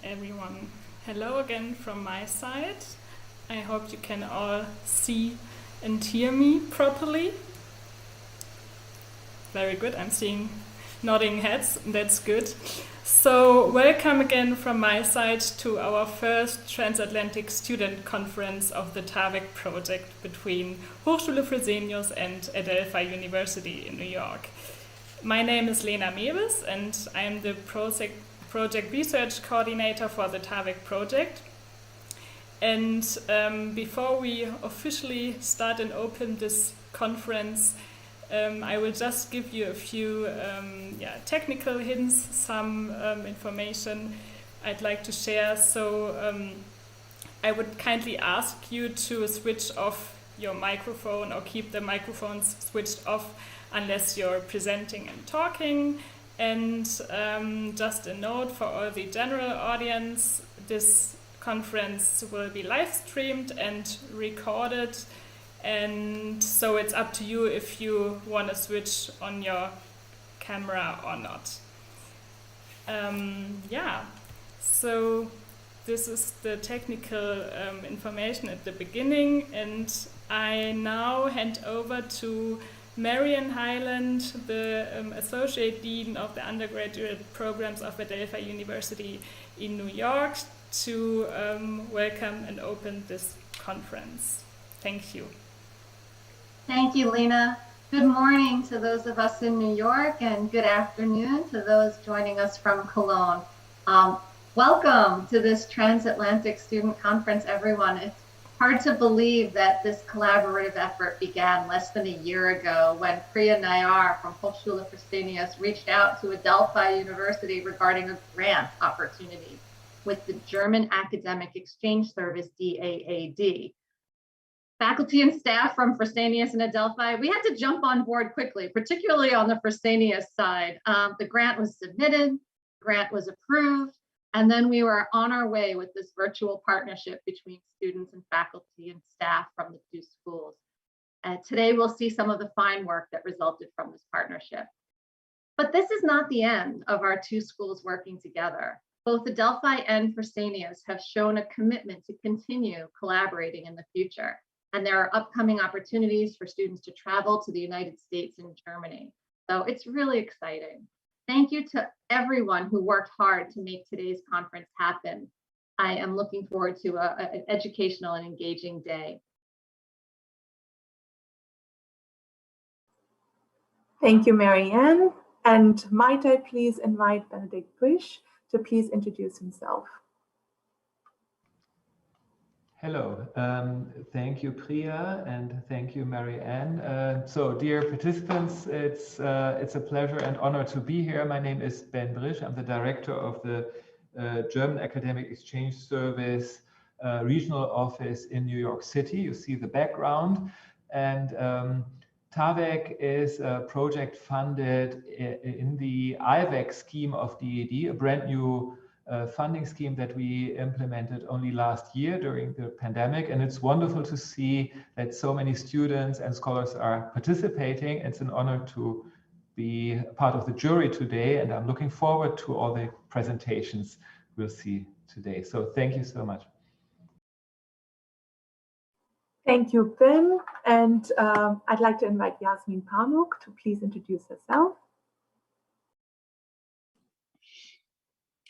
everyone. Hello again from my side. I hope you can all see and hear me properly. Very good, I'm seeing nodding heads, that's good. So welcome again from my side to our first transatlantic student conference of the TAVEC project between Hochschule Fresenius and Adelphi University in New York. My name is Lena Mewes and I am the project research coordinator for the TAVEC project. And before we officially start and open this conference, I will just give you a few technical hints, some information I'd like to share. So I would kindly ask you to switch off your microphone or keep the microphones switched off unless you're presenting and talking. And just a note for all the general audience, this conference will be live streamed and recorded. And so it's up to you if you want to switch on your camera or not. So this is the technical information at the beginning, and I now hand over to Marian Hyland, the Associate Dean of the Undergraduate Programs of Adelphi University in New York, to welcome and open this conference. Thank you. Thank you, Lena. Good morning to those of us in New York, and good afternoon to those joining us from Cologne. Welcome to this transatlantic student conference, everyone. It's hard to believe that this collaborative effort began less than a year ago when Priya Nayar from Hochschule Fresenius reached out to Adelphi University regarding a grant opportunity with the German Academic Exchange Service, DAAD. Faculty and staff from Fresenius and Adelphi, we had to jump on board quickly, particularly on the Fresenius side. The grant was submitted, the grant was approved, and then we were on our way with this virtual partnership between students and faculty and staff from the two schools. Today, we'll see some of the fine work that resulted from this partnership. But this is not the end of our two schools working together. Both Adelphi and Fresenius have shown a commitment to continue collaborating in the future. And there are upcoming opportunities for students to travel to the United States and Germany. So it's really exciting. Thank you to everyone who worked hard to make today's conference happen. I am looking forward to an educational and engaging day. Thank you, Marianne. And might I please invite Benedict Brisch to please introduce himself. Hello, thank you, Priya, and thank you, Marianne. So, dear participants, it's a pleasure and honor to be here. My name is Ben Brisch. I'm the director of the German Academic Exchange Service regional office in New York City. You see the background. And TAVEC is a project funded in the TAVEC scheme of DAAD, a brand new funding scheme that we implemented only last year during the pandemic. And it's wonderful to see that so many students and scholars are participating. It's an honor to be part of the jury today, and I'm looking forward to all the presentations we'll see today. So thank you so much. Thank you, Ben. And I'd like to invite Yasmin Pamuk to please introduce herself.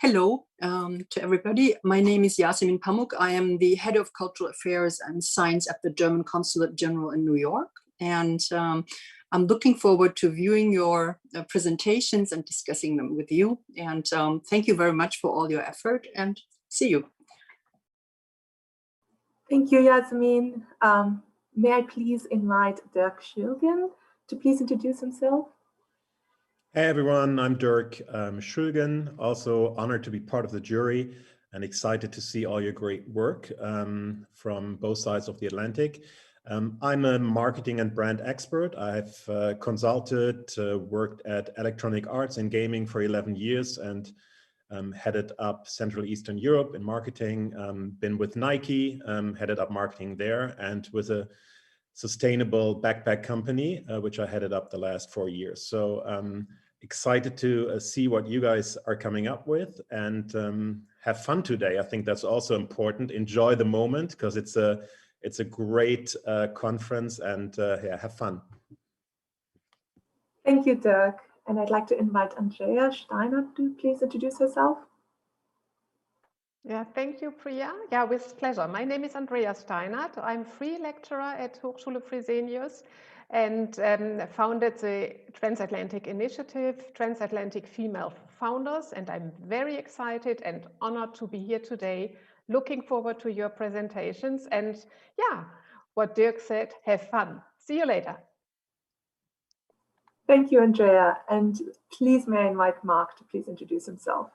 Hello to everybody. My name is Yasemin Pamuk. I am the head of cultural affairs and science at the German Consulate General in New York. And I'm looking forward to viewing your presentations and discussing them with you. And thank you very much for all your effort, and see you. Thank you, Yasmin. May I please invite Dirk Schulgen to please introduce himself? Hey everyone, I'm Dirk Schulgen, also honored to be part of the jury and excited to see all your great work from both sides of the Atlantic. I'm a marketing and brand expert. I've consulted, worked at Electronic Arts and Gaming for 11 years and headed up Central Eastern Europe in marketing, been with Nike, headed up marketing there, and with a sustainable backpack company, which I headed up the last 4 years. So excited to see what you guys are coming up with, and have fun today. I think that's also important. Enjoy the moment, because it's a great conference, and yeah, have fun. Thank you, Dirk. And I'd like to invite Andrea Steiner to please introduce herself. Yeah, thank you, Priya. Yeah, with pleasure. My name is Andrea Steinert. I'm free lecturer at Hochschule Fresenius and founded the Transatlantic Initiative, Transatlantic Female Founders, and I'm very excited and honored to be here today. Looking forward to your presentations, and yeah, what Dirk said, have fun. See you later. Thank you, Andrea. And please may I invite Mark to please introduce himself.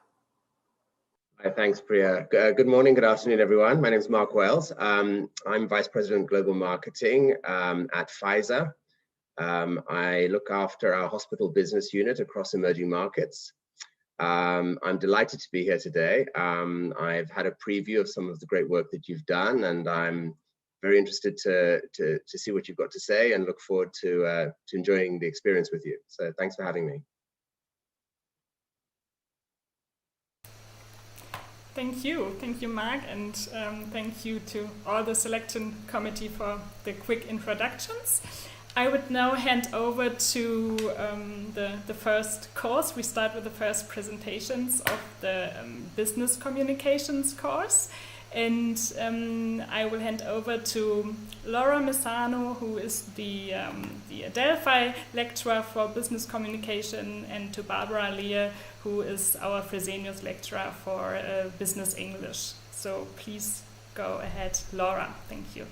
Hi, thanks, Priya. Good morning, good afternoon, everyone. My name is Mark Wells. I'm Vice President Global Marketing at Pfizer. I look after our hospital business unit across emerging markets. I'm delighted to be here today. I've had a preview of some of the great work that you've done, and I'm very interested to see what you've got to say, and look forward to enjoying the experience with you. So thanks for having me. Thank you, Mark, and thank you to all the selection committee for the quick introductions. I would now hand over to the first course. We start with the first presentations of the business communications course, and I will hand over to Laura Misano, who is the Adelphi lecturer for business communication, and to Barbara Lear, who is our Fresenius lecturer for business English. So please go ahead, Laura. Thank you.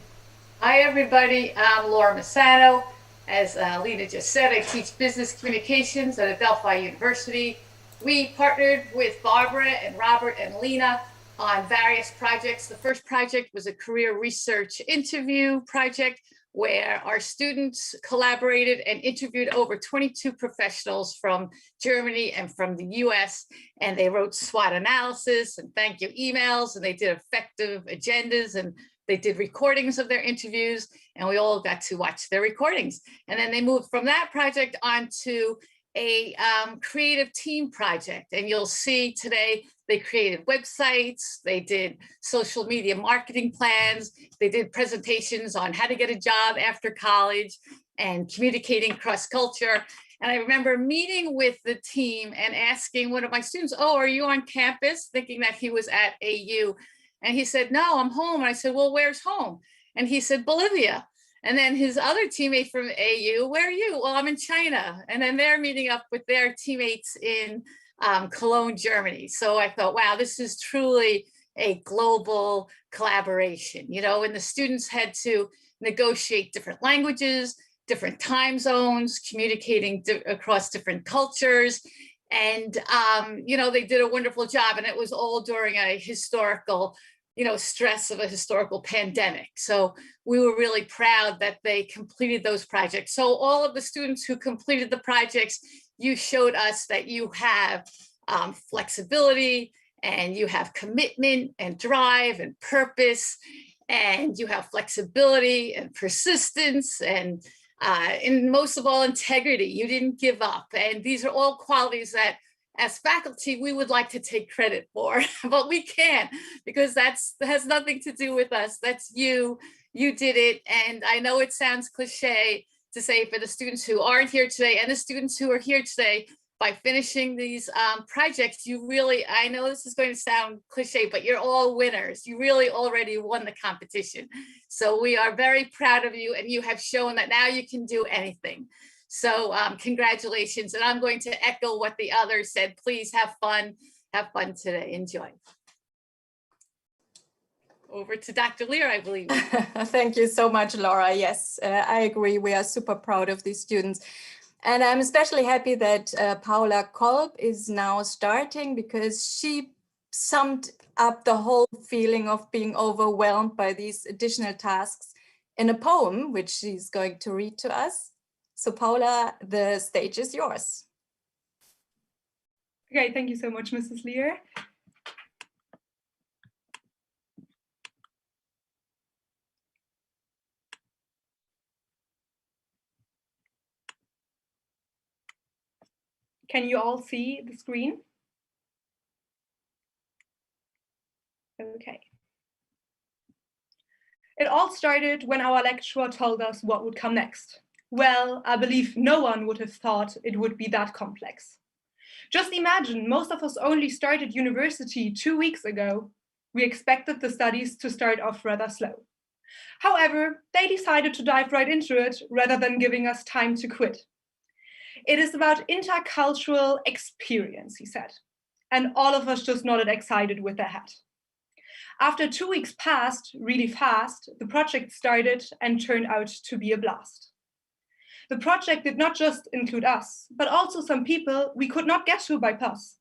Hi, everybody. I'm Laura Misano. As Lena just said, I teach business communications at Adelphi University. We partnered with Barbara and Robert and Lena on various projects. The first project was a career research interview project where our students collaborated and interviewed over 22 professionals from Germany and from the US, and they wrote SWOT analysis and thank you emails, and they did effective agendas, and they did recordings of their interviews, and we all got to watch their recordings. And then they moved from that project onto a creative team project, and you'll see today they created websites, they did social media marketing plans, they did presentations on how to get a job after college and communicating cross culture. And I remember meeting with the team and asking one of my students, oh, are you on campus? Thinking that he was at AU. And he said, no, I'm home. And I said, well, where's home? And he said, Bolivia. And then his other teammate from AU, where are you? Well, I'm in China. And then they're meeting up with their teammates in Cologne, Germany. So I thought, wow, this is truly a global collaboration, you know, and the students had to negotiate different languages, different time zones, communicating across different cultures. And, you know, they did a wonderful job, and it was all during a historical, you know, stress of a historical pandemic. So we were really proud that they completed those projects. So all of the students who completed the projects, you showed us that you have flexibility, and you have commitment and drive and purpose, and you have flexibility and persistence, and most of all, integrity. You didn't give up. And these are all qualities that as faculty, we would like to take credit for, but we can't, because that has nothing to do with us. That's you. You did it. And I know it sounds cliche to say for the students who aren't here today and the students who are here today, by finishing these projects, you really, I know this is going to sound cliche, but you're all winners. You really already won the competition. So we are very proud of you, and you have shown that now you can do anything. So congratulations. And I'm going to echo what the others said. Please have fun today. Enjoy. Over to Dr. Lear, I believe. Thank you so much, Laura. Yes, I agree. We are super proud of these students. And I'm especially happy that Paula Kolb is now starting, because she summed up the whole feeling of being overwhelmed by these additional tasks in a poem, which she's going to read to us. So Paula, the stage is yours. Okay, thank you so much, Mrs. Lear. Can you all see the screen? Okay. It all started when our lecturer told us what would come next. Well, I believe no one would have thought it would be that complex. Just imagine, most of us only started university 2 weeks ago. We expected the studies to start off rather slow. However, they decided to dive right into it rather than giving us time to quit. It is about intercultural experience, he said. And all of us just nodded excited with their head. After 2 weeks passed really fast, the project started and turned out to be a blast. The project did not just include us, but also some people we could not get to by bus.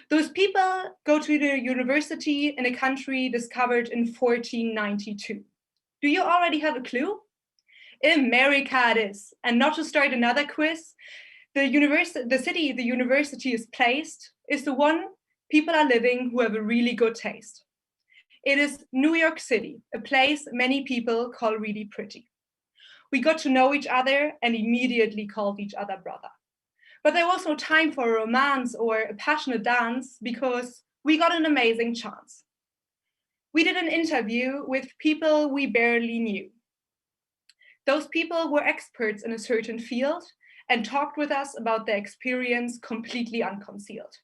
Those people go to the university in a country discovered in 1492. Do you already have a clue? America it is. And not to start another quiz, the city the university is placed is the one people are living who have a really good taste. It is New York City, a place many people call really pretty. We got to know each other and immediately called each other brother. But there was no time for a romance or a passionate dance because we got an amazing chance. We did an interview with people we barely knew. Those people were experts in a certain field and talked with us about their experience completely unconcealed.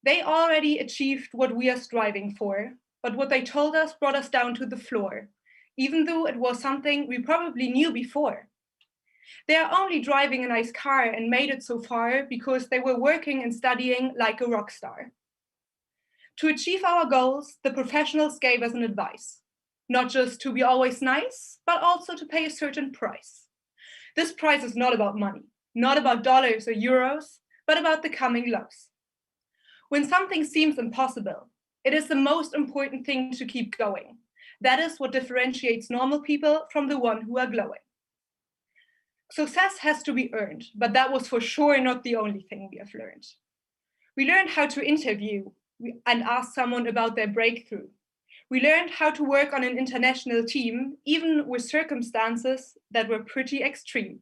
They already achieved what we are striving for, but what they told us brought us down to the floor, even though it was something we probably knew before. They are only driving a nice car and made it so far because they were working and studying like a rock star. To achieve our goals, the professionals gave us an advice, not just to be always nice, but also to pay a certain price. This price is not about money, not about dollars or euros, but about the coming lows. When something seems impossible, it is the most important thing to keep going. That is what differentiates normal people from the one who are glowing. Success has to be earned, but that was for sure not the only thing we have learned. We learned how to interview and ask someone about their breakthrough. We learned how to work on an international team, even with circumstances that were pretty extreme.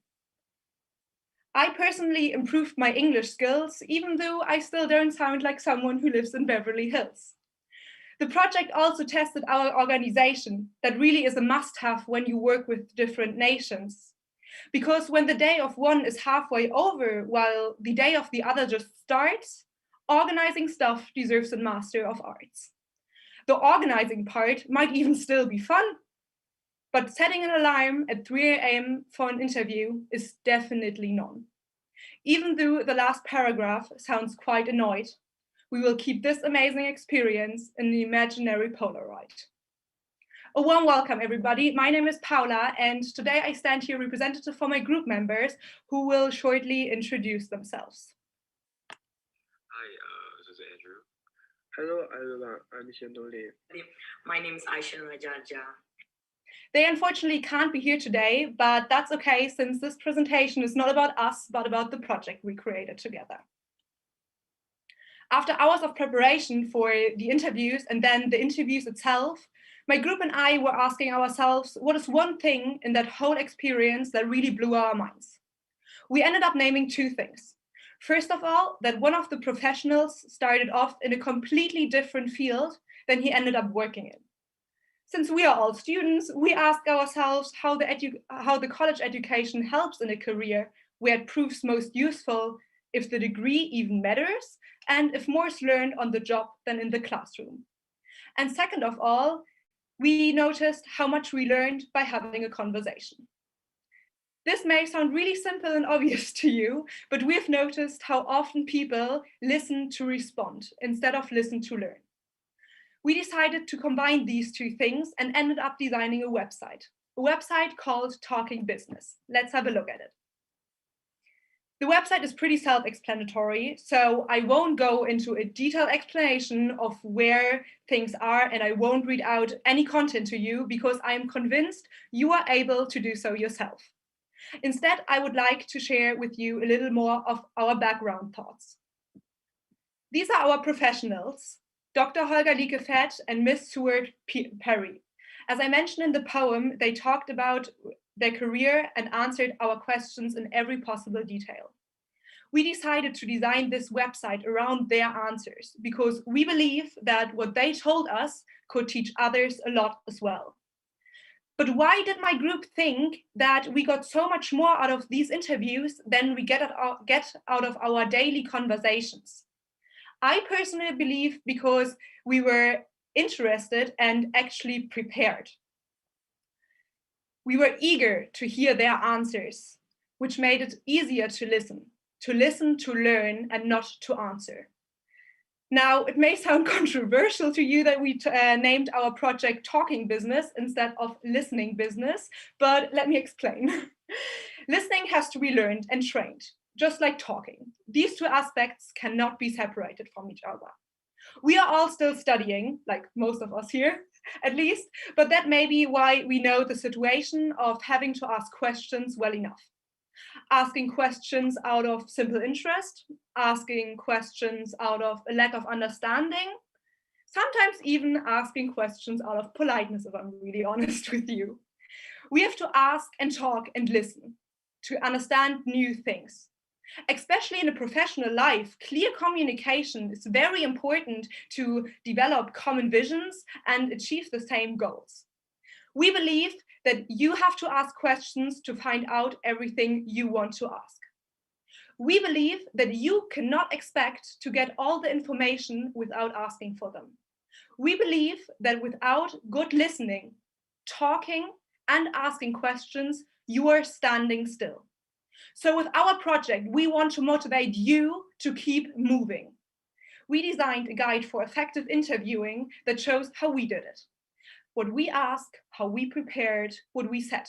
I personally improved my English skills, even though I still don't sound like someone who lives in Beverly Hills. The project also tested our organization, that really is a must-have when you work with different nations. Because when the day of one is halfway over, while the day of the other just starts, organizing stuff deserves a Master of Arts. The organizing part might even still be fun, but setting an alarm at 3 a.m. for an interview is definitely none. Even though the last paragraph sounds quite annoyed, we will keep this amazing experience in the imaginary Polaroid. A warm welcome, everybody. My name is Paula, and today I stand here representative for my group members who will shortly introduce themselves. Hi, this is Andrew. Hello, everyone. I'm Xiandong Li. My name is Aisha Rajaja. They unfortunately can't be here today, but that's okay since this presentation is not about us, but about the project we created together. After hours of preparation for the interviews and then the interviews itself, my group and I were asking ourselves, what is one thing in that whole experience that really blew our minds? We ended up naming two things. First of all, that one of the professionals started off in a completely different field than he ended up working in. Since we are all students, we ask ourselves how the college education helps in a career where it proves most useful, if the degree even matters, and if more is learned on the job than in the classroom. And second of all, we noticed how much we learned by having a conversation. This may sound really simple and obvious to you, but we've noticed how often people listen to respond instead of listen to learn. We decided to combine these two things and ended up designing a website called Talking Business. Let's have a look at it. The website is pretty self-explanatory, so I won't go into a detailed explanation of where things are, and I won't read out any content to you because I am convinced you are able to do so yourself. Instead, I would like to share with you a little more of our background thoughts. These are our professionals, Dr. Holger Liekefett and Miss Stuart Perry. As I mentioned in the poem, they talked about their career and answered our questions in every possible detail. We decided to design this website around their answers because we believe that what they told us could teach others a lot as well. But why did my group think that we got so much more out of these interviews than we get out of our daily conversations? I personally believe because we were interested and actually prepared. We were eager to hear their answers, which made it easier to listen, to learn, and not to answer. Now, it may sound controversial to you that we named our project Talking Business instead of Listening Business, but let me explain. Listening has to be learned and trained, just like talking. These two aspects cannot be separated from each other. We are all still studying, like most of us here, at least, but that may be why we know the situation of having to ask questions well enough. Asking questions out of simple interest, asking questions out of a lack of understanding, sometimes even asking questions out of politeness, if I'm really honest with you. We have to ask and talk and listen to understand new things. Especially in a professional life, clear communication is very important to develop common visions and achieve the same goals. We believe that you have to ask questions to find out everything you want to ask. We believe that you cannot expect to get all the information without asking for them. We believe that without good listening, talking, and asking questions, you are standing still. So with our project, we want to motivate you to keep moving. We designed a guide for effective interviewing that shows how we did it. What we asked, how we prepared, what we said.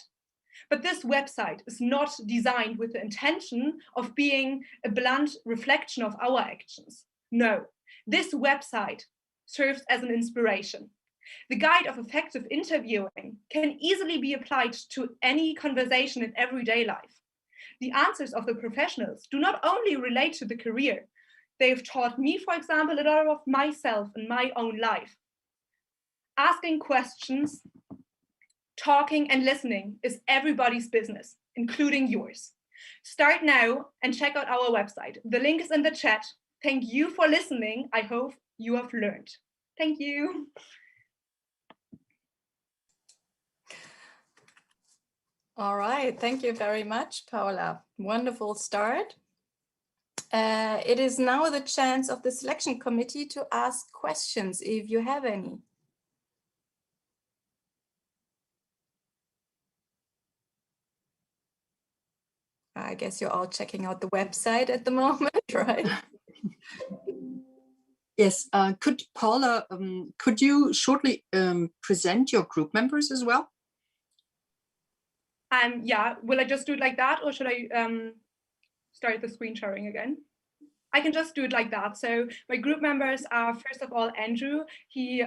But this website is not designed with the intention of being a blunt reflection of our actions. No, this website serves as an inspiration. The guide of effective interviewing can easily be applied to any conversation in everyday life. The answers of the professionals do not only relate to the career. They have taught me, for example, a lot of myself and my own life. Asking questions, talking and listening is everybody's business, including yours. Start now and check out our website. The link is in the chat. Thank you for listening. I hope you have learned. Thank you. All right, thank you very much, Paula. Wonderful start. It is now the chance of the selection committee to ask questions if you have any. I guess you're all checking out the website at the moment, right? Yes, could Paula, could you shortly present your group members as well? Yeah, will I just do it like that, or should I start the screen sharing again? I can just do it like that. So my group members are, first of all, Andrew. He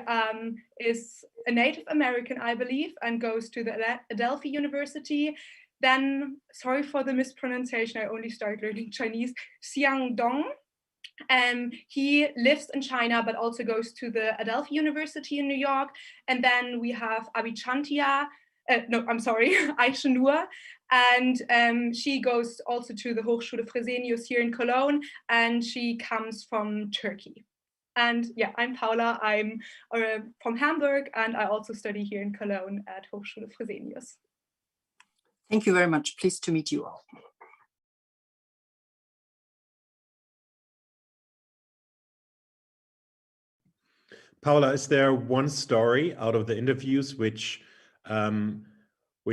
is a Native American, I believe, and goes to the Adelphi University. Then, sorry for the mispronunciation, I only started learning Chinese, Xiang Dong. He lives in China, but also goes to the Adelphi University in New York. And then we have Abichantia, Aisha Nur, and she goes also to the Hochschule Fresenius here in Cologne, and she comes from Turkey. And yeah, I'm Paula, I'm from Hamburg, and I also study here in Cologne at Hochschule Fresenius. Thank you very much. Pleased to meet you all. Paula, is there one story out of the interviews which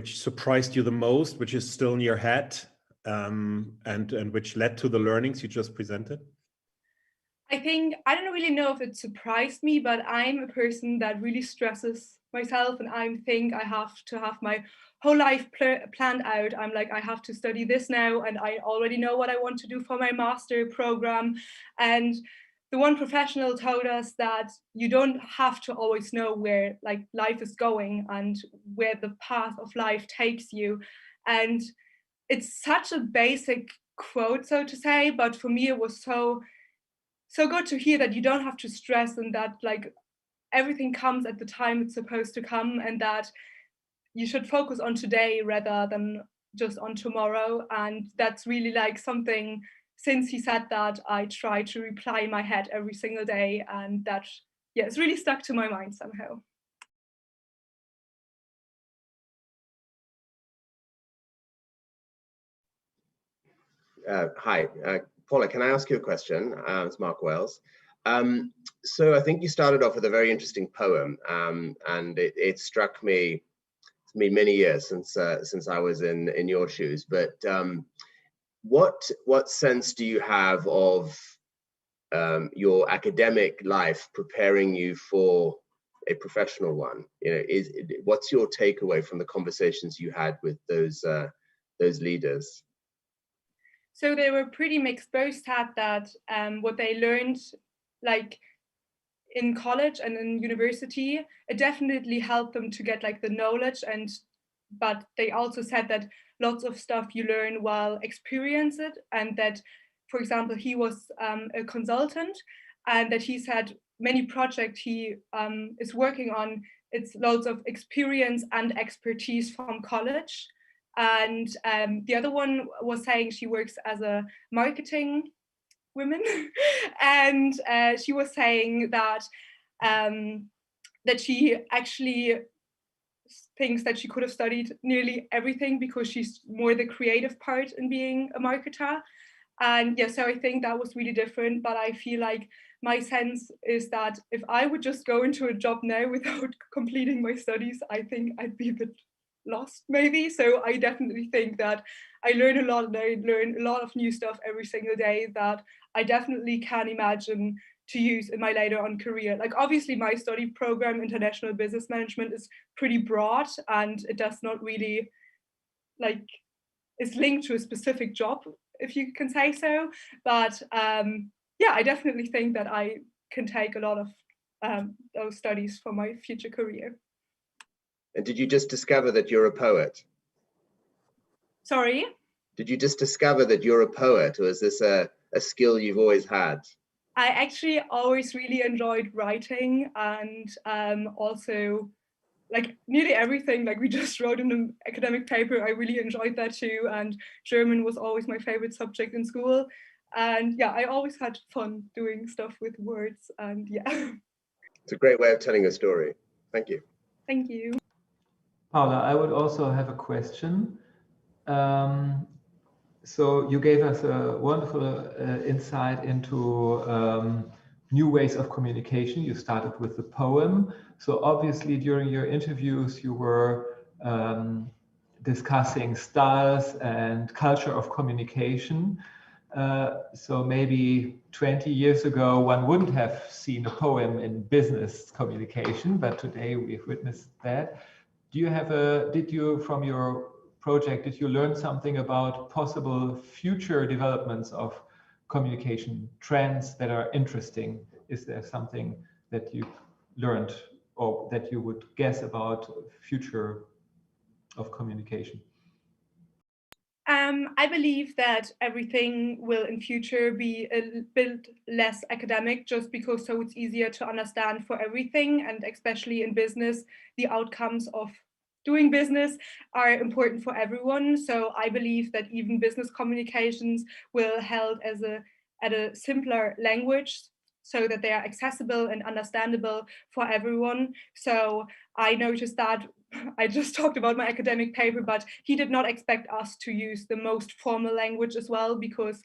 surprised you the most, which is still in your head, and which led to the learnings you just presented? I don't really know if it surprised me, but I'm a person that really stresses myself, and I think I have to have my whole life planned out. I'm like, I have to study this now, and I already know what I want to do for my master program. And the one professional told us that you don't have to always know where like life is going and where the path of life takes you. And it's such a basic quote, so to say, but for me it was so good to hear that you don't have to stress, and that like everything comes at the time it's supposed to come, and that you should focus on today rather than just on tomorrow. And that's really like something since he said that, I try to reply in my head every single day, and that, yeah, it's really stuck to my mind somehow. Hi, Paula, can I ask you a question? It's Mark Wells. So I think you started off with a very interesting poem, and it struck me. It's been many years since I was in your shoes. But what sense do you have of your academic life preparing you for a professional one? You know, what's your takeaway from the conversations you had with those leaders? So they were pretty mixed. Both had that what they learned, like in college and in university, it definitely helped them to get like the knowledge, but they also said that lots of stuff you learn while experience it, and that, for example, he was a consultant, and that he said many projects he is working on, it's loads of experience and expertise from college. And the other one was saying she works as a marketing woman, and she was saying that that she actually thinks that she could have studied nearly everything because she's more the creative part in being a marketer. And yeah, so I think that was really different, but I feel like my sense is that if I would just go into a job now without completing my studies, I think I'd be a bit lost maybe. So I definitely think that I learn a lot, and I learn a lot of new stuff every single day that I definitely can imagine to use in my later on career. Like obviously my study program, international business management, is pretty broad, and it does not really like, it's linked to a specific job, if you can say so. But yeah, I definitely think that I can take a lot of those studies for my future career. And did you just discover that you're a poet? Sorry? Did you just discover that you're a poet, or is this a skill you've always had? I actually always really enjoyed writing, and also like nearly everything. Like we just wrote in an academic paper, I really enjoyed that too. And German was always my favorite subject in school. And yeah, I always had fun doing stuff with words, and yeah. It's a great way of telling a story. Thank you. Thank you. Paula, I would also have a question. So you gave us a wonderful insight into new ways of communication. You started with the poem. So obviously during your interviews, you were discussing styles and culture of communication. So maybe 20 years ago, one wouldn't have seen a poem in business communication, but today we've witnessed that. Do you have from your project, did you learn something about possible future developments of communication trends that are interesting? Is there something that you learned or that you would guess about future of communication? I believe that everything will in future be a bit less academic, just because so it's easier to understand for everything, and especially in business, the outcomes of doing business are important for everyone. So I believe that even business communications will held at a simpler language, so that they are accessible and understandable for everyone. So I noticed that I just talked about my academic paper, but he did not expect us to use the most formal language as well, because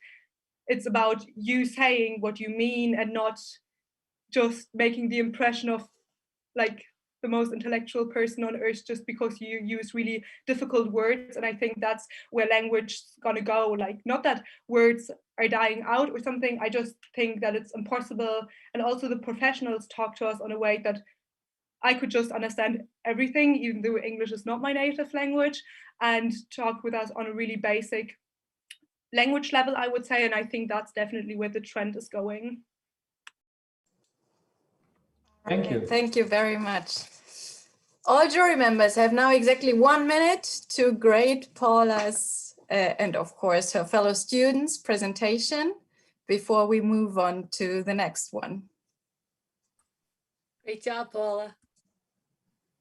it's about you saying what you mean and not just making the impression of like the most intellectual person on earth just because you use really difficult words. And I think that's where language is gonna go. Like, not that words are dying out or something, I just think that it's impossible. And also the professionals talk to us on a way that I could just understand everything, even though English is not my native language, and talk with us on a really basic language level, I would say. And I think that's definitely where the trend is going. Thank you. Thank you very much. All jury members have now exactly 1 minute to grade Paula's and of course her fellow students' presentation before we move on to the next one. Great job, Paula.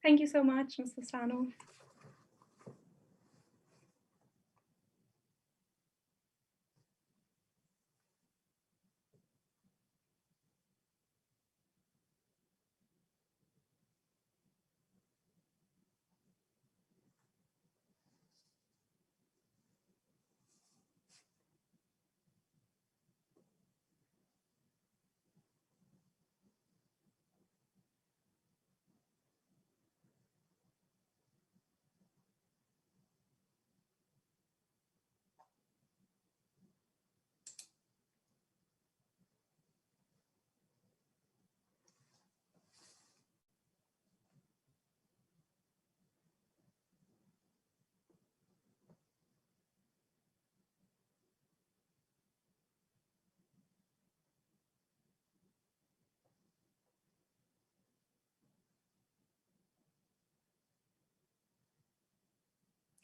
Thank you so much, Mr. Sano.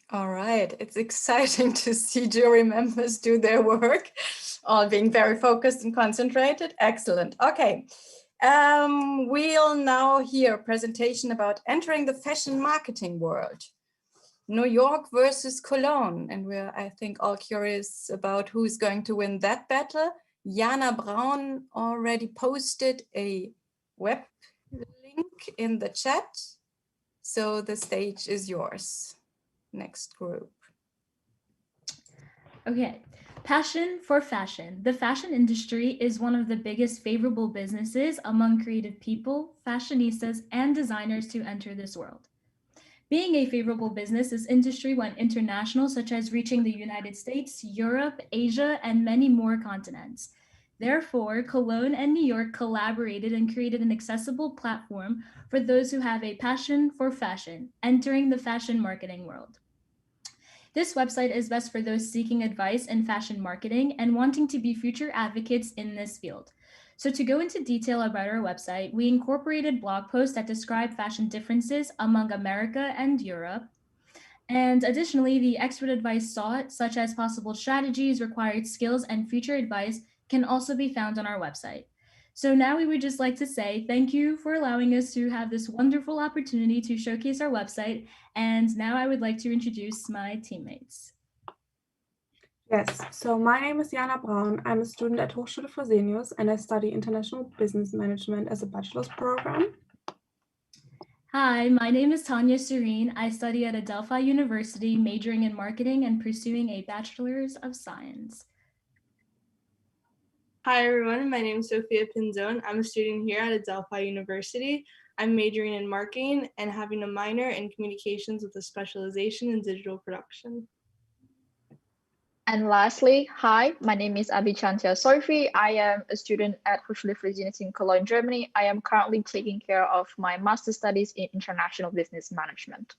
All right, it's exciting to see jury members do their work, all being very focused and concentrated. Excellent. Okay, we'll now hear a presentation about entering the fashion marketing world. New York versus Cologne, and we're, I think, all curious about who's going to win that battle. Jana Braun already posted a web link in the chat, so the stage is yours. Next group. Okay, passion for fashion. The fashion industry is one of the biggest favorable businesses among creative people, fashionistas, and designers to enter this world. Being a favorable business, this industry went international, such as reaching the United States, Europe, Asia, and many more continents. Therefore, Cologne and New York collaborated and created an accessible platform for those who have a passion for fashion, entering the fashion marketing world. This website is best for those seeking advice in fashion marketing and wanting to be future advocates in this field. So to go into detail about our website, we incorporated blog posts that describe fashion differences among America and Europe. And additionally, the expert advice sought, such as possible strategies, required skills, and future advice, can also be found on our website. So now we would just like to say thank you for allowing us to have this wonderful opportunity to showcase our website. And now I would like to introduce my teammates. Yes, so my name is Jana Braun. I'm a student at Hochschule Fresenius and I study international business management as a bachelor's program. Hi, my name is Tanya Serene. I study at Adelphi University, majoring in marketing and pursuing a bachelor's of science. Hi everyone, my name is Sophia Pinzone. I'm a student here at Adelphi University. I'm majoring in marketing and having a minor in communications with a specialization in digital production. And lastly, hi, my name is Abichantia Sophie. I am a student at Hochschule Fresenius in Cologne, Germany. I am currently taking care of my master's studies in international business management.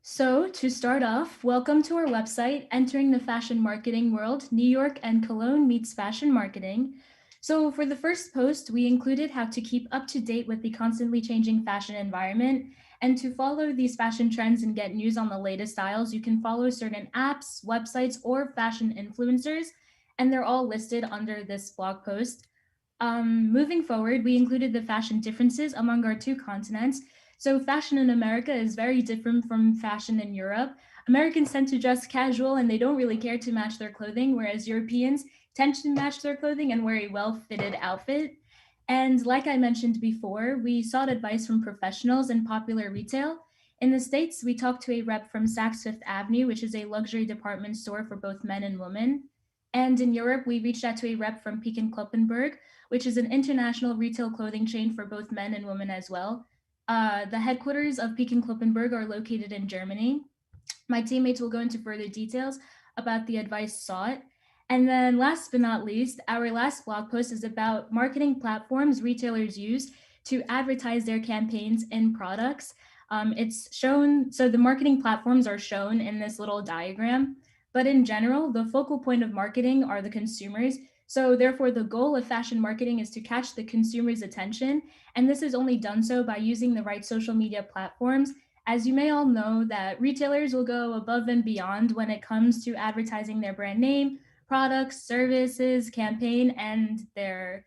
So to start off, welcome to our website, Entering the Fashion Marketing World, New York and Cologne meets fashion marketing. So for the first post, we included how to keep up to date with the constantly changing fashion environment. And to follow these fashion trends and get news on the latest styles, you can follow certain apps, websites, or fashion influencers, and they're all listed under this blog post. Moving forward, we included the fashion differences among our two continents. So fashion in America is very different from fashion in Europe. Americans tend to dress casual and they don't really care to match their clothing, whereas Europeans tend to match their clothing and wear a well-fitted outfit. And like I mentioned before, we sought advice from professionals in popular retail. In the States, we talked to a rep from Saks Fifth Avenue, which is a luxury department store for both men and women. And in Europe, we reached out to a rep from Peek & Cloppenburg, which is an international retail clothing chain for both men and women as well. The headquarters of Peek & Cloppenburg are located in Germany. My teammates will go into further details about the advice sought. And then last but not least, our last blog post is about marketing platforms retailers use to advertise their campaigns in products. It's shown, so the marketing platforms are shown in this little diagram, but in general, the focal point of marketing are the consumers. So therefore, the goal of fashion marketing is to catch the consumer's attention. And this is only done so by using the right social media platforms. As you may all know, that retailers will go above and beyond when it comes to advertising their brand name, products, services, campaign, and their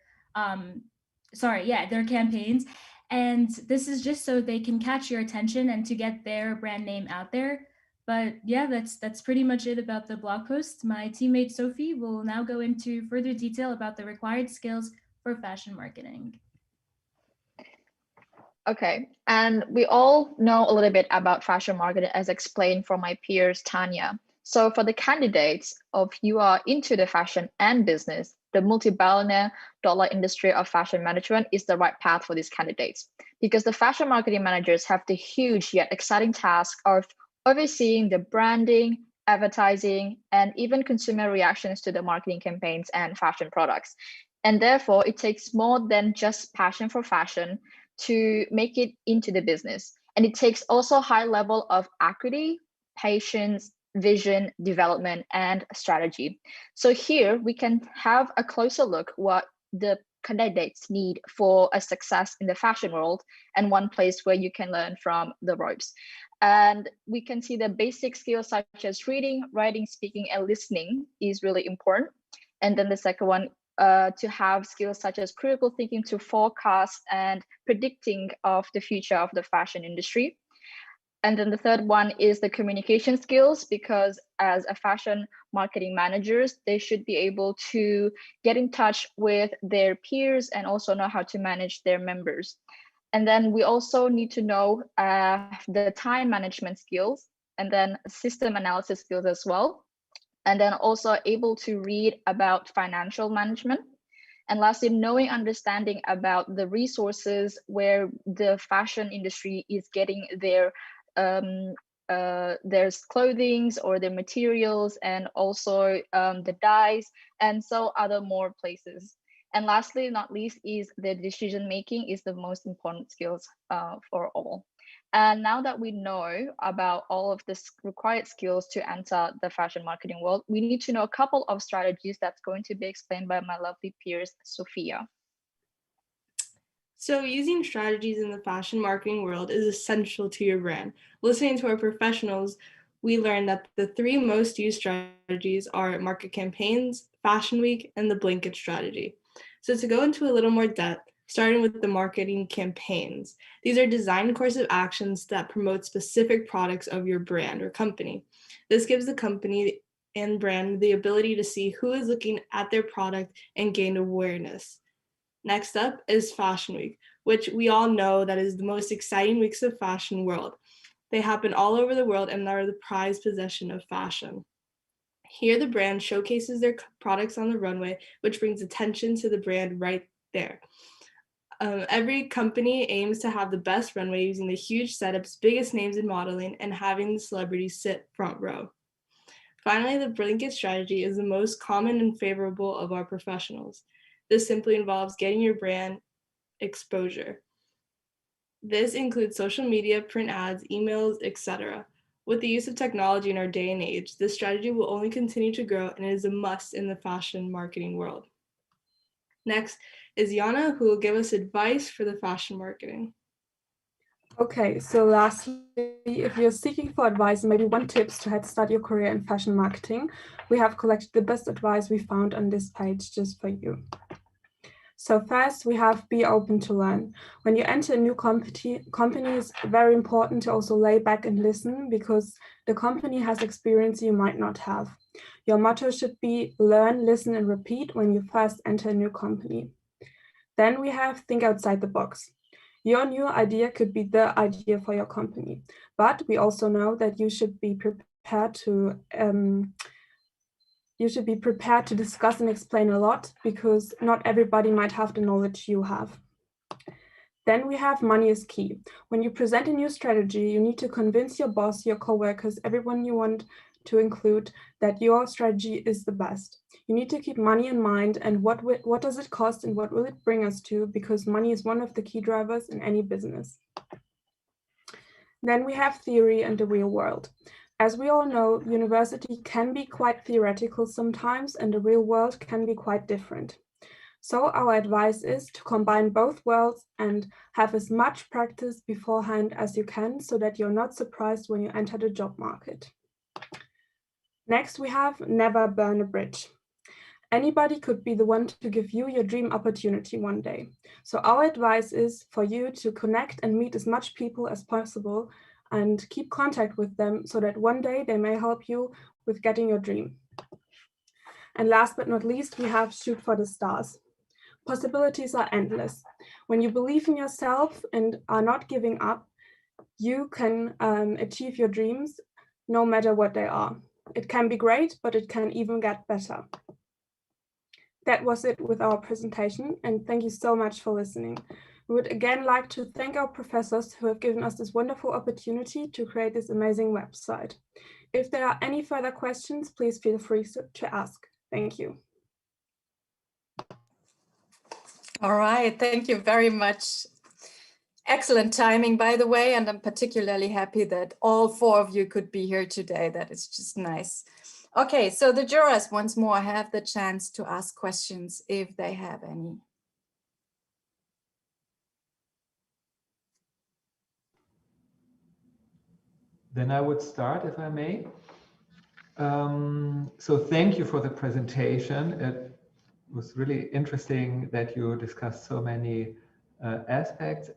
campaigns. And this is just so they can catch your attention and to get their brand name out there. But yeah, that's pretty much it about the blog post. My teammate Sophie will now go into further detail about the required skills for fashion marketing. Okay, and we all know a little bit about fashion marketing as explained from my peers, Tanya. So for the candidates of you are into the fashion and business, the multi-billion dollar industry of fashion management is the right path for these candidates, because the fashion marketing managers have the huge yet exciting task of overseeing the branding, advertising, and even consumer reactions to the marketing campaigns and fashion products. And therefore, it takes more than just passion for fashion to make it into the business. And it takes also a high level of equity, patience, vision, development, and strategy. So here we can have a closer look what the candidates need for a success in the fashion world, and one place where you can learn from the ropes. And we can see that basic skills such as reading, writing, speaking, and listening is really important. And then the second one, to have skills such as critical thinking to forecast and predicting of the future of the fashion industry. And then the third one is the communication skills, because as a fashion marketing managers, they should be able to get in touch with their peers and also know how to manage their members. And then we also need to know the time management skills, and then system analysis skills as well. And then also able to read about financial management. And lastly, knowing understanding about the resources where the fashion industry is getting their clothings or their materials, and also the dyes, and so other more places. And lastly, not least, is the decision making is the most important skills for all. And now that we know about all of the required skills to enter the fashion marketing world, we need to know a couple of strategies that's going to be explained by my lovely peers, Sophia. So using strategies in the fashion marketing world is essential to your brand. Listening to our professionals, we learned that the 3 most used strategies are market campaigns, Fashion Week, and the blanket strategy. So to go into a little more depth, starting with the marketing campaigns. These are designed course of actions that promote specific products of your brand or company. This gives the company and brand the ability to see who is looking at their product and gain awareness. Next up is Fashion Week, which we all know that is the most exciting weeks of fashion world. They happen all over the world and are the prized possession of fashion. Here, the brand showcases their products on the runway, which brings attention to the brand right there. Every company aims to have the best runway using the huge setups, biggest names in modeling, and having the celebrities sit front row. Finally, the blanket strategy is the most common and favorable of our professionals. This simply involves getting your brand exposure. This includes social media, print ads, emails, etc. With the use of technology in our day and age, this strategy will only continue to grow and is a must in the fashion marketing world. Next is Jana, who will give us advice for the fashion marketing. Okay, so lastly, if you're seeking for advice, maybe one tips to head start your career in fashion marketing, we have collected the best advice we found on this page just for you. So first, we have be open to learn. When you enter a new company, it's very important to also lay back and listen, because the company has experience you might not have. Your motto should be learn, listen, and repeat when you first enter a new company. Then we have think outside the box. Your new idea could be the idea for your company, but we also know that you should be prepared to discuss and explain a lot, because not everybody might have the knowledge you have. Then we have money is key. When you present a new strategy, you need to convince your boss, your coworkers, everyone you want to include, that your strategy is the best. You need to keep money in mind, and what does it cost and what will it bring us to, because money is one of the key drivers in any business. Then we have theory and the real world. As we all know, university can be quite theoretical sometimes, and the real world can be quite different. So our advice is to combine both worlds and have as much practice beforehand as you can, so that you're not surprised when you enter the job market. Next, we have never burn a bridge. Anybody could be the one to give you your dream opportunity one day. So our advice is for you to connect and meet as much people as possible and keep contact with them, so that one day they may help you with getting your dream. And last but not least, we have shoot for the stars. Possibilities are endless. When you believe in yourself and are not giving up, you can achieve your dreams no matter what they are. It can be great, but it can even get better. That was it with our presentation, and thank you so much for listening. We would again like to thank our professors who have given us this wonderful opportunity to create this amazing website. If there are any further questions, please feel free to ask. Thank you. All right, thank you very much. Excellent timing, by the way, and I'm particularly happy that all 4 of you could be here today. That is just nice. Okay, so the jurors once more have the chance to ask questions if they have any. Then I would start, if I may. So thank you for the presentation. It was really interesting that you discussed so many aspects.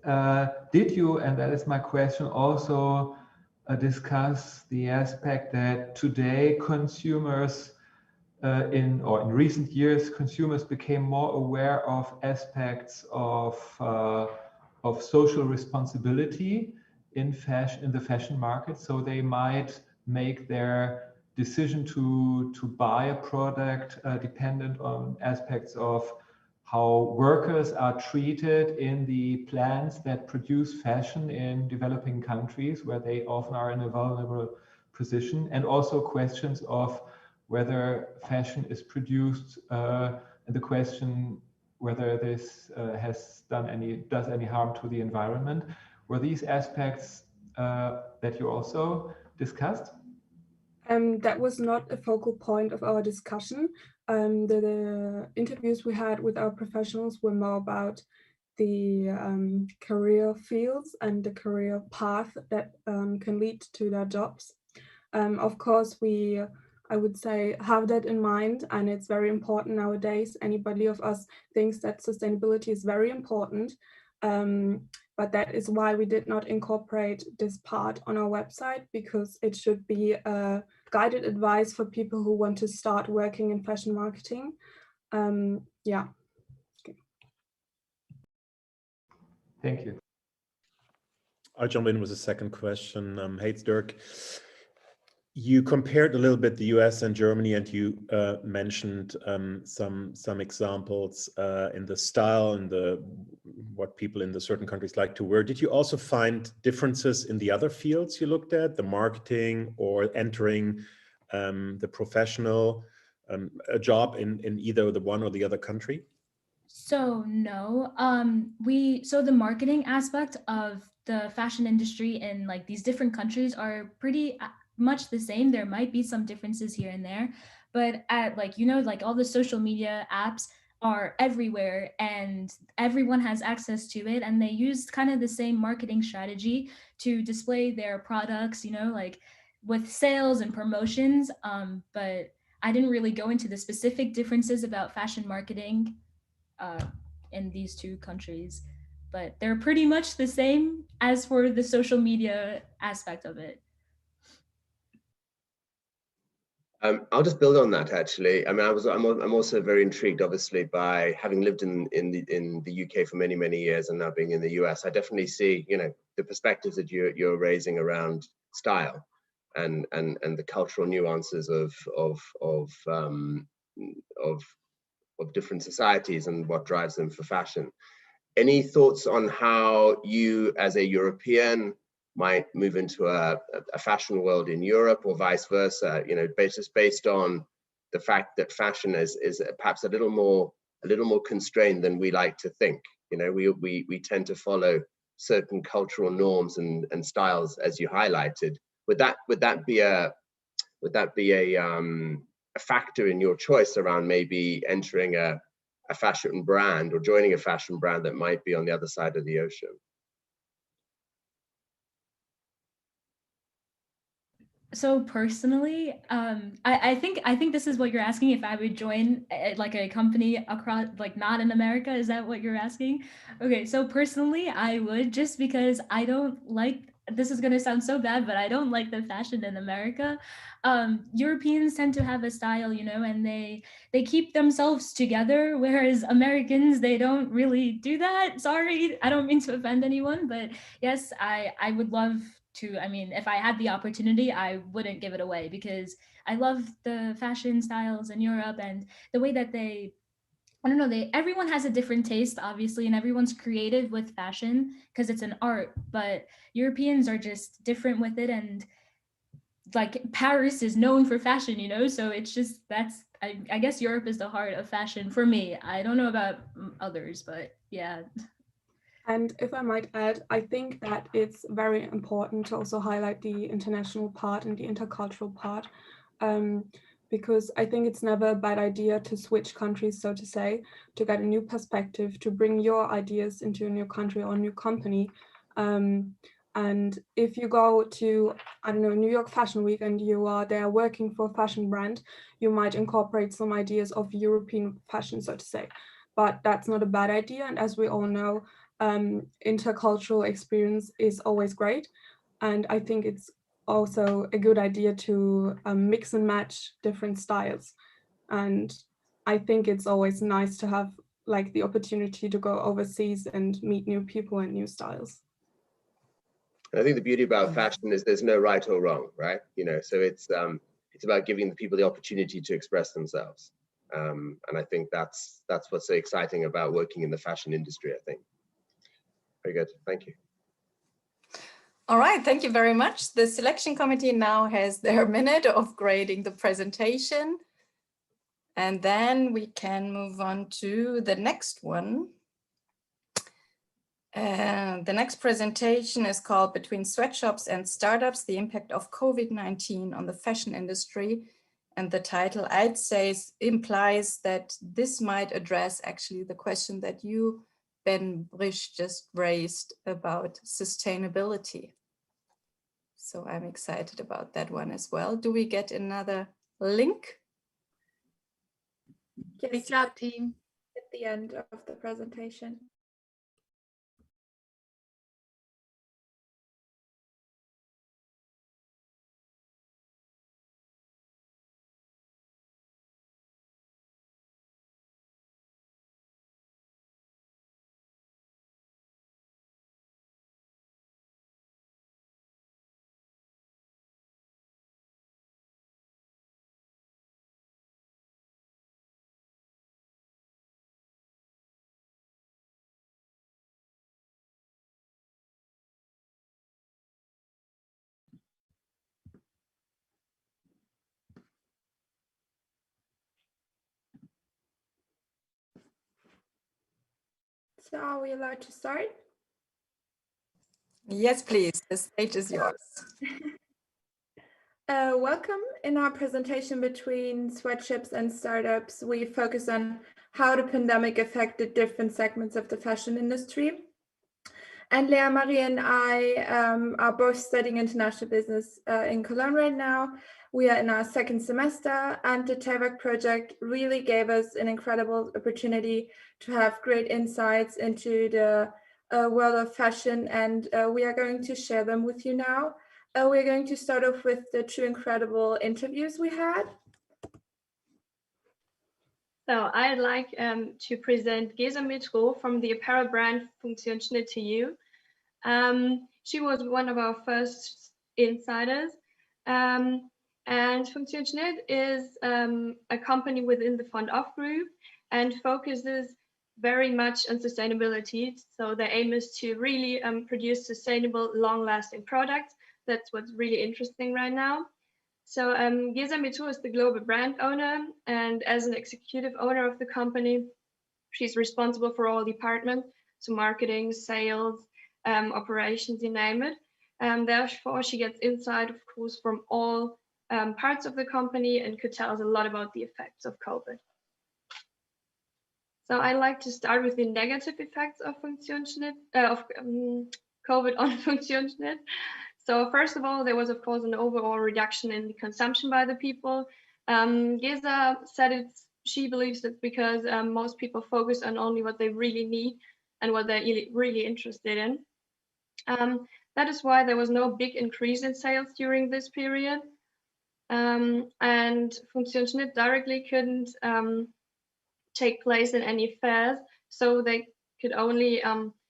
Did you, and that is my question, also discuss the aspect that today consumers in recent years, consumers became more aware of aspects of social responsibility in the fashion market, so they might make their decision to buy a product dependent on aspects of how workers are treated in the plants that produce fashion in developing countries where they often are in a vulnerable position, and also questions of whether fashion is produced and the question whether this does any harm to the environment. Were these aspects that you also discussed? That was not a focal point of our discussion. The interviews we had with our professionals were more about the career fields and the career path that can lead to their jobs. Of course, I would say, have that in mind, and it's very important nowadays. Anybody of us thinks that sustainability is very important, but that is why we did not incorporate this part on our website, because it should be a guided advice for people who want to start working in fashion marketing. Yeah. Okay. Thank you. I'll jump in with a second question. Hey, it's Dirk. You compared a little bit the US and Germany, and you mentioned some examples in the style and what people in the certain countries like to wear. Did you also find differences in the other fields you looked at, the marketing or entering the professional, a job in either the one or the other country? So no, so the marketing aspect of the fashion industry in like these different countries are pretty much the same. There might be some differences here and there, but at like all the social media apps are everywhere and everyone has access to it, and they use kind of the same marketing strategy to display their products, like with sales and promotions. But I didn't really go into the specific differences about fashion marketing in these two countries, but they're pretty much the same as for the social media aspect of it. I'll just build on that, actually. I mean, I'm also very intrigued, obviously, by having lived in the UK for many years and now being in the US. I definitely see, the perspectives that you're raising around style and the cultural nuances of different societies and what drives them for fashion. Any thoughts on how you, as a European, might move into a fashion world in Europe, or vice versa, based on the fact that fashion is perhaps a little more constrained than we like to think. We tend to follow certain cultural norms and styles, as you highlighted. Would that be a factor in your choice around maybe entering a fashion brand or joining a fashion brand that might be on the other side of the ocean? So personally, I think this is what you're asking, if I would join like a company across, like not in America. Is that what you're asking? Okay, so personally, I would, just because I don't like, this is gonna sound so bad, but I don't like the fashion in America. Europeans tend to have a style, and they keep themselves together, whereas Americans, they don't really do that. Sorry, I don't mean to offend anyone, but yes, I would love to, if I had the opportunity, I wouldn't give it away, because I love the fashion styles in Europe and the way that everyone has a different taste, obviously, and everyone's creative with fashion because it's an art, but Europeans are just different with it. And like Paris is known for fashion, so it's just, I guess Europe is the heart of fashion for me. I don't know about others, but yeah. And if I might add, I think that it's very important to also highlight the international part and the intercultural part, because I think it's never a bad idea to switch countries, so to say, to get a new perspective, to bring your ideas into a new country or a new company. And if you go to, I don't know, New York Fashion Week and you are there working for a fashion brand, you might incorporate some ideas of European fashion, so to say. But that's not a bad idea. And as we all know, intercultural experience is always great. And I think it's also a good idea to mix and match different styles. And I think it's always nice to have like the opportunity to go overseas and meet new people and new styles. I think the beauty about fashion is there's no right or wrong, right? So it's about giving the people the opportunity to express themselves. And I think that's what's so exciting about working in the fashion industry, I think. Very good, thank you. All right, thank you very much. The selection committee now has their minute of grading the presentation. And then we can move on to the next one. The next presentation is called Between Sweatshops and Startups, the Impact of COVID-19 on the Fashion Industry. And the title, I'd say, implies that this might address actually the question that you, Ben Brisch, just raised about sustainability. So I'm excited about that one as well. Do we get another link? Yes. Great job, team. At the end of the presentation. So are we allowed to start? Yes, please. The stage is yours. Welcome. In our presentation Between Sweatshops and Startups, we focus on how the pandemic affected different segments of the fashion industry. And Lea Marie and I are both studying international business in Cologne right now. We are in our second semester, and the TAVEC project really gave us an incredible opportunity to have great insights into the world of fashion, and we are going to share them with you now. We're going to start off with the two incredible interviews we had. So I'd like to present Gesa Mitro from the apparel brand Funktionsschnitt to you. She was one of our first insiders. And Funktionsschnitt is a company within the Fond Off group and focuses very much on sustainability. So their aim is to really produce sustainable, long-lasting products. That's what's really interesting right now. So Gesa Mitro is the global brand owner, and as an executive owner of the company, she's responsible for all departments, so marketing, sales, operations, you name it. Therefore, she gets insight, of course, from all parts of the company and could tell us a lot about the effects of COVID. So I'd like to start with the negative effects of COVID on Funktionsschnitt. So first of all, there was, of course, an overall reduction in the consumption by the people. Gesa said she believes it's because most people focus on only what they really need and what they're really interested in. That is why there was no big increase in sales during this period. And Funktionsschnitt directly couldn't take place in any fairs, so they could only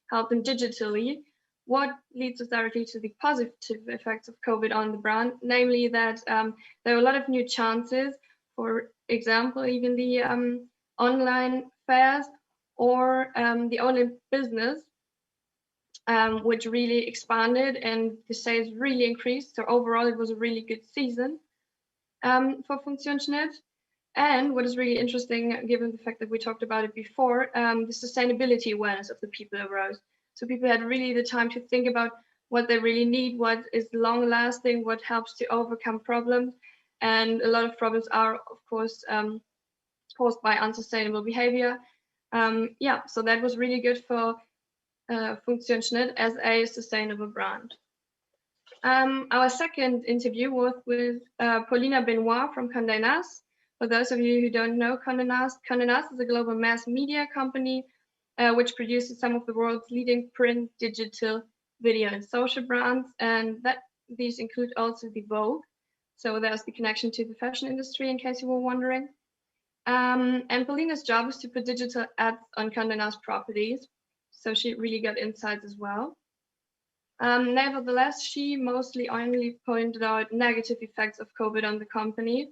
help them digitally. What leads us directly to the positive effects of COVID on the brand, namely that there were a lot of new chances, for example, even the online fairs or the online business, which really expanded and the sales really increased. So overall, it was a really good season for Funktionsschnitt. And what is really interesting, given the fact that we talked about it before, the sustainability awareness of the people arose. So people had really the time to think about what they really need, what is long lasting, what helps to overcome problems. And a lot of problems are, of course, caused by unsustainable behavior. Yeah, so that was really good for Funktionsschnitt as a sustainable brand. Our second interview was with Paulina Benoit from Condé Nast. For those of you who don't know Condé Nast is a global mass media company which produces some of the world's leading print, digital, video, and social brands, and these include also the Vogue. So there's the connection to the fashion industry, in case you were wondering. And Paulina's job is to put digital ads on Condé Nast properties, so she really got insights as well. Nevertheless, she mostly only pointed out negative effects of COVID on the company.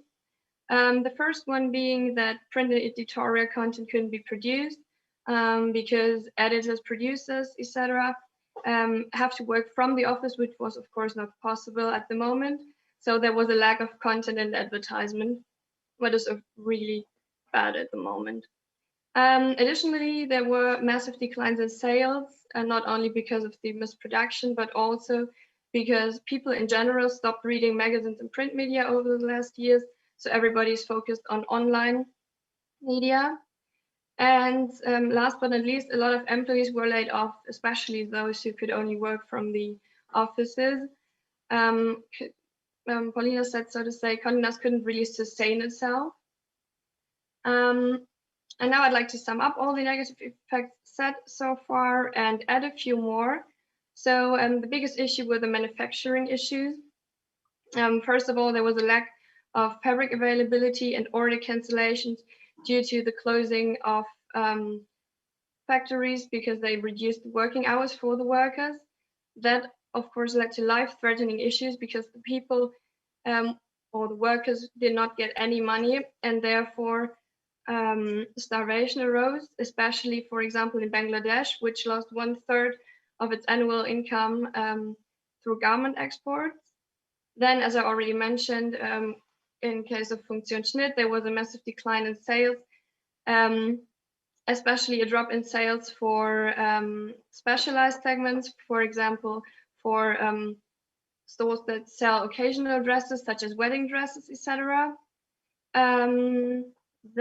The first one being that print and editorial content couldn't be produced because editors, producers, etc. Have to work from the office, which was of course not possible at the moment. So there was a lack of content and advertisement, what is really bad at the moment. Additionally, there were massive declines in sales, and not only because of the misproduction, but also because people in general stopped reading magazines and print media over the last years. So everybody's focused on online media. And last but not least, a lot of employees were laid off, especially those who could only work from the offices. Paulina said, so to say, Condé Nast couldn't really sustain itself. And now I'd like to sum up all the negative effects said so far and add a few more. So the biggest issue were the manufacturing issues. First of all, there was a lack of fabric availability and order cancellations due to the closing of factories because they reduced the working hours for the workers. That, of course, led to life-threatening issues because the people or the workers did not get any money, and therefore starvation arose, especially, for example, in Bangladesh, which lost 1/3 of its annual income through garment exports. Then, as I already mentioned, in case of Funktionsschnitt, there was a massive decline in sales, especially a drop in sales for specialized segments, for example, for stores that sell occasional dresses, such as wedding dresses, etc.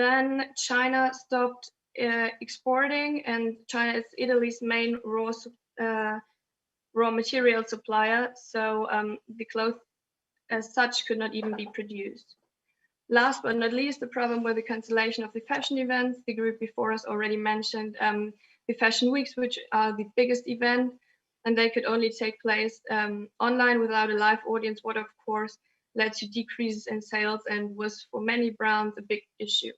Then China stopped exporting, and China is Italy's main raw material supplier, so the clothes as such could not even be produced. Last but not least, the problem with the cancellation of the fashion events. The group before us already mentioned the fashion weeks, which are the biggest event, and they could only take place online without a live audience, what of course led to decreases in sales and was for many brands a big issue.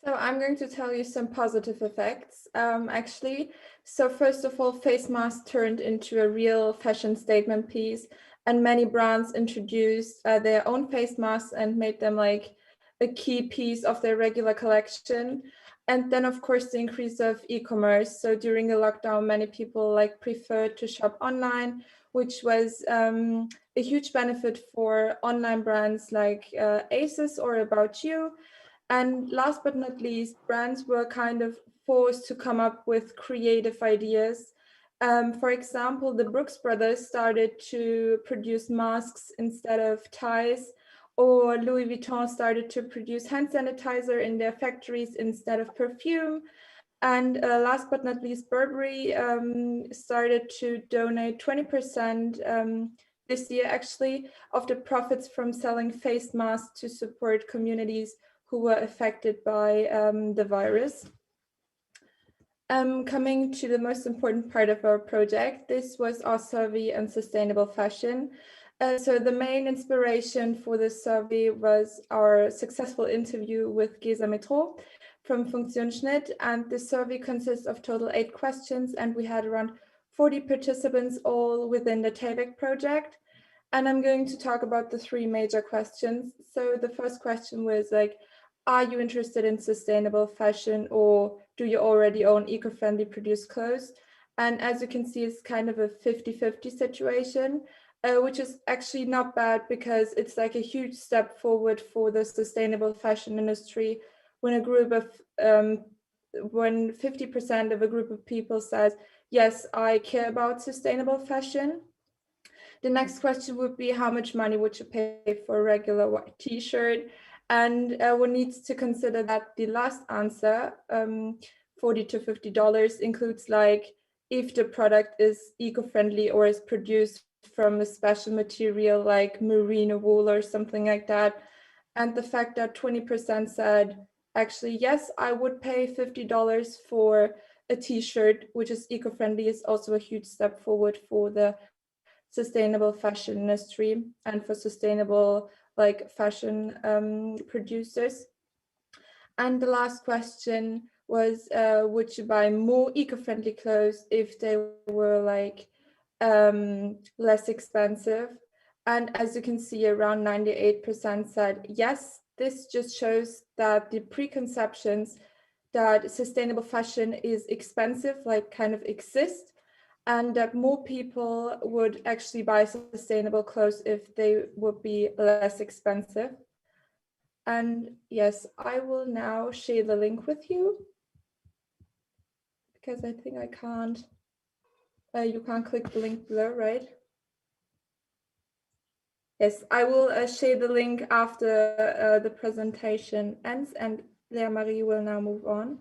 So I'm going to tell you some positive effects, actually. So first of all, face masks turned into a real fashion statement piece, and many brands introduced their own face masks and made them like a key piece of their regular collection. And then, of course, the increase of e-commerce. So during the lockdown, many people like preferred to shop online, which was a huge benefit for online brands like ASOS or About You. And last but not least, brands were kind of forced to come up with creative ideas. For example, the Brooks Brothers started to produce masks instead of ties, or Louis Vuitton started to produce hand sanitizer in their factories instead of perfume. And last but not least, Burberry started to donate 20% this year, actually, of the profits from selling face masks to support communities who were affected by the virus. Coming to the most important part of our project, this was our survey on sustainable fashion. So the main inspiration for this survey was our successful interview with Gesa Metro from Funktionsschnitt, and the survey consists of total 8 questions, and we had around 40 participants all within the TAVEC project. And I'm going to talk about the 3 major questions. So the first question was like, are you interested in sustainable fashion, or do you already own eco-friendly produced clothes? And as you can see, it's kind of a 50-50 situation, which is actually not bad because it's like a huge step forward for the sustainable fashion industry when a group of, when 50% of a group of people says, yes, I care about sustainable fashion. The next question would be, how much money would you pay for a regular white t-shirt? And one needs to consider that the last answer, $40 to $50, includes like if the product is eco-friendly or is produced from a special material like merino wool or something like that. And the fact that 20% said, actually, yes, I would pay $50 for a t-shirt, which is eco-friendly, is also a huge step forward for the sustainable fashion industry and for sustainable fashion producers. And the last question was, would you buy more eco-friendly clothes if they were less expensive? And as you can see, around 98% said yes. This just shows that the preconceptions that sustainable fashion is expensive kind of exist, and that more people would actually buy sustainable clothes if they would be less expensive. And yes, I will now share the link with you because I think I can't, you can't click the link below, right? Yes, I will share the link after the presentation ends, and Lea Marie will now move on.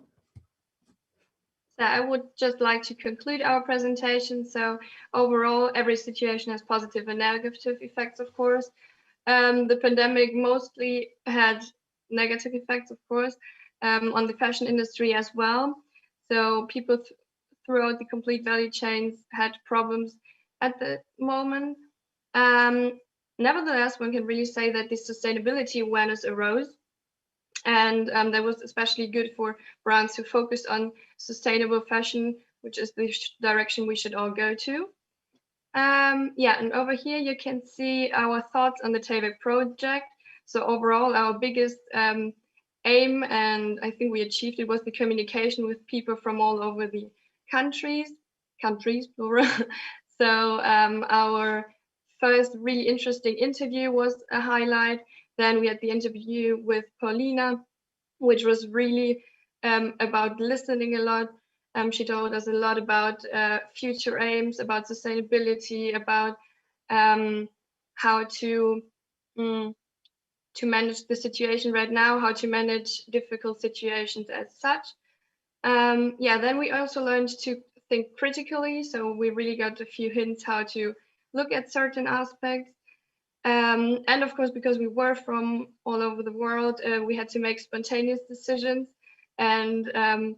So I would just like to conclude our presentation. So overall, every situation has positive and negative effects, of course. The pandemic mostly had negative effects, of course, on the fashion industry as well. So people throughout the complete value chains had problems at the moment. Nevertheless, one can really say that the sustainability awareness arose. And that was especially good for brands who focus on sustainable fashion, which is the direction we should all go to. Yeah, and over here you can see our thoughts on the TAVEC project. So overall, our biggest aim, and I think we achieved it, was the communication with people from all over the countries plural. So our first really interesting interview was a highlight. Then we had the interview with Paulina, which was really about listening a lot. She told us a lot about future aims, about sustainability, about how to manage the situation right now, how to manage difficult situations as such. Yeah, then we also learned to think critically. So we really got a few hints how to look at certain aspects. And of course, because we were from all over the world, we had to make spontaneous decisions. And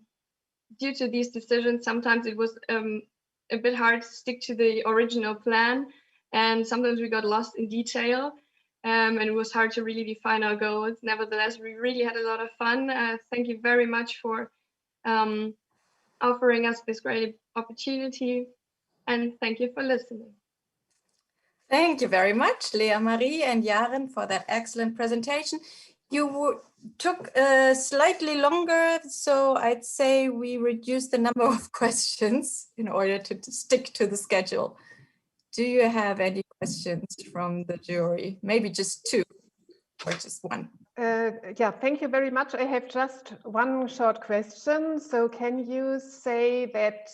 due to these decisions, sometimes it was a bit hard to stick to the original plan. And sometimes we got lost in detail. And it was hard to really define our goals. Nevertheless, we really had a lot of fun. Thank you very much for offering us this great opportunity. And thank you for listening. Thank you very much, Lea Marie and Jaren, for that excellent presentation. You took slightly longer, so I'd say we reduced the number of questions in order to stick to the schedule. Do you have any questions from the jury? Maybe just two or just one. Yeah, thank you very much. I have just one short question. So can you say that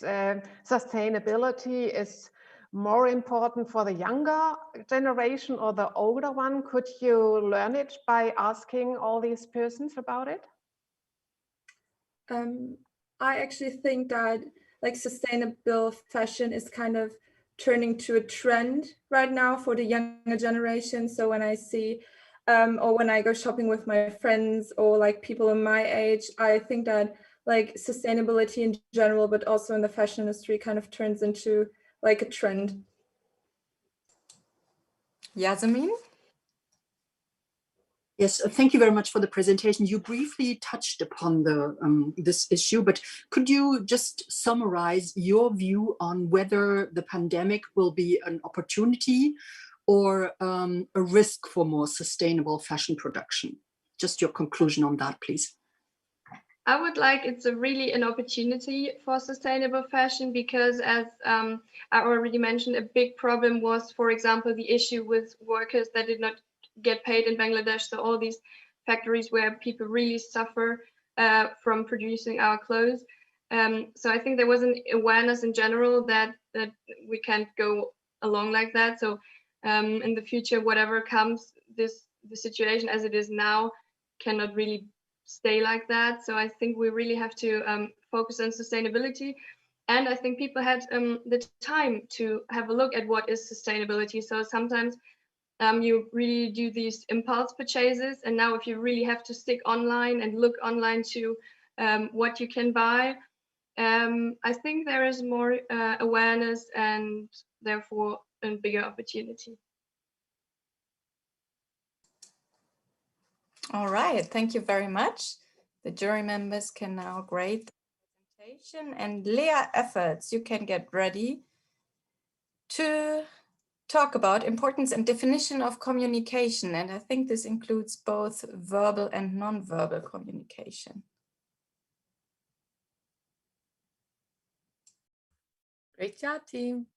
sustainability is more important for the younger generation or the older one? Could you learn it by asking all these persons about it? I actually think that sustainable fashion is kind of turning to a trend right now for the younger generation. So when I see or when I go shopping with my friends or people in my age, I think that sustainability in general, but also in the fashion industry, kind of turns into a trend. Yasemin? Yes, thank you very much for the presentation. You briefly touched upon this issue, but could you just summarize your view on whether the pandemic will be an opportunity or a risk for more sustainable fashion production? Just your conclusion on that, please. I would it's really an opportunity for sustainable fashion because, as I already mentioned, a big problem was, for example, the issue with workers that did not get paid in Bangladesh. So all these factories where people really suffer from producing our clothes. So I think there was an awareness in general that we can't go along like that. So in the future, whatever comes, the situation as it is now cannot really stay like that. So I think we really have to focus on sustainability. And I think people had the time to have a look at what is sustainability. So sometimes you really do these impulse purchases. And now if you really have to stick online and look online to what you can buy, I think there is more awareness and therefore a bigger opportunity. All right, thank you very much. The jury members can now grade the presentation, and Lea Efforts, you can get ready to talk about importance and definition of communication. And I think this includes both verbal and non-verbal communication. Great job, team.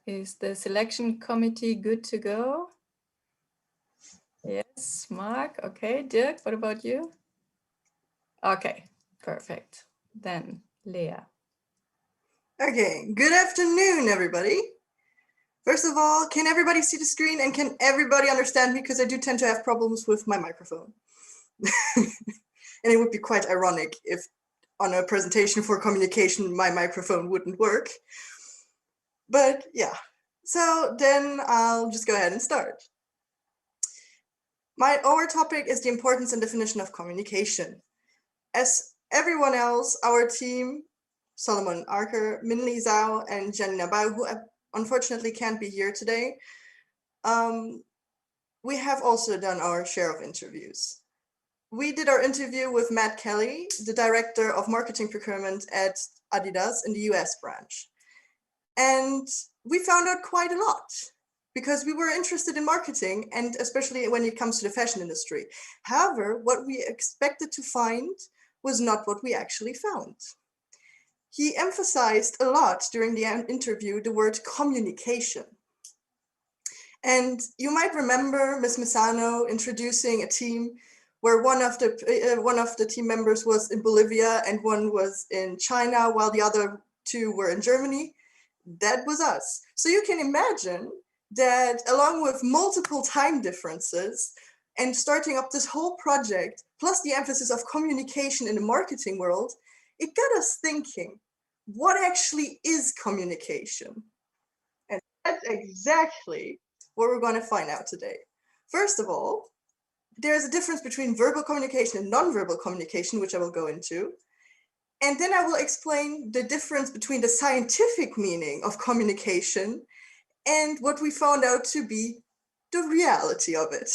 Is the selection committee good to go? Yes, Mark. Okay, Dirk, what about you? Okay, perfect. Then Lea. Okay, good afternoon, everybody. First of all, can everybody see the screen and can everybody understand me? Because I do tend to have problems with my microphone. And it would be quite ironic if on a presentation for communication, my microphone wouldn't work. But yeah, so then I'll just go ahead and start. Our topic is the importance and definition of communication. As everyone else, our team, Solomon Arker, Minli Zhao, and Janina Bao, who unfortunately can't be here today, we have also done our share of interviews. We did our interview with Matt Kelly, the Director of Marketing Procurement at Adidas in the US branch. And we found out quite a lot because we were interested in marketing, and especially when it comes to the fashion industry. However, what we expected to find was not what we actually found. He emphasized a lot during the interview the word communication. And you might remember Ms. Misano introducing a team where one of the team members was in Bolivia and one was in China, while the other two were in Germany. That was us. So you can imagine that along with multiple time differences and starting up this whole project, plus the emphasis of communication in the marketing world, it got us thinking, what actually is communication? And that's exactly what we're going to find out today. First of all, there's a difference between verbal communication and nonverbal communication, which I will go into. And then I will explain the difference between the scientific meaning of communication and what we found out to be the reality of it.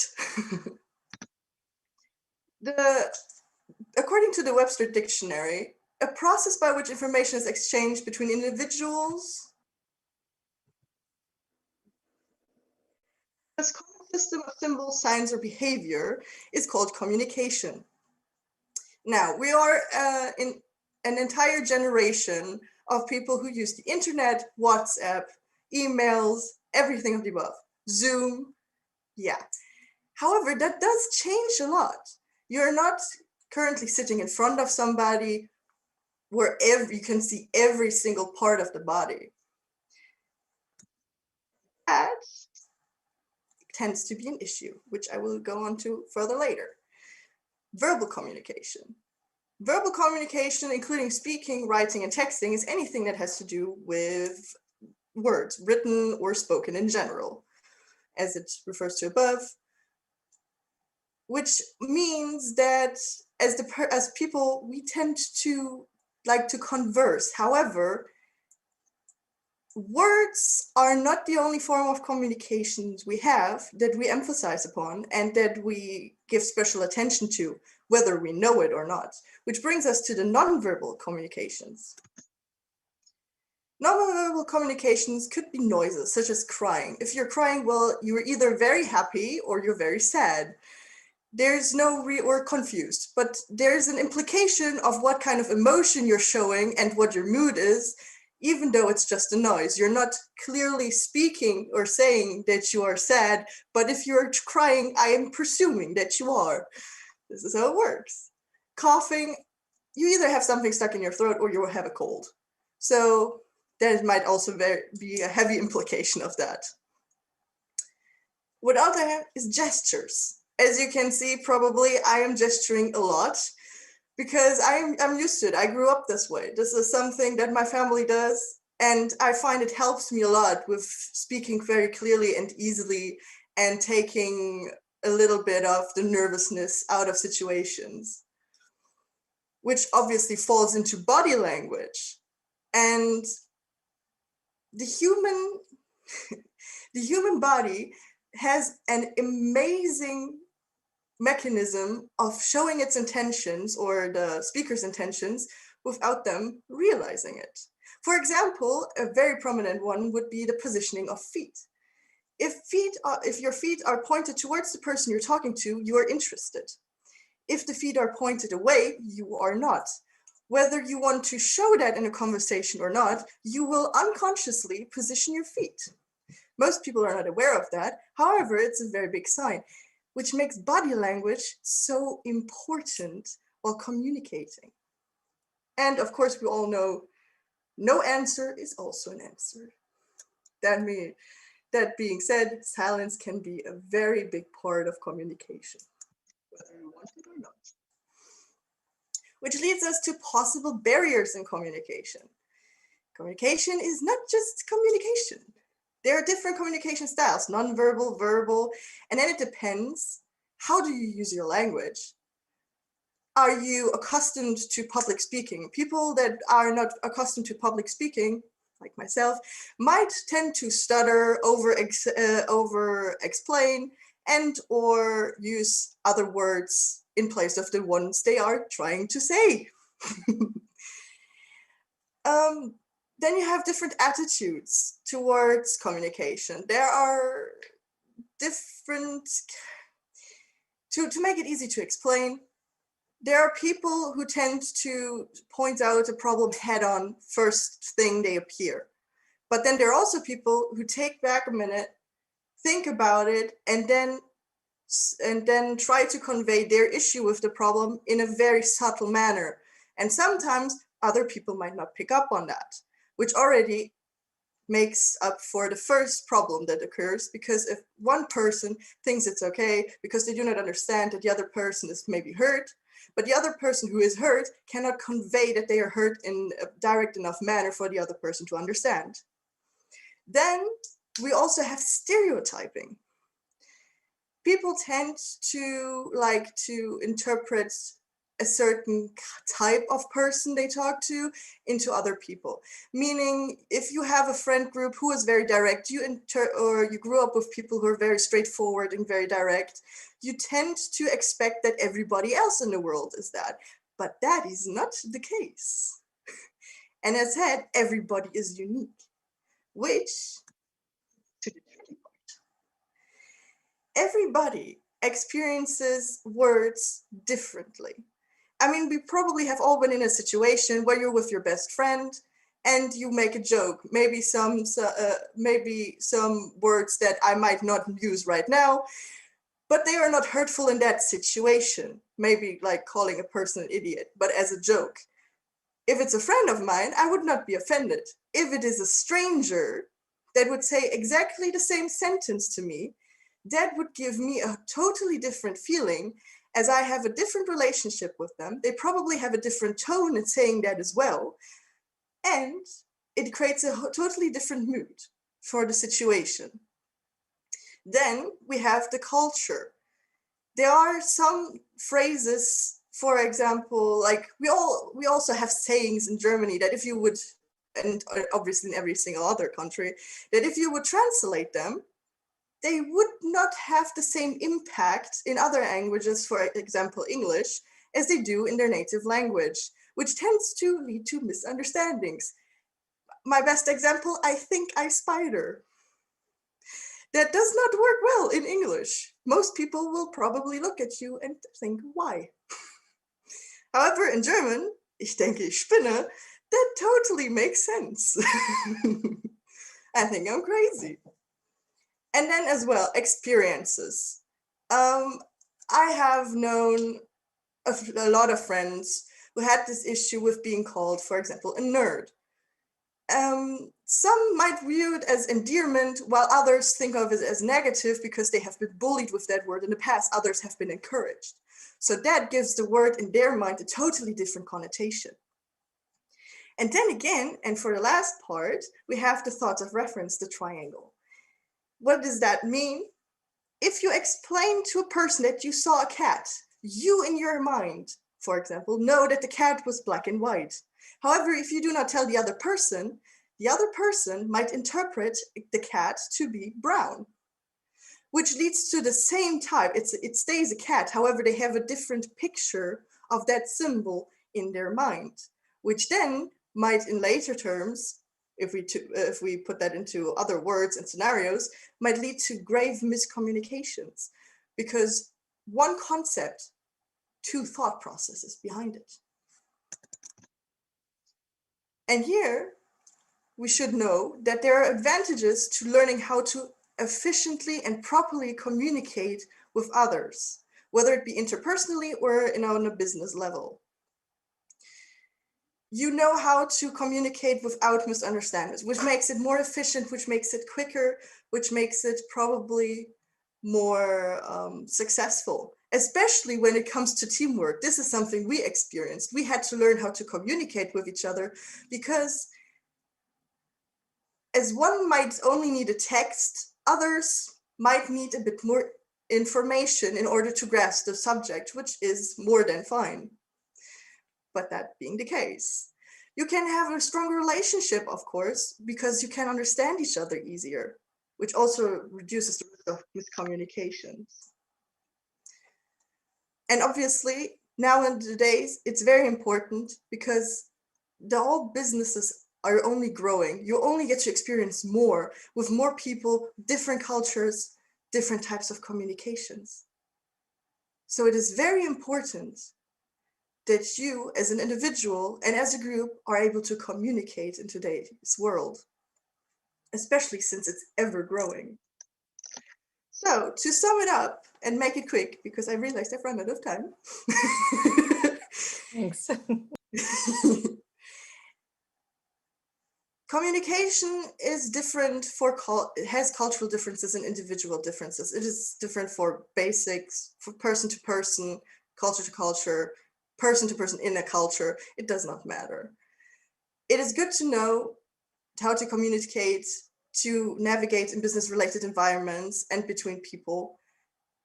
According to the Webster Dictionary, a process by which information is exchanged between individuals as common system of symbols, signs, or behavior is called communication. Now, we are in an entire generation of people who use the internet, WhatsApp, emails, everything of the above, Zoom, yeah. However, that does change a lot. You're not currently sitting in front of somebody where you can see every single part of the body. That tends to be an issue, which I will go on to further later. Verbal communication. Verbal communication, including speaking, writing, and texting, is anything that has to do with words, written or spoken in general, as it refers to above, which means that as people, we tend to like to converse. However, words are not the only form of communications we have that we emphasize upon and that we give special attention to, whether we know it or not, which brings us to the nonverbal communications. Nonverbal communications could be noises, such as crying. If you're crying, well, you're either very happy or you're very sad. There's no or confused, but there's an implication of what kind of emotion you're showing and what your mood is even though it's just a noise. You're not clearly speaking or saying that you are sad, but if you're crying, I am presuming that you are. This is how it works. Coughing, you either have something stuck in your throat or you have a cold. So that might also be a heavy implication of that. What else I have is gestures. As you can see, probably I am gesturing a lot because I'm used to it. I grew up this way. This is something that my family does, and I find it helps me a lot with speaking very clearly and easily and taking a little bit of the nervousness out of situations, which obviously falls into body language. And the human body has an amazing mechanism of showing its intentions or the speaker's intentions without them realizing it. For example, a very prominent one would be the positioning of feet. If your feet are pointed towards the person you're talking to, you are interested. If the feet are pointed away, you are not. Whether you want to show that in a conversation or not, you will unconsciously position your feet. Most people are not aware of that. However, it's a very big sign, which makes body language so important while communicating. And of course, we all know no answer is also an answer. That being said, silence can be a very big part of communication, whether you want it or not. Which leads us to possible barriers in communication. Communication is not just communication. There are different communication styles, nonverbal, verbal, and then it depends, how do you use your language? Are you accustomed to public speaking? People that are not accustomed to public speaking, like myself, might tend to stutter, over-explain, and or use other words in place of the ones they are trying to say. Then you have different attitudes towards communication. There are different, to make it easy to explain, there are people who tend to point out a problem head on first thing they appear. But then there are also people who take back a minute, think about it, and then try to convey their issue with the problem in a very subtle manner. And sometimes other people might not pick up on that, which already makes up for the first problem that occurs, because if one person thinks it's okay because they do not understand that the other person is maybe hurt, but the other person who is hurt cannot convey that they are hurt in a direct enough manner for the other person to understand. Then we also have stereotyping. People tend to like to interpret a certain type of person they talk to into other people. Meaning, if you have a friend group who is very direct, or you grew up with people who are very straightforward and very direct, you tend to expect that everybody else in the world is that. But that is not the case. And as said, everybody is unique, which to the tricky part. Everybody experiences words differently. I mean, we probably have all been in a situation where you're with your best friend and you make a joke, maybe some words that I might not use right now, but they are not hurtful in that situation. Maybe like calling a person an idiot, but as a joke. If it's a friend of mine, I would not be offended. If it is a stranger that would say exactly the same sentence to me, that would give me a totally different feeling, as I have a different relationship with them. They probably have a different tone in saying that as well. And it creates a totally different mood for the situation. Then we have the culture. There are some phrases, for example, like we also have sayings in Germany that if you would, and obviously in every single other country, that if you would translate them, they would not have the same impact in other languages, for example, English, as they do in their native language, which tends to lead to misunderstandings. My best example, I think I spider. That does not work well in English. Most people will probably look at you and think, why? However, in German, ich denke, ich spinne, that totally makes sense. I think I'm crazy. And then as well, experiences. I have known a lot of friends who had this issue with being called, for example, a nerd. Some might view it as endearment, while others think of it as negative because they have been bullied with that word in the past. Others have been encouraged. So that gives the word in their mind a totally different connotation. And then again, and for the last part, we have the thought of reference, the triangle. What does that mean? If you explain to a person that you saw a cat, you in your mind, for example, know that the cat was black and white. However, if you do not tell the other person might interpret the cat to be brown, which leads to the same type. It stays a cat. However, they have a different picture of that symbol in their mind, which then might, in later terms, if we put that into other words and scenarios, might lead to grave miscommunications, because one concept, two thought processes behind it. And here, we should know that there are advantages to learning how to efficiently and properly communicate with others, whether it be interpersonally or on a business level. You know how to communicate without misunderstandings, which makes it more efficient, which makes it quicker, which makes it probably more successful, especially when it comes to teamwork. This is something we experienced. We had to learn how to communicate with each other, because as one might only need a text, others might need a bit more information in order to grasp the subject, which is more than fine. But that being the case, you can have a stronger relationship, of course, because you can understand each other easier, which also reduces the risk of miscommunications. And obviously, nowadays, it's very important, because all businesses are only growing. You only get to experience more with more people, different cultures, different types of communications. So it is very important that you as an individual and as a group are able to communicate in today's world, especially since it's ever growing. So to sum it up and make it quick, because I realized I've run out of time. Thanks. Communication is different it has cultural differences and individual differences. It is different for basics, for person to person, culture to culture, person to person in a culture. It does not matter. It is good to know how to communicate, to navigate in business related environments and between people.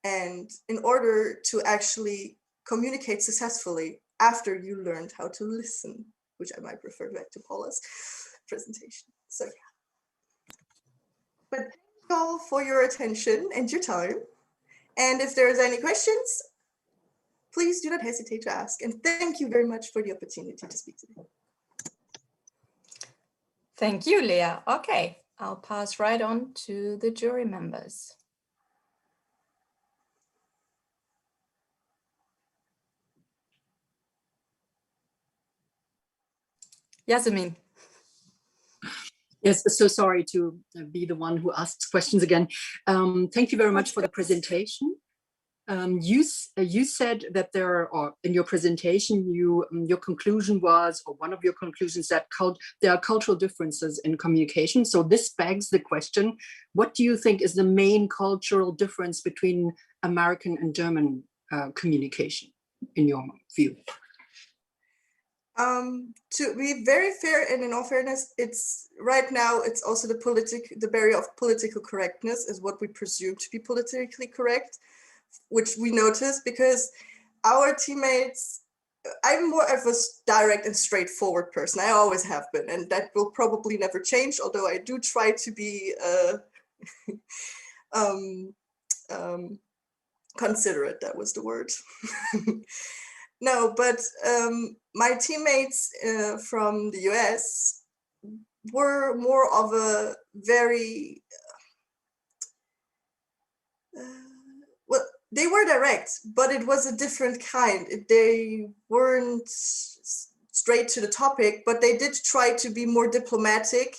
And in order to actually communicate successfully after you learned how to listen, which I might refer back to Paula's presentation. So yeah. But thank you all for your attention and your time. And if there's any questions, please do not hesitate to ask. And thank you very much for the opportunity to speak today. Thank you, Leah. Okay, I'll pass right on to the jury members. Yasemin. Yes, so sorry to be the one who asks questions again. Thank you very much for the presentation. You said that or in your presentation, your conclusion was, or one of your conclusions, that there are cultural differences in communication. So this begs the question, what do you think is the main cultural difference between American and German communication, in your view? To be very fair and in all fairness, it's right now, it's also the barrier of political correctness is what we presume to be politically correct, which we notice because our teammates, I'm more of a direct and straightforward person. I always have been, and that will probably never change, although I do try to be considerate, that was the word. No, but my teammates from the US were more of a very, well, they were direct, but it was a different kind. They weren't straight to the topic, but they did try to be more diplomatic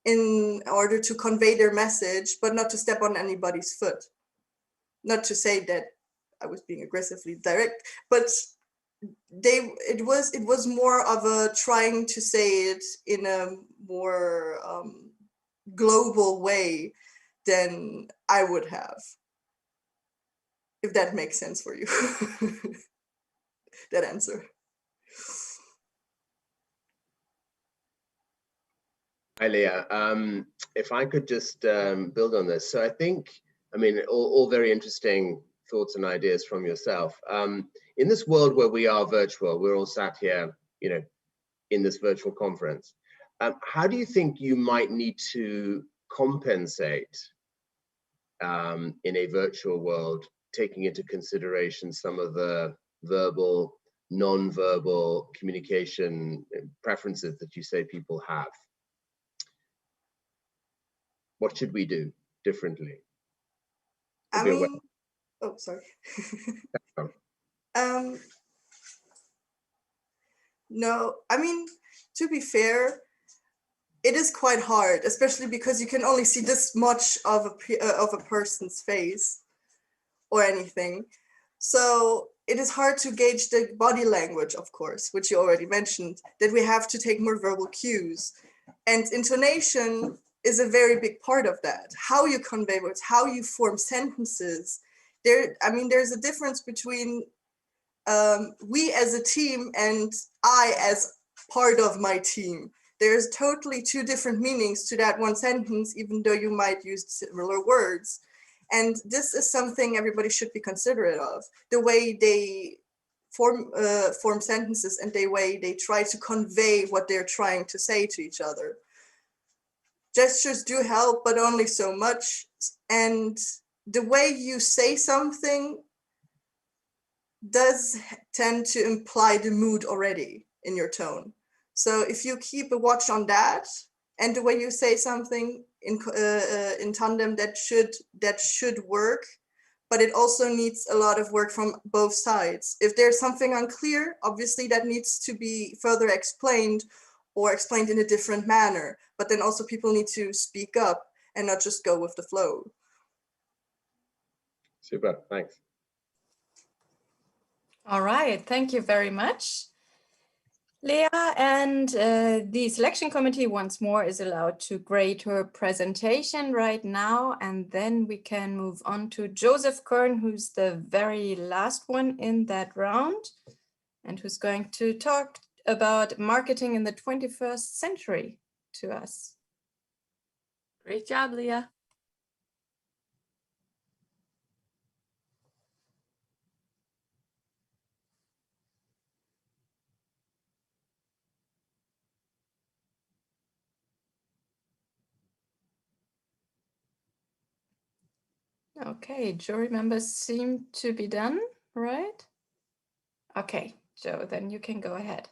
in order to convey their message, but not to step on anybody's foot. Not to say that I was being aggressively direct, but it was more of a trying to say it in a more global way than I would have, if that makes sense for you. That answer. Hi, Leah. If I could just build on this. So I think, I mean, all very interesting thoughts and ideas from yourself. In this world where we are virtual, we're all sat here, you know, in this virtual conference. How do you think you might need to compensate in a virtual world, taking into consideration some of the verbal, non-verbal communication preferences that you say people have? What should we do differently? I mean, oh, sorry. No, I mean, to be fair, it is quite hard, especially because you can only see this much of a person's face or anything. So it is hard to gauge the body language, of course, which you already mentioned, that we have to take more verbal cues. And intonation is a very big part of that. How you convey words, how you form sentences. I mean, there's a difference between we as a team and I as part of my team. There's totally two different meanings to that one sentence, even though you might use similar words. And this is something everybody should be considerate of. The way they form sentences and the way they try to convey what they're trying to say to each other. Gestures do help, but only so much. And the way you say something does tend to imply the mood already in your tone. So if you keep a watch on that, and the way you say something in tandem, that should work, but it also needs a lot of work from both sides. If there's something unclear, obviously that needs to be further explained or explained in a different manner, but then also people need to speak up and not just go with the flow. Super, thanks. All right, thank you very much, Leah. And the selection committee once more is allowed to grade her presentation right now, and then we can move on to Joseph Kern, who's the very last one in that round and who's going to talk about marketing in the 21st century to us. Great job, Leah. Okay, jury members seem to be done, right? Okay, Joe, then you can go ahead.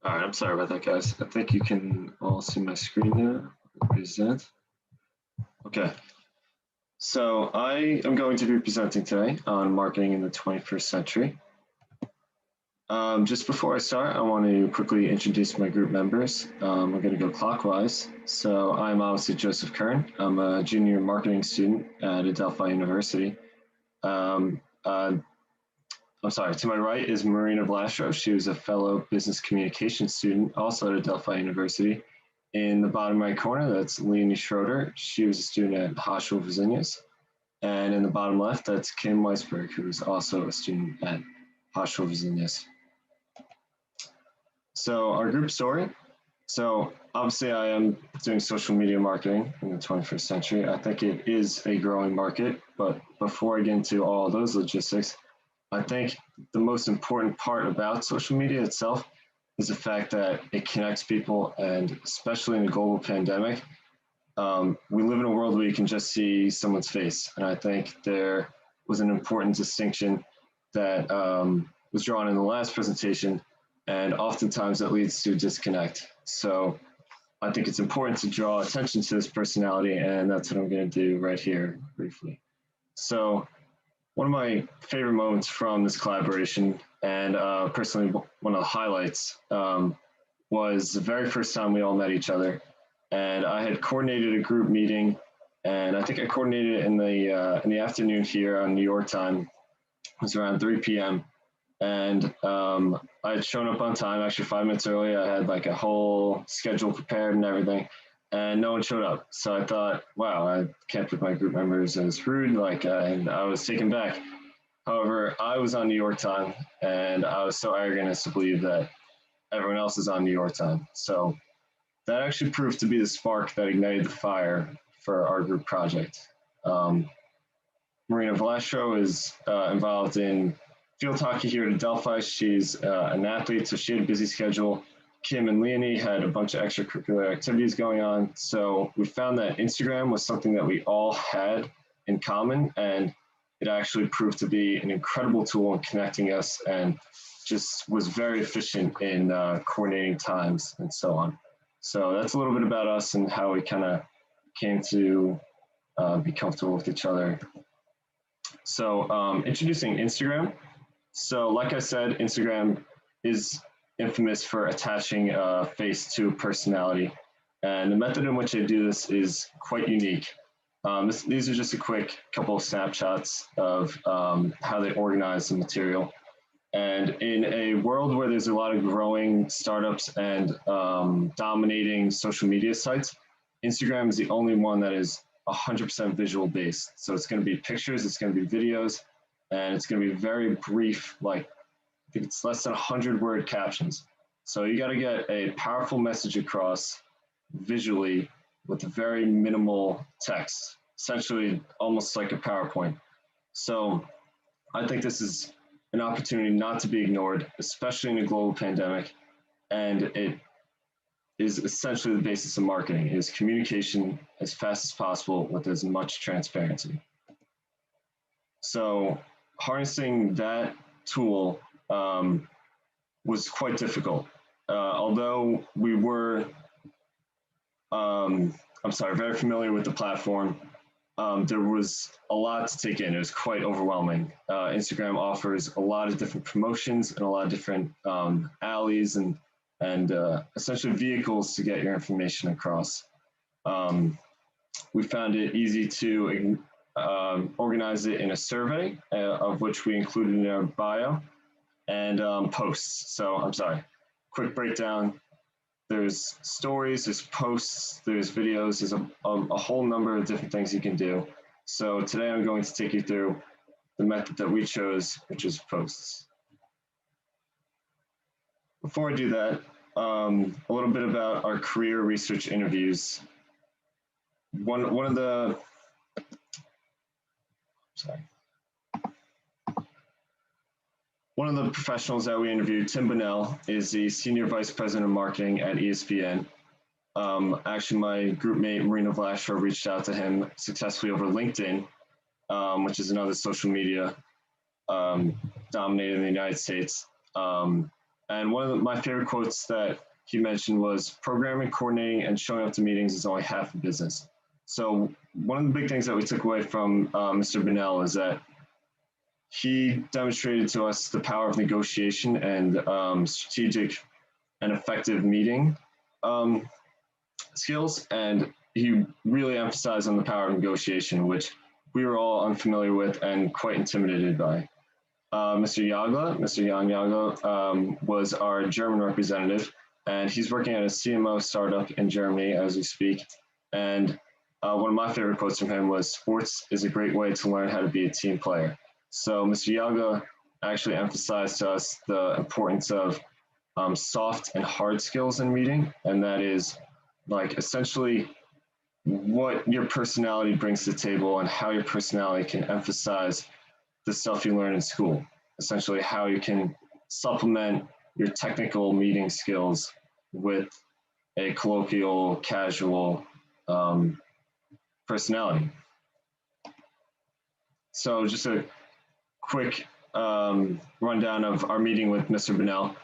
All right, I'm sorry about that, guys. I think you can all see my screen there. Present. Okay. So I am going to be presenting today on marketing in the 21st century. Just before I start, I want to quickly introduce my group members. We're going to go clockwise. So I'm obviously Joseph Kern. I'm a junior marketing student at Adelphi University. I'm sorry, to my right is Marina Blastro. She was a fellow business communication student, also at Adelphi University. In the bottom right corner, that's Leonie Schroeder. She was a student at Hochschule Fresenius. And in the bottom left, that's Kim Weisberg, who is also a student at Hochschule Fresenius. So our group story So obviously I am doing social media marketing in the 21st century. I think it is a growing market, but before I get into all those logistics, I think the most important part about social media itself is the fact that it connects people, and especially in a global pandemic, we live in a world where you can just see someone's face. And I think there was an important distinction that was drawn in the last presentation, and oftentimes that leads to disconnect. So I think it's important to draw attention to this personality, and that's what I'm going to do right here briefly. So one of my favorite moments from this collaboration, and personally one of the highlights, was the very first time we all met each other. And I had coordinated a group meeting, and I think I coordinated it in the afternoon here on New York time. It was around 3 p.m. And I had shown up on time, actually 5 minutes early. I had like a whole schedule prepared and everything, and no one showed up. So I thought, wow, I can't put my group members as rude, and I was taken back. However, I was on New York time, and I was so arrogant as to believe that everyone else is on New York time. So that actually proved to be the spark that ignited the fire for our group project. Marina Velastro is involved in field hockey here at Adelphi. She's an athlete, so she had a busy schedule. Kim and Leonie had a bunch of extracurricular activities going on. So we found that Instagram was something that we all had in common, and it actually proved to be an incredible tool in connecting us, and just was very efficient in coordinating times and so on. So that's a little bit about us and how we kind of came to be comfortable with each other. So introducing Instagram. So like I said, Instagram is infamous for attaching a face to a personality. And the method in which they do this is quite unique. These are just a quick couple of snapshots of how they organize the material. And in a world where there's a lot of growing startups and dominating social media sites, Instagram is the only one that is 100% visual based. So it's going to be pictures, it's going to be videos, and it's going to be very brief, like I think it's less than 100-word captions. So you got to get a powerful message across visually with very minimal text, essentially almost like a PowerPoint. So I think this is an opportunity not to be ignored, especially in a global pandemic. And it is essentially the basis of marketing, is communication as fast as possible with as much transparency. So harnessing that tool was quite difficult. Although we were, very familiar with the platform, there was a lot to take in. It was quite overwhelming. Instagram offers a lot of different promotions and a lot of different alleys and essentially vehicles to get your information across. We found it easy to organize it in a survey, of which we included in our bio, and posts. So quick breakdown. There's stories, there's posts, there's videos, there's a whole number of different things you can do. So today I'm going to take you through the method that we chose, which is posts. Before I do that, a little bit about our career research interviews. One of the professionals that we interviewed, Tim Bunnell, is the Senior Vice President of Marketing at ESPN. Actually, my group mate, Marina Velastro, reached out to him successfully over LinkedIn, which is another social media dominated in the United States. And one of my favorite quotes that he mentioned was, programming, coordinating, and showing up to meetings is only half the business. So one of the big things that we took away from Mr. Bunnell is that he demonstrated to us the power of negotiation and strategic and effective meeting skills. And he really emphasized on the power of negotiation, which we were all unfamiliar with and quite intimidated by. Mr. Jan Jagla, was our German representative, and he's working at a CMO startup in Germany as we speak. And one of my favorite quotes from him was, "Sports is a great way to learn how to be a team player." So Mr. Jagla actually emphasized to us the importance of soft and hard skills in reading, and that is like essentially what your personality brings to the table and how your personality can emphasize the stuff you learn in school. Essentially how you can supplement your technical meeting skills with a colloquial, casual personality. So just a quick rundown of our meeting with Mr. Bunnell.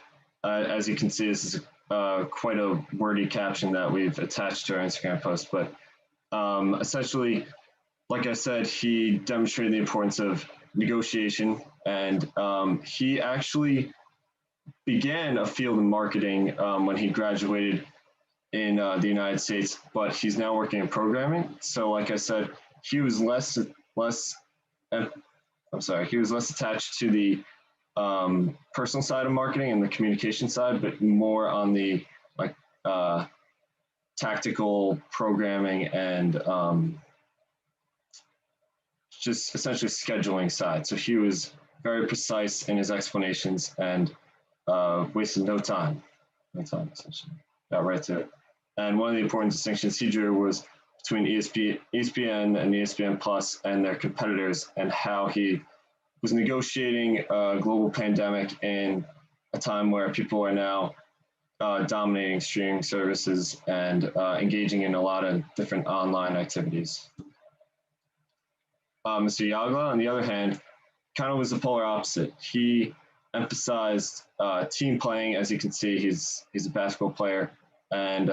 As you can see, this is quite a wordy caption that we've attached to our Instagram post, but essentially, like I said, he demonstrated the importance of negotiation, and he actually began a field in marketing when he graduated in the United States, but he's now working in programming. So like I said, he was less attached to the personal side of marketing and the communication side, but more on the like tactical programming and just essentially scheduling side. So he was very precise in his explanations and wasted no time essentially. Got right to it. And one of the important distinctions he drew was between ESPN and ESPN Plus and their competitors, and how he was negotiating a global pandemic in a time where people are now dominating streaming services and engaging in a lot of different online activities. Mr. Yagla, on the other hand, kind of was the polar opposite. He emphasized team playing. As you can see, he's a basketball player, and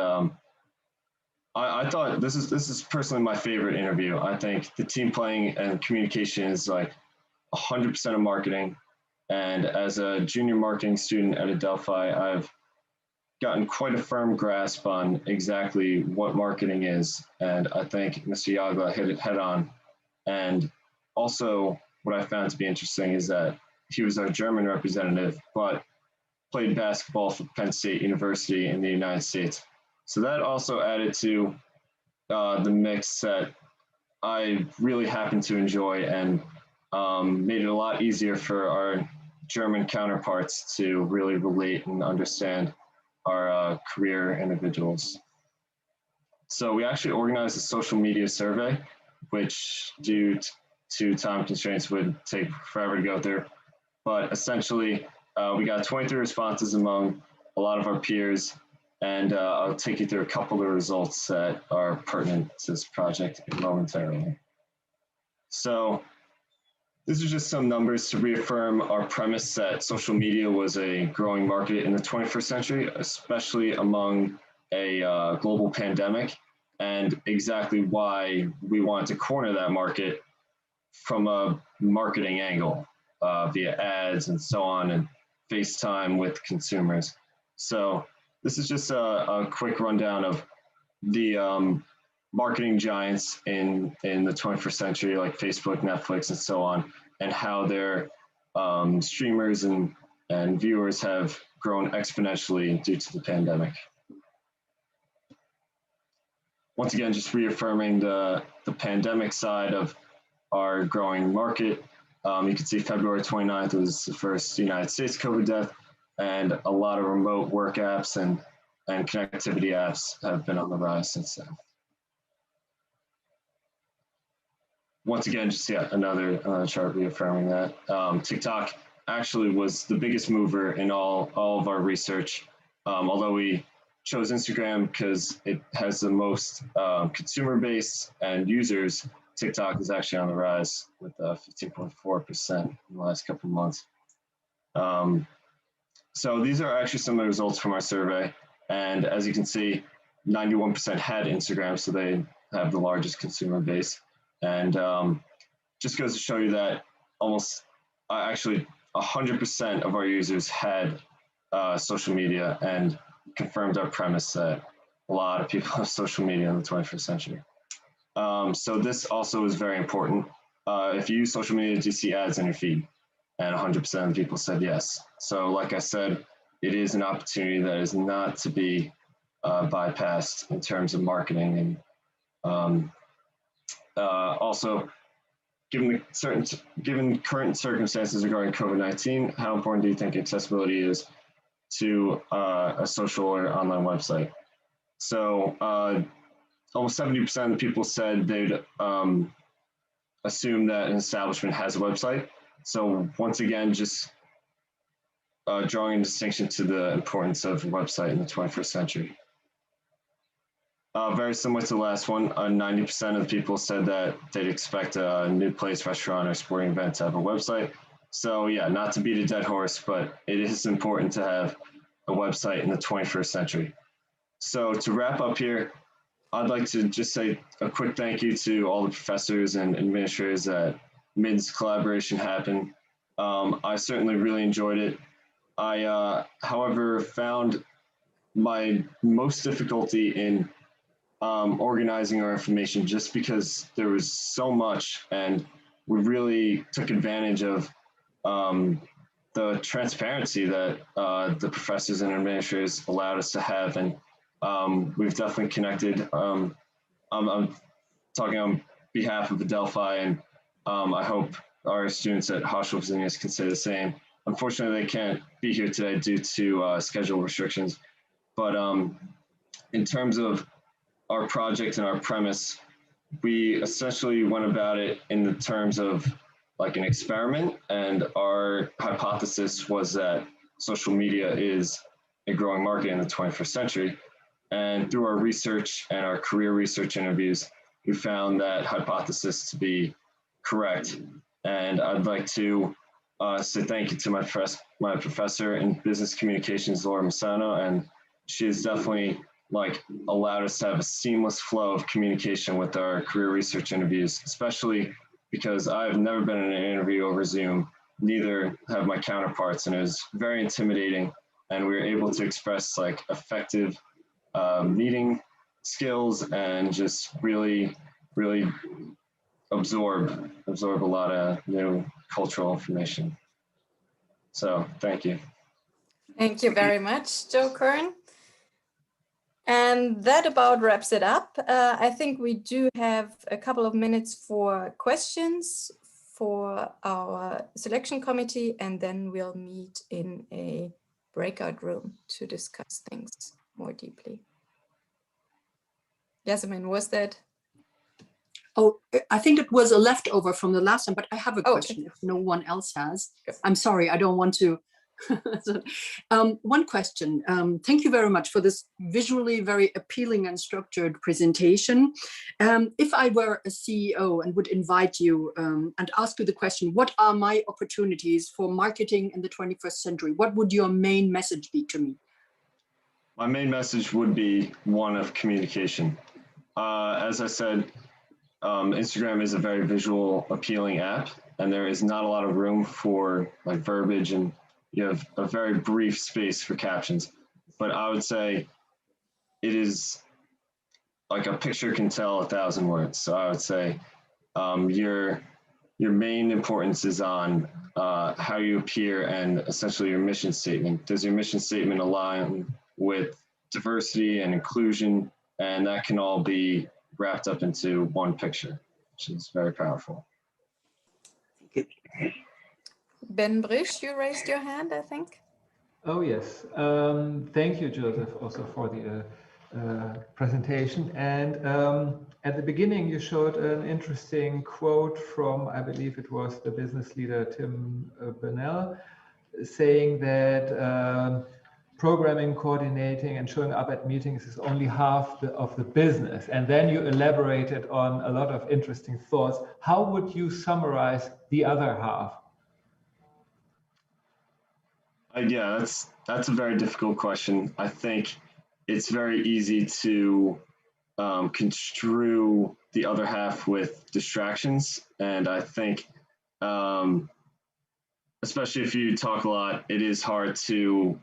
I thought this is personally my favorite interview. I think the team playing and communication is like 100% of marketing. And as a junior marketing student at Adelphi, I've gotten quite a firm grasp on exactly what marketing is. And I think Mr. Yagla hit it head on. And also what I found to be interesting is that he was our German representative, but played basketball for Penn State University in the United States. So that also added to the mix that I really happened to enjoy, and made it a lot easier for our German counterparts to really relate and understand our career individuals. So we actually organized a social media survey, which due to time constraints would take forever to go through. But essentially, we got 23 responses among a lot of our peers, and I'll take you through a couple of the results that are pertinent to this project momentarily. So these are just some numbers to reaffirm our premise that social media was a growing market in the 21st century, especially among a global pandemic, and exactly why we wanted to corner that market from a marketing angle via ads and so on, and FaceTime with consumers. So this is just a quick rundown of the marketing giants in the 21st century, like Facebook, Netflix, and so on, and how their streamers and viewers have grown exponentially due to the pandemic. Once again, just reaffirming the pandemic side of our growing market. You can see February 29th was the first United States COVID death, and a lot of remote work apps and connectivity apps have been on the rise since then. Once again, just another chart reaffirming that. TikTok actually was the biggest mover in all of our research, although we chose Instagram because it has the most consumer base and users. TikTok is actually on the rise with 15.4% in the last couple of months. So these are actually some of the results from our survey. And as you can see, 91% had Instagram, so they have the largest consumer base. And just goes to show you that almost actually 100% of our users had social media, and confirmed our premise that a lot of people have social media in the 21st century. So this also is very important. If you use social media, do you see ads in your feed? And 100% of the people said yes. So like I said, it is an opportunity that is not to be bypassed in terms of marketing. And also, given current circumstances regarding COVID-19, how important do you think accessibility is to a social or online website. So almost 70% of the people said they'd assume that an establishment has a website. So once again, just drawing a distinction to the importance of a website in the 21st century. Very similar to the last one, 90% of the people said that they'd expect a new place, restaurant, or sporting event to have a website. So yeah, not to beat a dead horse, but it is important to have a website in the 21st century. So to wrap up here, I'd like to just say a quick thank you to all the professors and administrators that made this collaboration happen. I certainly really enjoyed it. I, however, found my most difficulty in organizing our information just because there was so much, and we really took advantage of the transparency that the professors and administrators allowed us to have, and we've definitely connected. I'm talking on behalf of Adelphi, and I hope our students at Hochschule Fresenius can say the same. Unfortunately, they can't be here today due to schedule restrictions, but in terms of our project and our premise, we essentially went about it in the terms of like an experiment, and our hypothesis was that social media is a growing market in the 21st century. And through our research and our career research interviews, we found that hypothesis to be correct. And I'd like to say thank you to my professor in business communications, Laura Massano, and she has definitely allowed us to have a seamless flow of communication with our career research interviews, especially because I've never been in an interview over Zoom, neither have my counterparts, and it was very intimidating. And we were able to express effective meeting skills and just really absorb a lot of new cultural information. So thank you. Thank you very much, Joe Kern. And that about wraps it up. I think we do have a couple of minutes for questions for our selection committee, and then we'll meet in a breakout room to discuss things more deeply. Yasmin, was that? Oh, I think it was a leftover from the last time, but I have a question if no one else has. I'm sorry, I don't want to. One question. Thank you very much for this visually very appealing and structured presentation. If I were a CEO and would invite you and ask you the question, what are my opportunities for marketing in the 21st century? What would your main message be to me? My main message would be one of communication. As I said, Instagram is a very visual, appealing app, and there is not a lot of room for verbiage, and you have a very brief space for captions. But I would say it is like a picture can tell 1,000 words. So I would say your main importance is on how you appear and essentially your mission statement. Does your mission statement align with diversity and inclusion? And that can all be wrapped up into one picture, which is very powerful. Thank you. Ben Brisch, you raised your hand, I think. Oh, yes. Thank you, Joseph, also for the presentation. And at the beginning, you showed an interesting quote from, I believe it was the business leader, Tim Bernal, saying that programming, coordinating, and showing up at meetings is only half of the business. And then you elaborated on a lot of interesting thoughts. How would you summarize the other half? Yeah, that's a very difficult question. I think it's very easy to construe the other half with distractions. And I think, especially if you talk a lot, it is hard to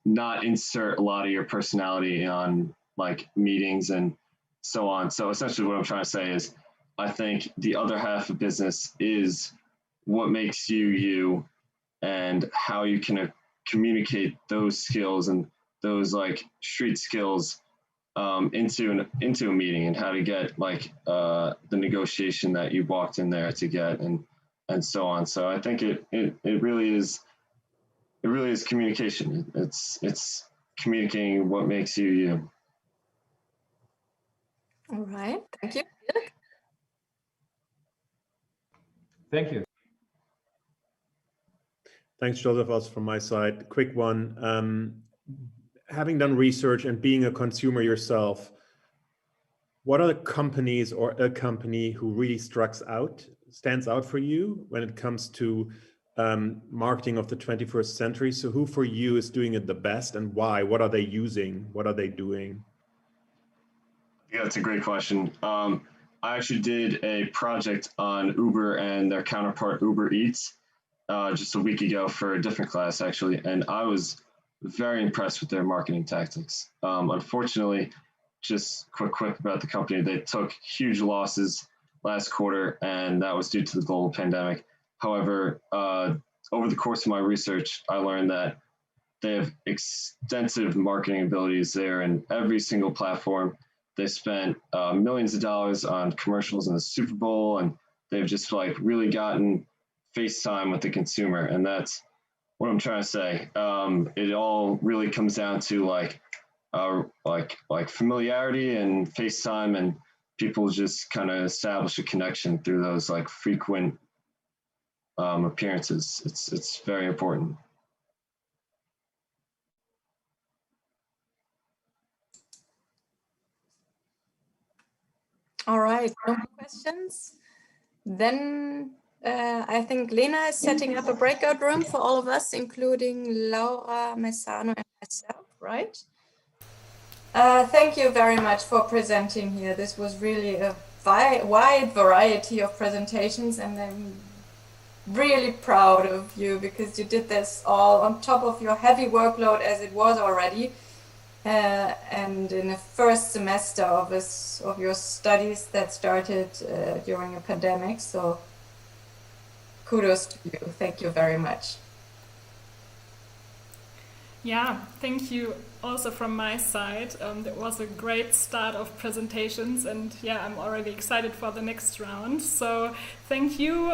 not insert a lot of your personality on meetings and so on. So essentially what I'm trying to say is, I think the other half of business is what makes you you, and how you can communicate those skills and those street skills into a meeting, and how to get the negotiation that you walked in there to get, and so on. So I think it really is it really is communication. It's communicating what makes you you. All right, thank you. Thank you. Thanks, Joseph. Also from my side, quick one. Having done research and being a consumer yourself, what are the companies or a company who really stands out for you when it comes to marketing of the 21st century? So who for you is doing it the best and why? What are they using? What are they doing? Yeah, that's a great question. I actually did a project on Uber and their counterpart Uber Eats just a week ago for a different class actually, and I was very impressed with their marketing tactics. Unfortunately, just quick quip about the company, they took huge losses last quarter, and that was due to the global pandemic. However, over the course of my research, I learned that they have extensive marketing abilities there in every single platform. They spent millions of dollars on commercials in the Super Bowl, and they've just like really gotten face time with the consumer. And that's what I'm trying to say. It all really comes down to like familiarity and face time, and people just kind of establish a connection through those like frequent appearances. It's very important. All right, no more questions. Then I think Lena is setting up a breakout room for all of us, including Laura, Messano, and myself, right? Thank you very much for presenting here. This was really a wide variety of presentations, and I'm really proud of you because you did this all on top of your heavy workload as it was already. And in the first semester of your studies that started during a pandemic. So kudos to you. Thank you very much. Yeah, thank you also from my side. It was a great start of presentations, and yeah, I'm already excited for the next round. So thank you,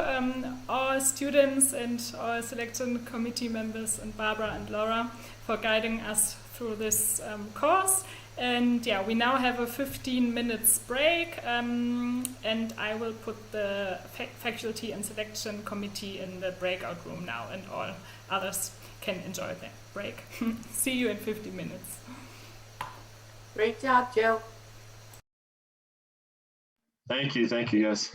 all students and all selection committee members, and Barbara and Laura for guiding us through this course. And yeah, we now have a 15 minutes break, and I will put the faculty and selection committee in the breakout room now, and all others can enjoy the break. See you in 50 minutes. Great job, Joe. Thank you guys.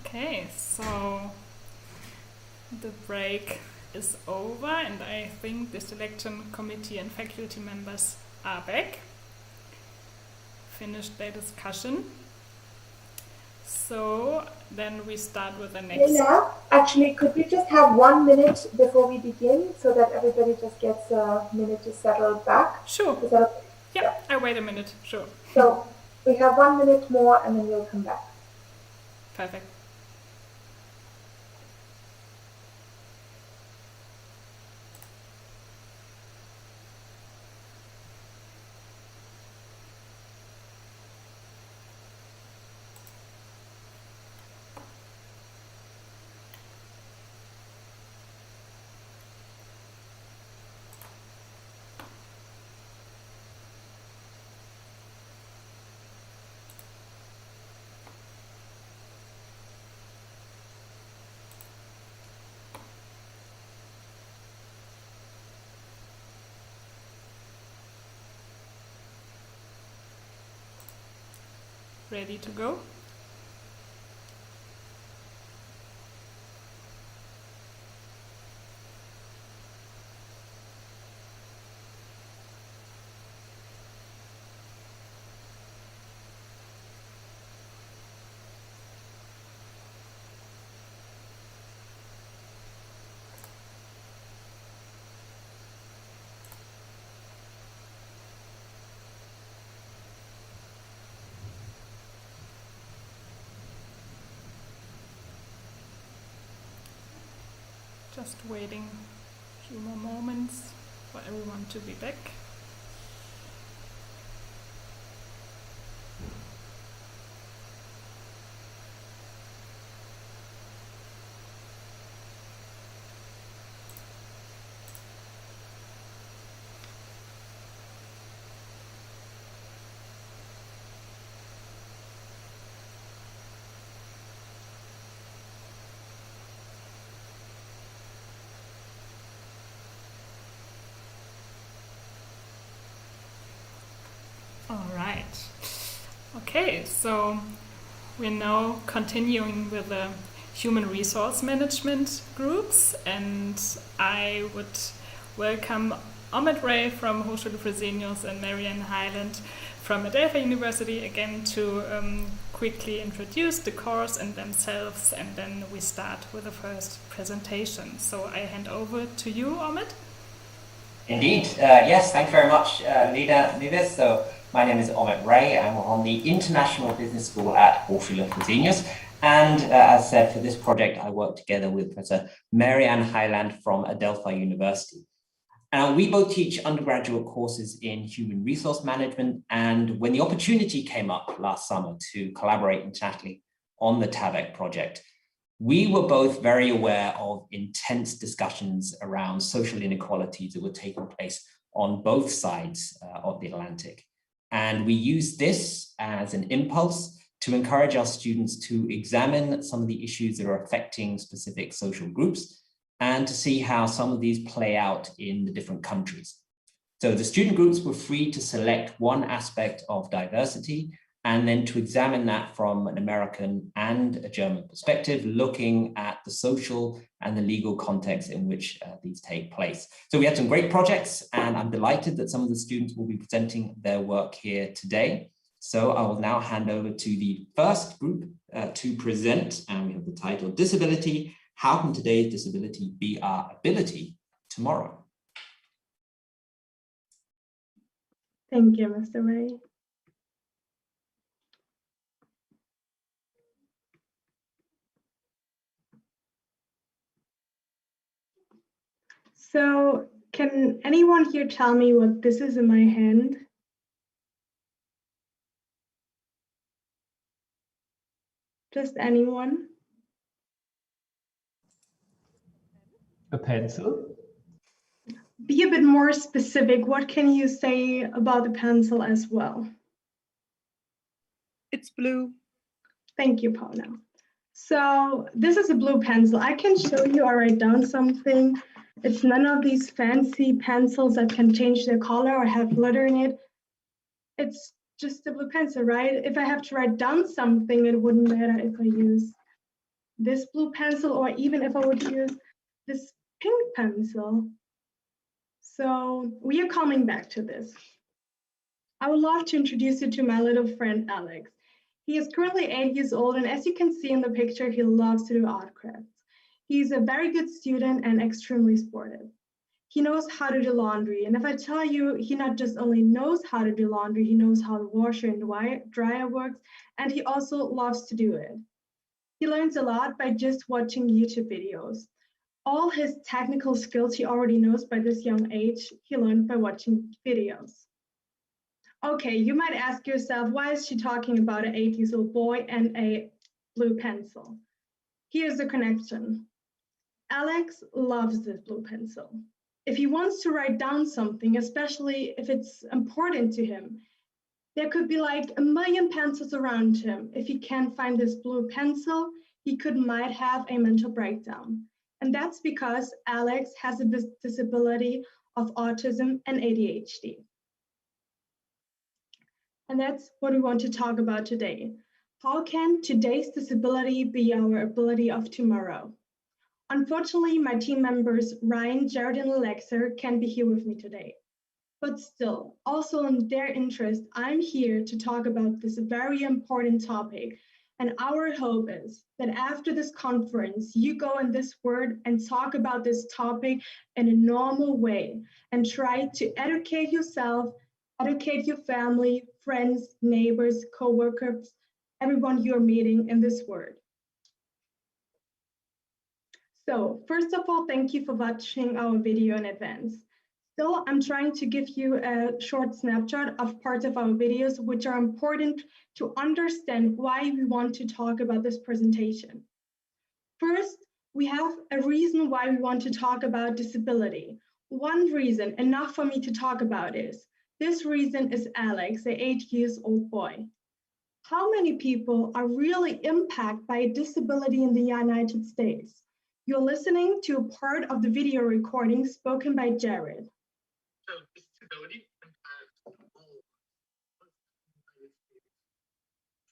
Okay, so the break is over and I think the selection committee and faculty members are back. Finished their discussion. So then we start with the next. Lena, actually, could we just have 1 minute before we begin so that everybody just gets a minute to settle back? Sure. Is that okay? Yeah, I wait a minute, sure. So we have 1 minute more and then we'll come back. Perfect. Ready to go? Just waiting a few more moments for everyone to be back. All right. Okay, so we're now continuing with the human resource management groups, and I would welcome Ahmed Ray from Hochschule Fresenius and Marianne Hyland from Adelphi University again to quickly introduce the course and themselves, and then we start with the first presentation. So I hand over to you, Ahmed. Indeed, yes, thank you very much, Lina Nives. So my name is Ahmed Ray. I'm on the International Business School at Hochschule Fresenius. And as said, for this project, I work together with Professor Marianne Hyland from Adelphi University. We both teach undergraduate courses in human resource management. And when the opportunity came up last summer to collaborate internationally on the TAVEC project, we were both very aware of intense discussions around social inequalities that were taking place on both sides of the Atlantic. And we used this as an impulse to encourage our students to examine some of the issues that are affecting specific social groups and to see how some of these play out in the different countries. So the student groups were free to select one aspect of diversity and then to examine that from an American and a German perspective, looking at the social and the legal context in which these take place. So we had some great projects, and I'm delighted that some of the students will be presenting their work here today. So I will now hand over to the first group to present, and we have the title, Disability, How Can Today's Disability Be Our Ability Tomorrow? Thank you, Mr. Ray. So can anyone here tell me what this is in my hand? Just anyone? A pencil? Be a bit more specific. What can you say about the pencil as well? It's blue. Thank you, Paula. So this is a blue pencil. I can show you or write down something. It's none of these fancy pencils that can change their color or have glitter in it. It's just a blue pencil, right? If I have to write down something, it wouldn't matter if I use this blue pencil, or even if I would use this pink pencil. So we are coming back to this. I would love to introduce you to my little friend, Alex. He is currently 8 years old, and as you can see in the picture, he loves to do art crafts. He's a very good student and extremely sportive. He knows how to do laundry, and if I tell you, he not just only knows how to do laundry, he knows how the washer and dryer works, and he also loves to do it. He learns a lot by just watching YouTube videos. All his technical skills he already knows by this young age, he learned by watching videos. Okay, you might ask yourself, why is she talking about an 8-year-old boy and a blue pencil? Here's the connection. Alex loves this blue pencil. If he wants to write down something, especially if it's important to him, there could be like a million pencils around him. If he can't find this blue pencil, he might have a mental breakdown. And that's because Alex has a disability of autism and ADHD. And that's what we want to talk about today. How can today's disability be our ability of tomorrow? Unfortunately, my team members, Ryan, Jared, and Alexa can't be here with me today. But still, also in their interest, I'm here to talk about this very important topic. And our hope is that after this conference, you go in this word and talk about this topic in a normal way and try to educate yourself, educate your family, friends, neighbors, co-workers, everyone you're meeting in this word. So first of all, thank you for watching our video in advance. Still, I'm trying to give you a short snapshot of parts of our videos which are important to understand why we want to talk about this presentation. First, we have a reason why we want to talk about disability. One reason, enough for me to talk about, is this reason is Alex, an 8-year-old boy. How many people are really impacted by a disability in the United States? You're listening to a part of the video recording spoken by Jared. So disability impacts all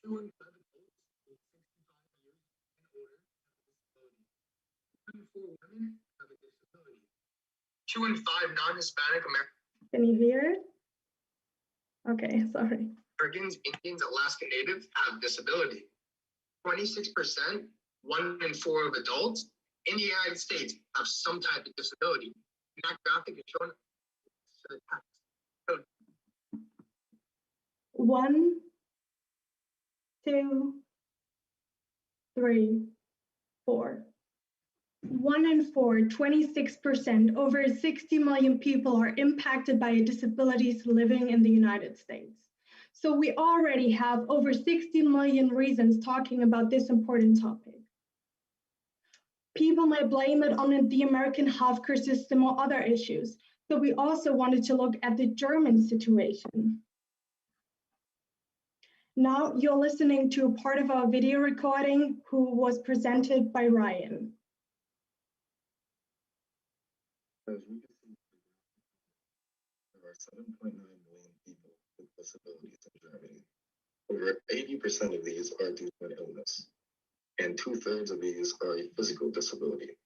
2 in 7 adults aged 65 years and older have a disability. 2 in 4 women have a disability. 2 in 5 non-Hispanic Americans. Can you hear it? Okay, sorry. Americans, Indians, Alaska Natives have disability. 26%, 1 in 4 of adults in the United States have some type of disability. And that graphic is shown. 1, 2, 3, 4. 1 in 4, 26%, over 60 million people are impacted by disabilities living in the United States. So we already have over 60 million reasons talking about this important topic. People might blame it on the American healthcare system or other issues. So we also wanted to look at the German situation. Now you're listening to a part of our video recording who was presented by Ryan. As we can see, there are 7.9 million people with disabilities in Germany. Over 80% of these are due to an illness, and 2/3 of these are a physical disability.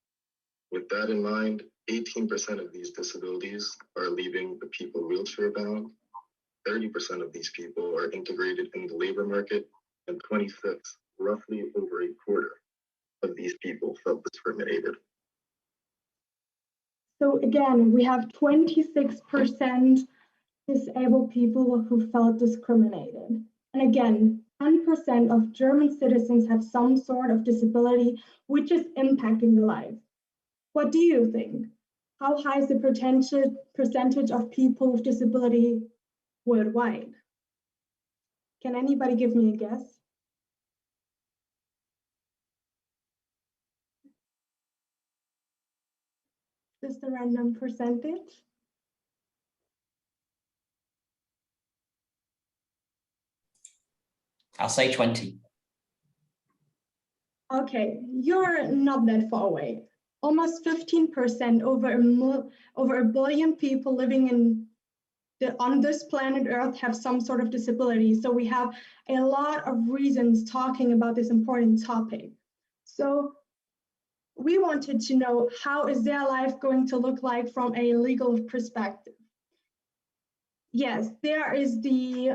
With that in mind, 18% of these disabilities are leaving the people wheelchair-bound, 30% of these people are integrated in the labor market, and 26, roughly over a quarter of these people felt discriminated. So again, we have 26% disabled people who felt discriminated. And again, 10% of German citizens have some sort of disability which is impacting their life. What do you think? How high is the percentage of people with disability worldwide? Can anybody give me a guess? Just a random percentage? I'll say 20. Okay, you're not that far away. Almost 15%, over a billion people living on this planet Earth have some sort of disability. So we have a lot of reasons talking about this important topic. So we wanted to know, how is their life going to look like from a legal perspective? Yes, there is the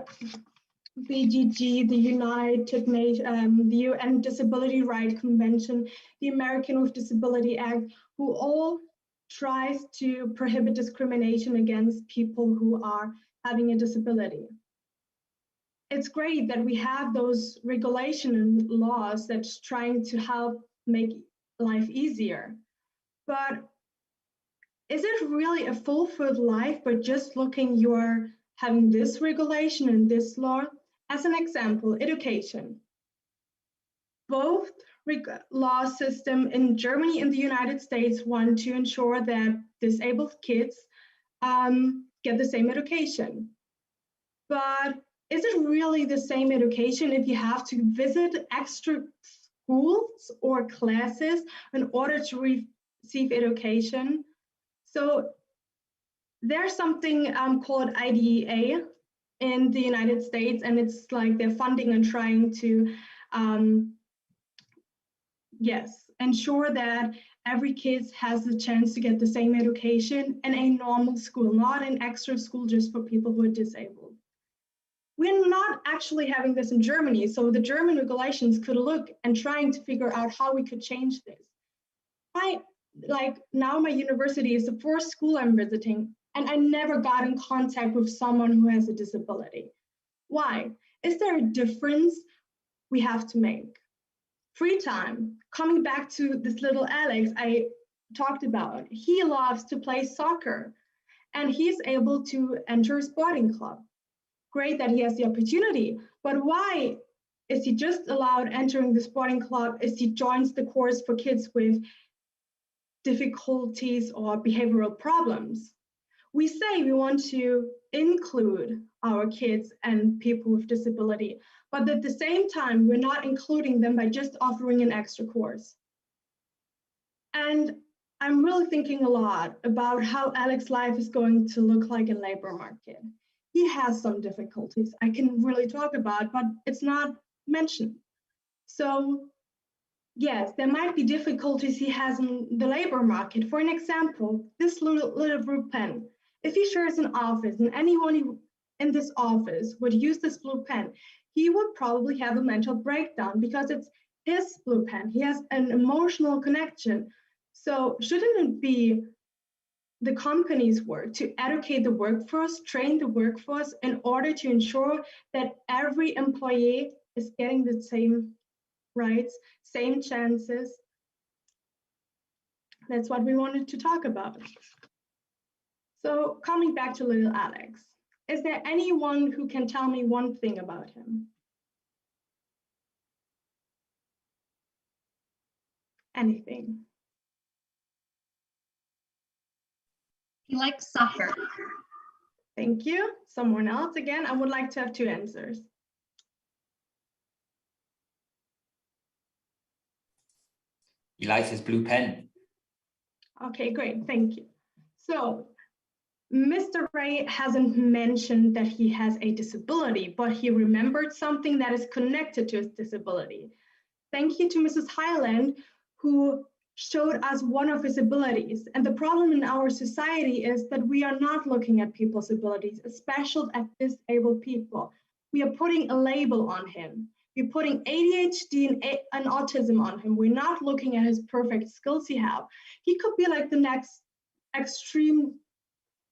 BGG, the United Nations, the UN Disability Rights Convention, the American with Disability Act, who all tries to prohibit discrimination against people who are having a disability. It's great that we have those regulations and laws that's trying to help make life easier. But is it really a fulfilled life by just looking, you're having this regulation and this law? As an example, education. Both law system in Germany and the United States want to ensure that disabled kids get the same education. But is it really the same education if you have to visit extra schools or classes in order to receive education? So there's something called IDEA in the United States, and it's like they're funding and trying to, ensure that every kid has the chance to get the same education in a normal school, not an extra school just for people who are disabled. We're not actually having this in Germany, so the German regulations could look and trying to figure out how we could change this. Now my university is the first school I'm visiting, and I never got in contact with someone who has a disability. Why? Is there a difference we have to make? Free time, coming back to this little Alex I talked about, he loves to play soccer and he's able to enter a sporting club. Great that he has the opportunity, but why is he just allowed entering the sporting club if he joins the course for kids with difficulties or behavioral problems? We say we want to include our kids and people with disability, but at the same time, we're not including them by just offering an extra course. And I'm really thinking a lot about how Alex's life is going to look like in labor market. He has some difficulties I can really talk about, but it's not mentioned. So yes, there might be difficulties he has in the labor market. For an example, this little blue pen. If he shares an office and anyone in this office would use this blue pen, he would probably have a mental breakdown because it's his blue pen. He has an emotional connection. So shouldn't it be the company's work to educate the workforce, train the workforce in order to ensure that every employee is getting the same rights, same chances? That's what we wanted to talk about. So coming back to little Alex, is there anyone who can tell me one thing about him? Anything? He likes soccer. Thank you. Someone else? Again, I would like to have 2 answers. He likes his blue pen. Okay, great. Thank you. So Mr. Ray hasn't mentioned that he has a disability, but he remembered something that is connected to his disability. Thank you to Mrs. Highland, who showed us one of his abilities. And the problem in our society is that we are not looking at people's abilities, especially at disabled people. We are putting a label on him. We're putting ADHD and autism on him. We're not looking at his perfect skills he has. He could be like the next extreme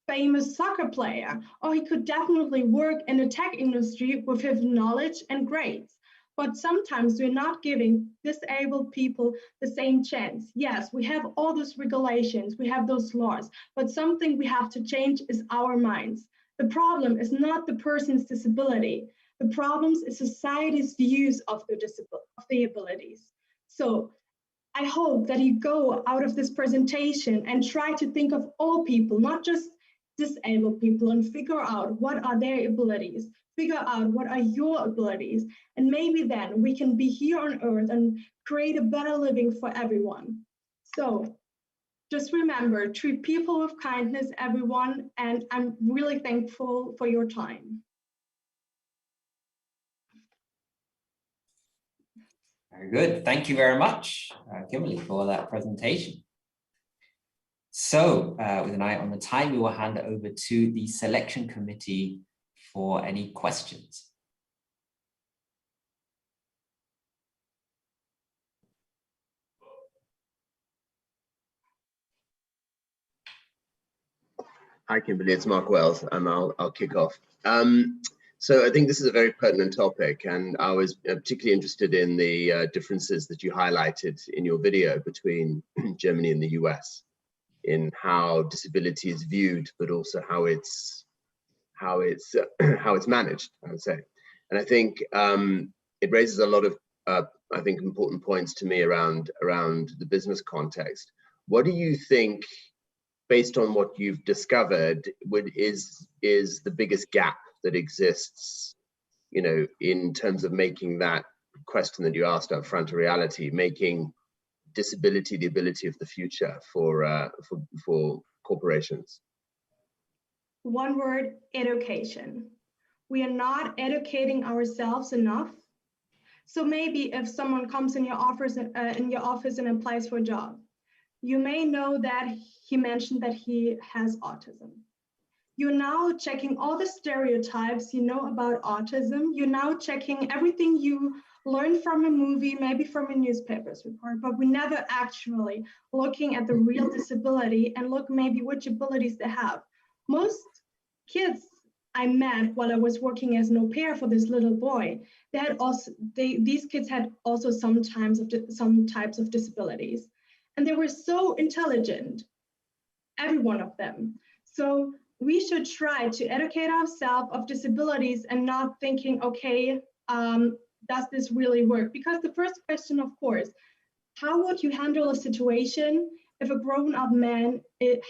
famous soccer player, or he could definitely work in the tech industry with his knowledge and grades. But sometimes we're not giving disabled people the same chance. Yes, we have all those regulations, we have those laws, but something we have to change is our minds. The problem is not the person's disability. The problem is society's views of the abilities. So I hope that you go out of this presentation and try to think of all people, not just disabled people, and figure out what are their abilities, figure out what are your abilities, and maybe then we can be here on earth and create a better living for everyone. So just remember, treat people with kindness, everyone, and I'm really thankful for your time. Very good. Thank you very much, Kimberly, for that presentation. So with an eye on the time, we will hand it over to the selection committee for any questions. Hi, Kimberly, it's Mark Wells, and I'll kick off. So I think this is a very pertinent topic, and I was particularly interested in the differences that you highlighted in your video between Germany and the US, in how disability is viewed, but also how it's managed, I would say. And I think it raises a lot of I think important points to me around the business context. What do you think, based on what you've discovered, is the biggest gap that exists, you know, in terms of making that question that you asked up front a reality, making disability the ability of the future for corporations? One word: education. We are not educating ourselves enough. So maybe if someone comes in your office and applies for a job, you may know that he mentioned that he has autism. You're now checking all the stereotypes you know about autism. You're now checking everything you learned from a movie, maybe from a newspaper's report, but we never actually looking at the real disability and look maybe which abilities they have. Most kids I met while I was working as an au pair for this little boy, these kids had also some types of disabilities. And they were so intelligent, every one of them. So we should try to educate ourselves of disabilities and not thinking, okay, does this really work? Because the first question, of course, how would you handle a situation if a grown-up man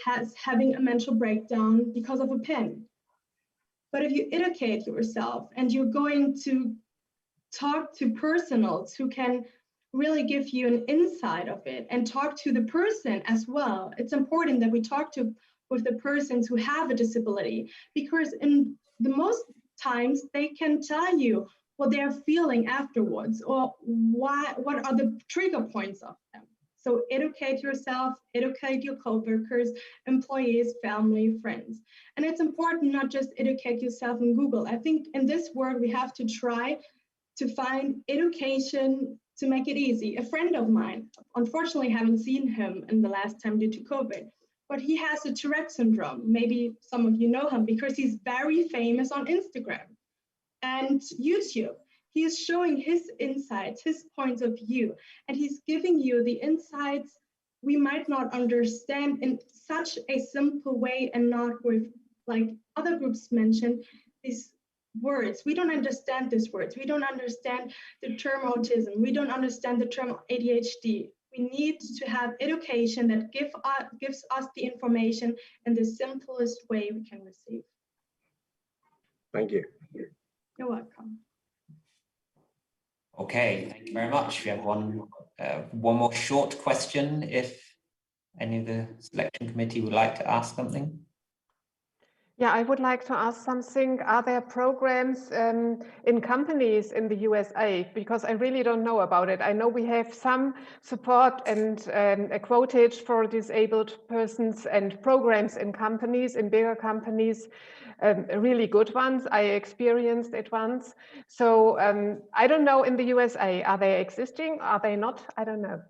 has having a mental breakdown because of a pen? But if you educate yourself and you're going to talk to personals who can really give you an insight of it and talk to the person as well. It's important that we talk with the persons who have a disability, because in the most times they can tell you what they're feeling afterwards or what are the trigger points of them. So educate yourself, educate your coworkers, employees, family, friends. And it's important not just educate yourself in Google. I think in this world we have to try to find education to make it easy. A friend of mine, unfortunately haven't seen him in the last time due to COVID, but he has a Tourette syndrome. Maybe some of you know him because he's very famous on Instagram and YouTube. He is showing his insights, his points of view, and he's giving you the insights we might not understand in such a simple way and not with, like other groups mentioned, these words. We don't understand these words. We don't understand the term autism. We don't understand the term ADHD. We need to have education that gives us the information in the simplest way we can receive. Thank you. You're welcome. Okay, thank you very much. We have one more short question if any of the selection committee would like to ask something. Yeah, I would like to ask something. Are there programs in companies in the USA? Because I really don't know about it. I know we have some support and a quotage for disabled persons and programs in companies, in bigger companies, really good ones. I experienced it once. So I don't know in the USA, are they existing? Are they not? I don't know.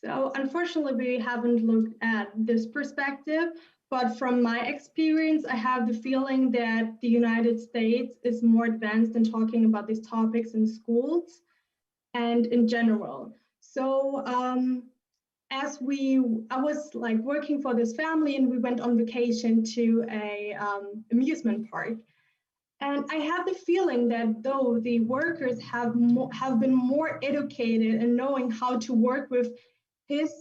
So unfortunately, we haven't looked at this perspective. But from my experience, I have the feeling that the United States is more advanced in talking about these topics in schools and in general. So I was like working for this family and we went on vacation to a amusement park. And I have the feeling that though the workers have been more educated in knowing how to work with his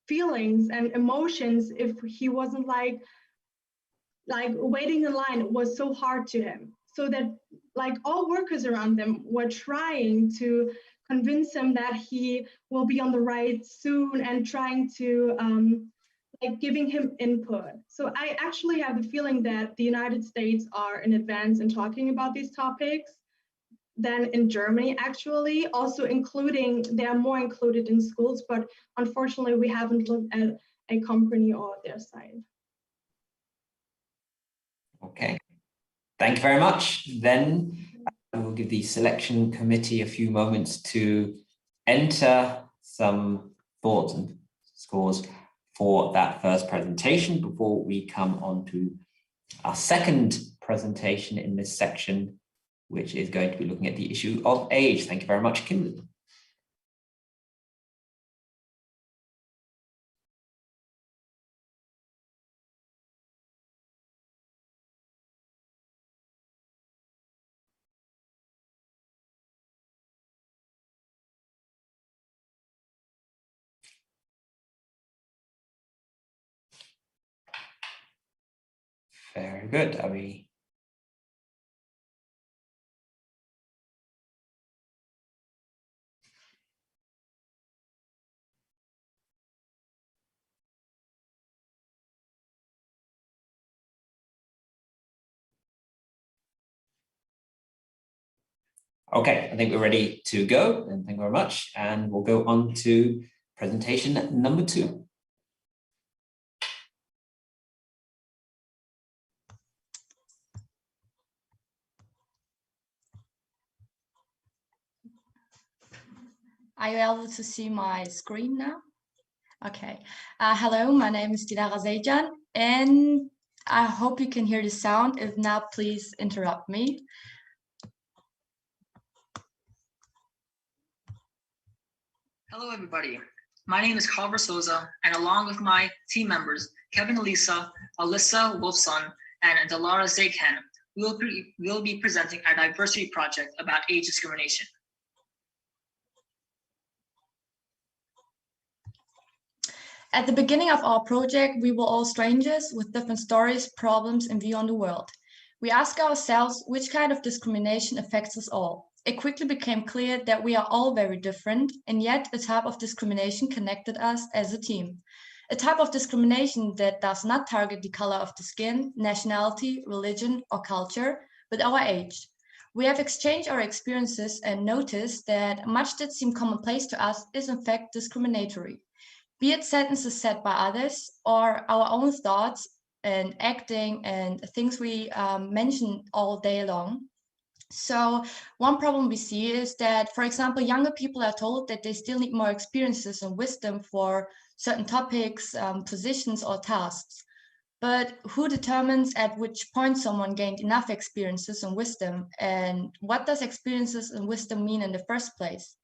feelings and emotions, if he wasn't like waiting in line was so hard to him, so that like all workers around them were trying to convince him that he will be on the right soon and trying to like giving him input. So I actually have the feeling that the United States are in advance in talking about these topics. than in Germany, actually, also including, they are more included in schools, but unfortunately we haven't looked at a company or their side. Okay, thank you very much. Then I will give the selection committee a few moments to enter some thoughts and scores for that first presentation before we come on to our second presentation in this section, which is going to be looking at the issue of age. Thank you very much, Kimberly. Very good. Are we? Okay, I think we're ready to go, and thank you very much. And we'll go on to presentation number 2. Are you able to see my screen now? Okay. Hello, my name is Dilara Zeycan, and I hope you can hear the sound. If not, please interrupt me. Hello, everybody. My name is Carver Souza, and along with my team members, Kevin Elisa, Alyssa Wolfson, and Dilara Zeycan, we'll be presenting our diversity project about age discrimination. At the beginning of our project, we were all strangers with different stories, problems, and view on the world. We asked ourselves which kind of discrimination affects us all. It quickly became clear that we are all very different, and yet a type of discrimination connected us as a team. A type of discrimination that does not target the color of the skin, nationality, religion, or culture, but our age. We have exchanged our experiences and noticed that much that seemed commonplace to us is in fact discriminatory. Be it sentences said by others or our own thoughts and acting and things we mention all day long. So one problem we see is that, for example, younger people are told that they still need more experiences and wisdom for certain topics, positions, or tasks. But who determines at which point someone gained enough experiences and wisdom? And what does experiences and wisdom mean in the first place?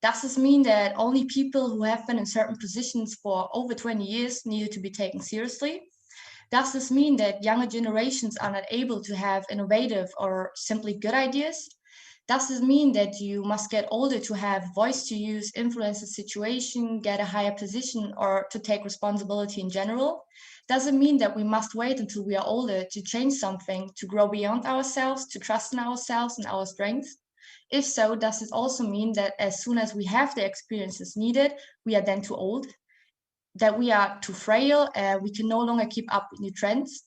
Does this mean that only people who have been in certain positions for over 20 years needed to be taken seriously? Does this mean that younger generations are not able to have innovative or simply good ideas? Does this mean that you must get older to have voice to use, influence the situation, get a higher position, or to take responsibility in general? Does it mean that we must wait until we are older to change something, to grow beyond ourselves, to trust in ourselves and our strengths? If so, does it also mean that as soon as we have the experiences needed, we are then too old, that we are too frail, we can no longer keep up with new trends,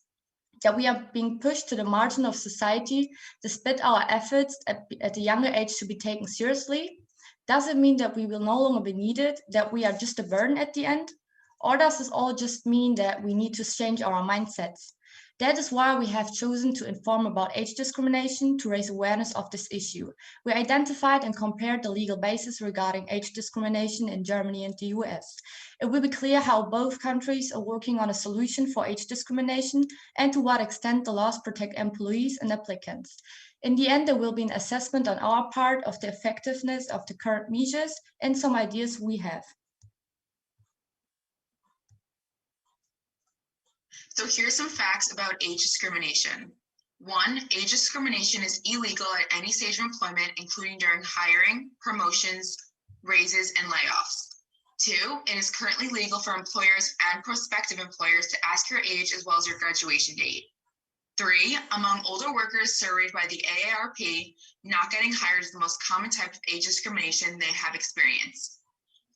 that we are being pushed to the margin of society despite our efforts at a younger age to be taken seriously? Does it mean that we will no longer be needed, that we are just a burden at the end? Or does this all just mean that we need to change our mindsets? That is why we have chosen to inform about age discrimination to raise awareness of this issue. We identified and compared the legal basis regarding age discrimination in Germany and the US. It will be clear how both countries are working on a solution for age discrimination and to what extent the laws protect employees and applicants. In the end, there will be an assessment on our part of the effectiveness of the current measures and some ideas we have. So here's some facts about age discrimination. 1, age discrimination is illegal at any stage of employment, including during hiring, promotions, raises, and layoffs. 2, it is currently legal for employers and prospective employers to ask your age as well as your graduation date. 3, among older workers surveyed by the AARP, not getting hired is the most common type of age discrimination they have experienced.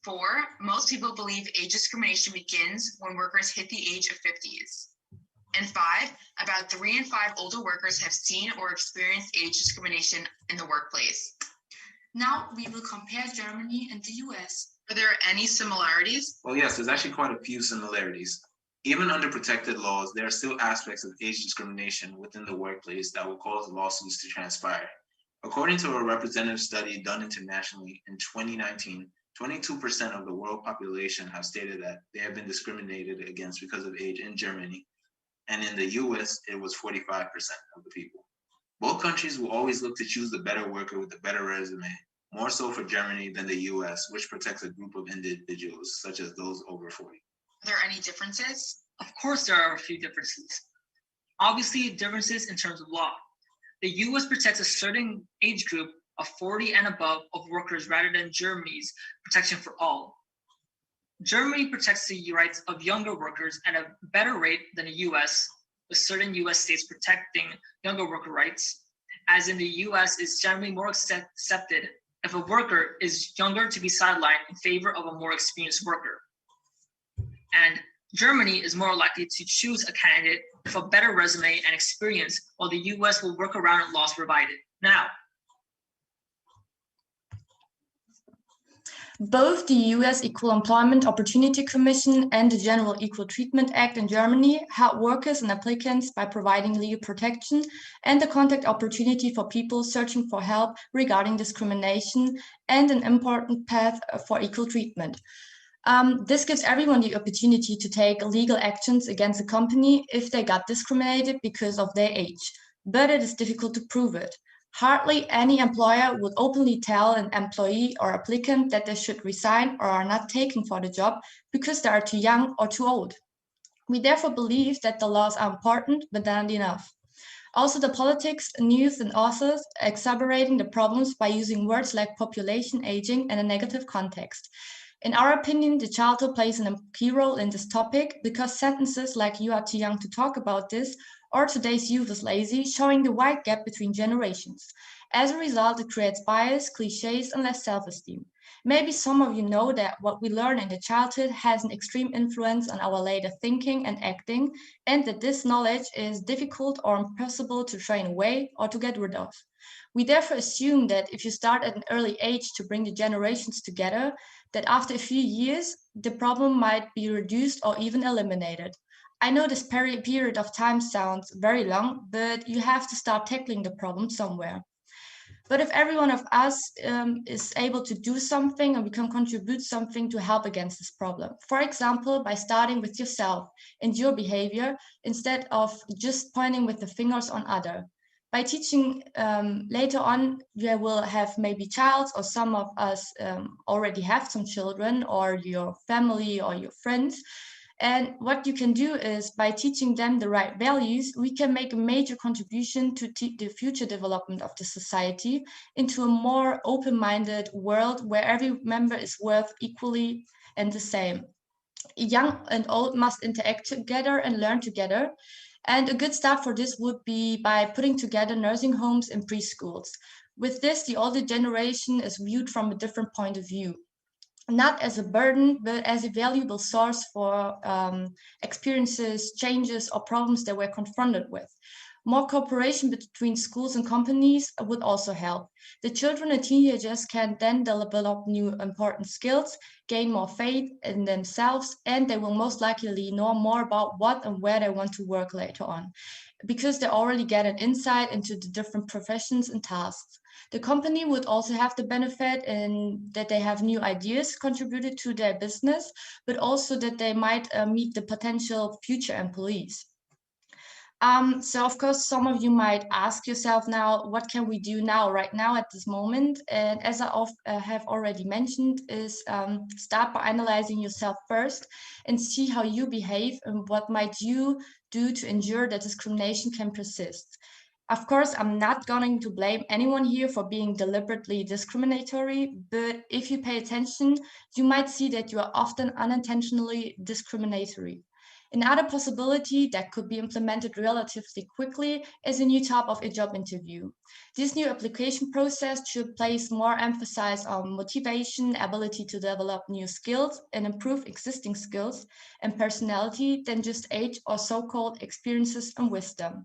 4, most people believe age discrimination begins when workers hit the age of 50s. And 5, About 3 in 5 older workers have seen or experienced age discrimination in the workplace. Now we will compare Germany and the US. Are there any similarities? Well, yes, there's actually quite a few similarities. Even under protected laws, there are still aspects of age discrimination within the workplace that will cause lawsuits to transpire. According to a representative study done internationally in 2019, 22% of the world population have stated that they have been discriminated against because of age in Germany. And in the US, it was 45% of the people. Both countries will always look to choose the better worker with the better resume, more so for Germany than the US, which protects a group of individuals, such as those over 40. Are there any differences? Of course, there are a few differences. Obviously, differences in terms of law. The US protects a certain age group of 40 and above of workers rather than Germany's protection for all. Germany protects the rights of younger workers at a better rate than the US, with certain US states protecting younger worker rights, as in the US it's generally more accepted if a worker is younger to be sidelined in favor of a more experienced worker. And Germany is more likely to choose a candidate with a better resume and experience, while the US will work around laws provided. Now, both the US Equal Employment Opportunity Commission and the General Equal Treatment Act in Germany help workers and applicants by providing legal protection and the contact opportunity for people searching for help regarding discrimination and an important path for equal treatment. This gives everyone the opportunity to take legal actions against a company if they got discriminated because of their age, but it is difficult to prove it. Hardly any employer would openly tell an employee or applicant that they should resign or are not taken for the job because they are too young or too old. We therefore believe that the laws are important, but not enough. Also, the politics, news, and authors exacerbating the problems by using words like population aging in a negative context. In our opinion, the childhood plays a key role in this topic because sentences like "you are too young to talk about this" or "today's youth is lazy," showing the wide gap between generations. As a result, it creates bias, cliches, and less self-esteem. Maybe some of you know that what we learn in the childhood has an extreme influence on our later thinking and acting, and that this knowledge is difficult or impossible to train away or to get rid of. We therefore assume that if you start at an early age to bring the generations together, that after a few years, the problem might be reduced or even eliminated. I know this period of time sounds very long, but you have to start tackling the problem somewhere. But if every one of us is able to do something and we can contribute something to help against this problem, for example, by starting with yourself and your behavior instead of just pointing with the fingers on others. By teaching later on, you will have maybe child, or some of us already have some children, or your family or your friends. And what you can do is by teaching them the right values, we can make a major contribution to the future development of the society into a more open-minded world where every member is worth equally and the same. Young and old must interact together and learn together. And a good start for this would be by putting together nursing homes and preschools. With this, the older generation is viewed from a different point of view, not as a burden, but as a valuable source for experiences, changes, or problems that we're confronted with. More cooperation between schools and companies would also help. The children and teenagers can then develop new important skills, gain more faith in themselves, and they will most likely know more about what and where they want to work later on, because they already get an insight into the different professions and tasks. The company would also have the benefit in that they have new ideas contributed to their business, but also that they might meet the potential future employees. So of course, some of you might ask yourself now, what can we do now, right now at this moment? And as I have already mentioned, is start by analyzing yourself first and see how you behave and what might you do to ensure that discrimination can persist. Of course, I'm not going to blame anyone here for being deliberately discriminatory, but if you pay attention, you might see that you are often unintentionally discriminatory. Another possibility that could be implemented relatively quickly is a new type of a job interview. This new application process should place more emphasis on motivation, ability to develop new skills and improve existing skills and personality than just age or so-called experiences and wisdom.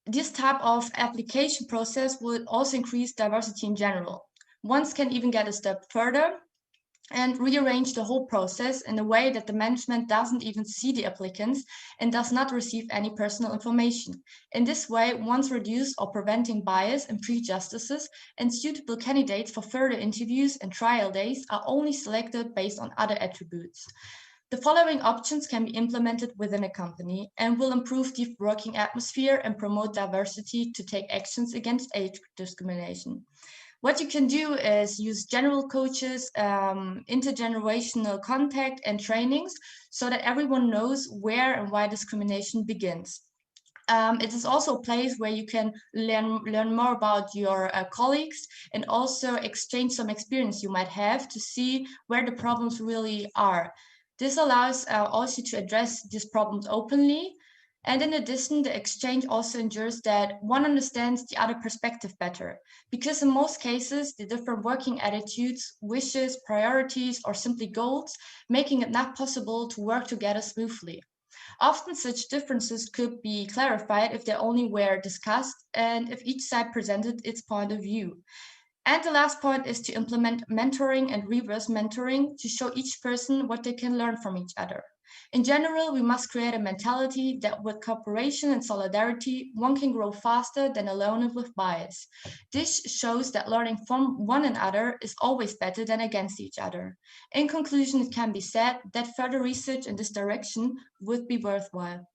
This type of application process would also increase diversity in general. One can even get a step further and rearrange the whole process in a way that the management doesn't even see the applicants and does not receive any personal information. In this way, one's reduce or preventing bias and prejudices, and suitable candidates for further interviews and trial days are only selected based on other attributes. The following options can be implemented within a company and will improve the working atmosphere and promote diversity to take actions against age discrimination. What you can do is use general coaches, intergenerational contact and trainings so that everyone knows where and why discrimination begins. It is also a place where you can learn more about your colleagues and also exchange some experience you might have to see where the problems really are. This allows also to address these problems openly. And in addition, the exchange also ensures that one understands the other perspective better, because in most cases, the different working attitudes, wishes, priorities, or simply goals, making it not possible to work together smoothly. Often such differences could be clarified if they only were discussed and if each side presented its point of view. And the last point is to implement mentoring and reverse mentoring to show each person what they can learn from each other. In general, we must create a mentality that with cooperation and solidarity, one can grow faster than alone and with bias. This shows that learning from one another is always better than against each other. In conclusion, it can be said that further research in this direction would be worthwhile.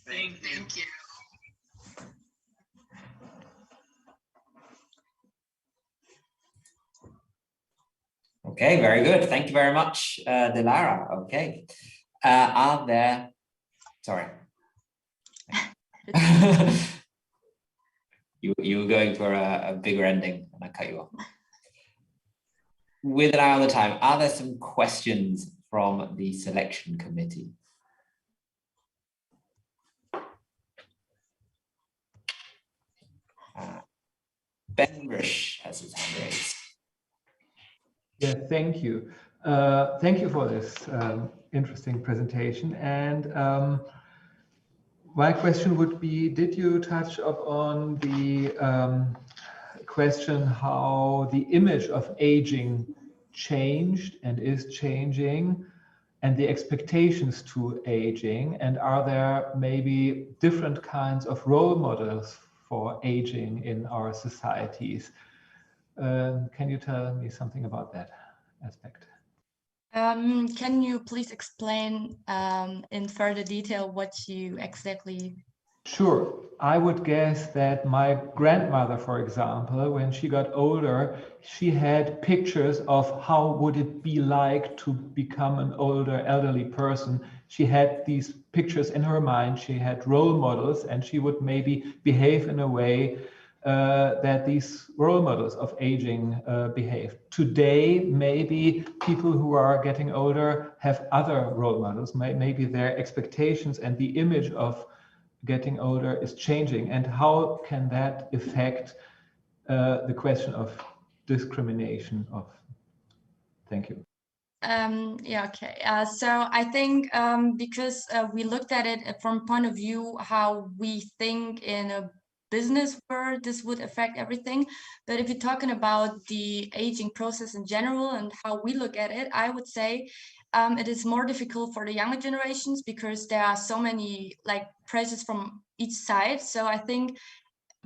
Thank you. Okay, very good. Thank you very much, Dilara. Okay. Are there, sorry. you were going for a bigger ending and I cut you off. With an eye on the time, are there some questions from the selection committee? Ben Risch has his hand raised. Yeah, thank you. Thank you for this interesting presentation. And my question would be, did you touch upon the question how the image of aging changed and is changing, and the expectations to aging? And are there maybe different kinds of role models for aging in our societies? Can you tell me something about that aspect? Can you please explain in further detail what you exactly? Sure. I would guess that my grandmother, for example, when she got older, she had pictures of how would it be like to become an older elderly person. She had these pictures in her mind. She had role models, and she would maybe behave in a way that these role models of aging behave. Today, maybe people who are getting older have other role models. Maybe their expectations and the image of getting older is changing. And how can that affect the question of discrimination of? Thank you. Yeah, okay. So I think because we looked at it from point of view how we think in a business world, this would affect everything. But if you're talking about the aging process in general and how we look at it, I would say it is more difficult for the younger generations because there are so many like pressures from each side. So I think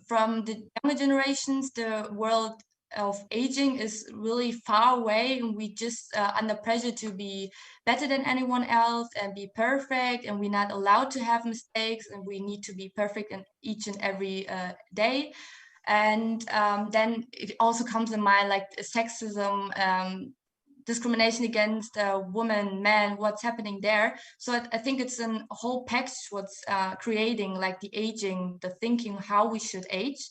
from the younger generations, the world of aging is really far away, and we just under pressure to be better than anyone else and be perfect, and we're not allowed to have mistakes, and we need to be perfect in each and every day. And then it also comes in mind like sexism, discrimination against women, men, what's happening there. So I think it's a whole package what's creating like the aging, the thinking how we should age.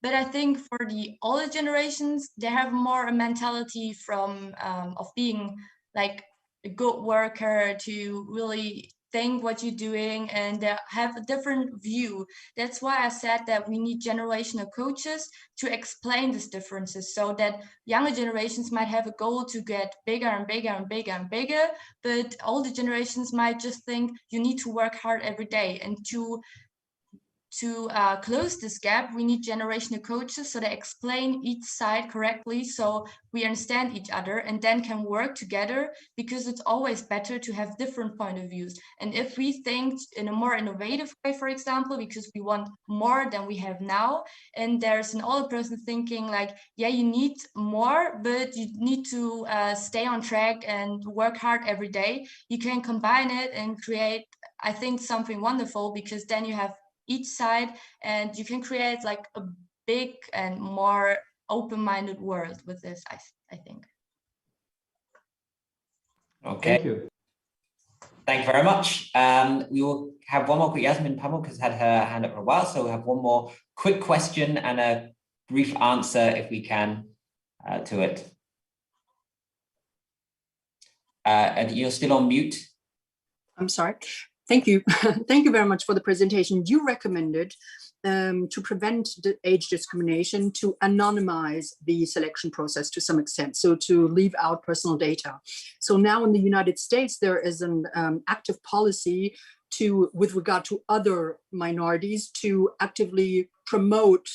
But I think for the older generations, they have more a mentality from of being like a good worker, to really think what you're doing, and have a different view. That's why I said that we need generational coaches to explain these differences, so that younger generations might have a goal to get bigger and bigger and bigger and bigger, but older generations might just think you need to work hard every day. And to close this gap, we need generational coaches, so they explain each side correctly, so we understand each other and then can work together, because it's always better to have different point of views. And if we think in a more innovative way, for example, because we want more than we have now, and there's an older person thinking like, yeah, you need more, but you need to stay on track and work hard every day, you can combine it and create, I think, something wonderful, because then you have each side, and you can create like a big and more open-minded world with this, I think. Okay. Thank you. Thank you very much. We will have one more quick. Yasmin Pamuk has had her hand up for a while, so we'll have one more quick question and a brief answer, if we can, to it. And you're still on mute. I'm sorry. Thank you. Thank you very much for the presentation. You recommended to prevent the age discrimination, to anonymize the selection process to some extent, so to leave out personal data. So now in the United States, there is an active policy with regard to other minorities, to actively promote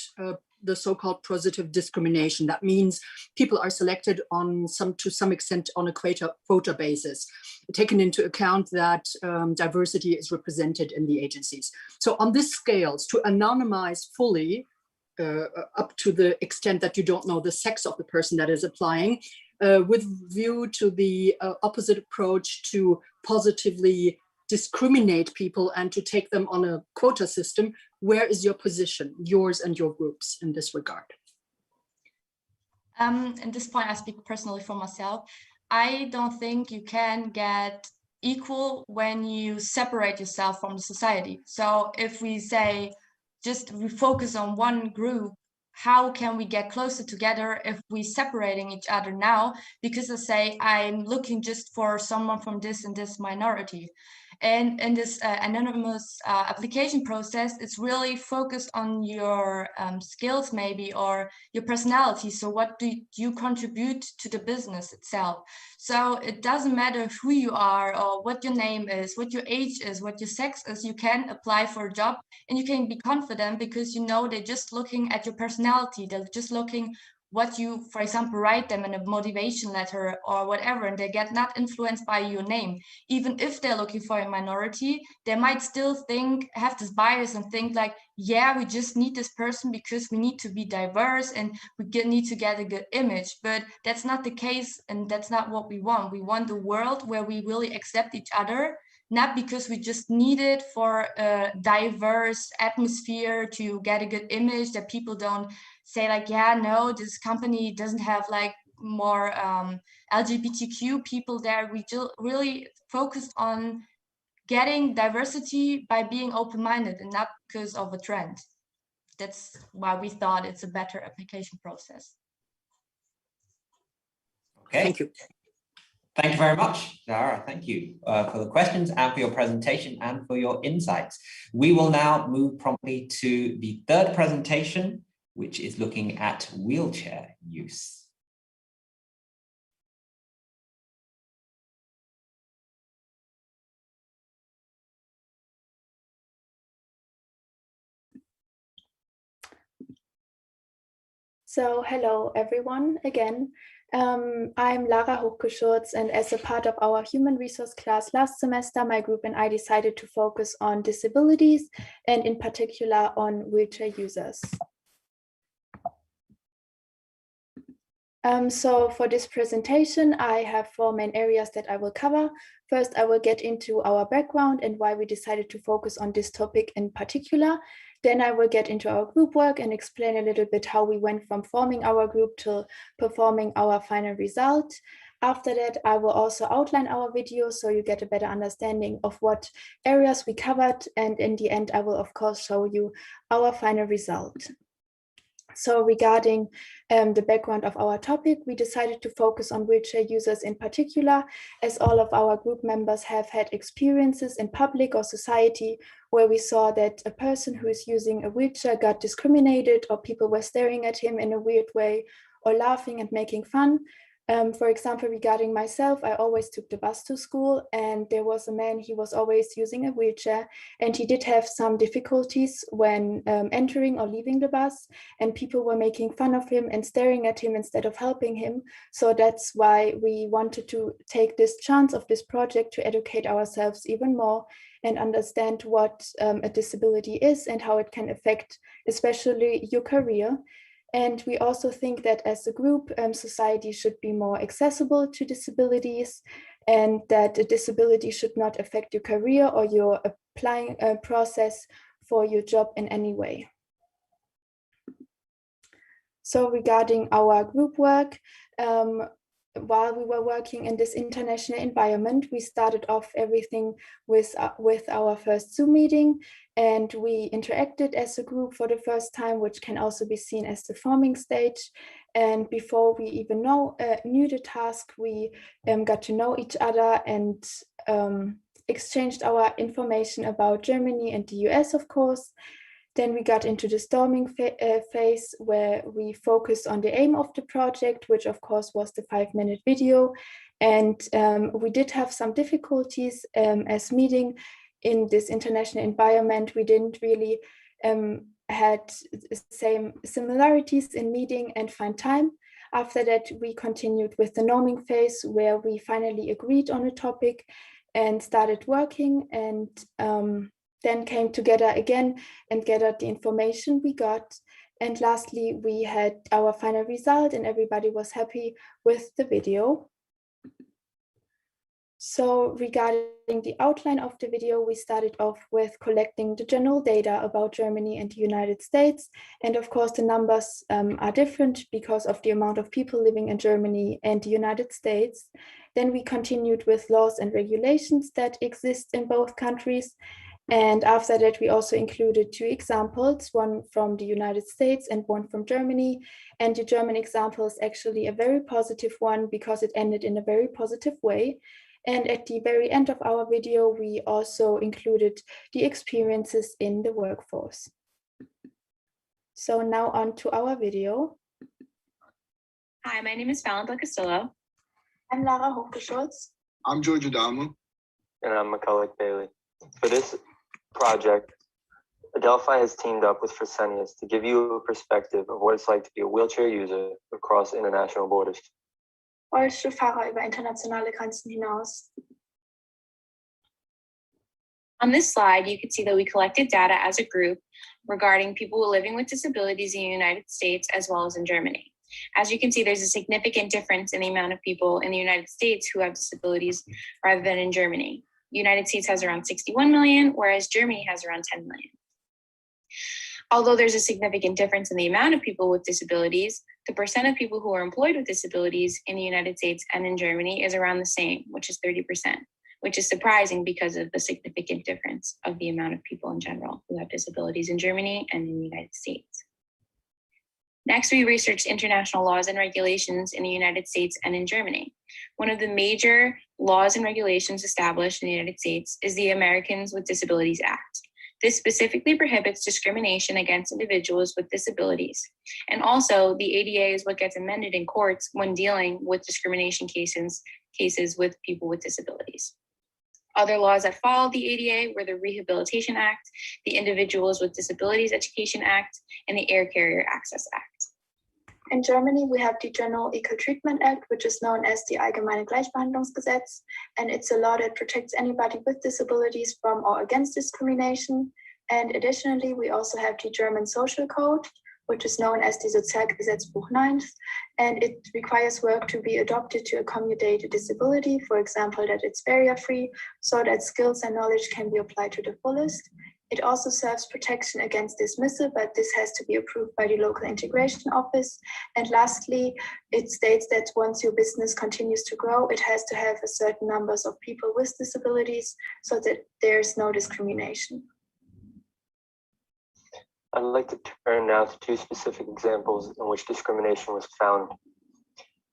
the so-called positive discrimination. That means people are selected to some extent on a quota basis, taken into account that diversity is represented in the agencies. So on this scales, to anonymize fully up to the extent that you don't know the sex of the person that is applying, with view to the opposite approach, to positively discriminate people and to take them on a quota system, where is your position, yours and your groups, in this regard? At this point, I speak personally for myself. I don't think you can get equal when you separate yourself from the society. So if we say, we focus on one group, how can we get closer together if we're separating each other now? Because I say, I'm looking just for someone from this and this minority. And in this anonymous application process, it's really focused on your skills maybe, or your personality. So what do you contribute to the business itself? So it doesn't matter who you are, or what your name is, what your age is, what your sex is, you can apply for a job and you can be confident, because you know they're just looking at your personality. They're just looking what you, for example, write them in a motivation letter or whatever, and they get not influenced by your name. Even if they're looking for a minority, they might still have this bias and think like, yeah, we just need this person because we need to be diverse and we need to get a good image. But that's not the case, and that's not what we want. We want a world where we really accept each other, not because we just need it for a diverse atmosphere to get a good image, that people don't say like, yeah, no, this company doesn't have like more LGBTQ people there. We really focused on getting diversity by being open-minded and not because of a trend. That's why we thought it's a better application process. Okay. Thank you. Thank you very much, Zara. Thank you for the questions and for your presentation and for your insights. We will now move promptly to the third presentation, which is looking at wheelchair use. So hello everyone again. I'm Lara Hochgeschurz, and as a part of our human resource class last semester, my group and I decided to focus on disabilities and in particular on wheelchair users. So for this presentation, I have 4 main areas that I will cover. First, I will get into our background and why we decided to focus on this topic in particular. Then I will get into our group work and explain a little bit how we went from forming our group to performing our final result. After that, I will also outline our video so you get a better understanding of what areas we covered. And in the end, I will of course show you our final result. So regarding the background of our topic, we decided to focus on wheelchair users in particular, as all of our group members have had experiences in public or society where we saw that a person who is using a wheelchair got discriminated, or people were staring at him in a weird way or laughing and making fun. For example, regarding myself, I always took the bus to school, and there was a man, he was always using a wheelchair, and he did have some difficulties when entering or leaving the bus, and people were making fun of him and staring at him instead of helping him. So that's why we wanted to take this chance of this project to educate ourselves even more and understand what a disability is and how it can affect especially your career. And we also think that as a group, society should be more accessible to disabilities, and that a disability should not affect your career or your applying process for your job in any way. So regarding our group work, while we were working in this international environment, we started off everything with our first Zoom meeting, and we interacted as a group for the first time, which can also be seen as the forming stage. And before we even knew the task, we got to know each other and exchanged our information about Germany and the US, of course. Then we got into the storming phase, where we focused on the aim of the project, which of course was the 5-minute video. And we did have some difficulties as meeting in this international environment. We didn't really had the same similarities in meeting and find time. After that, we continued with the norming phase, where we finally agreed on a topic and started working, and then came together again and gathered the information we got. And lastly, we had our final result, and everybody was happy with the video. So regarding the outline of the video, we started off with collecting the general data about Germany and the United States. And of course, the numbers are different because of the amount of people living in Germany and the United States. Then we continued with laws and regulations that exist in both countries. And after that, we also included 2 examples, one from the United States and one from Germany. And the German example is actually a very positive one because it ended in a very positive way. And at the very end of our video, we also included the experiences in the workforce. So now on to our video. Hi, my name is Valentin Castillo. I'm Lara Hochgeschultz. I'm George Adamo. And I'm McCulloch Bailey. For this project, Adelphi has teamed up with Fresenius to give you a perspective of what it's like to be a wheelchair user across international borders. Rollstuhlfahrer über internationale Grenzen hinaus. On this slide, you can see that we collected data as a group regarding people living with disabilities in the United States as well as in Germany. As you can see, there's a significant difference in the amount of people in the United States who have disabilities rather than in Germany. The United States has around 61 million, whereas Germany has around 10 million. Although there's a significant difference in the amount of people with disabilities, the percent of people who are employed with disabilities in the United States and in Germany is around the same, which is 30%, which is surprising because of the significant difference of the amount of people in general who have disabilities in Germany and in the United States. Next, we researched international laws and regulations in the United States and in Germany. One of the major laws and regulations established in the United States is the Americans with Disabilities Act. This specifically prohibits discrimination against individuals with disabilities. And also, the ADA is what gets amended in courts when dealing with discrimination cases with people with disabilities. Other laws that followed the ADA were the Rehabilitation Act, the Individuals with Disabilities Education Act, and the Air Carrier Access Act. In Germany, we have the General Equal Treatment Act, which is known as the Allgemeine Gleichbehandlungsgesetz, and it's a law that protects anybody with disabilities from or against discrimination. And additionally, we also have the German Social Code, which is known as the Sozialgesetzbuch 9, and it requires work to be adopted to accommodate a disability, for example, that it's barrier-free, so that skills and knowledge can be applied to the fullest. It also serves protection against dismissal, but this has to be approved by the local integration office. And lastly, it states that once your business continues to grow, it has to have a certain numbers of people with disabilities so that there's no discrimination. I'd like to turn now to two specific examples in which discrimination was found.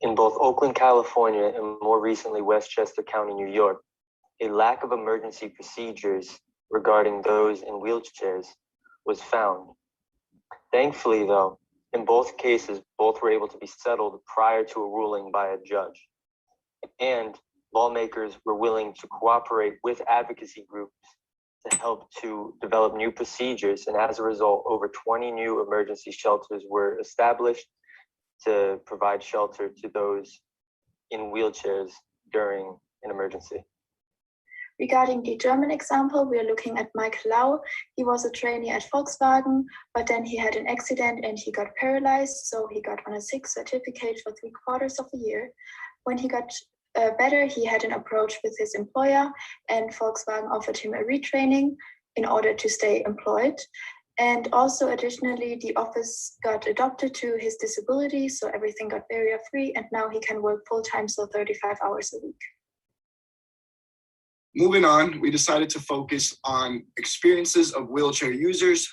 In both Oakland, California, and more recently Westchester County, New York, a lack of emergency procedures regarding those in wheelchairs was found. Thankfully, though, in both cases, both were able to be settled prior to a ruling by a judge. And lawmakers were willing to cooperate with advocacy groups to help to develop new procedures. And as a result, over 20 new emergency shelters were established to provide shelter to those in wheelchairs during an emergency. Regarding the German example, we are looking at Michael Lau. He was a trainee at Volkswagen, but then he had an accident and he got paralyzed. So he got on a sick certificate for 3/4 of a year. When he got better, he had an approach with his employer, and Volkswagen offered him a retraining in order to stay employed. And also additionally, the office got adopted to his disability, so everything got barrier-free, and now he can work full-time, so 35 hours a week. Moving on, we decided to focus on experiences of wheelchair users.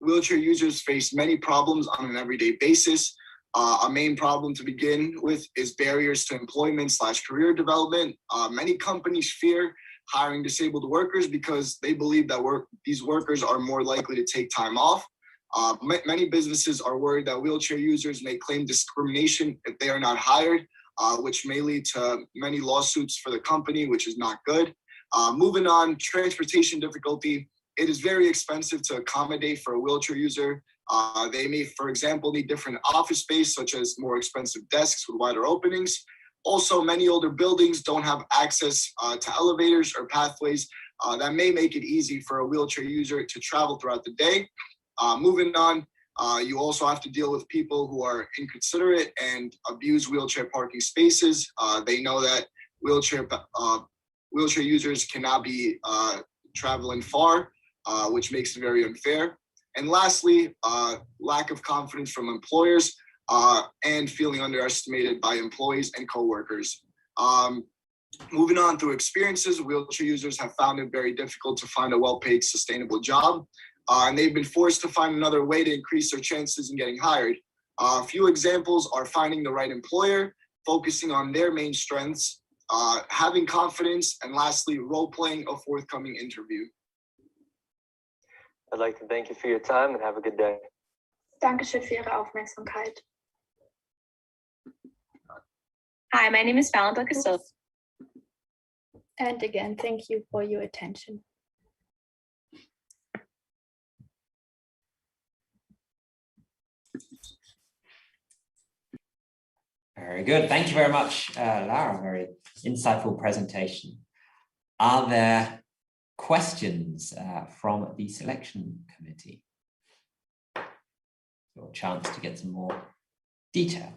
Wheelchair users face many problems on an everyday basis. A main problem to begin with is barriers to employment/career development. Many companies fear hiring disabled workers because they believe that these workers are more likely to take time off. Many businesses are worried that wheelchair users may claim discrimination if they are not hired, which may lead to many lawsuits for the company, which is not good. Moving on, transportation difficulty. It is very expensive to accommodate for a wheelchair user. They may, for example, need different office space, such as more expensive desks with wider openings. Also, many older buildings don't have access to elevators or pathways that may make it easy for a wheelchair user to travel throughout the day. Moving on, you also have to deal with people who are inconsiderate and abuse wheelchair parking spaces. They know that wheelchair users cannot be traveling far, which makes it very unfair. And lastly, lack of confidence from employers and feeling underestimated by employees and coworkers. Moving on through experiences, wheelchair users have found it very difficult to find a well-paid, sustainable job. And they've been forced to find another way to increase their chances in getting hired. A few examples are finding the right employer, focusing on their main strengths, having confidence, and lastly, role-playing a forthcoming interview. I'd like to thank you for your time and have a good day. Dankeschön für Ihre Aufmerksamkeit. Hi, my name is Valentina Silva. And again, thank you for your attention. Very good. Thank you very much, Lara. Very insightful presentation. Are there questions from the selection committee? Your chance to get some more detail.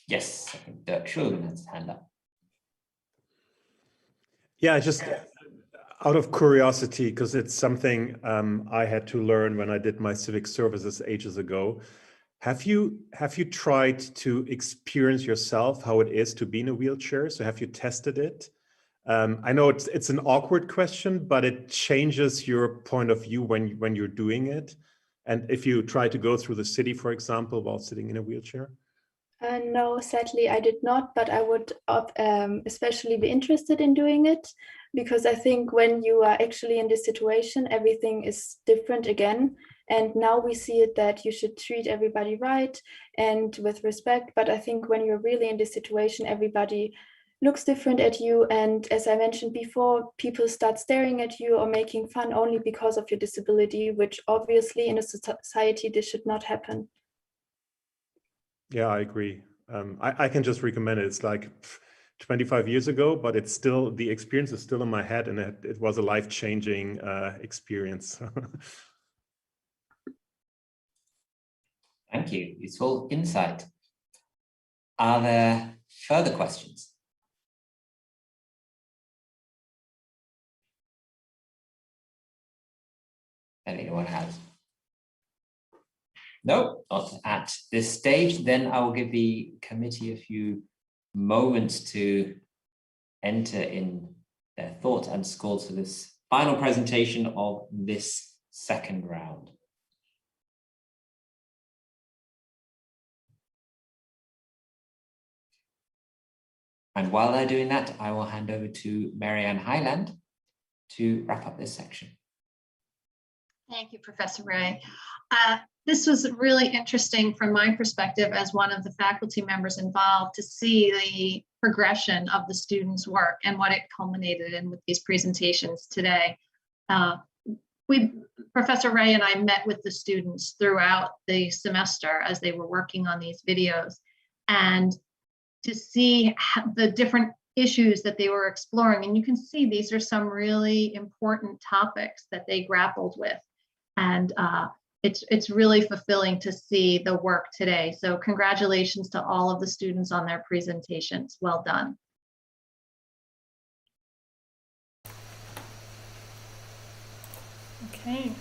Yes, I think Dirk Schulman has his hand up. Yeah, just out of curiosity, because it's something I had to learn when I did my civic services ages ago. Have you tried to experience yourself how it is to be in a wheelchair? So have you tested it? I know it's an awkward question, but it changes your point of view when you're doing it. And if you try to go through the city, for example, while sitting in a wheelchair? No, sadly, I did not, but I would especially be interested in doing it, because I think when you are actually in this situation, everything is different again. And now we see it that you should treat everybody right and with respect. But I think when you're really in this situation, everybody looks different at you. And as I mentioned before, people start staring at you or making fun only because of your disability, which obviously in a society, this should not happen. Yeah, I agree. I can just recommend it. It's like 25 years ago, but it's still, the experience is still in my head, and it was a life-changing experience. Thank you. Useful insight. Are there further questions? Anyone has? No, not at this stage. Then I will give the committee a few moments to enter in their thoughts and scores for this final presentation of this second round. And while they're doing that, I will hand over to Marianne Hyland to wrap up this section. Thank you, Professor Ray. This was really interesting from my perspective as one of the faculty members involved to see the progression of the students' work and what it culminated in with these presentations today. Professor Ray and I met with the students throughout the semester as they were working on these videos, and to see the different issues that they were exploring. And you can see these are some really important topics that they grappled with. And it's really fulfilling to see the work today. So congratulations to all of the students on their presentations. Well done. Okay,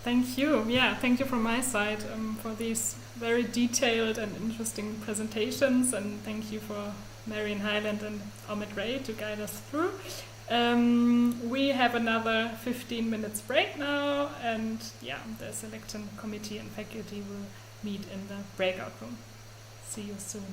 thank you. Yeah, thank you from my side for these very detailed and interesting presentations, and thank you for Marianne Hyland and Ahmed Ray to guide us through. We have another 15 minutes break now, and yeah, the selection committee and faculty will meet in the breakout room. See you soon.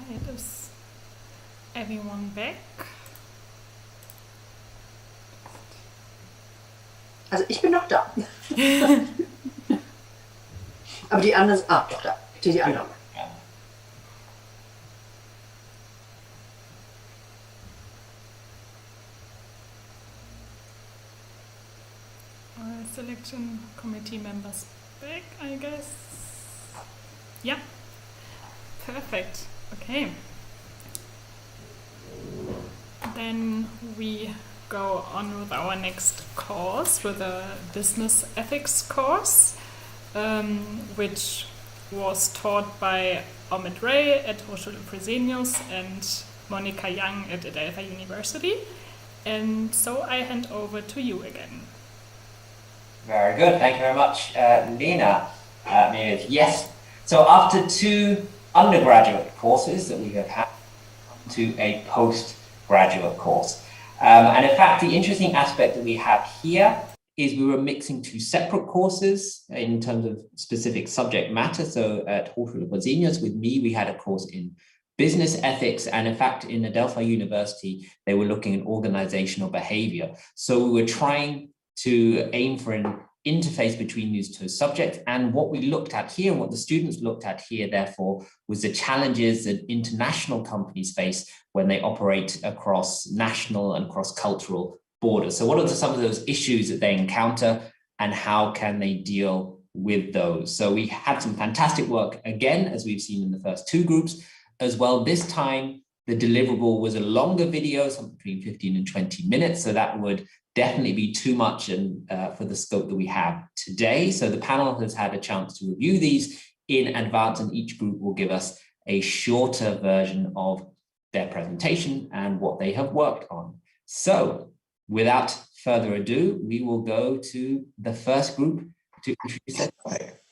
Right, is everyone back? Also ich bin noch da. Aber die anderen, doch da, die anderen. Selection committee members back, I guess. Yeah, perfect. Okay. Then we go on with our next course, with a business ethics course, which was taught by Omid Ray at Hochschule Fresenius and Monica Young at Adelphi University. And so I hand over to you again. Very good. Thank you very much, Lena. Yes. So after 2 undergraduate courses that we have had, to a postgraduate course. And in fact, the interesting aspect that we have here is we were mixing 2 separate courses in terms of specific subject matter. So at Hochschule Fresenius, with me, we had a course in business ethics. And in fact, in Adelphi University, they were looking at organizational behavior. So we were trying to aim for an interface between these 2 subjects. And what we looked at here and what the students looked at here, therefore, was the challenges that international companies face when they operate across national and cross-cultural borders. So what are some of those issues that they encounter and how can they deal with those? So we had some fantastic work, again, as we've seen in the first 2 groups as well. This time, the deliverable was a longer video, something between 15 and 20 minutes. So that would definitely be too much for the scope that we have today. So the panel has had a chance to review these in advance, and each group will give us a shorter version of their presentation and what they have worked on. So without further ado, we will go to the first group to introduce their topic.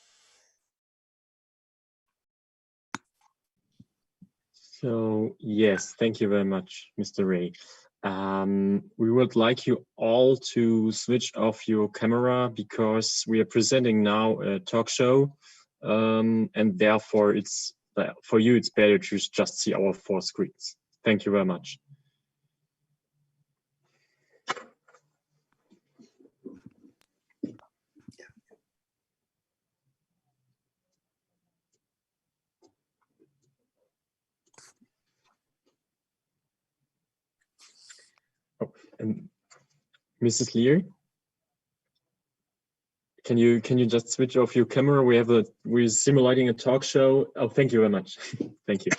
So yes, thank you very much, Mr. Ray. We would like you all to switch off your camera because we are presenting now a talk show, and therefore it's for you it's better to just see our 4 screens. Thank you very much. And Mrs. Lear, can you just switch off your camera? We're simulating a talk show. Oh, thank you very much. Thank you.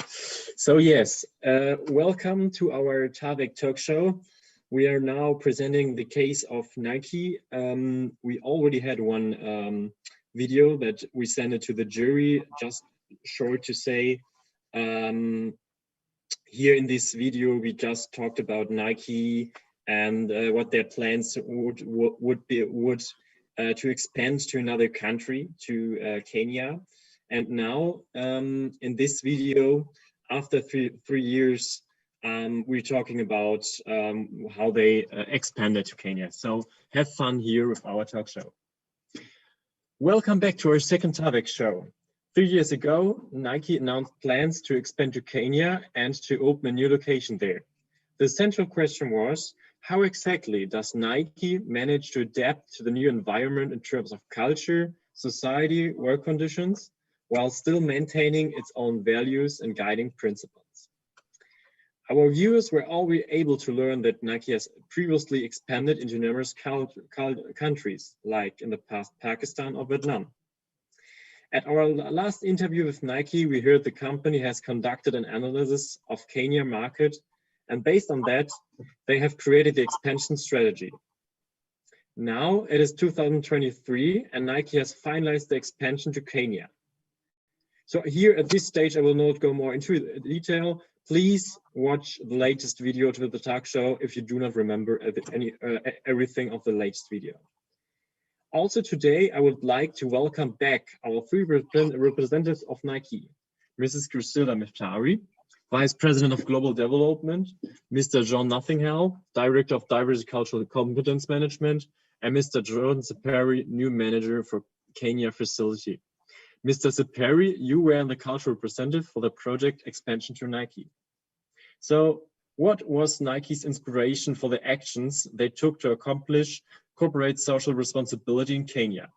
So yes, welcome to our TAVEC talk show. We are now presenting the case of Nike. We already had one video that we sent it to the jury. Just short to say, here in this video we just talked about Nike and what their plans would be to expand to another country, to Kenya. And now in this video, after three years, we're talking about how they expanded to Kenya. So have fun here with our talk show. Welcome back to our second TAVEC show. 3 years ago, Nike announced plans to expand to Kenya and to open a new location there. The central question was, how exactly does Nike manage to adapt to the new environment in terms of culture, society, work conditions, while still maintaining its own values and guiding principles? Our viewers were already able to learn that Nike has previously expanded into numerous countries, like in the past Pakistan or Vietnam. At our last interview with Nike, we heard the company has conducted an analysis of Kenya market, and based on that, they have created the expansion strategy. Now it is 2023 and Nike has finalized the expansion to Kenya. So here at this stage, I will not go more into detail. Please watch the latest video to the talk show if you do not remember everything of the latest video. Also today, I would like to welcome back our 3 representatives of Nike, Mrs. Griselda Meftari, Vice President of Global Development, Mr. John Nothinghell, Director of Diversity, Cultural Competence Management, and Mr. Jordan Sapari, new manager for Kenya facility. Mr. Zeperi, you were the cultural representative for the project expansion to Nike. So what was Nike's inspiration for the actions they took to accomplish corporate social responsibility in Kenya?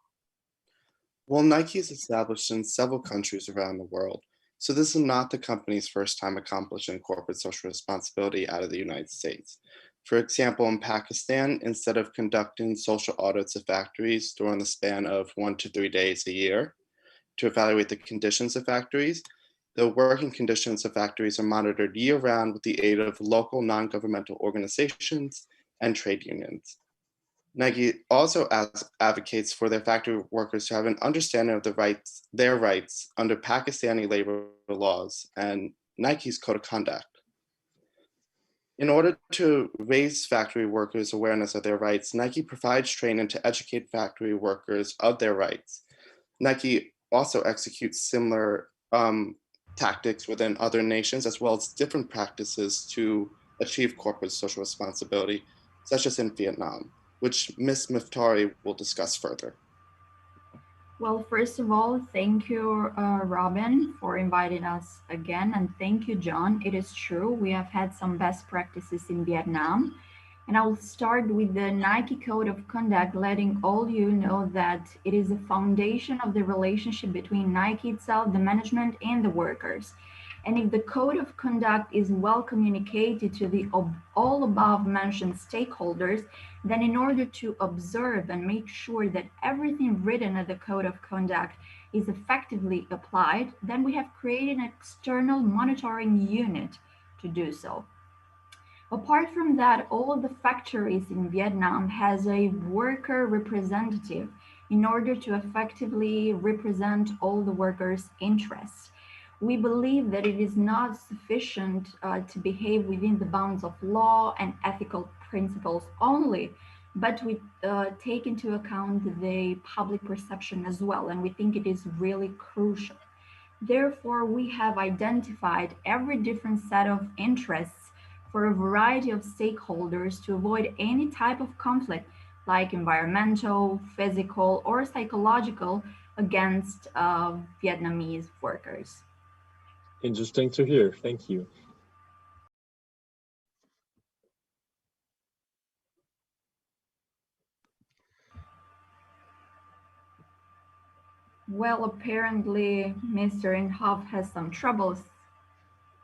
Well, Nike is established in several countries around the world, so this is not the company's first time accomplishing corporate social responsibility out of the United States. For example, in Pakistan, instead of conducting social audits of factories during the span of 1 to 3 days a year to evaluate the conditions of factories, the working conditions of factories are monitored year-round with the aid of local non-governmental organizations and trade unions. Nike also advocates for their factory workers to have an understanding of their rights under Pakistani labor laws and Nike's code of conduct. In order to raise factory workers' awareness of their rights, Nike provides training to educate factory workers of their rights. Nike also executes similar tactics within other nations, as well as different practices to achieve corporate social responsibility, such as in Vietnam, which Ms. Miftari will discuss further. Well, first of all, thank you, Robin, for inviting us again. And thank you, John. It is true, we have had some best practices in Vietnam. And I will start with the Nike Code of Conduct, letting all you know that it is a foundation of the relationship between Nike itself, the management, and the workers. And if the Code of Conduct is well communicated to the all above mentioned stakeholders, then in order to observe and make sure that everything written in the Code of Conduct is effectively applied, then we have created an external monitoring unit to do so. Apart from that, all of the factories in Vietnam has a worker representative in order to effectively represent all the workers' interests. We believe that it is not sufficient to behave within the bounds of law and ethical principles only, but we take into account the public perception as well, and we think it is really crucial. Therefore, we have identified every different set of interests for a variety of stakeholders to avoid any type of conflict, like environmental, physical, or psychological, against Vietnamese workers. Interesting to hear. Thank you. Well, apparently Mr. Inhofe has some troubles,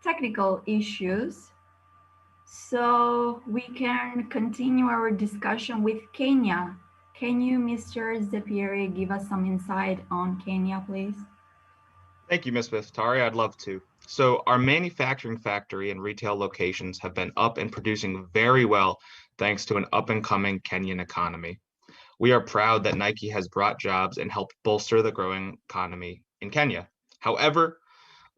technical issues. So we can continue our discussion with Kenya. Can you, Mr. Zeperi, give us some insight on Kenya, please? Thank you, Ms. Miftari. I'd love to. So our manufacturing factory and retail locations have been up and producing very well thanks to an up-and-coming Kenyan economy. We are proud that Nike has brought jobs and helped bolster the growing economy in Kenya. However,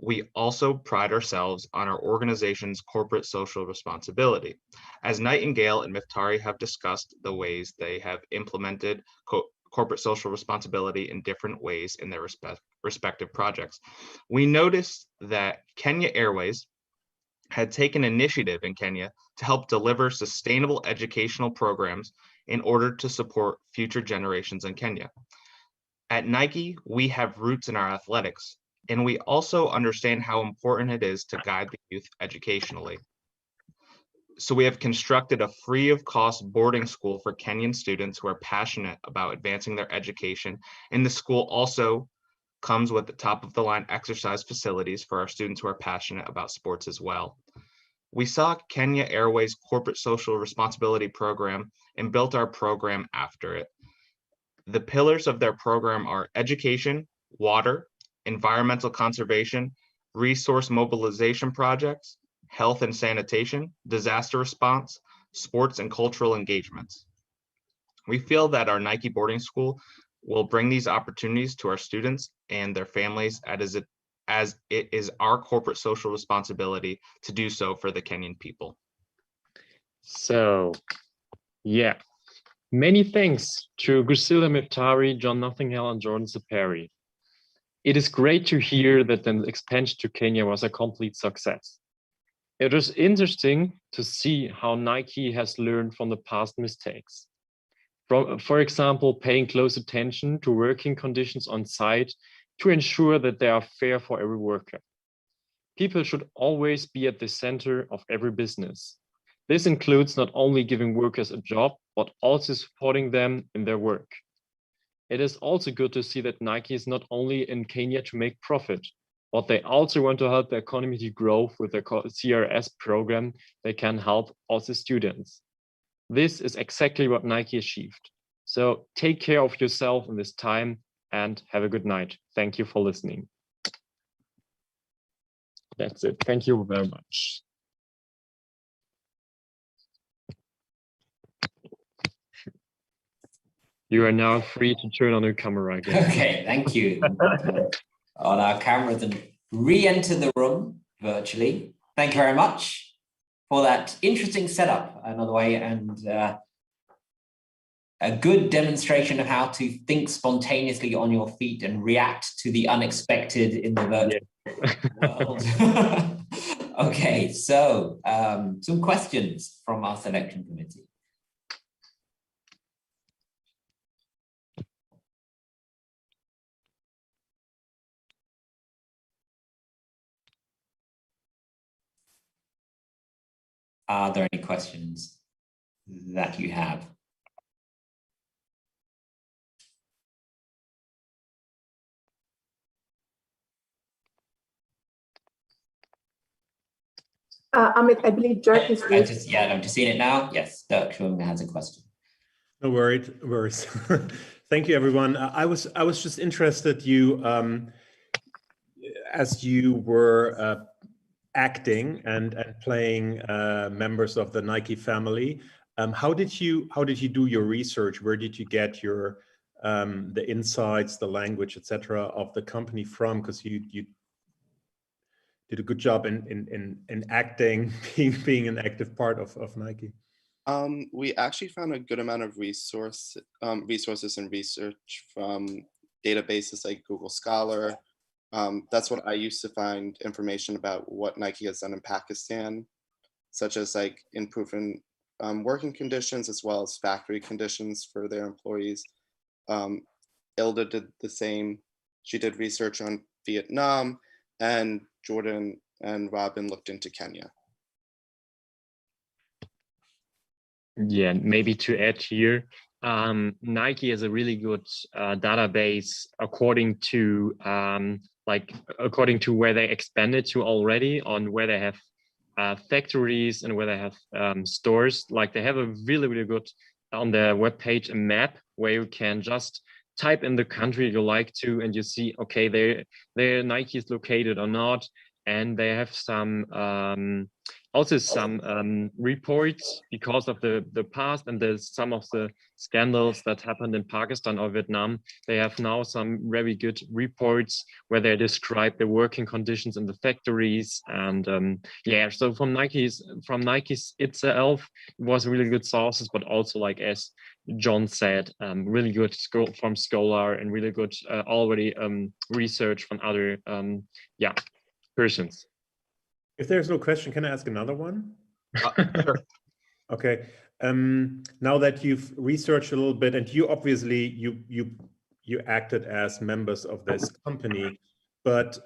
we also pride ourselves on our organization's corporate social responsibility. As Nightingale and Miftari have discussed the ways they have implemented corporate social responsibility in different ways in their respective projects, we noticed that Kenya Airways had taken initiative in Kenya to help deliver sustainable educational programs in order to support future generations in Kenya. At Nike, we have roots in our athletics, and we also understand how important it is to guide the youth educationally. So we have constructed a free of cost boarding school for Kenyan students who are passionate about advancing their education. And the school also comes with the top of the line exercise facilities for our students who are passionate about sports as well. We saw Kenya Airways corporate social responsibility program and built our program after it. The pillars of their program are education, water, environmental conservation, resource mobilization projects, health and sanitation, disaster response, sports and cultural engagements. We feel that our Nike boarding school will bring these opportunities to our students and their families as it is our corporate social responsibility to do so for the Kenyan people. So, yeah. Many thanks to Priscilla Miftari, John Nottingham, and Jordan Zeperi. It is great to hear that the expansion to Kenya was a complete success. It was interesting to see how Nike has learned from the past mistakes. For example, paying close attention to working conditions on site to ensure that they are fair for every worker. People should always be at the center of every business. This includes not only giving workers a job, but also supporting them in their work. It is also good to see that Nike is not only in Kenya to make profit, but they also want to help the economy to grow with their CRS program. They can help also students. This is exactly what Nike achieved. So take care of yourself in this time and have a good night. Thank you for listening. That's it. Thank you very much. You are now free to turn on your camera again. Okay, thank you. On our cameras and re-enter the room virtually. Thank you very much for that interesting setup, another way, and a good demonstration of how to think spontaneously on your feet and react to the unexpected in the virtual world. Okay, so some questions from our selection committee. Are there any questions that you have? Amit, I believe Dirk is raised. I've just seen it now. Yes, Dirk Schwung has a question. No worries. Thank you, everyone. I was just interested, you as you were acting and playing members of the Nike family. How did you do your research? Where did you get your the insights, the language, etc. of the company from? Because you did a good job in acting, being an active part of Nike. We actually found a good amount of resources and research from databases like Google Scholar. That's what I used to find information about what Nike has done in Pakistan, such as like improving working conditions as well as factory conditions for their employees. Ilda did the same. She did research on Vietnam, and Jordan and Robin looked into Kenya. Yeah, maybe to add here, Nike has a really good database according to where they expanded to already, on where they have factories and where they have stores. Like they have a really good on their webpage a map where you can just type in the country you like to, and you see, okay, there Nike is located or not, and they have some also some reports because of the past and there's some of the scandals that happened in Pakistan or Vietnam. They have now some very good reports where they describe the working conditions in the factories, and yeah, so from Nike's itself, it was really good sources, but also, like as John said, really good from Scholar and really good already research from other persons. If there's no question, can I ask another one? Sure. Okay. Now that you've researched a little bit, and you obviously you acted as members of this company, but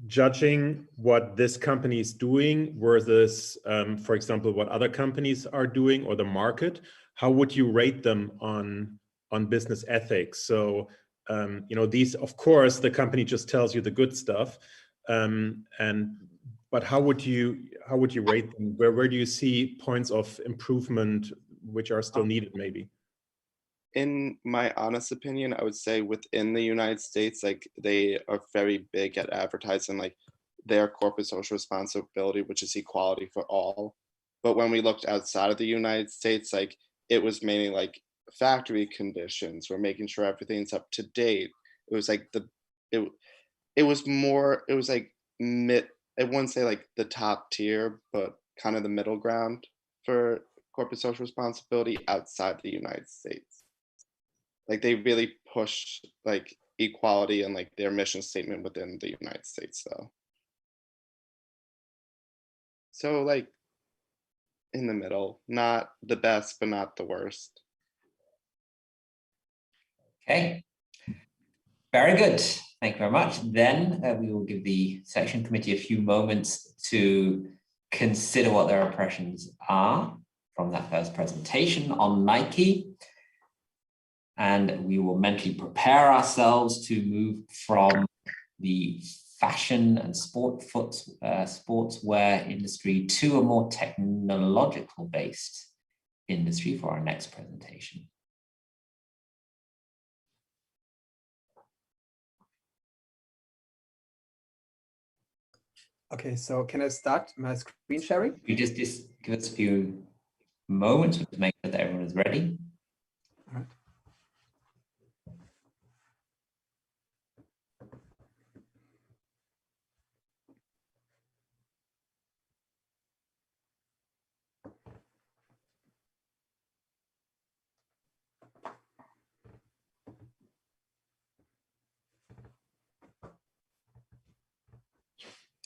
judging what this company is doing versus, for example, what other companies are doing or the market, how would you rate them on business ethics? So, you know, these, of course, the company just tells you the good stuff, but how would you rate them? Where do you see points of improvement which are still needed, maybe? In my honest opinion, I would say within the United States, like they are very big at advertising like their corporate social responsibility, which is equality for all. But when we looked outside of the United States, like it was mainly like factory conditions, we're making sure everything's up to date. It was like it was like mid, I wouldn't say like the top tier, but kind of the middle ground for corporate social responsibility outside the United States. Like they really push like equality and like their mission statement within the United States though. So like in the middle, not the best, but not the worst. Okay, very good. Thank you very much. Then we will give the selection committee a few moments to consider what their impressions are from that first presentation on Nike. And we will mentally prepare ourselves to move from the fashion and sportswear industry to a more technological based industry for our next presentation. Okay, so can I start my screen sharing? You just give us a few moments to make sure that everyone is ready. All right.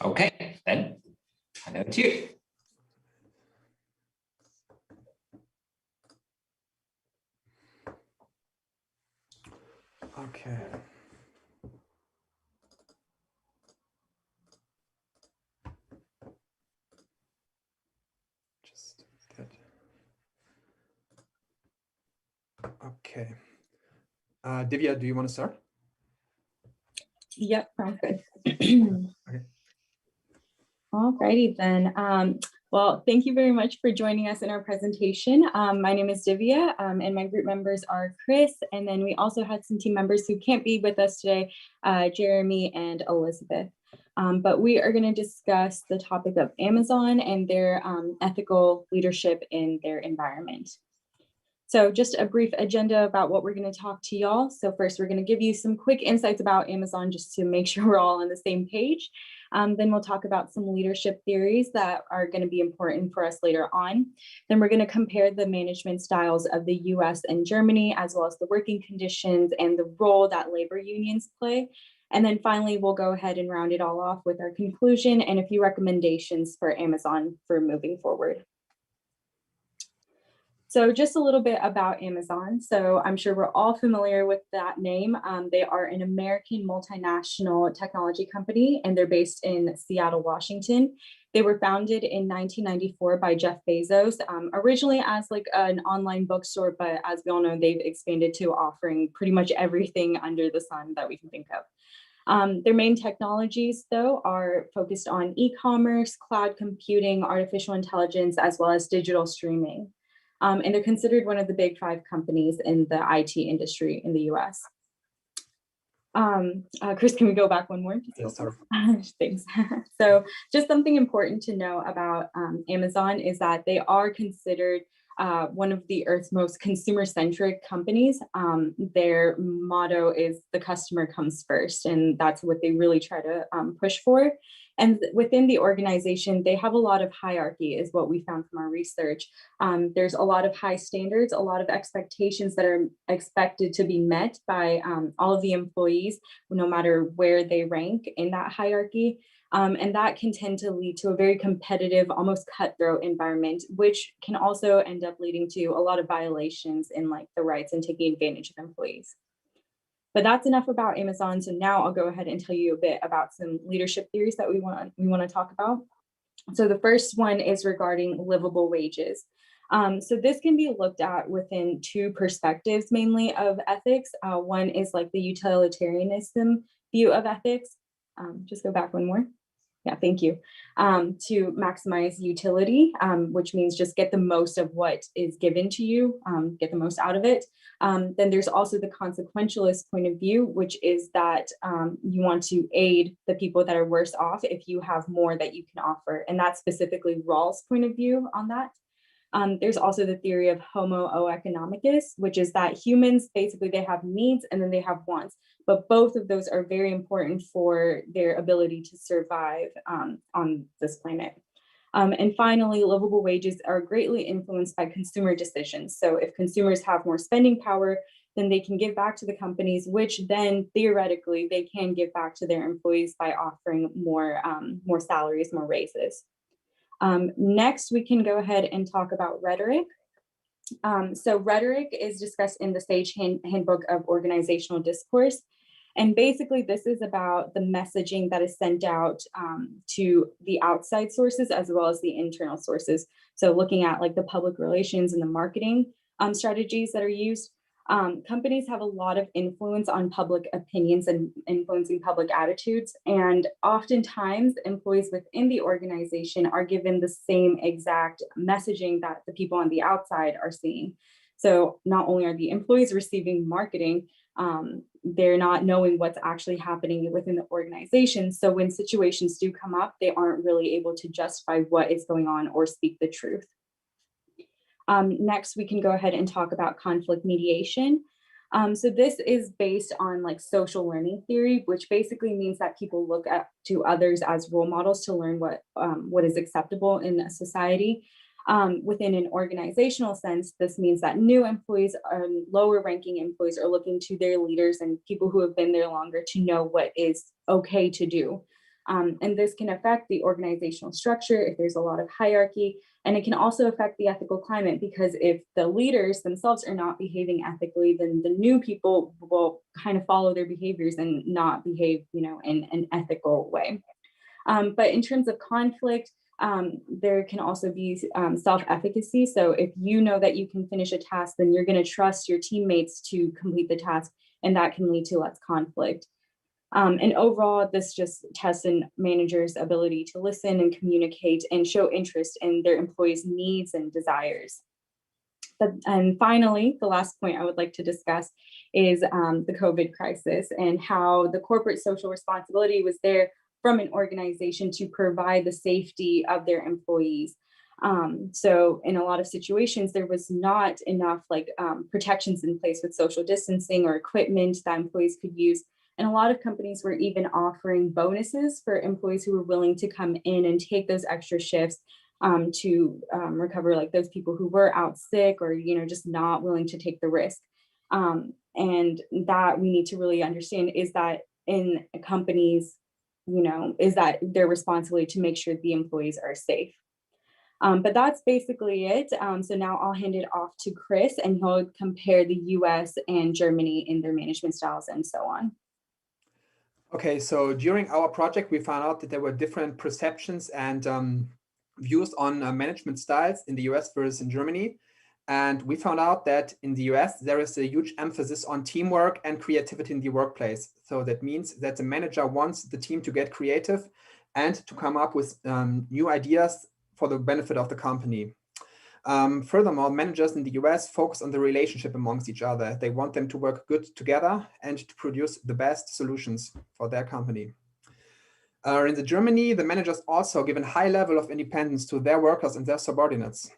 Okay, then hand over to you. Okay. Just that. Okay. Divya, do you want to start? Yep, sounds good. Okay. Alrighty then. Well, thank you very much for joining us in our presentation. My name is Divya, and my group members are Chris, and then we also had some team members who can't be with us today, Jeremy and Elizabeth. But we are going to discuss the topic of Amazon and their ethical leadership in their environment. So just a brief agenda about what we're going to talk to y'all. So first, we're going to give you some quick insights about Amazon just to make sure we're all on the same page. Then we'll talk about some leadership theories that are going to be important for us later on. Then we're going to compare the management styles of the US and Germany, as well as the working conditions and the role that labor unions play. And then finally, we'll go ahead and round it all off with our conclusion and a few recommendations for Amazon for moving forward. So just a little bit about Amazon. So I'm sure we're all familiar with that name. They are an American multinational technology company, and they're based in Seattle, Washington. They were founded in 1994 by Jeff Bezos, originally as like an online bookstore, but as we all know, they've expanded to offering pretty much everything under the sun that we can think of. Their main technologies, though, are focused on e-commerce, cloud computing, artificial intelligence, as well as digital streaming. And they're considered one of the big 5 companies in the IT industry in the US. Chris, can we go back one more? Yes, sir. Thanks. So just something important to know about Amazon is that they are considered one of the Earth's most consumer-centric companies. Their motto is the customer comes first, and that's what they really try to push for. And within the organization, they have a lot of hierarchy is what we found from our research. There's a lot of high standards, a lot of expectations that are expected to be met by all of the employees, no matter where they rank in that hierarchy. And that can tend to lead to a very competitive, almost cutthroat environment, which can also end up leading to a lot of violations in like the rights and taking advantage of employees. But that's enough about Amazon. So now I'll go ahead and tell you a bit about some leadership theories that we want to talk about. So the first one is regarding livable wages. So this can be looked at within 2 perspectives, mainly of ethics. One is like the utilitarianism view of ethics. Just go back one more. Yeah, thank you. To maximize utility, which means just get the most of what is given to you, get the most out of it. Then there's also the consequentialist point of view, which is that you want to aid the people that are worse off if you have more that you can offer. And that's specifically Rawls' point of view on that. There's also the theory of homo economicus, which is that humans, basically they have needs and then they have wants, but both of those are very important for their ability to survive on this planet. And finally, livable wages are greatly influenced by consumer decisions. So if consumers have more spending power, then they can give back to the companies, which then theoretically they can give back to their employees by offering more salaries, more raises. Next, we can go ahead and talk about rhetoric. So rhetoric is discussed in the Sage Handbook of Organizational Discourse. And basically, this is about the messaging that is sent out to the outside sources as well as the internal sources. So looking at like the public relations and the marketing strategies that are used. Companies have a lot of influence on public opinions and influencing public attitudes. And oftentimes employees within the organization are given the same exact messaging that the people on the outside are seeing. So not only are the employees receiving marketing, they're not knowing what's actually happening within the organization. So when situations do come up, they aren't really able to justify what is going on or speak the truth. Next, we can go ahead and talk about conflict mediation. So this is based on like social learning theory, which basically means that people look to others as role models to learn what is acceptable in a society. Within an organizational sense, this means that new employees and lower ranking employees are looking to their leaders and people who have been there longer to know what is okay to do. And this can affect the organizational structure if there's a lot of hierarchy, and it can also affect the ethical climate, because if the leaders themselves are not behaving ethically, then the new people will kind of follow their behaviors and not behave, in an ethical way. But in terms of conflict, there can also be self-efficacy. So if you know that you can finish a task, then you're going to trust your teammates to complete the task, and that can lead to less conflict. And overall, this just tests a manager's ability to listen and communicate and show interest in their employees' needs and desires. And finally, the last point I would like to discuss is the COVID crisis and how the corporate social responsibility was there from an organization to provide the safety of their employees. So in a lot of situations, there was not enough protections in place with social distancing or equipment that employees could use. And a lot of companies were even offering bonuses for employees who were willing to come in and take those extra shifts to recover like those people who were out sick or, just not willing to take the risk. And that we need to really understand is that in companies, is that their responsibility to make sure the employees are safe. But that's basically it. So now I'll hand it off to Chris, and he'll compare the US and Germany in their management styles and so on. Okay, so during our project, we found out that there were different perceptions and views on management styles in the US versus in Germany. And we found out that in the US, there is a huge emphasis on teamwork and creativity in the workplace. So that means that the manager wants the team to get creative and to come up with new ideas for the benefit of the company. Furthermore, managers in the US focus on the relationship amongst each other. They want them to work good together and to produce the best solutions for their company. In the Germany, the managers also give a high level of independence to their workers and their subordinates.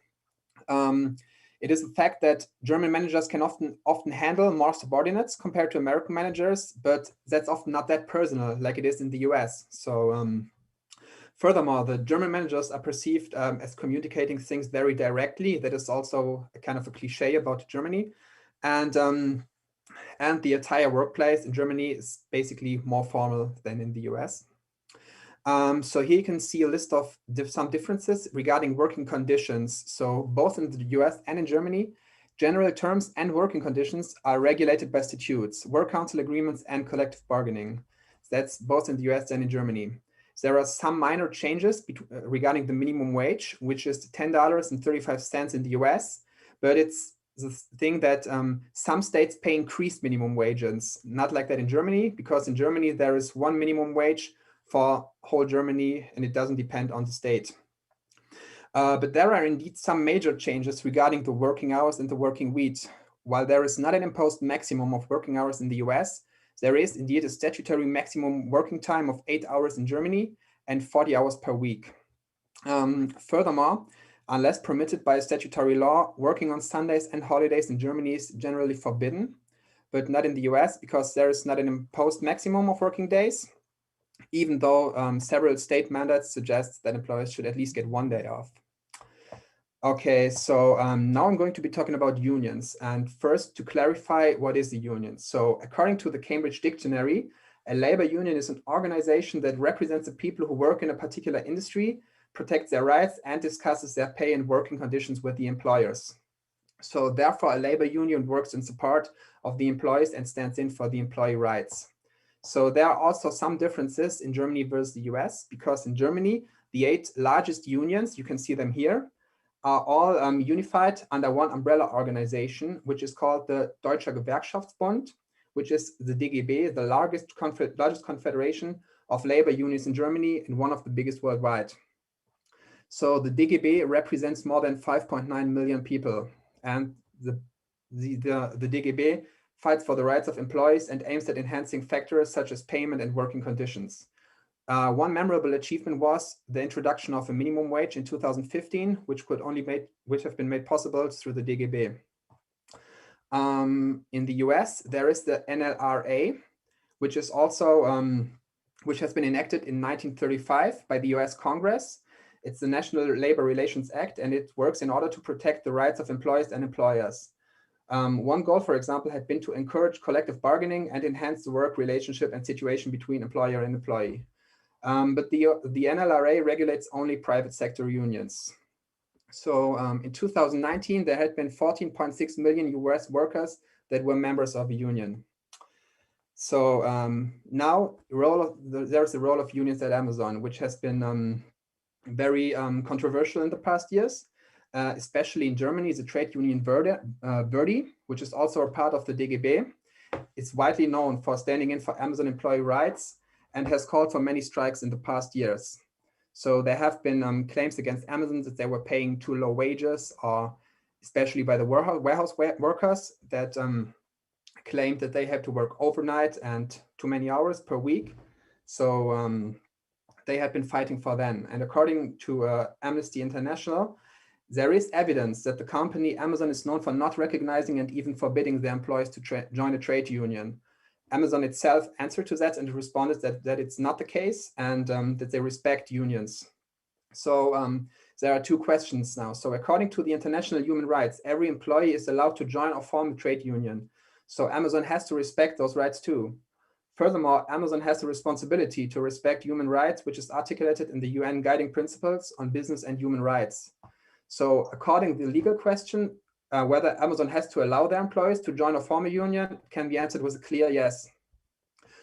It is a fact that German managers can often handle more subordinates compared to American managers, but that's often not that personal like it is in the US. So furthermore, the German managers are perceived as communicating things very directly. That is also a kind of a cliche about Germany. And the entire workplace in Germany is basically more formal than in the US. So here you can see a list of some differences regarding working conditions. So both in the US and in Germany, general terms and working conditions are regulated by statutes, work council agreements, and collective bargaining. That's both in the US and in Germany. There are some minor changes regarding the minimum wage, which is $10.35 in the US, but it's the thing that some states pay increased minimum wages, not like that in Germany, because in Germany there is one minimum wage for whole Germany and it doesn't depend on the state. But there are indeed some major changes regarding the working hours and the working week. While there is not an imposed maximum of working hours in the US, there is indeed a statutory maximum working time of 8 hours in Germany and 40 hours per week. Furthermore, unless permitted by statutory law, working on Sundays and holidays in Germany is generally forbidden, but not in the US because there is not an imposed maximum of working days, even though several state mandates suggest that employers should at least get 1 day off. Okay, so now I'm going to be talking about unions. And first, to clarify, what is a union? So according to the Cambridge Dictionary, a labor union is an organization that represents the people who work in a particular industry, protects their rights, and discusses their pay and working conditions with the employers. So therefore, a labor union works in support of the employees and stands in for the employee rights. So there are also some differences in Germany versus the US, because in Germany, the 8 largest unions, you can see them here, are all unified under one umbrella organization, which is called the Deutscher Gewerkschaftsbund, which is the DGB, the largest confederation of labor unions in Germany and one of the biggest worldwide. So the DGB represents more than 5.9 million people, and the DGB fights for the rights of employees and aims at enhancing factors such as payment and working conditions. One memorable achievement was the introduction of a minimum wage in 2015, which have been made possible through the DGB. In the US, there is the NLRA, which is also which has been enacted in 1935 by the US Congress. It's the National Labor Relations Act, and it works in order to protect the rights of employees and employers. One goal, for example, had been to encourage collective bargaining and enhance the work relationship and situation between employer and employee. But the NLRA regulates only private sector unions. So in 2019, there had been 14.6 million US workers that were members of a union. So now there's the role of unions at Amazon, which has been very controversial in the past years, especially in Germany. The trade union Verdi, which is also a part of the DGB, is widely known for standing in for Amazon employee rights and has called for many strikes in the past years. So there have been claims against Amazon that they were paying too low wages, or especially by the warehouse workers that claimed that they had to work overnight and too many hours per week. So they had been fighting for them. And according to Amnesty International, there is evidence that the company Amazon is known for not recognizing and even forbidding their employees to join a trade union. Amazon itself answered to that and responded that it's not the case, and that they respect unions. So there are two questions now. So according to the international human rights, every employee is allowed to join or form a trade union. So Amazon has to respect those rights too. Furthermore, Amazon has the responsibility to respect human rights, which is articulated in the UN Guiding Principles on Business and Human Rights. So according to the legal question, whether Amazon has to allow their employees to join or form a union can be answered with a clear yes.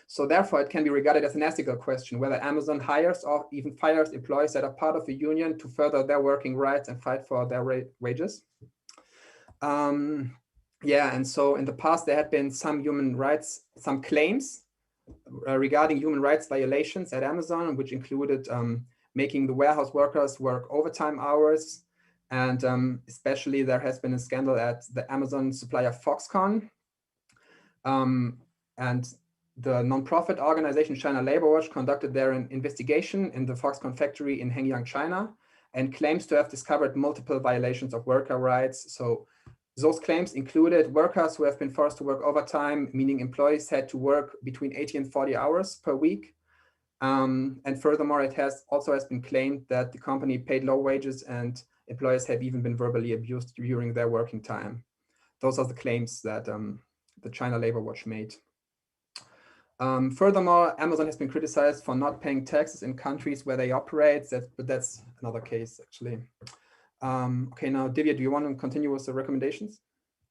So therefore, it can be regarded as an ethical question, whether Amazon hires or even fires employees that are part of a union to further their working rights and fight for their wages. Yeah, and so in the past, there had been some some claims regarding human rights violations at Amazon, which included making the warehouse workers work overtime hours. And especially there has been a scandal at the Amazon supplier Foxconn. And the nonprofit organization China Labor Watch conducted their investigation in the Foxconn factory in Hengyang, China, and claims to have discovered multiple violations of worker rights. So those claims included workers who have been forced to work overtime, meaning employees had to work between 80 and 40 hours per week. And furthermore, it also has been claimed that the company paid low wages and employees have even been verbally abused during their working time. Those are the claims that the China Labor Watch made. Furthermore, Amazon has been criticized for not paying taxes in countries where they operate, but that's another case actually. Okay, now Divya, do you want to continue with the recommendations?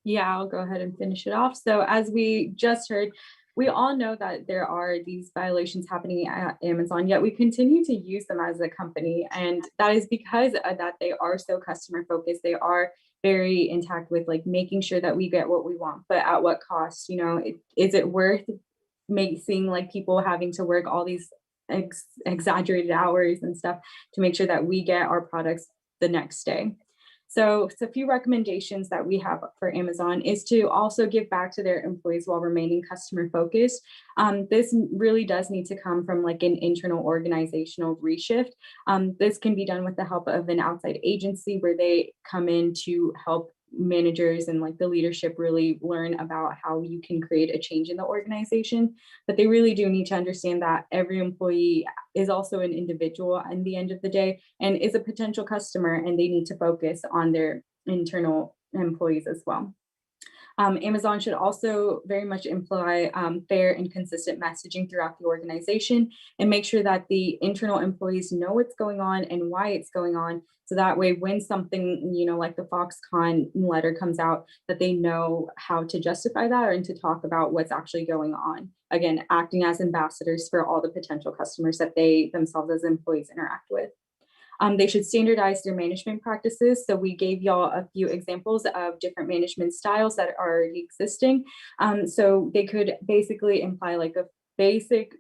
Yeah, I'll go ahead and finish it off. So as we just heard, we all know that there are these violations happening at Amazon, yet we continue to use them as a company. And that is because that they are so customer focused. They are very intact with like making sure that we get what we want, but at what cost? You know, is it worth seeing like people having to work all these exaggerated hours and stuff to make sure that we get our products the next day? So a few recommendations that we have for Amazon is to also give back to their employees while remaining customer focused. This really does need to come from like an internal organizational reshift. This can be done with the help of an outside agency where they come in to help managers and like the leadership really learn about how you can create a change in the organization. But they really do need to understand that every employee is also an individual at the end of the day and is a potential customer, and they need to focus on their internal employees as well. Amazon should also very much imply fair and consistent messaging throughout the organization and make sure that the internal employees know what's going on and why it's going on. So that way, when something, like the Foxconn letter comes out, that they know how to justify that and to talk about what's actually going on. Again, acting as ambassadors for all the potential customers that they themselves as employees interact with. They should standardize their management practices. So we gave y'all a few examples of different management styles that are already existing. So they could basically imply like a basic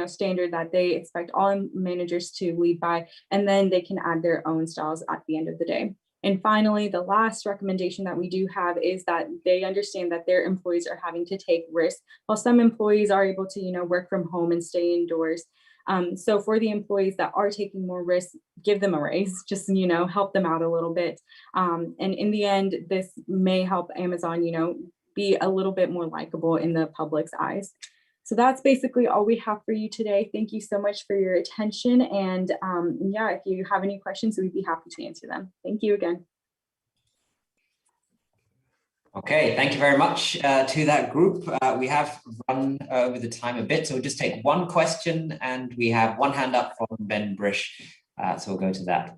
standard that they expect all managers to lead by, and then they can add their own styles at the end of the day. And finally, the last recommendation that we do have is that they understand that their employees are having to take risks, while some employees are able to work from home and stay indoors. So for the employees that are taking more risks, give them a raise, just, help them out a little bit. And in the end, this may help Amazon, be a little bit more likable in the public's eyes. So that's basically all we have for you today. Thank you so much for your attention. And yeah, if you have any questions, we'd be happy to answer them. Thank you again. Okay, thank you very much to that group. We have run over the time a bit, so we'll just take one question, and we have one hand up from Ben Brish, so we'll go to that.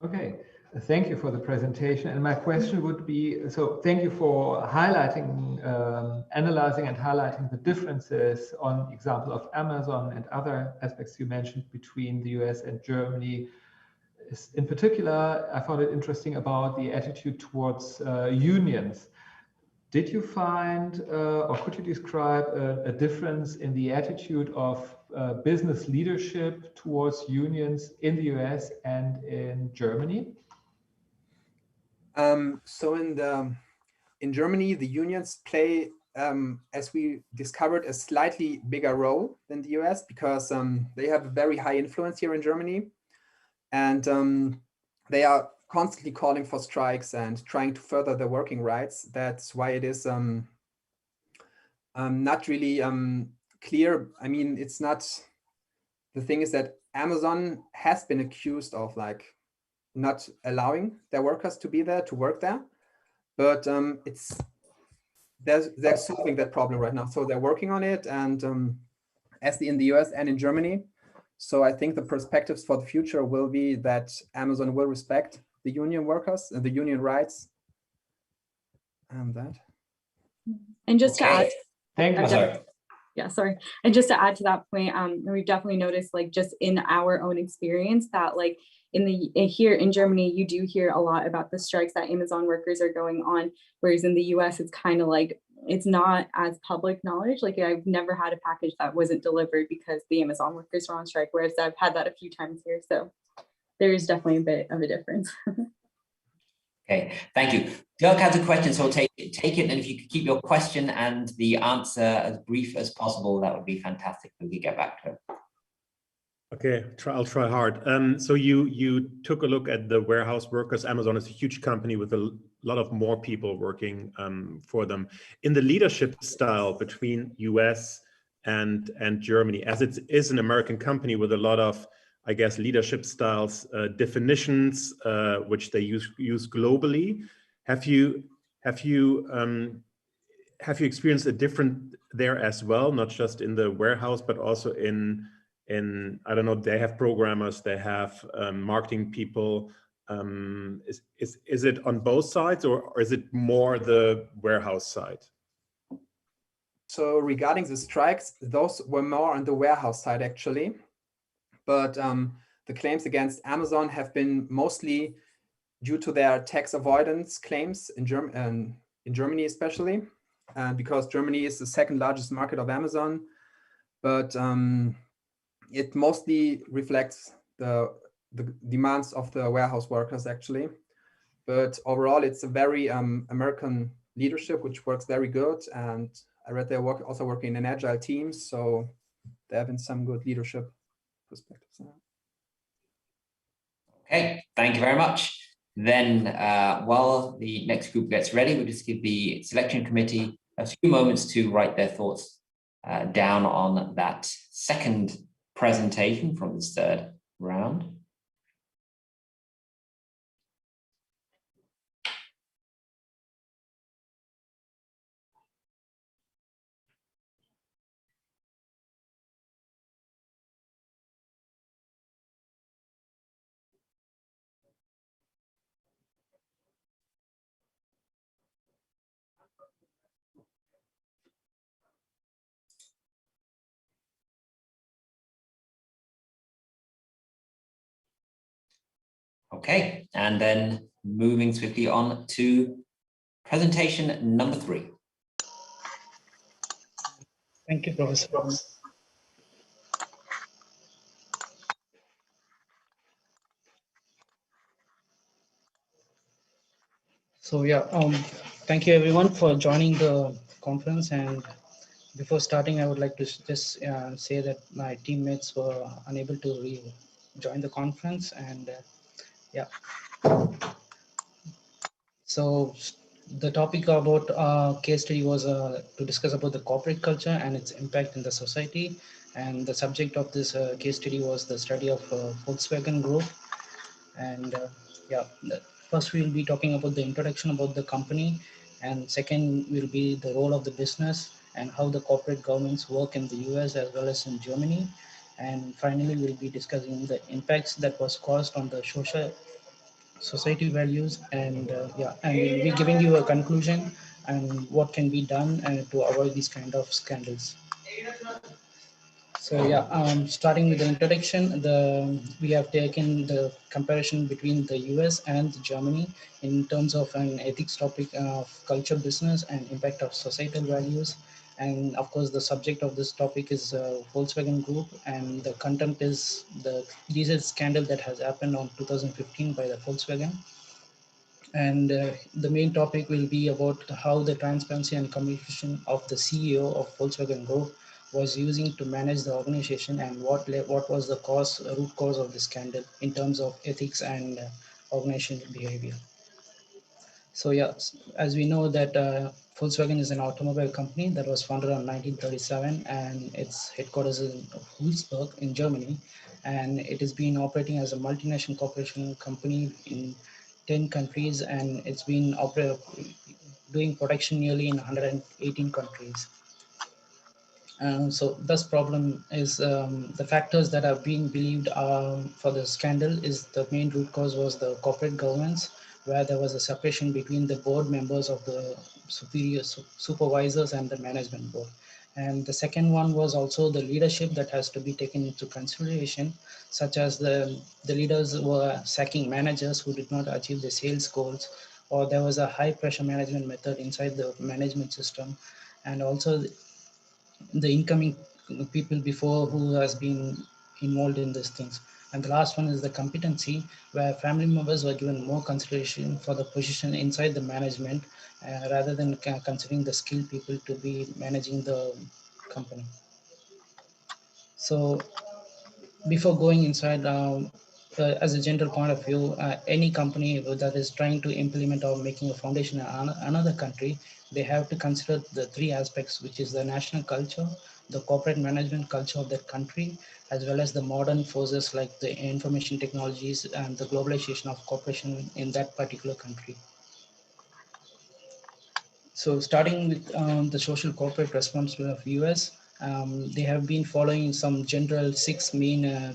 Okay, thank you for the presentation. And my question would be, so thank you for highlighting, analyzing and highlighting the differences on example of Amazon and other aspects you mentioned between the US and Germany. In particular, I found it interesting about the attitude towards unions. Did you find, or could you describe a difference in the attitude of business leadership towards unions in the US and in Germany? So in Germany, the unions play, as we discovered, a slightly bigger role than the US, because they have a very high influence here in Germany. And they are constantly calling for strikes and trying to further their working rights. That's why it is not really clear. I mean, it's not, the thing is that Amazon has been accused of not allowing their workers to be there, to work there, but they're solving that problem right now. So they're working on it, and in the US and in Germany. So I think the perspectives for the future will be that Amazon will respect the union workers and the union rights, and that. And just to add, thank you. Yeah, sorry. And just to add to that point, we've definitely noticed, just in our own experience, that here in Germany, you do hear a lot about the strikes that Amazon workers are going on, whereas in the US, it's kind of it's not as public knowledge. I've never had a package that wasn't delivered because the Amazon workers were on strike, whereas I've had that a few times here. So there is definitely a bit of a difference. Okay, thank you. Dirk has a question, so we'll take it, and if you could keep your question and the answer as brief as possible, that would be fantastic. We could get back to it. Okay, I'll try hard. So you took a look at the warehouse workers. Amazon is a huge company with a lot of more people working for them. In the leadership style between US and Germany, as it is an American company with a lot of, I guess, leadership styles, definitions, which they use globally. Have you experienced a different there as well, not just in the warehouse, but also in I don't know, they have programmers, they have marketing people. Is it on both sides, or is it more the warehouse side? So regarding the strikes, those were more on the warehouse side, actually. But the claims against Amazon have been mostly due to their tax avoidance claims in Germany, especially, because Germany is the second largest market of Amazon. But it mostly reflects the demands of the warehouse workers, actually. But overall, it's a very American leadership, which works very good. And I read they're also working in agile teams, so there have been some good leadership perspectives. Okay, thank you very much. Then while the next group gets ready, we'll just give the selection committee a few moments to write their thoughts down on that second presentation from this third round. Okay, and then moving swiftly on to presentation number 3. Thank you, Professor. So yeah, thank you everyone for joining the conference. And before starting, I would like to just say that my teammates were unable to join the conference, and yeah. So the topic about case study was to discuss about the corporate culture and its impact in the society. And the subject of this case study was the study of Volkswagen Group. And yeah, first we'll be talking about the introduction about the company, and second will be the role of the business and how the corporate governments work in the US as well as in Germany. And finally, we'll be discussing the impacts that was caused on the society values, and yeah, and we'll be giving you a conclusion and what can be done to avoid these kind of scandals. So yeah, starting with the introduction, we have taken the comparison between the US and Germany in terms of an ethics topic of culture, business, and impact of societal values. And of course, the subject of this topic is Volkswagen Group, and the content is the diesel scandal that has happened on 2015 by the Volkswagen. And the main topic will be about how the transparency and communication of the CEO of Volkswagen Group was using to manage the organization, and what was the root cause of the scandal in terms of ethics and organizational behavior. So yeah, as we know that Volkswagen is an automobile company that was founded in 1937, and its headquarters is in Wolfsburg in Germany, and it has been operating as a multinational corporation company in 10 countries, and it's been doing production nearly in 118 countries. So this problem is the factors that are being believed for the scandal is the main root cause was the corporate governance, where there was a separation between the board members of the supervisors and the management board. And the second one was also the leadership that has to be taken into consideration, such as the leaders were sacking managers who did not achieve the sales goals, or there was a high pressure management method inside the management system, and also the incoming people before who has been involved in these things. And the last one is the competency, where family members were given more consideration for the position inside the management rather than considering the skilled people to be managing the company. So before going inside, as a general point of view, any company that is trying to implement or making a foundation in another country, they have to consider the 3 aspects, which is the national culture, the corporate management culture of that country, as well as the modern forces like the information technologies and the globalization of corporation in that particular country. So starting with the social corporate responsibility of US, they have been following some general 6 main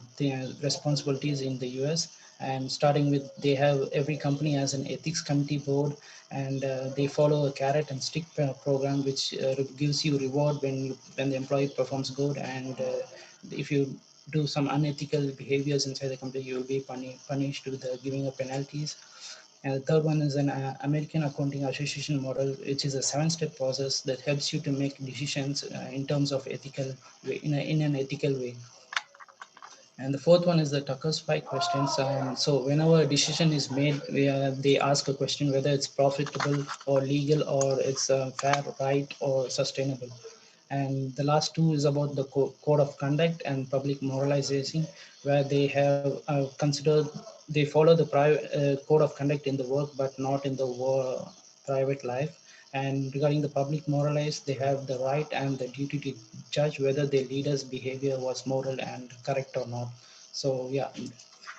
responsibilities in the US. And starting with, they have every company has an ethics committee board, and they follow a carrot and stick program, which gives you reward when the employee performs good, and if you do some unethical behaviors inside the company, you will be punished with giving up penalties. And the third one is an American Accounting Association model, which is a 7-step process that helps you to make decisions in terms of ethical way, in an ethical way. And the fourth one is the Tucker's 5 questions. So whenever a decision is made, they ask a question whether it's profitable or legal, or it's fair, right, or sustainable. And the last 2 is about the code of conduct and public moralization, where they have considered, they follow the private code of conduct in the work, but not in the private life. And regarding the public moralize, they have the right and the duty to judge whether their leaders' behavior was moral and correct or not. So yeah,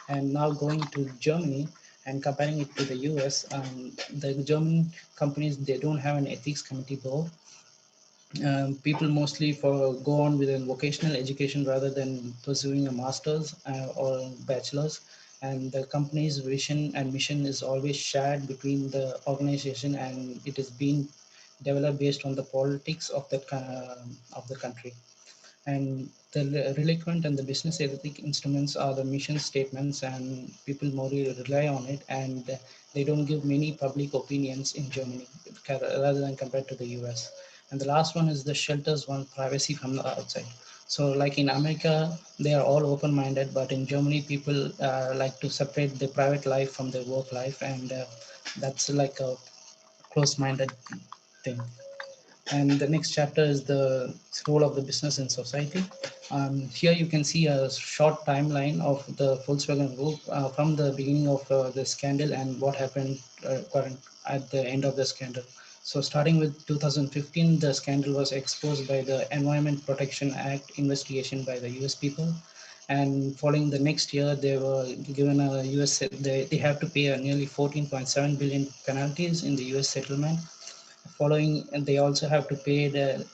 and now going to Germany and comparing it to the US, the German companies, they don't have an ethics committee board. People mostly go on with a vocational education rather than pursuing a master's or bachelor's, and the company's vision and mission is always shared between the organization, and it is being developed based on the politics of the country. And the relevant and the business ethic instruments are the mission statements, and people more rely on it, and they don't give many public opinions in Germany rather than compared to the US. And the last one is the shelters one, privacy from the outside. So like in America, they are all open-minded, but in Germany, people like to separate their private life from their work life, and that's like a close-minded thing. And the next chapter is the role of the business in society. Here you can see a short timeline of the Volkswagen Group from the beginning of the scandal and what happened at the end of the scandal. So starting with 2015, the scandal was exposed by the Environment Protection Act investigation by the US people. And following the next year, they were given a US, they have to pay a nearly 14.7 billion penalties in the US settlement. Following, and they also have to pay the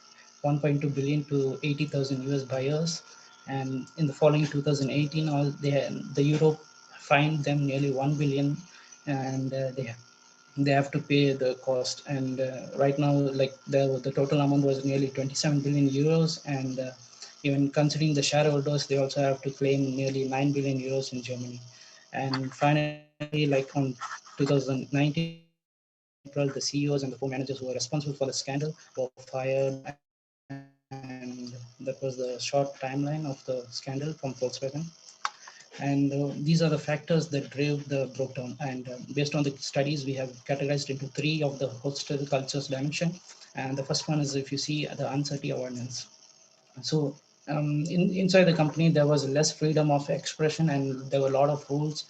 1.2 billion to 80,000 US buyers. And in the following 2018, the Europe fined them nearly 1 billion, and they have to pay the cost. And right now, like the total amount was nearly 27 billion euros. And even considering the shareholders, they also have to claim nearly 9 billion euros in Germany. And finally, like on 2019, April, the CEOs and the 4 managers who were responsible for the scandal were fired, and that was the short timeline of the scandal from Volkswagen. And these are the factors that drove the breakdown. And based on the studies, we have categorized into 3 of the hostile cultures dimension. And the first one is, if you see, the uncertainty awareness. So inside the company, there was less freedom of expression, and there were a lot of rules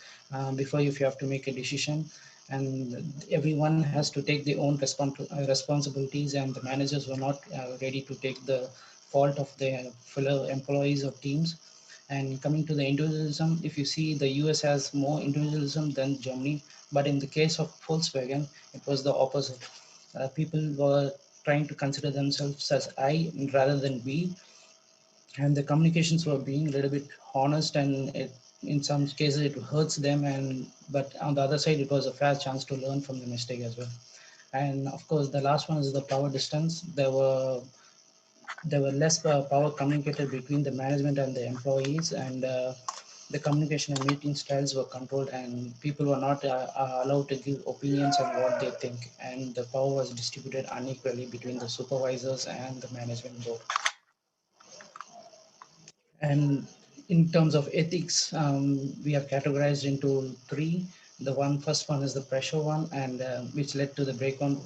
before if you have to make a decision. And everyone has to take their own responsibilities, and the managers were not ready to take the fault of their fellow employees or teams. And coming to the individualism, if you see, the US has more individualism than Germany, but in the case of Volkswagen, it was the opposite. People were trying to consider themselves as I rather than we, and the communications were being a little bit honest, and in some cases it hurts them, but on the other side it was a fair chance to learn from the mistake as well. And of course the last one is the power distance. There were less power communicated between the management and the employees, and the communication and meeting styles were controlled, and people were not allowed to give opinions on what they think, and the power was distributed unequally between the supervisors and the management board. And in terms of ethics, we have categorized into 3. The first one is the pressure one, and which led to the breakdown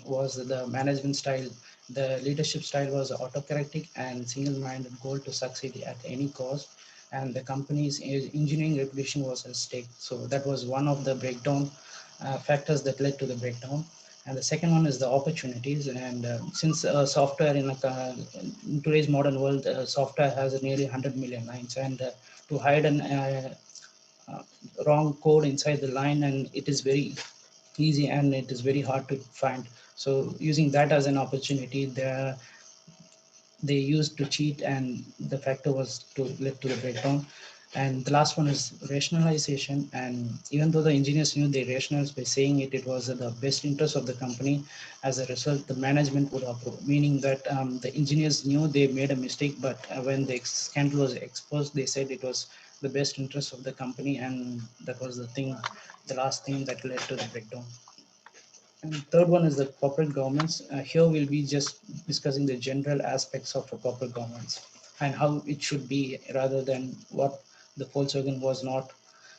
was the management style. The leadership style was autocratic and single-minded goal to succeed at any cost, and the company's engineering reputation was at stake. So that was one of the breakdown factors that led to the breakdown. And the second one is the opportunities. And since software in today's modern world, software has nearly 100 million lines, and to hide an wrong code inside the line, and it is very easy and it is very hard to find. So using that as an opportunity, they used to cheat, and the factor was to lead to the breakdown. And the last one is rationalization. And even though the engineers knew they rationalized by saying it was the best interest of the company, as a result, the management would approve, meaning that the engineers knew they made a mistake, but when the scandal was exposed, they said it was the best interest of the company, and that was the last thing that led to the breakdown. And third one is the corporate governance. Here we'll be just discussing the general aspects of a corporate governance and how it should be rather than what the Volkswagen was not.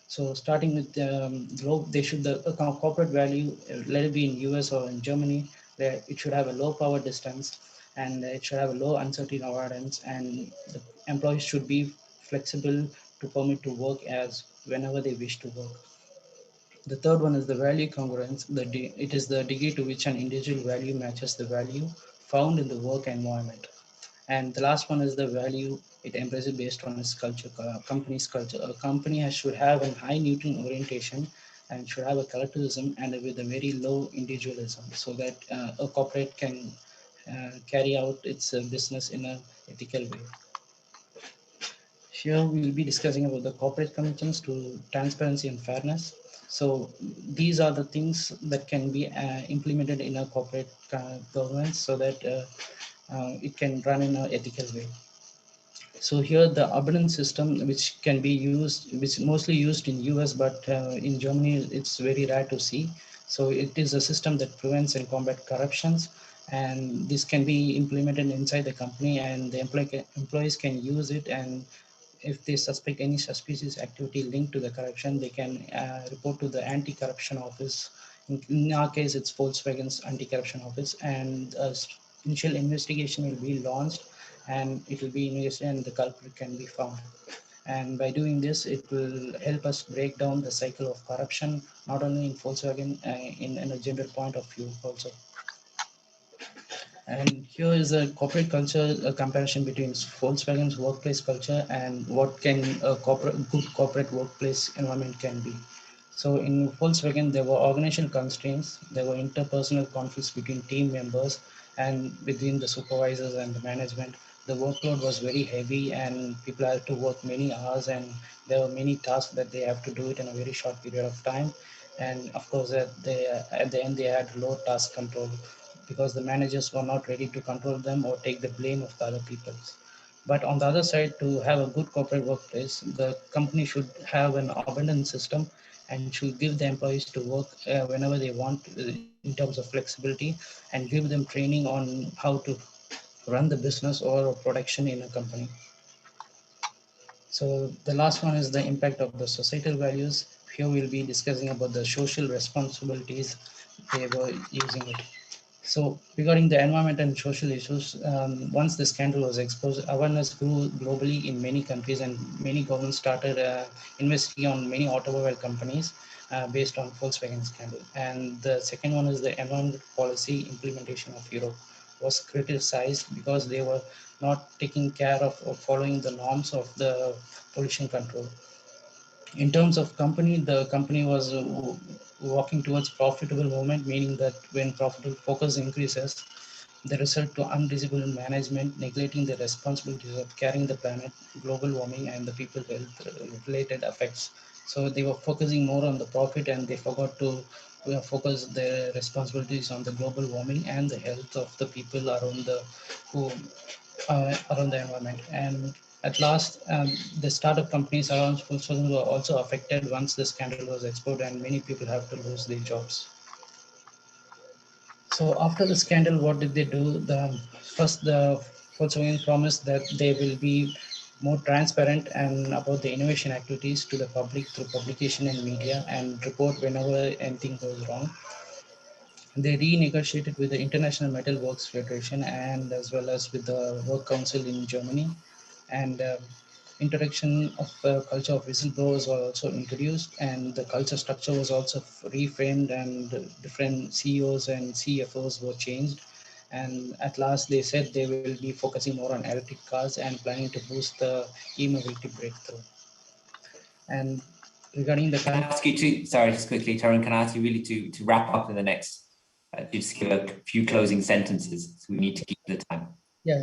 So starting with the corporate value, let it be in US or in Germany, it should have a low power distance, and it should have a low uncertainty awareness, and the employees should be flexible to permit to work as whenever they wish to work. The third one is the value congruence. It is the degree to which an individual value matches the value found in the work environment. And the last one is the value it embraces based on its culture, company's culture. A company should have a high Newton orientation and should have a collectivism and with a very low individualism, so that a corporate can carry out its business in an ethical way. Here we'll be discussing about the corporate commitments to transparency and fairness. So these are the things that can be implemented in a corporate governance so that it can run in an ethical way. So here the abundance system, which can be used, which is mostly used in US, but in Germany, it's very rare to see. So it is a system that prevents and combat corruptions. And this can be implemented inside the company, and the employees can use it. And if they suspect any suspicious activity linked to the corruption, they can report to the anti-corruption office. In our case, it's Volkswagen's anti-corruption office, and initial investigation will be launched, and it will be investigated and the culprit can be found. And by doing this, it will help us break down the cycle of corruption, not only in Volkswagen, in a general point of view also. And here is a corporate culture, a comparison between Volkswagen's workplace culture and what can a good corporate workplace environment can be. So in Volkswagen, there were organizational constraints, there were interpersonal conflicts between team members and between the supervisors and the management. The workload was very heavy and people had to work many hours, and there were many tasks that they have to do it in a very short period of time. And of course, at the end, they had low task control because the managers were not ready to control them or take the blame of the other people. But on the other side, to have a good corporate workplace, the company should have an abundance system and should give the employees to work whenever they want in terms of flexibility, and give them training on how to run the business or production in a company. So the last one is the impact of the societal values. Here we'll be discussing about the social responsibilities they were using it. So regarding the environment and social issues, once the scandal was exposed, awareness grew globally in many countries, and many governments started investing on many automobile companies based on Volkswagen scandal. And the second one is the environment policy implementation of Europe was criticized because they were not taking care of or following the norms of the pollution control. In terms of company, the company was walking towards profitable movement, meaning that when profitable focus increases, the result to unreasonable management, neglecting the responsibilities of carrying the planet, global warming, and the people health related effects. So they were focusing more on the profit, and they forgot to focus their responsibilities on the global warming and the health of the people around the around the environment. And at last, the startup companies around Volkswagen were also affected once the scandal was exposed, and many people have to lose their jobs. So after the scandal, what did they do? First, the Volkswagen promised that they will be more transparent and about the innovation activities to the public through publication and media, and report whenever anything goes wrong. They renegotiated with the International Metal Works Federation and as well as with the Work Council in Germany. And introduction of culture of whistleblowers was also introduced, and the culture structure was also reframed, and different CEOs and CFOs were changed. And at last, they said they will be focusing more on electric cars and planning to boost the e-mobility breakthrough. And regarding the can I ask you to, sorry, just quickly, Tarun, can I ask you really to wrap up in the next, just give a few closing sentences, so we need to keep the time. Yeah.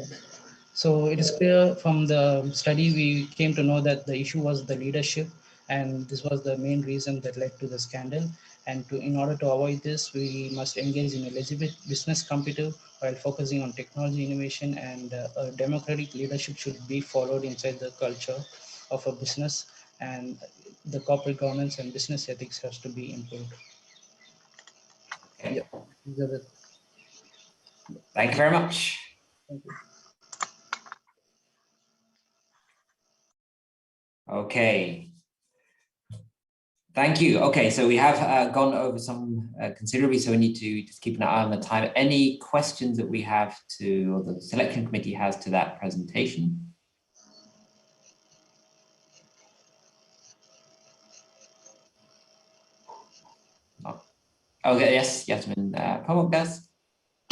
So it is clear from the study, we came to know that the issue was the leadership, and this was the main reason that led to the scandal. And in order to avoid this, we must engage in a legitimate business competitive while focusing on technology innovation, and a democratic leadership should be followed inside the culture of a business, and the corporate governance and business ethics has to be improved. Okay. Yeah. Thank you very much. Thank you. Okay. Thank you. Okay, so we have gone over some considerably, so we need to just keep an eye on the time. Any questions that we have to, or the selection committee has to that presentation? Oh. Okay, yes, Yasmin Pamuk does.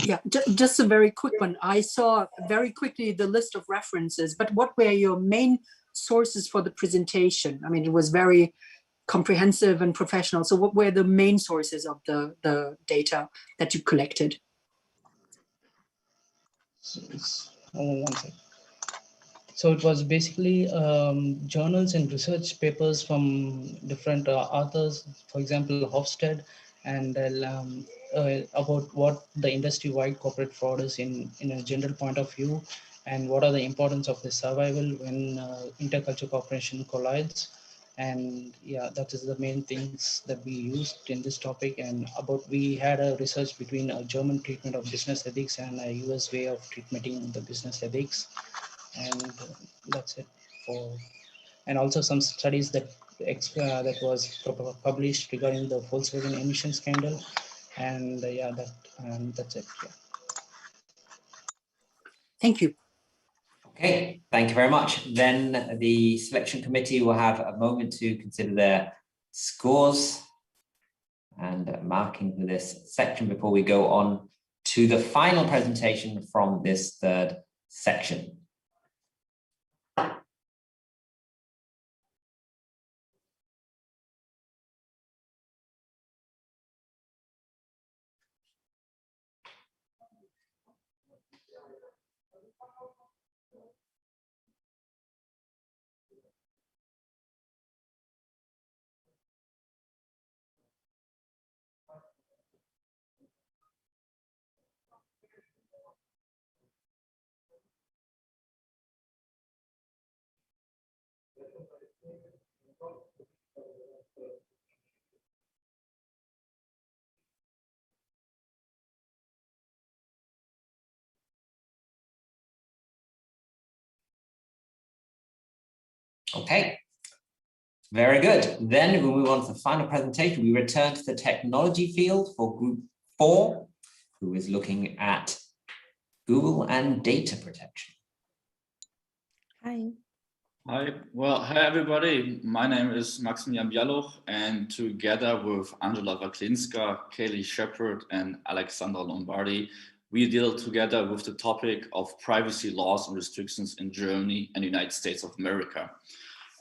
Yeah, just a very quick one. I saw very quickly the list of references, but what were your main sources for the presentation? I mean, it was very comprehensive and professional. So what were the main sources of the data that you collected? So it was basically journals and research papers from different authors, for example, Hofstede, and about what the industry-wide corporate fraud is in a general point of view, and what are the importance of the survival when intercultural cooperation collides. And yeah, that is the main things that we used in this topic. And we had a research between a German treatment of business ethics and a US way of treatmenting the business ethics. And that's it and also some studies that was published regarding the Volkswagen emission scandal. And yeah, that's it. Yeah. Thank you. Okay, thank you very much. Then the selection committee will have a moment to consider their scores and marking for this section before we go on to the final presentation from this third section. Okay, very good. Then we'll move on to the final presentation. We return to the technology field for group 4, who is looking at Google and data protection. Hi. Hi. Well, hi everybody. My name is Maximilian Bialuch, and together with Angela Waklinska, Kaylee Shepard, and Alexandra Lombardi, we deal together with the topic of privacy laws and restrictions in Germany and the United States of America.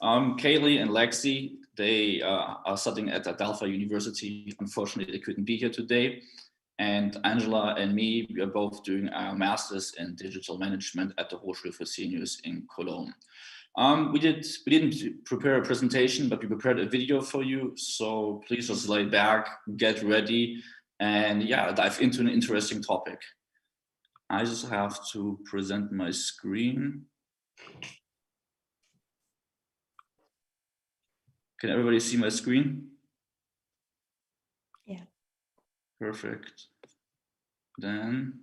Kaylee and Lexi, they are studying at Adelphi University. Unfortunately, they couldn't be here today. And Angela and me, we are both doing our masters in digital management at the Hochschule Fresenius in Cologne. We didn't prepare a presentation, but we prepared a video for you. So please just lay back, get ready, and yeah, dive into an interesting topic. I just have to present my screen. Can everybody see my screen? Yeah. Perfect. Then,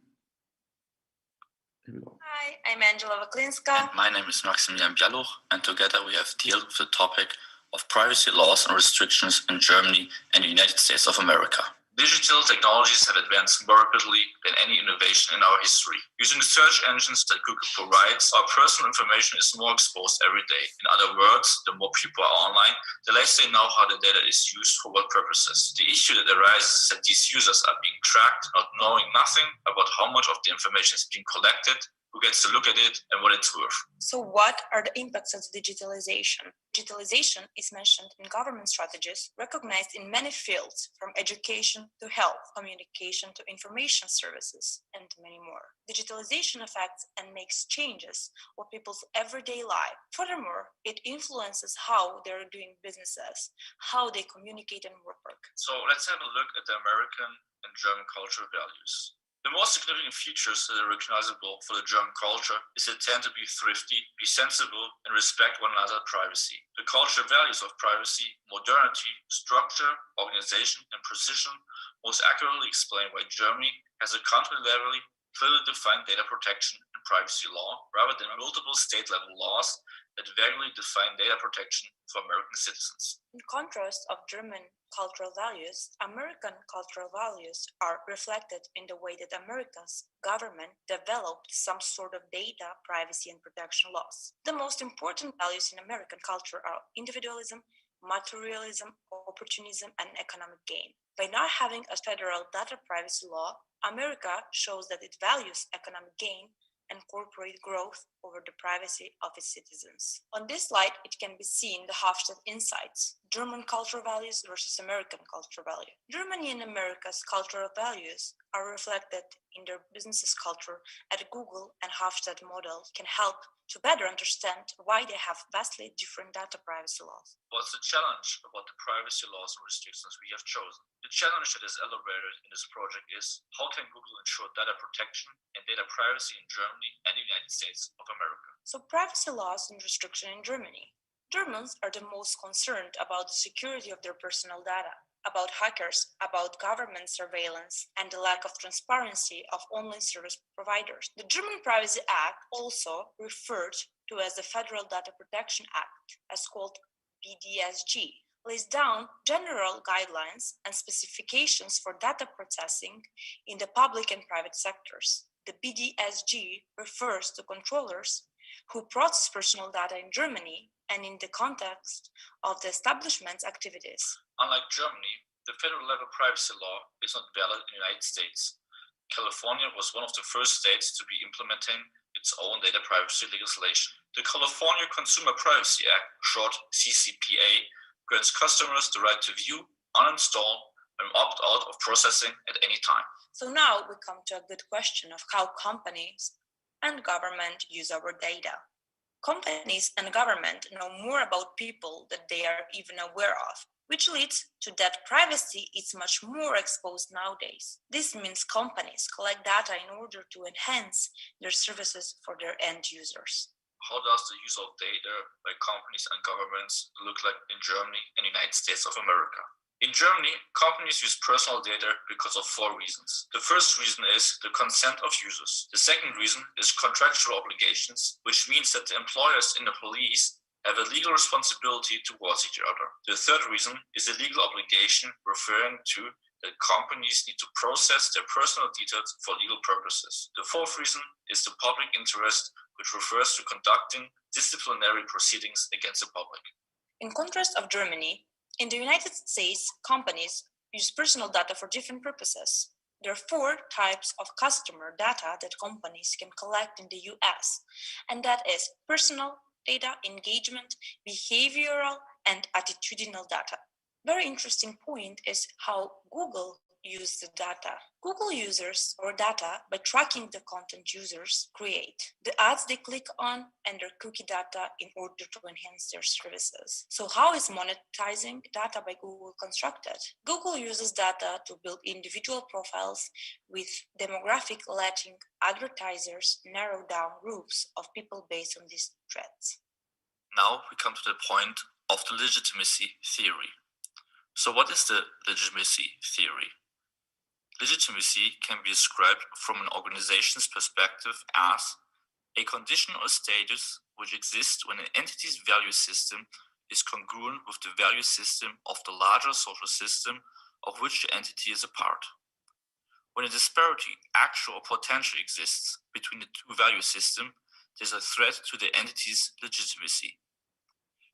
here we go. Hi, I'm Angela Waklinska. And my name is Maximilian Bialuch, and together we have dealt with the topic of privacy laws and restrictions in Germany and the United States of America. Digital technologies have advanced more rapidly than any innovation in our history. Using the search engines that Google provides, our personal information is more exposed every day. In other words, the more people are online, the less they know how the data is used for what purposes. The issue that arises is that these users are being tracked, not knowing nothing about how much of the information is being collected, who gets to look at it, and what it's worth. So what are the impacts of digitalization? Digitalization is mentioned in government strategies, recognized in many fields, from education to health, communication to information services, and many more. Digitalization affects and makes changes of people's everyday life. Furthermore, it influences how they're doing businesses, how they communicate and work. So let's have a look at the American and German cultural values. The most significant features that are recognizable for the German culture is the intent to be thrifty, be sensible, and respect one another's privacy. The cultural values of privacy, modernity, structure, organization, and precision most accurately explain why Germany has a country-level, clearly defined data protection and privacy law, rather than multiple state-level laws that vaguely define data protection for American citizens. In contrast of German cultural values, American cultural values are reflected in the way that America's government developed some sort of data, privacy, and protection laws. The most important values in American culture are individualism, materialism, opportunism, and economic gain. By not having a federal data privacy law, America shows that it values economic gain and corporate growth over the privacy of its citizens. On this slide, it can be seen the Hofstede insights, German cultural values versus American cultural value. Germany and America's cultural values are reflected in their business's culture, and Google and Hofstede model can help to better understand why they have vastly different data privacy laws. What's the challenge about the privacy laws and restrictions we have chosen? The challenge that is elaborated in this project is how can Google ensure data protection and data privacy in Germany and the United States of America? So privacy laws and restriction in Germany. Germans are the most concerned about the security of their personal data, about hackers, about government surveillance, and the lack of transparency of online service providers. The German Privacy Act, also referred to as the Federal Data Protection Act, as called PDSG, lays down general guidelines and specifications for data processing in the public and private sectors. The PDSG refers to controllers who process personal data in Germany and in the context of the establishment's activities. Unlike Germany, the federal level privacy law is not valid in the United States. California was one of the first states to be implementing its own data privacy legislation. The California Consumer Privacy Act, short CCPA, grants customers the right to view, uninstall, and opt out of processing at any time. So now we come to a good question of how companies and government use our data. Companies and government know more about people than they are even aware of, which leads to that privacy is much more exposed nowadays. This means companies collect data in order to enhance their services for their end users. How does the use of data by companies and governments look like in Germany and the United States of America? In Germany, companies use personal data because of 4 reasons. The first reason is the consent of users. The second reason is contractual obligations, which means that the employers and the police have a legal responsibility towards each other. The third reason is a legal obligation referring to that companies need to process their personal details for legal purposes. The fourth reason is the public interest, which refers to conducting disciplinary proceedings against the public. In contrast of Germany, in the United States, companies use personal data for different purposes. There are 4 types of customer data that companies can collect in the US, and that is personal data, engagement, behavioral, and attitudinal data. Very interesting point is how Google uses the data. Google users or data by tracking the content users create, the ads they click on, and their cookie data in order to enhance their services. So how is monetizing data by Google constructed? Google uses data to build individual profiles with demographic letting advertisers narrow down groups of people based on these threads. Now we come to the point of the legitimacy theory. So what is the legitimacy theory? Legitimacy can be described from an organization's perspective as a condition or status which exists when an entity's value system is congruent with the value system of the larger social system of which the entity is a part. When a disparity, actual or potential, exists between the 2 value systems, there's a threat to the entity's legitimacy.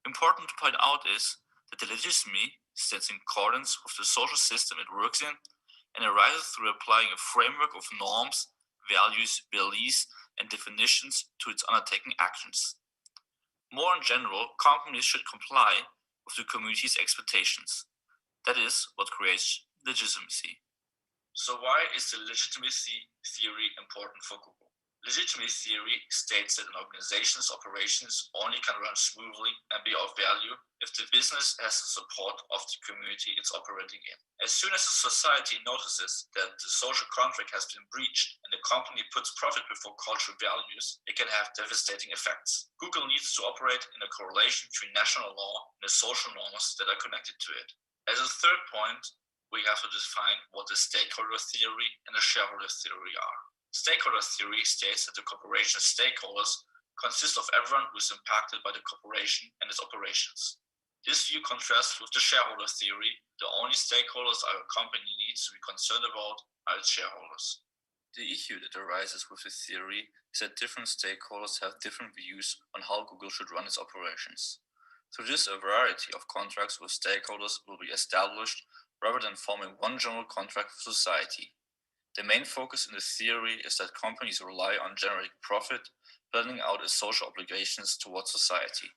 Important to point out is that the legitimacy stands in accordance with the social system it works in and arises through applying a framework of norms, values, beliefs, and definitions to its undertaking actions. More in general, companies should comply with the community's expectations. That is what creates legitimacy. So why is the legitimacy theory important for Google? Legitimacy theory states that an organization's operations only can run smoothly and be of value if the business has the support of the community it's operating in. As soon as a society notices that the social contract has been breached and the company puts profit before cultural values, it can have devastating effects. Google needs to operate in a correlation between national law and the social norms that are connected to it. As a third point, we have to define what the stakeholder theory and the shareholder theory are. Stakeholder theory states that the corporation's stakeholders consist of everyone who is impacted by the corporation and its operations. This view contrasts with the shareholder theory. The only stakeholders a company needs to be concerned about are its shareholders. The issue that arises with this theory is that different stakeholders have different views on how Google should run its operations. Through this, a variety of contracts with stakeholders will be established rather than forming one general contract for society. The main focus in the theory is that companies rely on generating profit, planning out its social obligations towards society.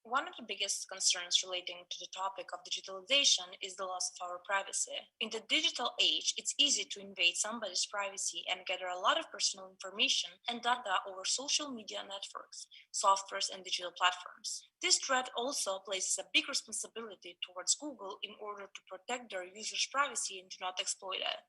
One of the biggest concerns relating to the topic of digitalization is the loss of our privacy. In the digital age, it's easy to invade somebody's privacy and gather a lot of personal information and data over social media networks, softwares, and digital platforms. This threat also places a big responsibility towards Google in order to protect their users' privacy and do not exploit it.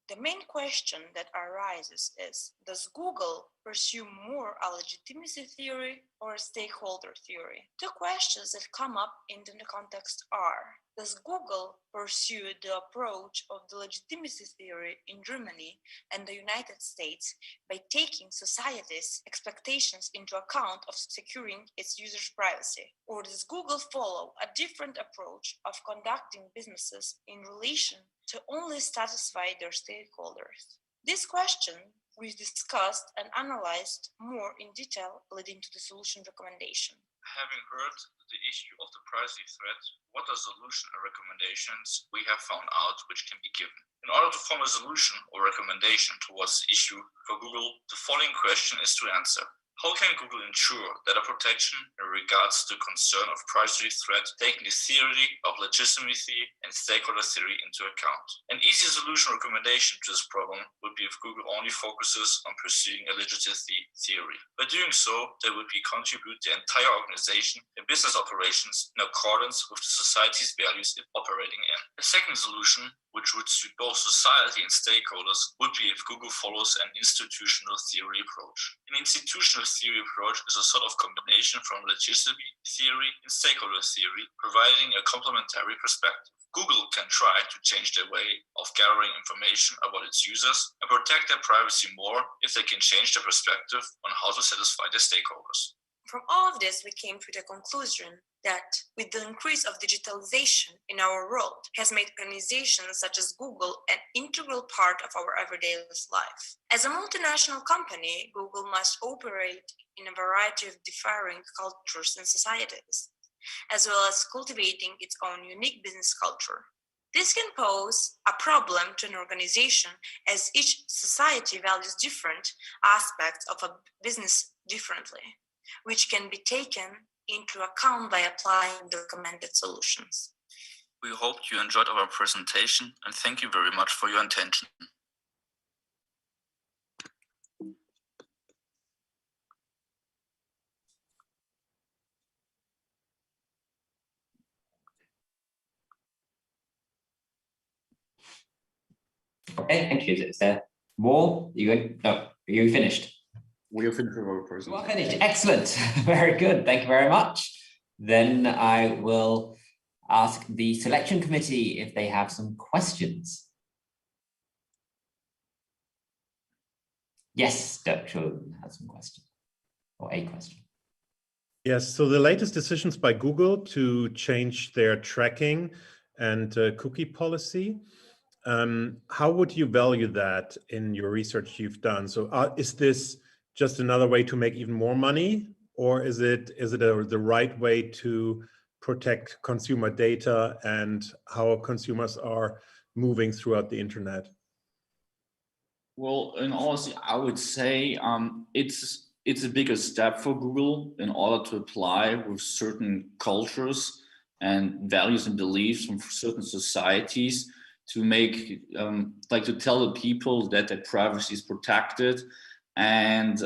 The main question that arises is, does Google pursue more a legitimacy theory or a stakeholder theory? Two questions that come up in the context are, does Google pursue the approach of the legitimacy theory in Germany and the United States by taking society's expectations into account of securing its users' privacy? Or does Google follow a different approach of conducting businesses in relation to only satisfy their stakeholders? This question we discussed and analyzed more in detail, leading to the solution recommendation. Having heard the issue of the privacy threat, what are solution and recommendations we have found out which can be given? In order to form a solution or recommendation towards the issue for Google, the following question is to answer. How can Google ensure data protection in regards to concern of privacy threat, taking the theory of legitimacy and stakeholder theory into account? An easy solution recommendation to this problem would be if Google only focuses on pursuing a legitimacy theory. By doing so, they would contribute the entire organization and business operations in accordance with the society's values it's operating in. A second solution, which would suit both society and stakeholders, would be if Google follows an institutional theory approach. An institutional theory approach is a sort of combination from legitimacy theory and stakeholder theory, providing a complementary perspective. Google can try to change their way of gathering information about its users and protect their privacy more if they can change their perspective on how to satisfy their stakeholders. From all of this, we came to the conclusion that with the increase of digitalization in our world has made organizations such as Google an integral part of our everyday life. As a multinational company, Google must operate in a variety of differing cultures and societies, as well as cultivating its own unique business culture. This can pose a problem to an organization as each society values different aspects of a business differently, which can be taken into account by applying the recommended solutions. We hope you enjoyed our presentation and thank you very much for your attention. Okay, thank you. Is there more? No, are you finished? We are finished with our presentation. Well finished. Excellent. Very good. Thank you very much. Then I will ask the selection committee if they have some questions. Yes, Dirk Schulden has some questions, or a question. Yes, so the latest decisions by Google to change their tracking and cookie policy, how would you value that in your research you've done? So is this just another way to make even more money, or is it the right way to protect consumer data and how consumers are moving throughout the internet? Well, in honesty, I would say it's a bigger step for Google in order to apply with certain cultures and values and beliefs from certain societies to make, like to tell the people that their privacy is protected and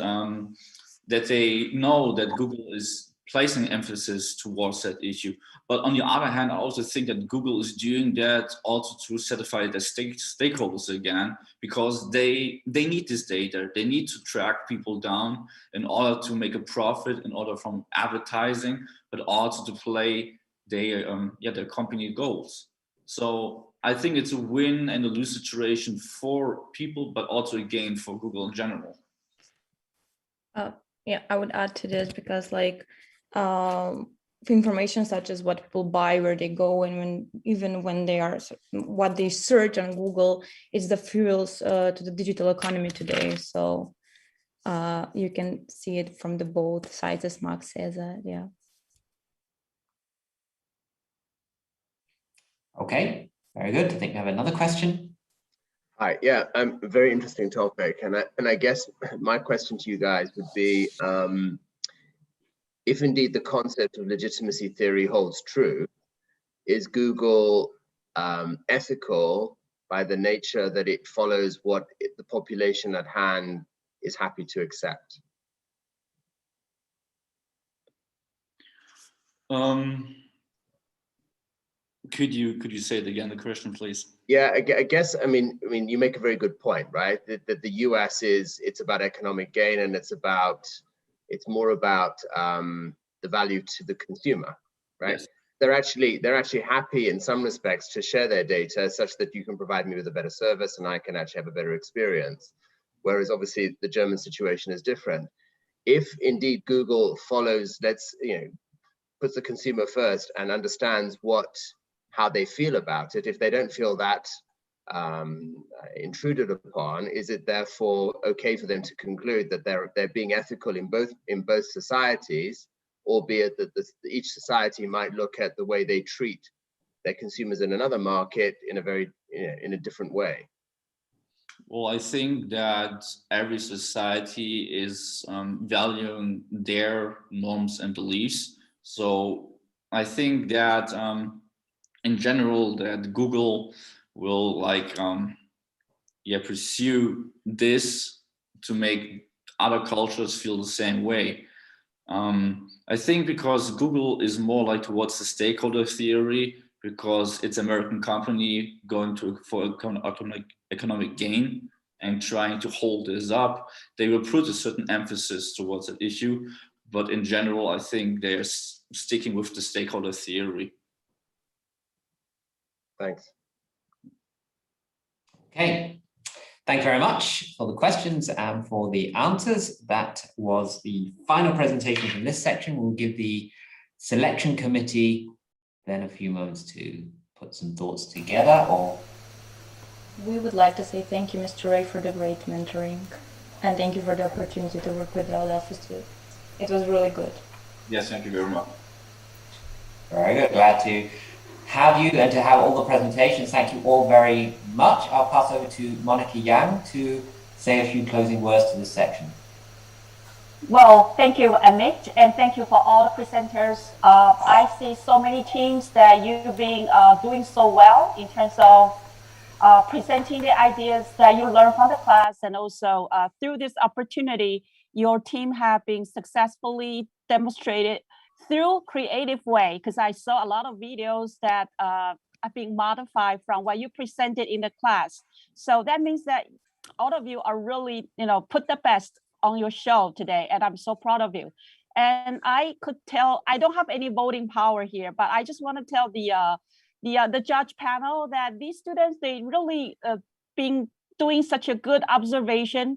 that they know that Google is placing emphasis towards that issue. But on the other hand, I also think that Google is doing that also to satisfy their stakeholders again, because they need this data. They need to track people down in order to make a profit, in order from advertising, but also to play their company goals. So I think it's a win and a lose situation for people, but also a gain for Google in general. Yeah, I would add to this because information such as what people buy, where they go, and when they are, what they search on Google is the fuels to the digital economy today. So you can see it from the both sides, as Max says. Yeah. Okay, very good. I think we have another question. Hi, yeah, very interesting topic, and I guess my question to you guys would be, if indeed the concept of legitimacy theory holds true, is Google ethical by the nature that it follows what the population at hand is happy to accept? Could you say it again, the question, please? Yeah, I guess, I mean, you make a very good point, right? That the US it's about economic gain, and it's more about the value to the consumer, right? Yes. They're actually happy in some respects to share their data such that you can provide me with a better service and I can actually have a better experience. Whereas obviously the German situation is different. If indeed Google follows, puts the consumer first and understands how they feel about it, if they don't feel that intruded upon, is it therefore okay for them to conclude that they're being ethical in both societies, albeit that each society might look at the way they treat their consumers in another market in a different way? Well, I think that every society is valuing their norms and beliefs. So I think that in general, that Google will pursue this to make other cultures feel the same way. I think because Google is more like towards the stakeholder theory, because it's an American company going for economic gain and trying to hold this up, they will put a certain emphasis towards that issue. But in general, I think they're sticking with the stakeholder theory. Thanks. Okay. Thank you very much for the questions and for the answers. That was the final presentation from this section. We'll give the selection committee then a few moments to put some thoughts together. We would like to say thank you, Mr. Ray, for the great mentoring, and thank you for the opportunity to work with the Adelphi students. It was really good. Yes, thank you very much. Very good. Glad to have you and to have all the presentations. Thank you all very much. I'll pass over to Monica Yang to say a few closing words to this section. Well, thank you, Amit, and thank you for all the presenters. I see so many teams that you've been doing so well in terms of presenting the ideas that you learn from the class, and also through this opportunity, your team have been successfully demonstrated through creative way, because I saw a lot of videos that are being modified from what you presented in the class. So that means that all of you are really, put the best on your show today, and I'm so proud of you. And I could tell, I don't have any voting power here, but I just want to tell the judge panel that these students, they really been doing such a good observation,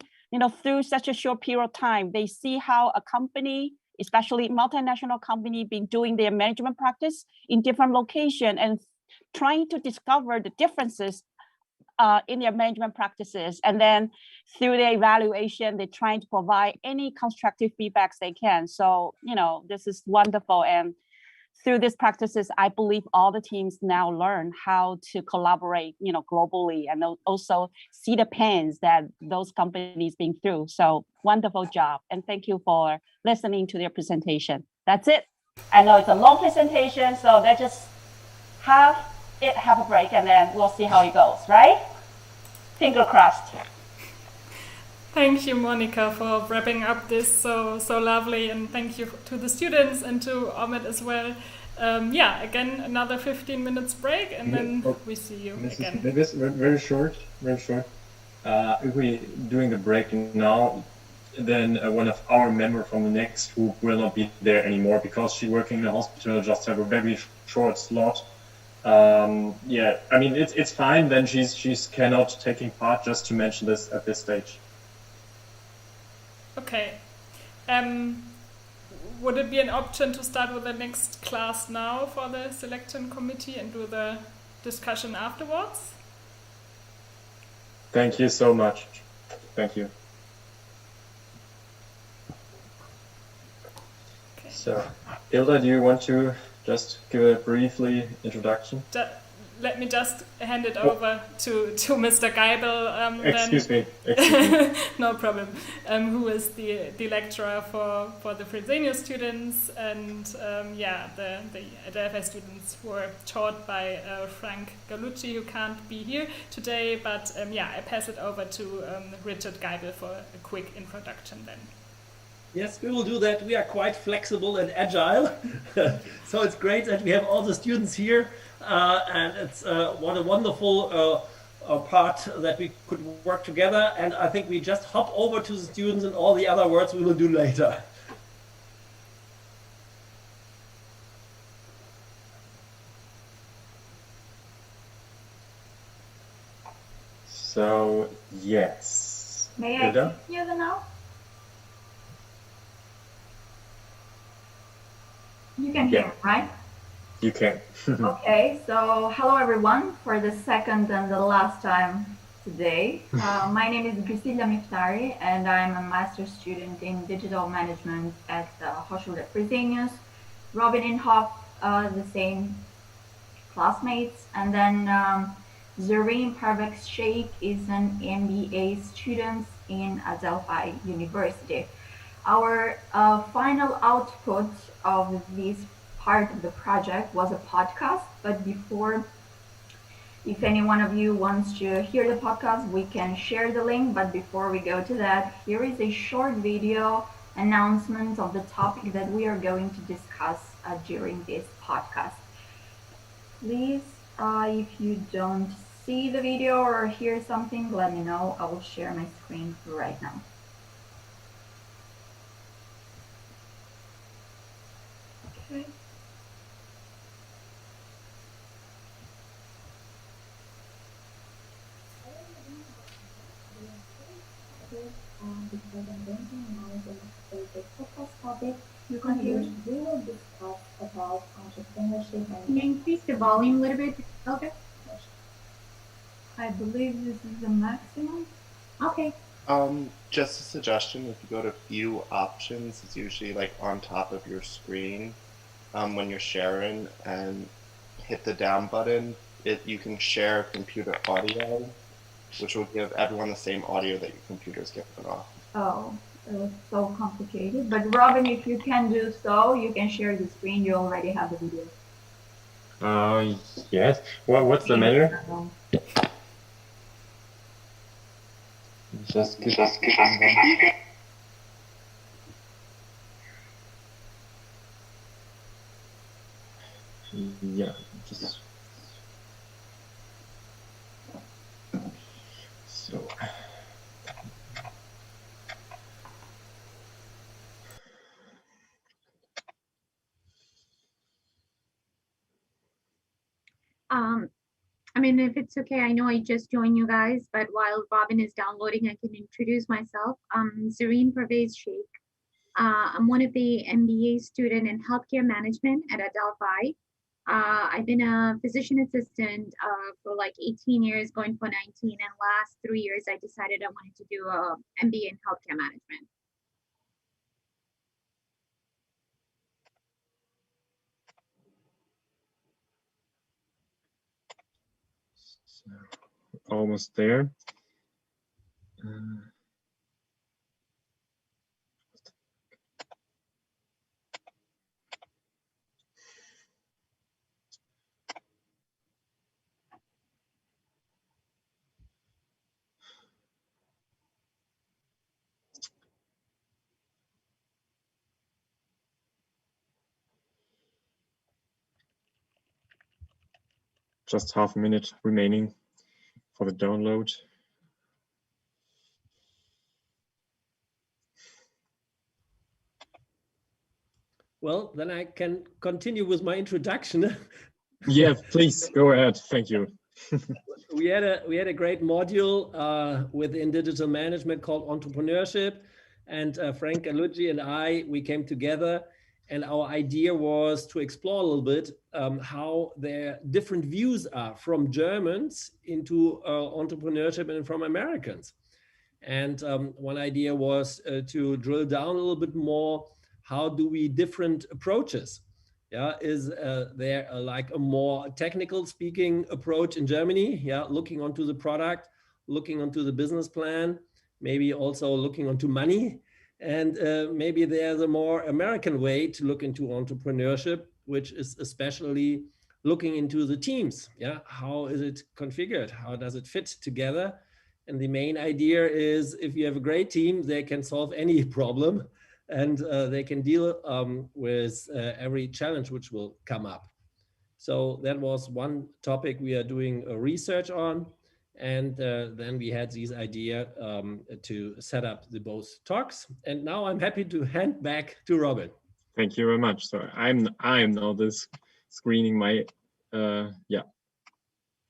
through such a short period of time. They see how a company, especially multinational company, been doing their management practice in different locations and trying to discover the differences in their management practices. And then through their evaluation, they're trying to provide any constructive feedbacks they can. So, this is wonderful. And through these practices, I believe all the teams now learn how to collaborate, globally, and also see the pains that those companies been through. So wonderful job. And thank you for listening to their presentation. That's it. I know it's a long presentation, so let's just have a break, and then we'll see how it goes, right? Finger crossed. Thank you, Monica, for wrapping up this so lovely, and thank you to the students and to Ahmed as well. Again, another 15 minutes break, and then we see you again. Very short. If we're doing the break now, then one of our members from the next group will not be there anymore because she's working in the hospital, just have a very short slot. It's fine. Then she's cannot taking part. Just to mention this at this stage. Okay. Would it be an option to start with the next class now for the selection committee and do the discussion afterwards? Thank you so much. Thank you. Okay. So, Ilda, do you want to just give a briefly introduction? let me just hand it over to Mr. Geibel. Excuse me. No problem. Who is the lecturer for the Fresenius students, and the Adelphi students were taught by Frank Gallucci, who can't be here today. But I pass it over to Richard Geibel for a quick introduction then. Yes, we will do that. We are quite flexible and agile. So it's great that we have all the students here. And it's what a wonderful part that we could work together. And I think we just hop over to the students, and all the other words we will do later. So, yes. May I continue the now? You can hear, right? You can. Okay, so hello everyone for the second and the last time today. My name is Priscilla Miftari, and I'm a master's student in digital management at Hochschule Fresenius. Robin and Hoff, the same classmates, and then Zareen Parvex Sheikh is an MBA student in Adelphi University. Our final output of this part of the project was a podcast, but before, if any one of you wants to hear the podcast, we can share the link. But before we go to that, here is a short video announcement of the topic that we are going to discuss during this podcast. Please, if you don't see the video or hear something, let me know. I will share my screen right now. Okay. We will discuss about entrepreneurship and... Can you increase the volume a little bit? Okay. I believe this is the maximum. Okay. Just a suggestion, if you go to view options, it's usually like on top of your screen when you're sharing, and hit the down button. You can share computer audio, which will give everyone the same audio that your computer is giving off. Oh, it's so complicated. But Robin, if you can do so, you can share the screen. You already have the video. Yes. What's the matter? Just yeah, just so. I mean, if it's okay, I know I just joined you guys, but while Robin is downloading, I can introduce myself. I'm Zareen Parvex Sheikh. I'm one of the MBA student in healthcare management at Adelphi. I've been a physician assistant for like 18 years, going for 19, and last 3 years, I decided I wanted to do a MBA in healthcare management. Almost there. Just half a minute remaining for the download. Well, then I can continue with my introduction. Yeah, please go ahead. Thank you. We had a great module within digital management called entrepreneurship, and Frank Gallucci and we came together, and our idea was to explore a little bit how their different views are from Germans into entrepreneurship and from Americans. And one idea was to drill down a little bit more. How do we different approaches Yeah, is there like a more technical speaking approach in Germany? Yeah, looking onto the product, looking onto the business plan, maybe also looking onto money. And maybe there's a more American way to look into entrepreneurship, which is especially looking into the teams. Yeah, how is it configured? How does it fit together? And the main idea is if you have a great team, they can solve any problem and they can deal with every challenge which will come up. So that was one topic we are doing research on. And then we had this idea to set up the both talks. And now I'm happy to hand back to Robin. Thank you very much. So I'm now this screening my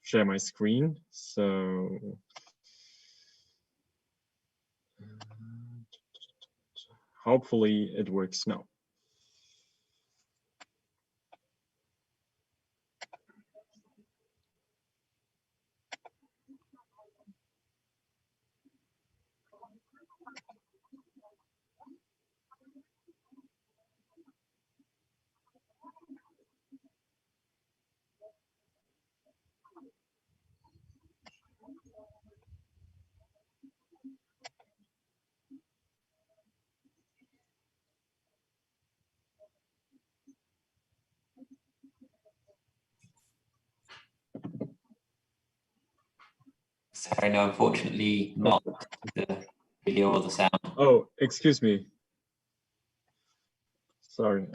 share my screen. So hopefully it works now. Sorry, no, unfortunately not the video or the sound. Oh, excuse me. Sorry.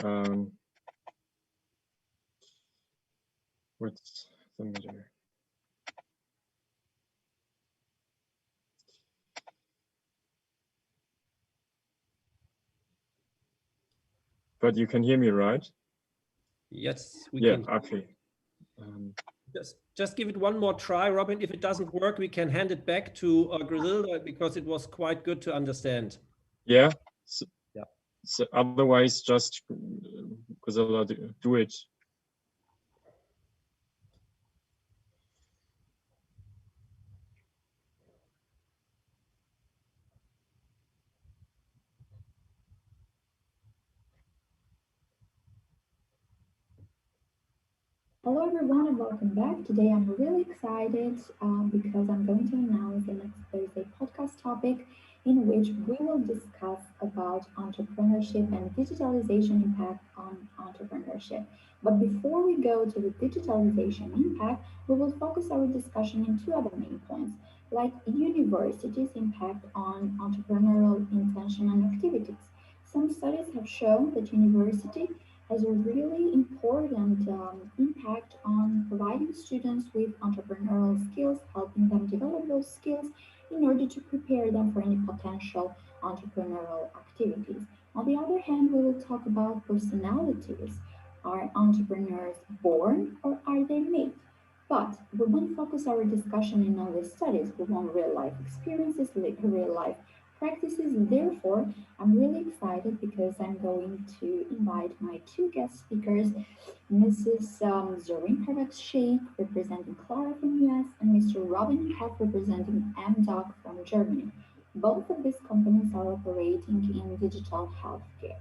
What's the matter? But you can hear me, right? Yes, we can. can. Okay. Just give it one more try, Robin. If it doesn't work, we can hand it back to Griselda because it was quite good to understand. Yeah. So otherwise, just Griselda, do it. Hello everyone and welcome back. Today I'm really excited because I'm going to announce the next Thursday podcast topic in which we will discuss about entrepreneurship and digitalization impact on entrepreneurship. But before we go to the digitalization impact, we will focus our discussion in two other main points, like universities' impact on entrepreneurial intention and activities. Some studies have shown that university has a really important impact on providing students with entrepreneurial skills, helping them develop those skills in order to prepare them for any potential entrepreneurial activities. On the other hand, we will talk about personalities. Are entrepreneurs born or are they made? But we won't focus our discussion in on the studies. We want real life experiences, real life practices. Therefore, I'm really excited because I'm going to invite my two guest speakers, Mrs. Zorin Parvex-Sheikh, representing Clara from US, and Mr. Robin Heff, representing MDoc from Germany. Both of these companies are operating in digital healthcare.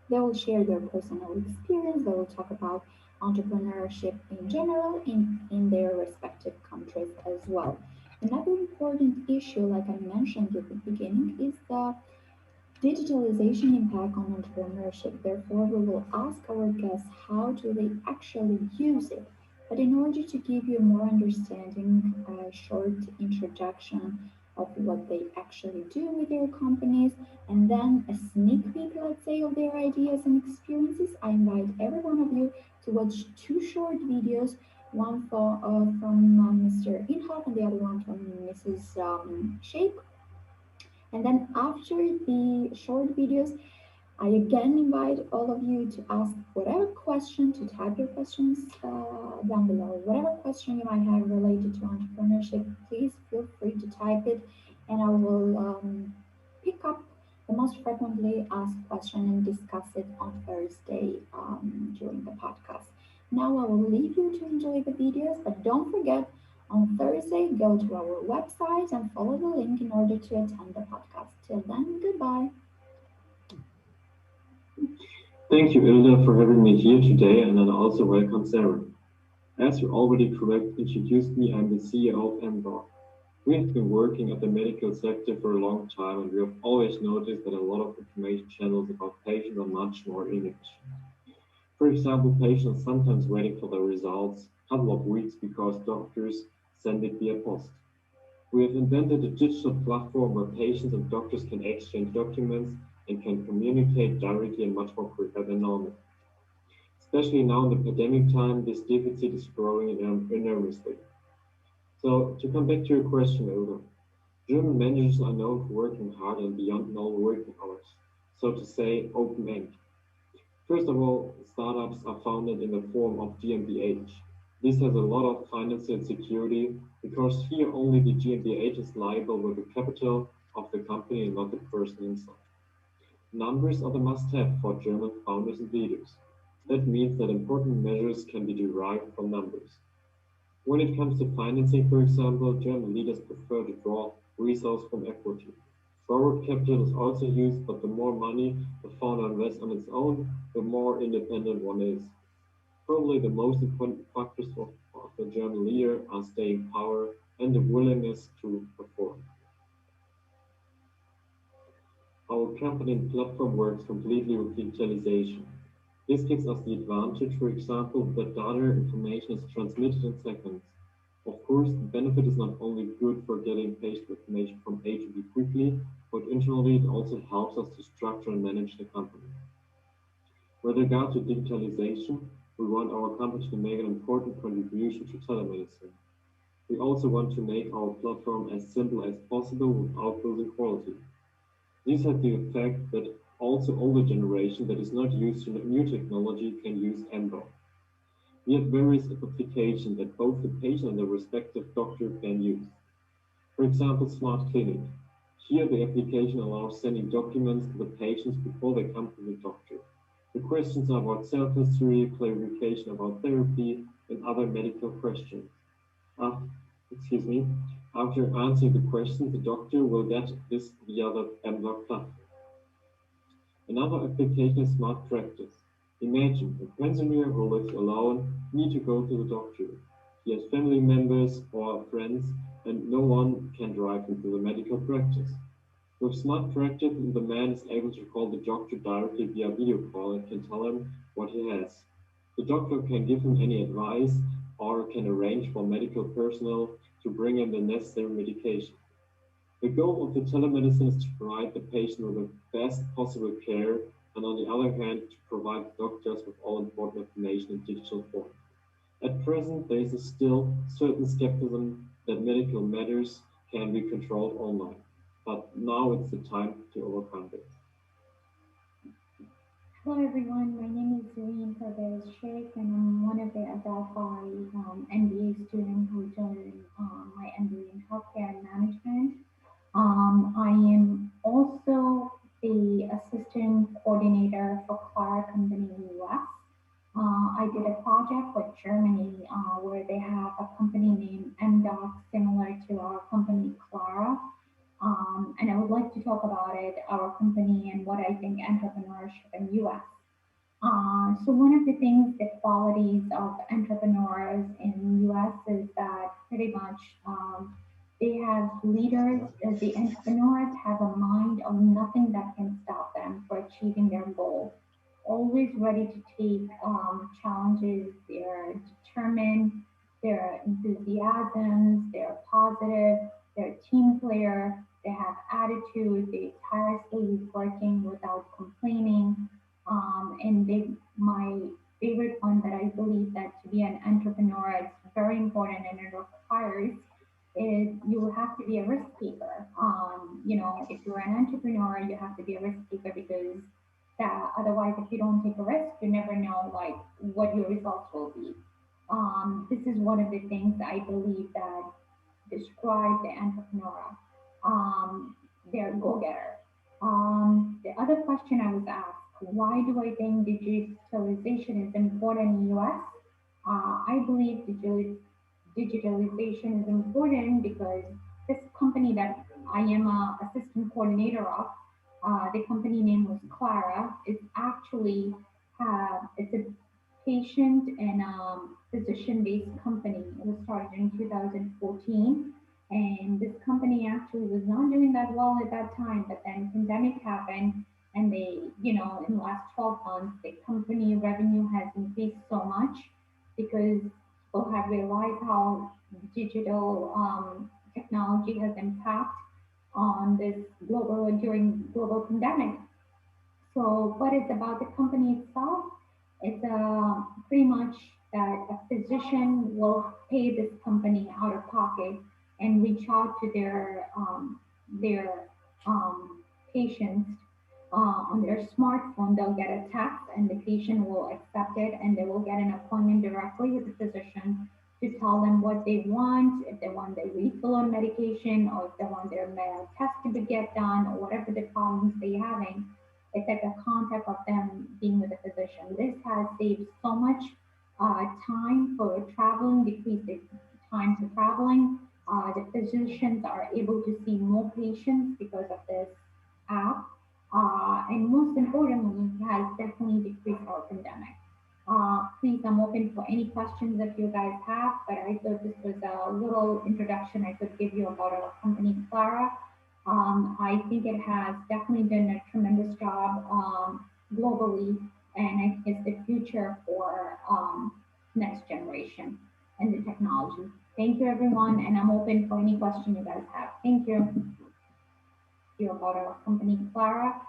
They will share their personal experience. They will talk about entrepreneurship in general in their respective countries as well. Another important issue, like I mentioned at the beginning, is the digitalization impact on entrepreneurship. Therefore, we will ask our guests how do they actually use it. But in order to give you more understanding, a short introduction of what they actually do with their companies, and then a sneak peek, let's say, of their ideas and experiences, I invite every one of you to watch two short videos, one from Mr. Inhofe and the other one from Mrs. Sheikh. And then after the short videos, I again invite all of you to ask whatever question, to type your questions down below. Whatever question you might have related to entrepreneurship, please feel free to type it and I will pick up the most frequently asked question and discuss it on Thursday during the podcast. Now I will leave you to enjoy the videos, but don't forget, on Thursday, go to our website and follow the link in order to attend the podcast. Till then, goodbye. Thank you, Ilda, for having me here today, and then also welcome Sarah. As you already correctly introduced me, I'm the CEO of MDOC. We have been working at the medical sector for a long time, and we have always noticed that a lot of information channels about patients are much more English. For example, patients sometimes waiting for the results a couple of weeks because doctors send it via post. We have invented a digital platform where patients and doctors can exchange documents and can communicate directly and much more quicker than normal. Especially now in the pandemic time, this deficit is growing enormously. So to come back to your question, Ilda, German managers are known for working hard and beyond normal working hours, so to say, open-end. First of all, startups are founded in the form of GmbH. This has a lot of financial security because here only the GmbH is liable with the capital of the company and not the person himself. Numbers are the must-have for German founders and leaders. That means that important measures can be derived from numbers. When it comes to financing, for example, German leaders prefer to draw resources from equity. Forward capital is also used, but the more money the founder invests on its own, the more independent one is. Probably the most important factors of the German leader are staying power and the willingness to perform. Our company and platform works completely with digitalization. This gives us the advantage, for example, that data information is transmitted in seconds. Of course, the benefit is not only good for getting patient information from A to B quickly, but internally it also helps us to structure and manage the company. With regard to digitalization, we want our company to make an important contribution to telemedicine. We also want to make our platform as simple as possible without losing quality. This has the effect that also older generation that is not used to new technology can use MDOC. We have various applications that both the patient and the respective doctor can use. For example, Smart Clinic. Here the application allows sending documents to the patients before they come to the doctor. The questions are about self-history, clarification about therapy, and other medical questions. After answering the questions, the doctor will get this via the MDOC platform. Another application is Smart Practice. Imagine a pensioner who lives alone needs to go to the doctor. He has family members or friends, and no one can drive him to the medical practice. With Smart Practice, the man is able to call the doctor directly via video call and can tell him what he has. The doctor can give him any advice or can arrange for medical personnel to bring him the necessary medication. The goal of the telemedicine is to provide the patient with the best possible care, and on the other hand, to provide doctors with all important information in digital form. At present, there is still certain skepticism that medical matters can be controlled online, but now it's the time to overcome this. Hello everyone, my name is Zereen Parvez-Sheikh and I'm one of the Adelphi MBA students who joined my MBA in healthcare and management. I am also the assistant coordinator for Clara Company in the US. I did a project with Germany where they have a company named MDOC similar to our company Clara. And I would like to talk about it, our company, and what I think entrepreneurship in US. So one of the things, the qualities of entrepreneurs in US is that pretty much they have leaders, the entrepreneurs have a mind of nothing that can stop them for achieving their goal. Always ready to take challenges, they're determined, they're enthusiasms, they're positive, they're a team player, they have attitude, they tirelessly working without complaining. And my favorite one that I believe that to be an entrepreneur, it's very important and it requires is you have to be a risk taker. You know, if you're an entrepreneur, you have to be a risk taker because otherwise, if you don't take a risk, you never know like what your results will be. This is one of the things I believe that describe the entrepreneur. They're a go-getter. The other question I was asked, why do I think digitalization is important in US? I believe digitalization is important because this company that I am an assistant coordinator of, the company name was Clara, is actually it's a patient and physician-based company. It was started in 2014, and this company actually was not doing that well at that time. But then pandemic happened, and they, in the last 12 months, the company revenue has increased so much because people have realized how digital technology has impact on this during global pandemic. So what is about the company itself? It's pretty much that a physician will pay this company out of pocket and reach out to their patients on their smartphone. They'll get a text, and the patient will accept it, and they will get an appointment directly with the physician to tell them what they want, if they want their refill on medication, or if they want their test to get done, or whatever the problems they're having. It's like a contact of them being with a physician. This has saved so much time for traveling, decreased the time for traveling. The physicians are able to see more patients because of this app. And most importantly, it has definitely decreased our pandemic. Please, I'm open for any questions that you guys have, but I thought this was a little introduction I could give you about our company, Clara. I think it has definitely done a tremendous job globally, and I think it's the future for next generation and the technology. Thank you, everyone, and I'm open for any question you guys have. Thank you. About our company, Clara.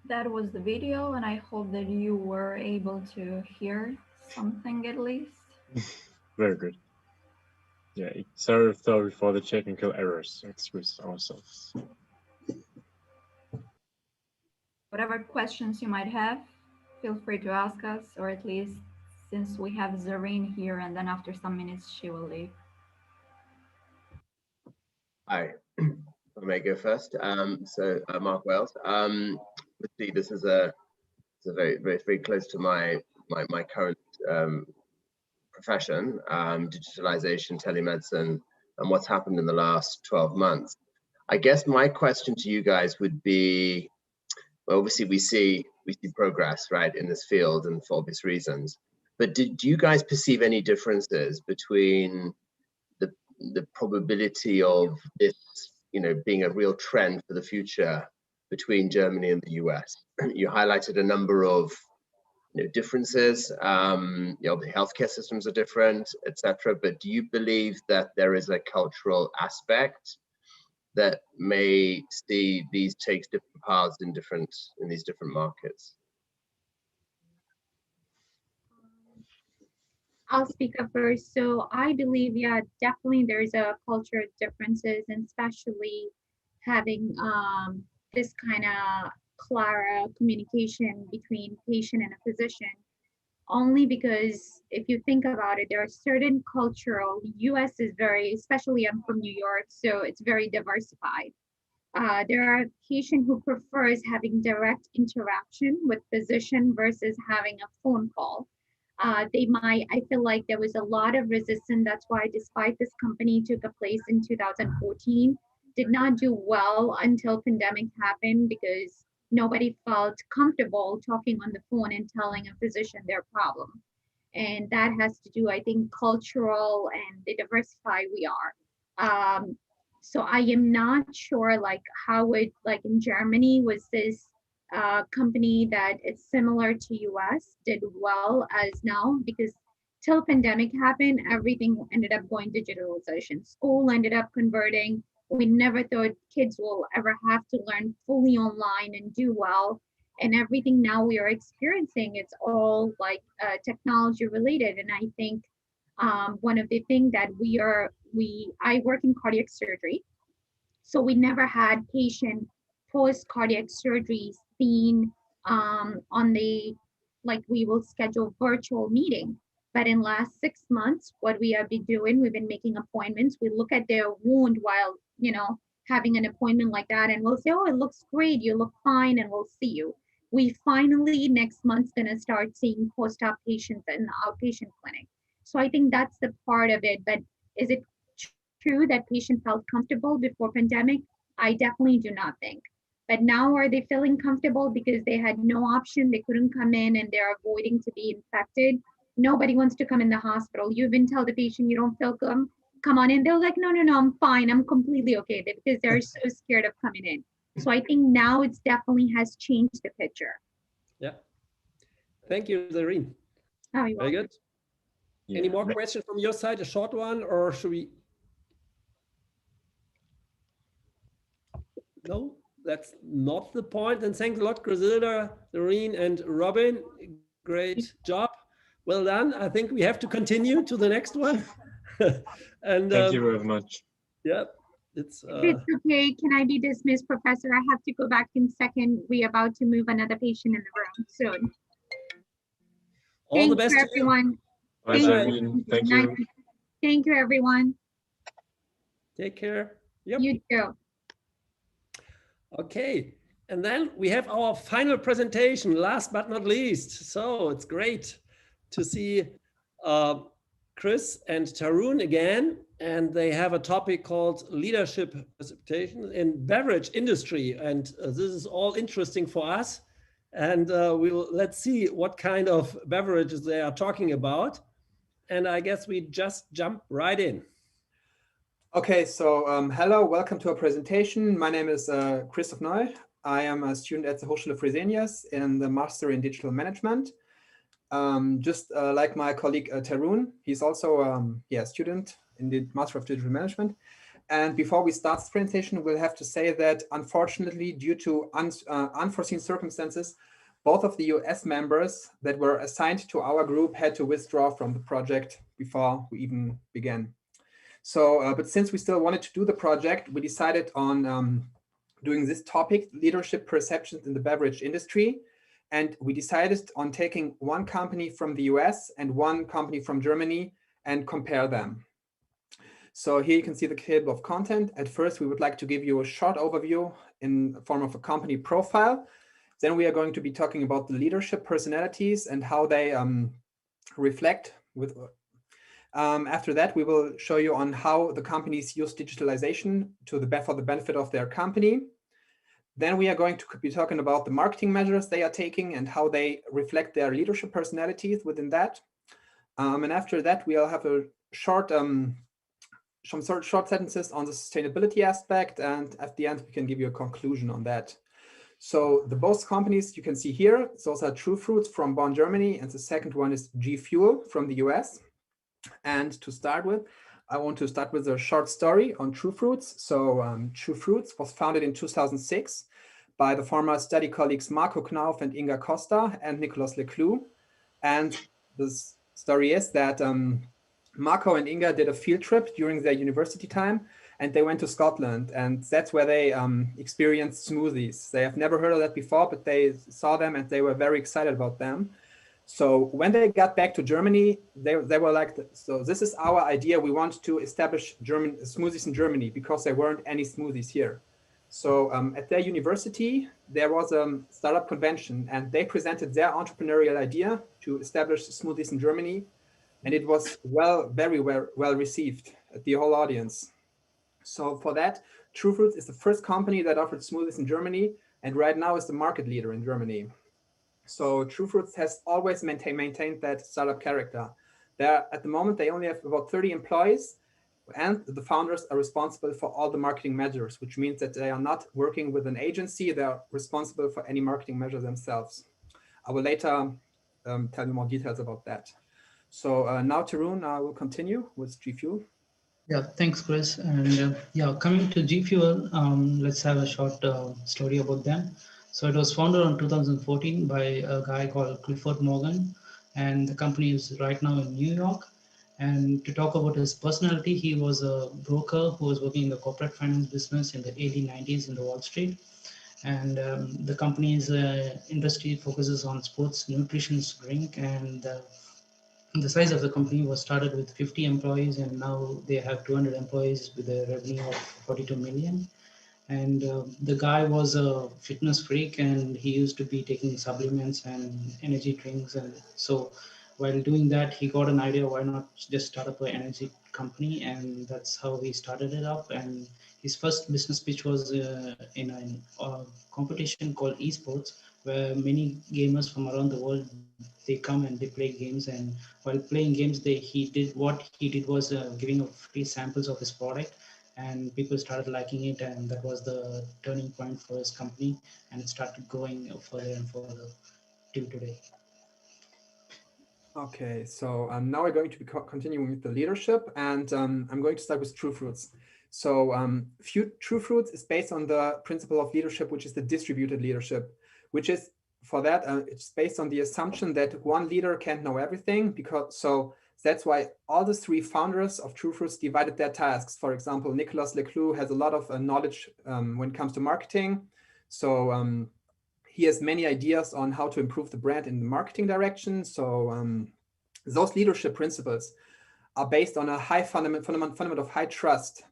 That was the video, and I hope that you were able to hear something at least. Very good. Yeah, sorry for the technical errors. Excuse ourselves. Whatever questions you might have, feel free to ask us, or at least since we have Zareen here, and then after some minutes she will leave. Hi, I may go first. Mark Wales. Let's see, this is very close to my current profession, digitalization, telemedicine, and what's happened in the last 12 months. I guess my question to you guys would be, well, obviously we see progress, right, in this field, and for obvious reasons, but do you guys perceive any differences between the probability of this, being a real trend for the future between Germany and the US? You highlighted a number of differences. The healthcare systems are different, etc. But do you believe that there is a cultural aspect that may see these take different paths in these different markets? I'll speak up first. So I believe, yeah, definitely there's a cultural differences, and especially having this kind of clear communication between patient and a physician. Only because if you think about it, there are certain cultural, US is very, especially I'm from New York, so it's very diversified. There are patients who prefers having direct interaction with physician versus having a phone call. I feel like there was a lot of resistance. That's why despite this company took a place in 2014, did not do well until pandemic happened, because nobody felt comfortable talking on the phone and telling a physician their problem. And that has to do, I think, cultural and the diversified we are. So I am not sure how it, in Germany, was this company that is similar to US did well as now, because till pandemic happened, everything ended up going digitalization. School ended up converting. We never thought kids will ever have to learn fully online and do well. And everything now we are experiencing, it's all technology related. And I think one of the things that I work in cardiac surgery. So we never had patient post cardiac surgery seen on the, we will schedule virtual meeting. But in last 6 months, what we have been doing, we've been making appointments. We look at their wound while, having an appointment like that, and we'll say, oh, it looks great, you look fine, and we'll see you. We finally next month's gonna start seeing post-op patients in the outpatient clinic. So I think that's the part of it. But is it true that patient felt comfortable before pandemic? I definitely do not think. But now are they feeling comfortable because they had no option? They couldn't come in and they're avoiding to be infected. Nobody wants to come in the hospital. You even tell the patient you don't feel good, come on in. They're like, no, I'm fine. I'm completely okay, because they're so scared of coming in. So I think now it's definitely has changed the picture. Yeah. Thank you, Zareen. Oh, you're Very welcome. good. Yeah. Any more questions from your side? A short one, or should we? No, that's not the point. And thanks a lot, Griselda, Zareen, and Robin. Great job. Well done. I think we have to continue to the next one. And thank you very much. Yeah, it's okay. Can I be dismissed, Professor? I have to go back in second. We're about to move another patient in the room soon. All the best, everyone. Bye, Zareen. Thank you. Thank you, everyone. Take care. Yep. You too. Okay, and then we have our final presentation, last but not least. So it's great to see Chris and Tarun again, and they have a topic called leadership precipitation in beverage industry. And this is all interesting for us. And let's see what kind of beverages they are talking about. And I guess we just jump right in. Okay, so hello, welcome to our presentation. My name is Christoph Neu. I am a student at the Hochschule Fresenius in the Master in Digital Management. Just like my colleague Tarun, he's also a student in the Master of Digital Management. And before we start this presentation, we'll have to say that unfortunately, due to unforeseen circumstances, both of the US members that were assigned to our group had to withdraw from the project before we even began. So, but since we still wanted to do the project, we decided on doing this topic, leadership perceptions in the beverage industry. And we decided on taking one company from the US and one company from Germany and compare them. So here you can see the table of content. At first, we would like to give you a short overview in the form of a company profile. Then we are going to be talking about the leadership personalities and how they reflect with. After that, we will show you on how the companies use digitalization for the benefit of their company. Then we are going to be talking about the marketing measures they are taking and how they reflect their leadership personalities within that. And after that, we'll have a short, short sentences on the sustainability aspect. And at the end, we can give you a conclusion on that. So the both companies you can see here, those are True Fruits from Bonn, Germany. And the second one is G Fuel from the US. And to start with, I want to start with a short story on True Fruits. So True Fruits was founded in 2006 by the former study colleagues Marco Knauf and Inga Costa and Nicolas Leclou. And this story is that Marco and Inga did a field trip during their university time, and they went to Scotland, and that's where they experienced smoothies. They have never heard of that before, but they saw them and they were very excited about them. So when they got back to Germany, they were like, so this is our idea. We want to establish smoothies in Germany because there weren't any smoothies here. So at their university, there was a startup convention and they presented their entrepreneurial idea to establish smoothies in Germany. And it was very well received at the whole audience. So for that, True Fruits is the first company that offered smoothies in Germany and right now is the market leader in Germany. So True Fruits has always maintained that startup character. At the moment, they only have about 30 employees and the founders are responsible for all the marketing measures, which means that they are not working with an agency. They are responsible for any marketing measure themselves. I will later tell you more details about that. So now Tarun, I will continue with G Fuel. Yeah, thanks, Chris. And coming to G Fuel, let's have a short story about them. So it was founded in 2014 by a guy called Clifford Morgan, and the company is right now in New York. And to talk about his personality, he was a broker who was working in the corporate finance business in the early 90s in the Wall Street. And the company's industry focuses on sports nutrition drink, and the size of the company was started with 50 employees, and now they have 200 employees with a revenue of 42 million. And the guy was a fitness freak, and he used to be taking supplements and energy drinks. And so while doing that, he got an idea, why not just start up an energy company, and that's how he started it up. And his first business pitch was in a competition called esports, where many gamers from around the world, they come and they play games. And while playing games, he did was giving up free samples of his product, and people started liking it, and that was the turning point for his company, and it started growing further and further till today. Okay, so now we're going to be continuing with the leadership, and I'm going to start with True Fruits. So True Fruits is based on the principle of leadership, which is the distributed leadership, which is for that, it's based on the assumption that one leader can't know everything, so that's why all the three founders of True Fruits divided their tasks. For example, Nicolas Leclou has a lot of knowledge when it comes to marketing. So he has many ideas on how to improve the brand in the marketing direction. So those leadership principles are based on a high fundament of high trust.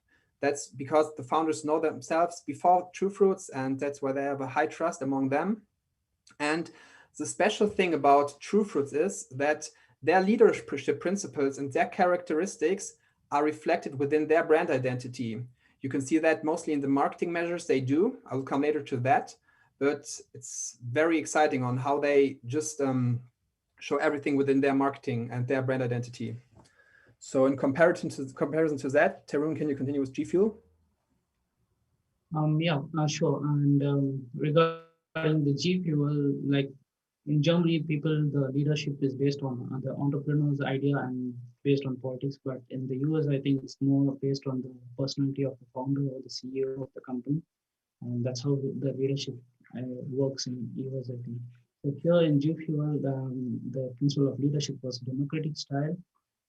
That's because the founders know themselves before True Fruits, and that's why they have a high trust among them. And the special thing about True Fruits is that their leadership principles and their characteristics are reflected within their brand identity. You can see that mostly in the marketing measures they do. I will come later to that, but it's very exciting on how they just show everything within their marketing and their brand identity. So in comparison to that, Tarun, can you continue with G Fuel? Sure. And regarding the G Fuel, like in Germany, the leadership is based on the entrepreneur's idea and based on politics. But in the US, I think it's more based on the personality of the founder or the CEO of the company. And that's how the leadership works in US, I think. So here in G Fuel, the principle of leadership was democratic style.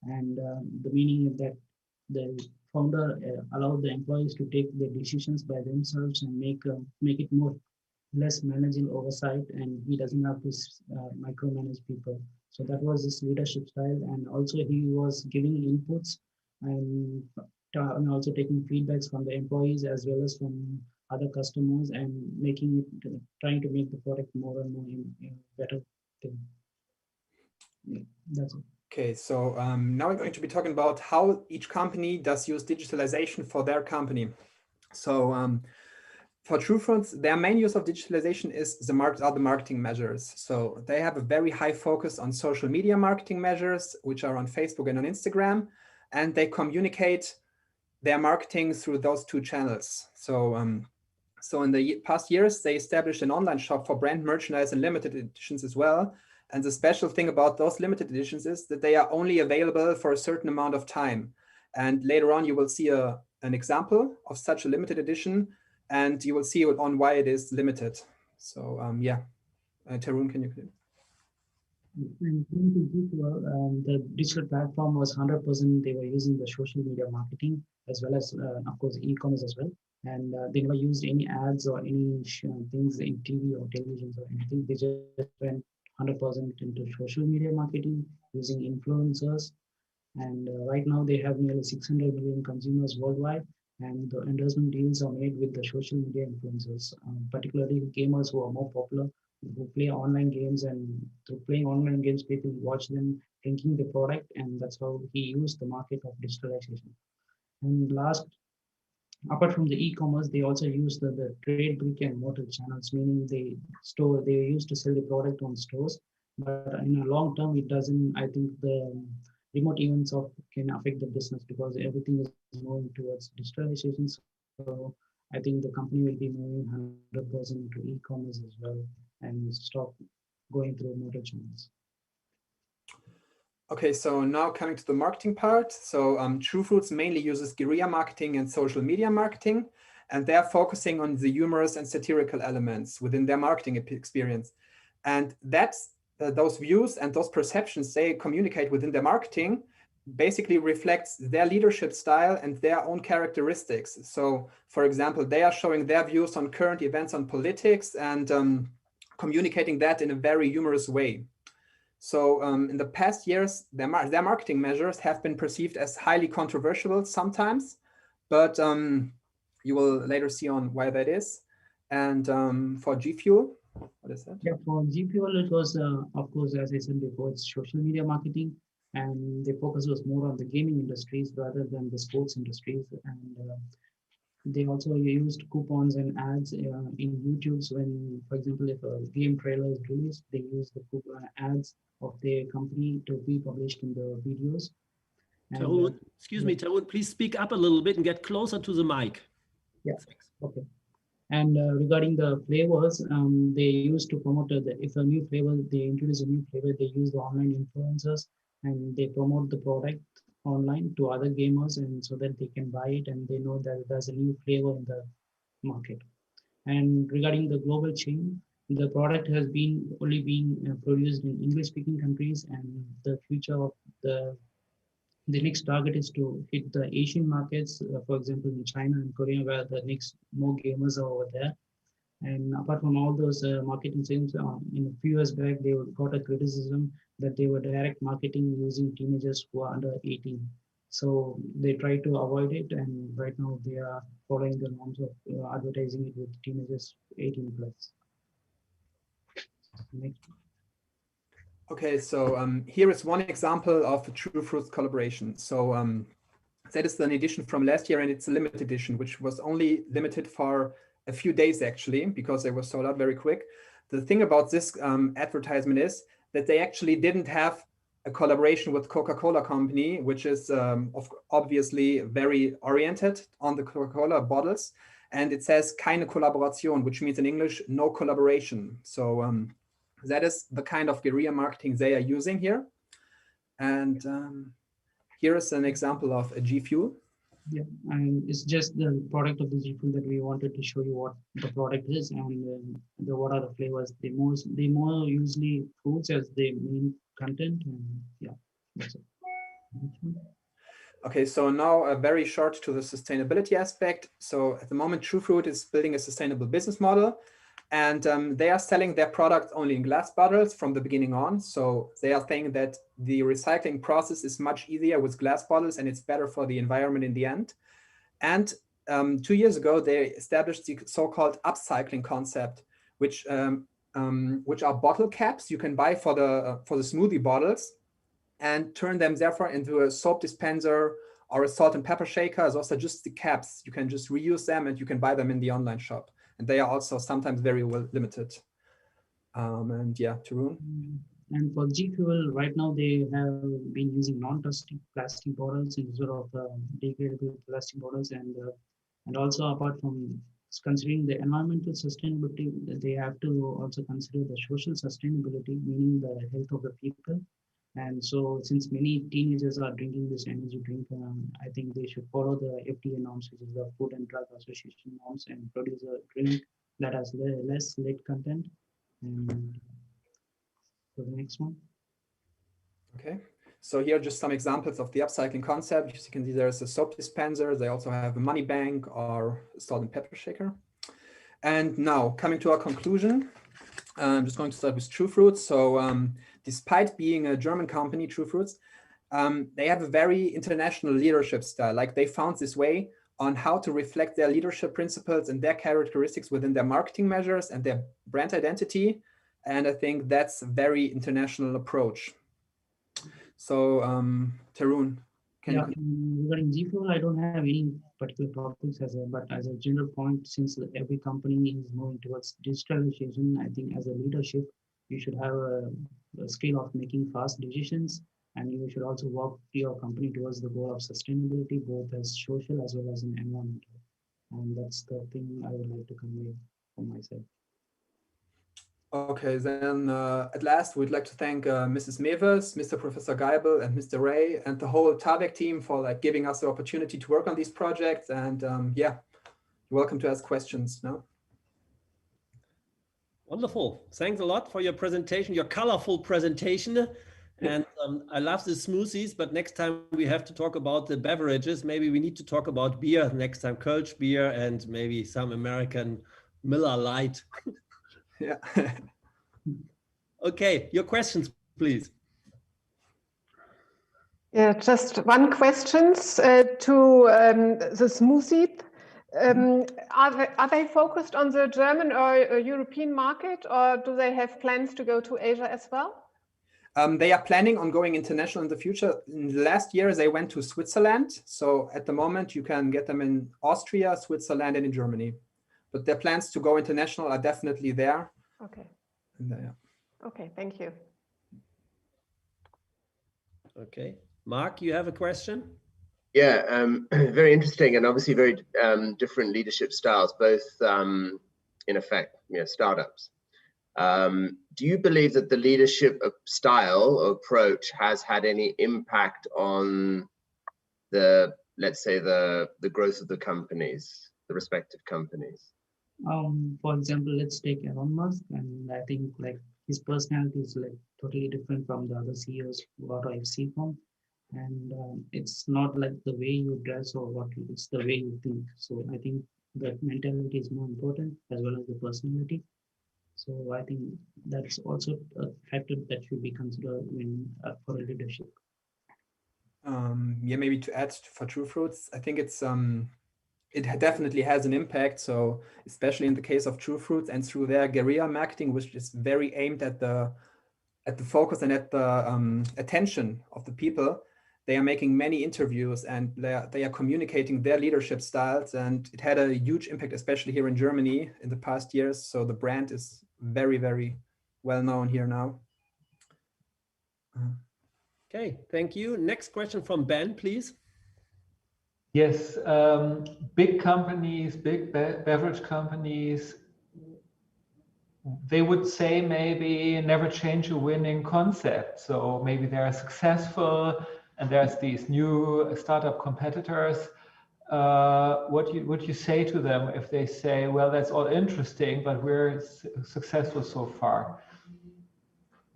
And the meaning is that the founder allowed the employees to take the decisions by themselves and make it less managing oversight, and he doesn't have to micromanage people. So that was his leadership style, and also he was giving inputs and also taking feedbacks from the employees as well as from other customers, and trying to make the product more and more better thing. That's it. Okay, so now we're going to be talking about how each company does use digitalization for their company. So for True Fruits, their main use of digitalization is the marketing measures. So they have a very high focus on social media marketing measures, which are on Facebook and on Instagram, and they communicate their marketing through those two channels. So so in the past years, they established an online shop for brand merchandise and limited editions as well. And the special thing about those limited editions is that they are only available for a certain amount of time. And later on, you will see an example of such a limited edition, and you will see on why it is limited. So Tarun, can you? And the digital platform was 100%. They were using the social media marketing as well as, of course, e-commerce as well. And they never used any ads or any things in TV or televisions or anything. They just went 100% into social media marketing using influencers. And right now they have nearly 600 million consumers worldwide, and the endorsement deals are made with the social media influencers, particularly gamers who are more popular, who play online games, and through playing online games, people watch them drinking the product, and that's how he used the market of digitalization. And last, apart from the e-commerce, they also use the trade brick and mortar channels, meaning they used to sell the product on stores, but in a long term, it doesn't. I think the remote events can affect the business because everything is moving towards digitalization. So I think the company will be moving 100% to e-commerce as well and stop going through mortar channels. Okay, so now coming to the marketing part. So True Fruits mainly uses guerrilla marketing and social media marketing, and they're focusing on the humorous and satirical elements within their marketing experience. And that's those views and those perceptions they communicate within their marketing basically reflects their leadership style and their own characteristics. So for example, they are showing their views on current events on politics and communicating that in a very humorous way. So in the past years, their marketing measures have been perceived as highly controversial sometimes, but you will later see on why that is. And for G Fuel, what is that? Yeah, for G Fuel, it was, of course, as I said before, it's social media marketing. and their focus was more on the gaming industries rather than the sports industries. And they also used coupons and ads in YouTube's when, for example, if a game trailer is released, they use the ads of their company to be published in the videos. Tarun, excuse me, Tarun, please speak up a little bit and get closer to the mic. Yeah, okay. And regarding the flavors, they used to promote if a new flavor, they introduce a new flavor, they use the online influencers and they promote the product online to other gamers, and so that they can buy it and they know that there's a new flavor in the market. And regarding the global chain, the product has been only being produced in English-speaking countries, and the future of the next target is to hit the Asian markets, for example, in China and Korea, where the next more gamers are over there. And apart from all those marketing things, in a few years back, they got a criticism that they were direct marketing using teenagers who are under 18. So they try to avoid it, and right now they are following the norms of advertising it with teenagers 18 plus. Next. Okay, so here is one example of a True Fruits collaboration. So that is an edition from last year, and it's a limited edition, which was only limited for a few days actually, because they were sold out very quick. The thing about this advertisement is that they actually didn't have a collaboration with Coca-Cola company, which is obviously very oriented on the Coca-Cola bottles. And it says keine Kollaboration, which means in English, no collaboration. So that is the kind of guerrilla marketing they are using here. And here is an example of a G Fuel. Yeah, and it's just the product of the G Fuel that we wanted to show you what the product is and what are the flavors. They more usually fruits as the main content. And yeah, that's it. Okay, so now very short to the sustainability aspect. So at the moment, True Fruit is building a sustainable business model, and they are selling their product only in glass bottles from the beginning on. So they are saying that the recycling process is much easier with glass bottles and it's better for the environment in the end. And 2 years ago, they established the so-called upcycling concept, which are bottle caps you can buy for the smoothie bottles, and turn them therefore into a soap dispenser or a salt and pepper shaker. Those are just the caps. You can just reuse them and you can buy them in the online shop. And they are also sometimes very well limited. And yeah, Tarun. And for G Fuel, right now they have been using non-toxic plastic bottles instead of degradable plastic bottles. And also apart from considering the environmental sustainability, they have to also consider the social sustainability, meaning the health of the people. And so since many teenagers are drinking this energy drink, I think they should follow the FDA norms, which is the Food and Drug Association norms, and produce a drink that has less lead content. And for the next one. Okay, so here are just some examples of the upcycling concept. As you can see, there's a soap dispenser. They also have a money bank or a salt and pepper shaker. And now coming to our conclusion, I'm just going to start with True Fruits. So despite being a German company, True Fruits, they have a very international leadership style. Like they found this way on how to reflect their leadership principles and their characteristics within their marketing measures and their brand identity. And I think that's a very international approach. So Tarun, regarding G Fuel, I don't have any particular topics but as a general point, since every company is moving towards digitalization, I think as a leadership, you should have a skill of making fast decisions, and you should also work your company towards the goal of sustainability, both as social as well as in environmental. And that's the thing I would like to convey from my side. Okay, then at last, we'd like to thank Mrs. Mewes, Mr. Professor Geibel, and Mr. Ray, and the whole TAVEC team for giving us the opportunity to work on these projects. And yeah, you're welcome to ask questions now. Wonderful. Thanks a lot for your presentation, your colorful presentation. And I love the smoothies, but next time we have to talk about the beverages. Maybe we need to talk about beer next time, Kölsch beer, and maybe some American Miller Lite. Yeah. Okay, your questions, please. Yeah, just one question to the smoothie. Are they focused on the German or European market, or do they have plans to go to Asia as well? They are planning on going international in the future. In the last year, they went to Switzerland. So at the moment, you can get them in Austria, Switzerland, and in Germany. But their plans to go international are definitely there. Okay. Yeah. Okay, thank you. Okay. Mark, you have a question? Yeah, very interesting, and obviously very different leadership styles, both in effect, startups. Do you believe that the leadership style or approach has had any impact on the, let's say, the growth of the companies, the respective companies? For example, let's take Elon Musk, and I think like his personality is like totally different from the other CEOs what I've seen from, and it's not like the way you dress or what, it's the way you think. So I think that mentality is more important as well as the personality. So I think that's also a factor that should be considered for a leadership. Yeah, maybe to add for True Fruits, I think it's it definitely has an impact. So especially in the case of True Fruits and through their guerrilla marketing, which is very aimed at the focus and at the attention of the people, they are making many interviews and they are communicating their leadership styles, and it had a huge impact, especially here in Germany in the past years. So the brand is very, very well known here now. Okay, thank you. Next question from Ben, please. Yes, big companies, big beverage companies, they would say maybe never change a winning concept. So maybe they are successful and there's these new startup competitors. What would you say to them if they say, well, that's all interesting, but we're successful so far?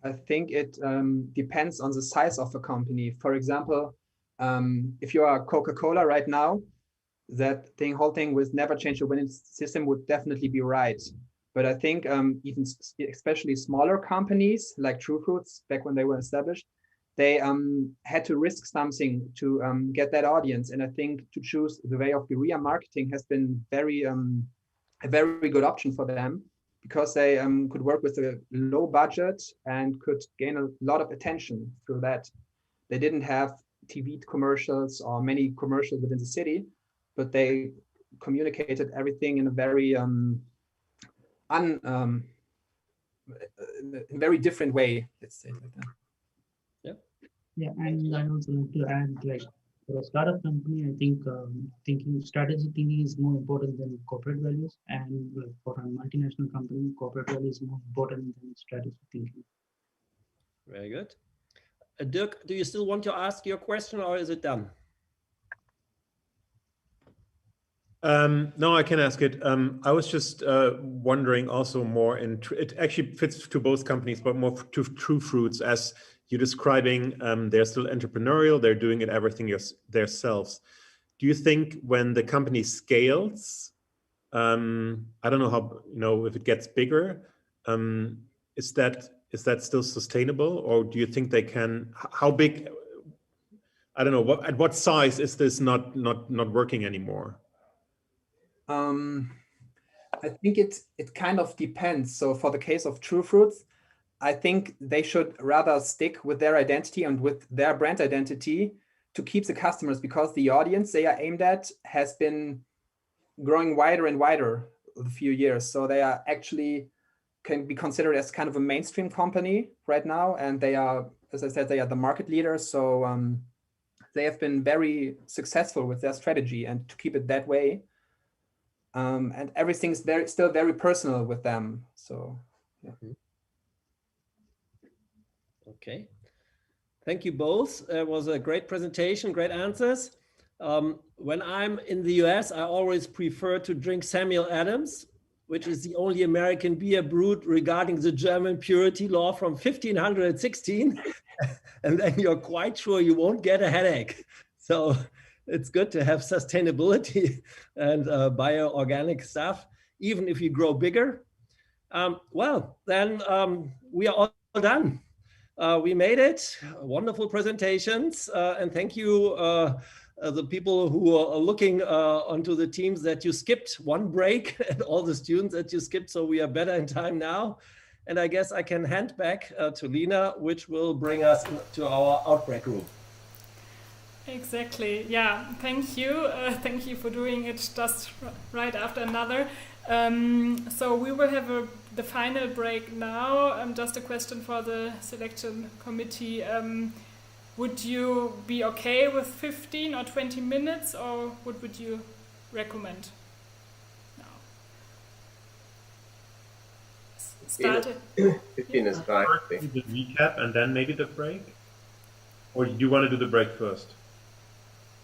I think it depends on the size of the company. For example, if you are Coca-Cola right now, that whole thing with never change the winning system would definitely be right. But I think even especially smaller companies like True Fruits, back when they were established, they had to risk something to get that audience. And I think to choose the way of guerrilla marketing has been a very good option for them, because they could work with a low budget and could gain a lot of attention through that. They didn't have TV commercials or many commercials within the city, but they communicated everything in a very very different way, let's say like that. Yeah, and I also like to add, like for a startup company, I think strategy thinking is more important than corporate values, and for a multinational company, corporate values is more important than strategy thinking. Very good. Dirk, do you still want to ask your question, or is it done? No, I can ask it. I was just wondering also more, it actually fits to both companies, but more to True Fruits, as you're describing, they're still entrepreneurial, they're doing it everything themselves. Do you think when the company scales, I don't know how, if it gets bigger, is that still sustainable, or do you think they can, how big, I don't know, at what size is this not working anymore? I think it kind of depends. So for the case of True Fruits, I think they should rather stick with their identity and with their brand identity to keep the customers, because the audience they are aimed at has been growing wider and wider a few years. So they are actually can be considered as kind of a mainstream company right now. And they are, as I said, they are the market leaders. So they have been very successful with their strategy, and to keep it that way. And everything's still very personal with them. So, yeah. Okay. Thank you both. It was a great presentation, great answers. When I'm in the US, I always prefer to drink Samuel Adams, which is the only American beer brewed regarding the German purity law from 1516. And then you're quite sure you won't get a headache. So it's good to have sustainability and bio-organic stuff, even if you grow bigger. Well, then we are all done. We made it. Wonderful presentations. And thank you, the people who are looking onto the teams that you skipped one break and all the students that you skipped. So we are better in time now. And I guess I can hand back to Lina, which will bring us to our outbreak room. Exactly. Yeah. Thank you. Thank you for doing it just right after another. So we will have the final break now. Just a question for the selection committee. Would you be okay with 15 or 20 minutes, or what would you recommend? No. Start it. 15 is fine. First, the recap and then maybe the break? Or do you want to do the break first?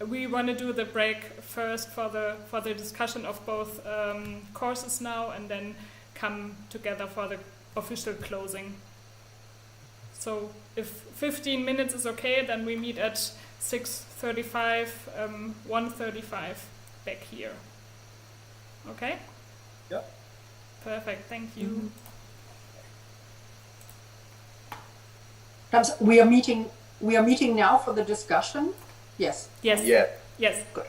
We want to do the break first for the discussion of both courses now, and then come together for the official closing. So if 15 minutes is okay, then we meet at 6:35, 1:35 back here. Okay? Yeah. Perfect. Thank you. We are meeting now for the discussion. Yes. Yes. Yeah. Yes. Good.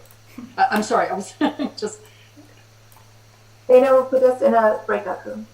I'm sorry. I was just. Dana will put us in a breakout room.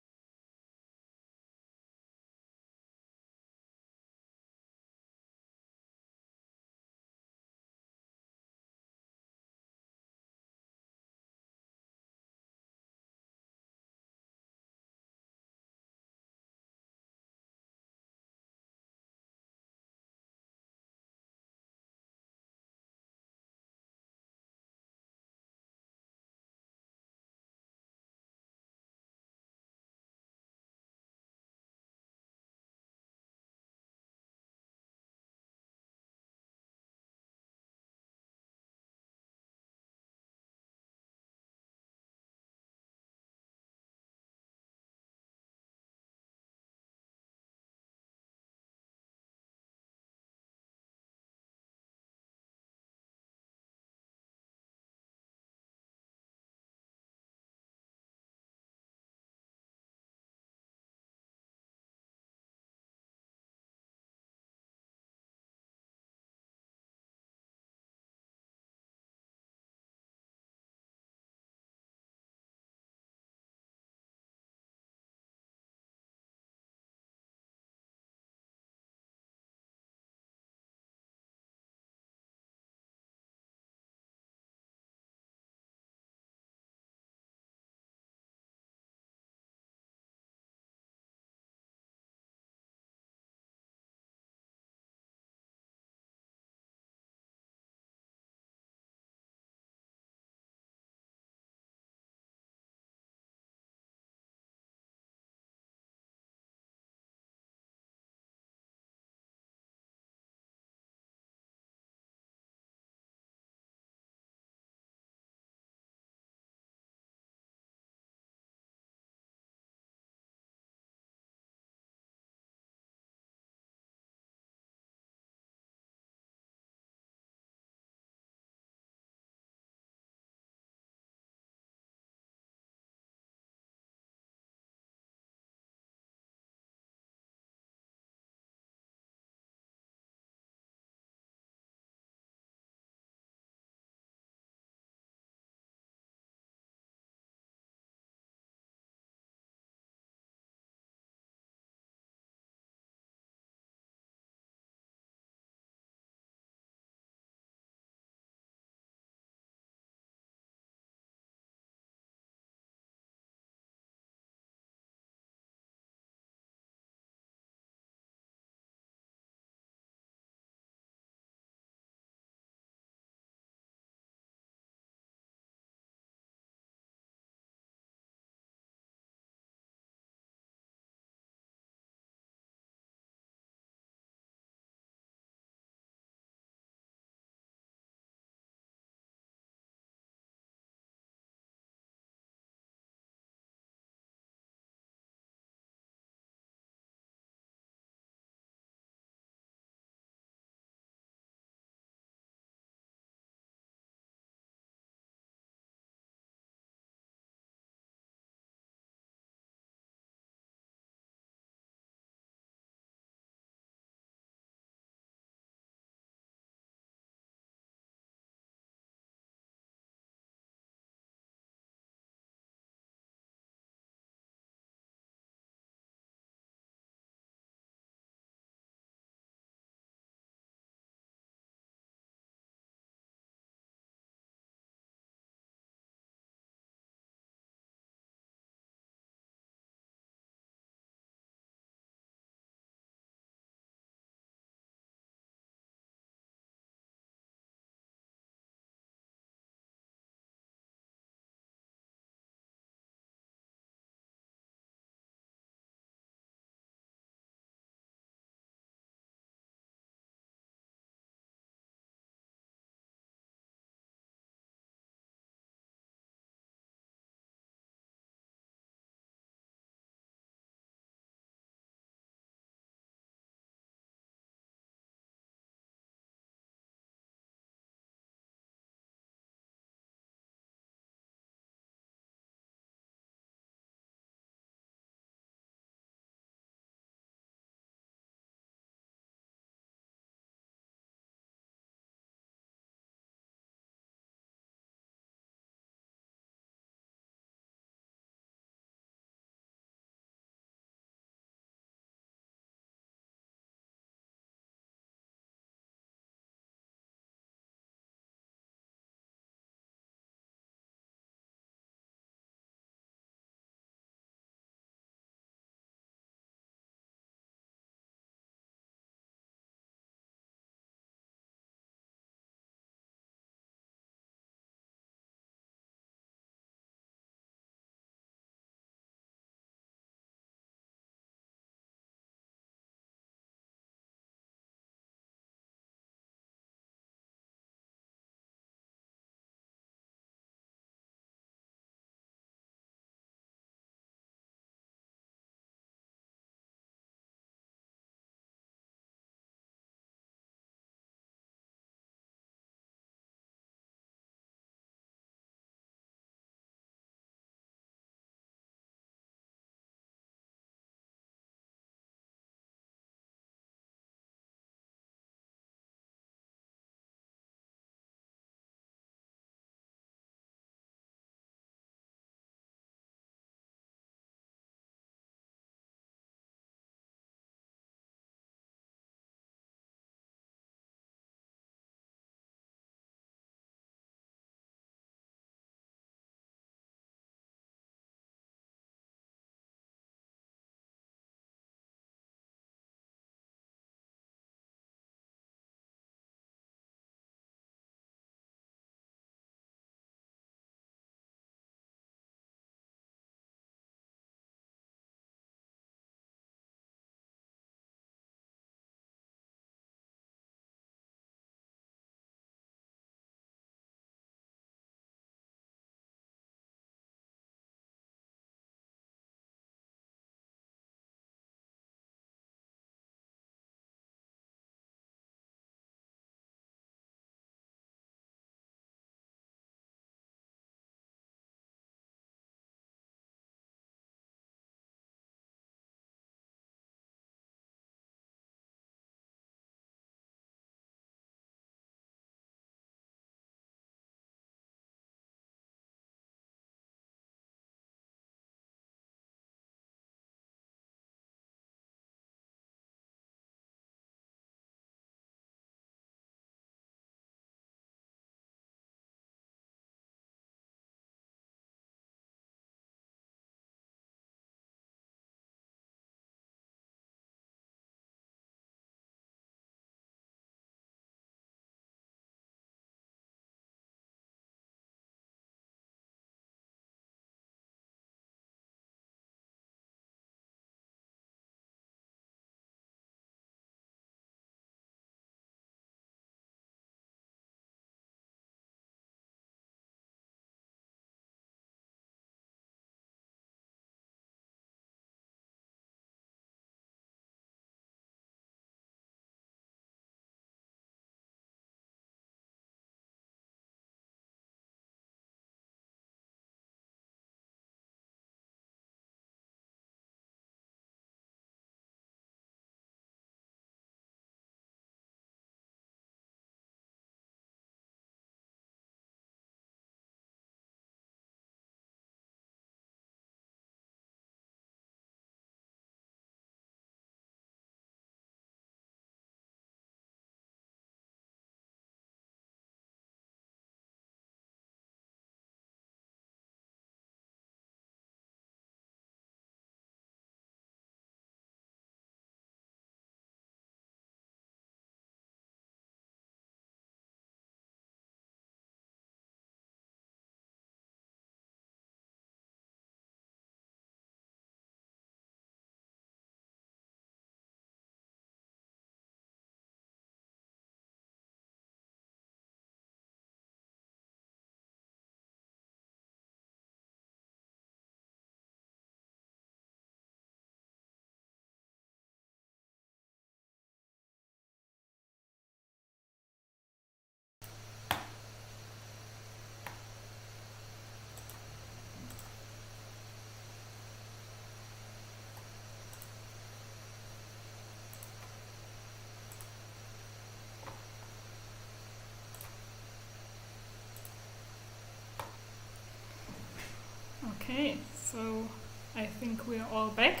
Okay, so I think we're all back.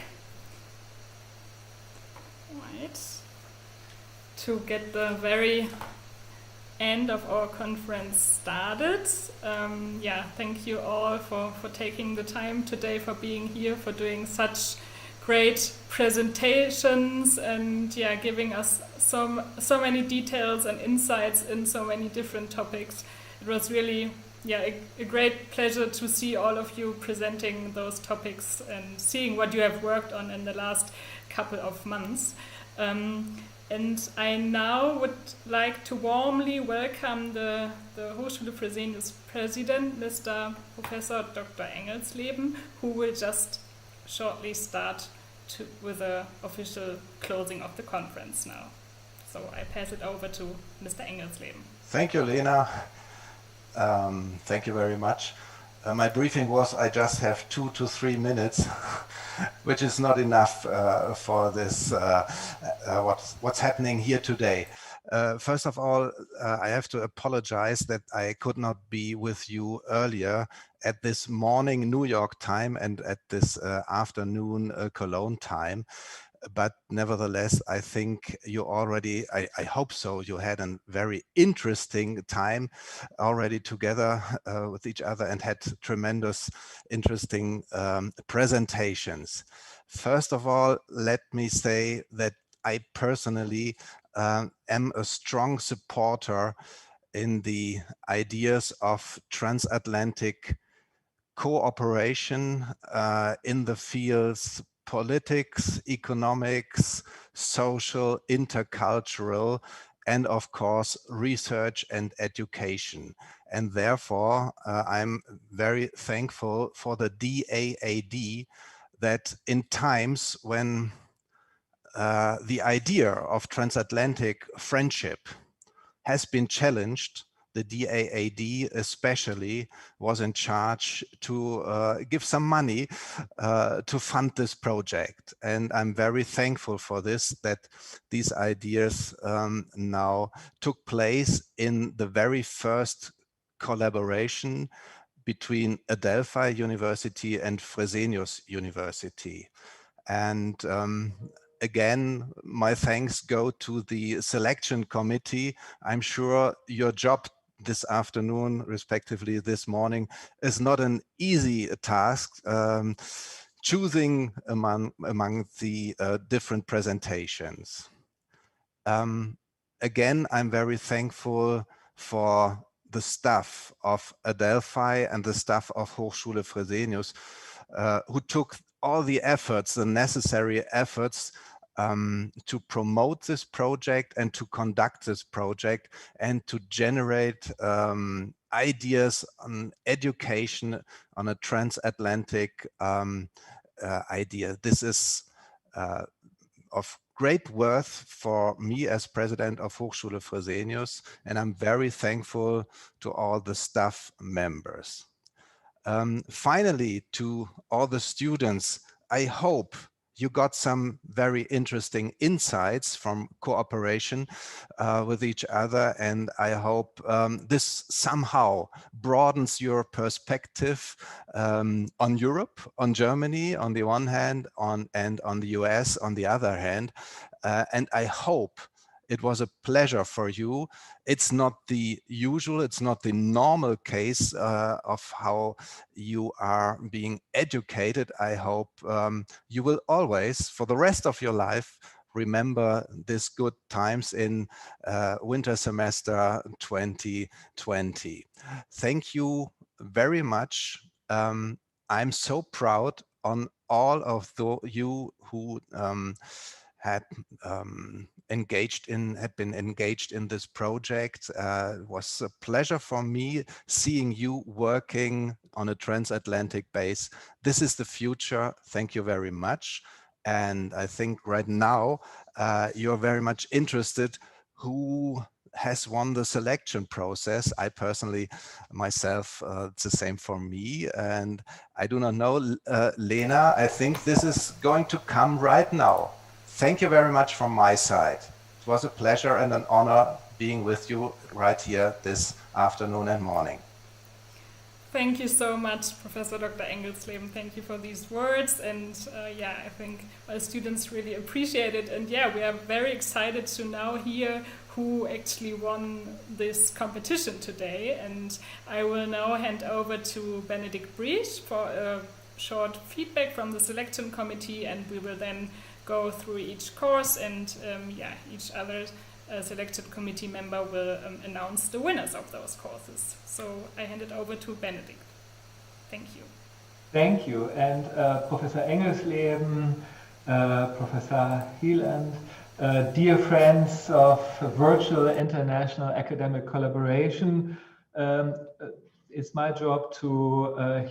Right. To get the very end of our conference started. Yeah, thank you all for taking the time today, for being here, for doing such great presentations, and yeah, giving us so many details and insights in so many different topics. It was really a great pleasure to see all of you presenting those topics and seeing what you have worked on in the last couple of months. And I now would like to warmly welcome the Hochschule Fresenius President, Mr. Professor Dr. Engelsleben, who will just shortly start with the official closing of the conference now. So I pass it over to Mr. Engelsleben. Thank you, Lena. Thank you very much. My briefing was I just have 2 to 3 minutes, which is not enough for this, what's happening here today. First of all, I have to apologize that I could not be with you earlier at this morning New York time and at this afternoon Cologne time. But nevertheless, I think you already, I hope so, you had a very interesting time already together with each other and had tremendous interesting presentations. First of all, let me say that I personally am a strong supporter in the ideas of transatlantic cooperation in the fields politics, economics, social, intercultural, and of course, research and education. And therefore, I'm very thankful for the DAAD that in times when the idea of transatlantic friendship has been challenged, the DAAD especially was in charge to give some money to fund this project. And I'm very thankful for this, that these ideas now took place in the very first collaboration between Adelphi University and Fresenius University. And again, my thanks go to the selection committee. I'm sure your job this afternoon, respectively this morning, is not an easy task, choosing among the different presentations. Again, I'm very thankful for the staff of Adelphi and the staff of Hochschule Fresenius, who took all the efforts, the necessary efforts, to promote this project and to conduct this project and to generate ideas on education on a transatlantic idea. This is of great worth for me as president of Hochschule Fresenius, and I'm very thankful to all the staff members. Finally, to all the students, I hope you got some very interesting insights from cooperation with each other, and I hope this somehow broadens your perspective on Europe, on Germany on the one hand, and on the US on the other hand. And I hope it was a pleasure for you. It's not the usual, it's not the normal case of how you are being educated. I hope you will always, for the rest of your life, remember these good times in winter semester 2020. Thank you very much. I'm so proud on all of you who had been engaged in this project. It was a pleasure for me seeing you working on a transatlantic base. This is the future. Thank you very much. And I think right now you're very much interested who has won the selection process. I personally, myself, it's the same for me. And I do not know, Lena, I think this is going to come right now. Thank you very much from my side. It was a pleasure and an honor being with you right here this afternoon and morning. Thank you so much, Professor Dr. Engelsleben. Thank you for these words. And yeah, I think our students really appreciate it. And yeah, we are very excited to now hear who actually won this competition today. And I will now hand over to Benedikt Briesch for a short feedback from the selection committee, and we will then go through each course, and yeah, each other selected committee member will announce the winners of those courses. So I hand it over to Benedikt. Thank you. Thank you. And Professor Engelsleben, Professor Hieland, dear friends of virtual international academic collaboration, it's my job to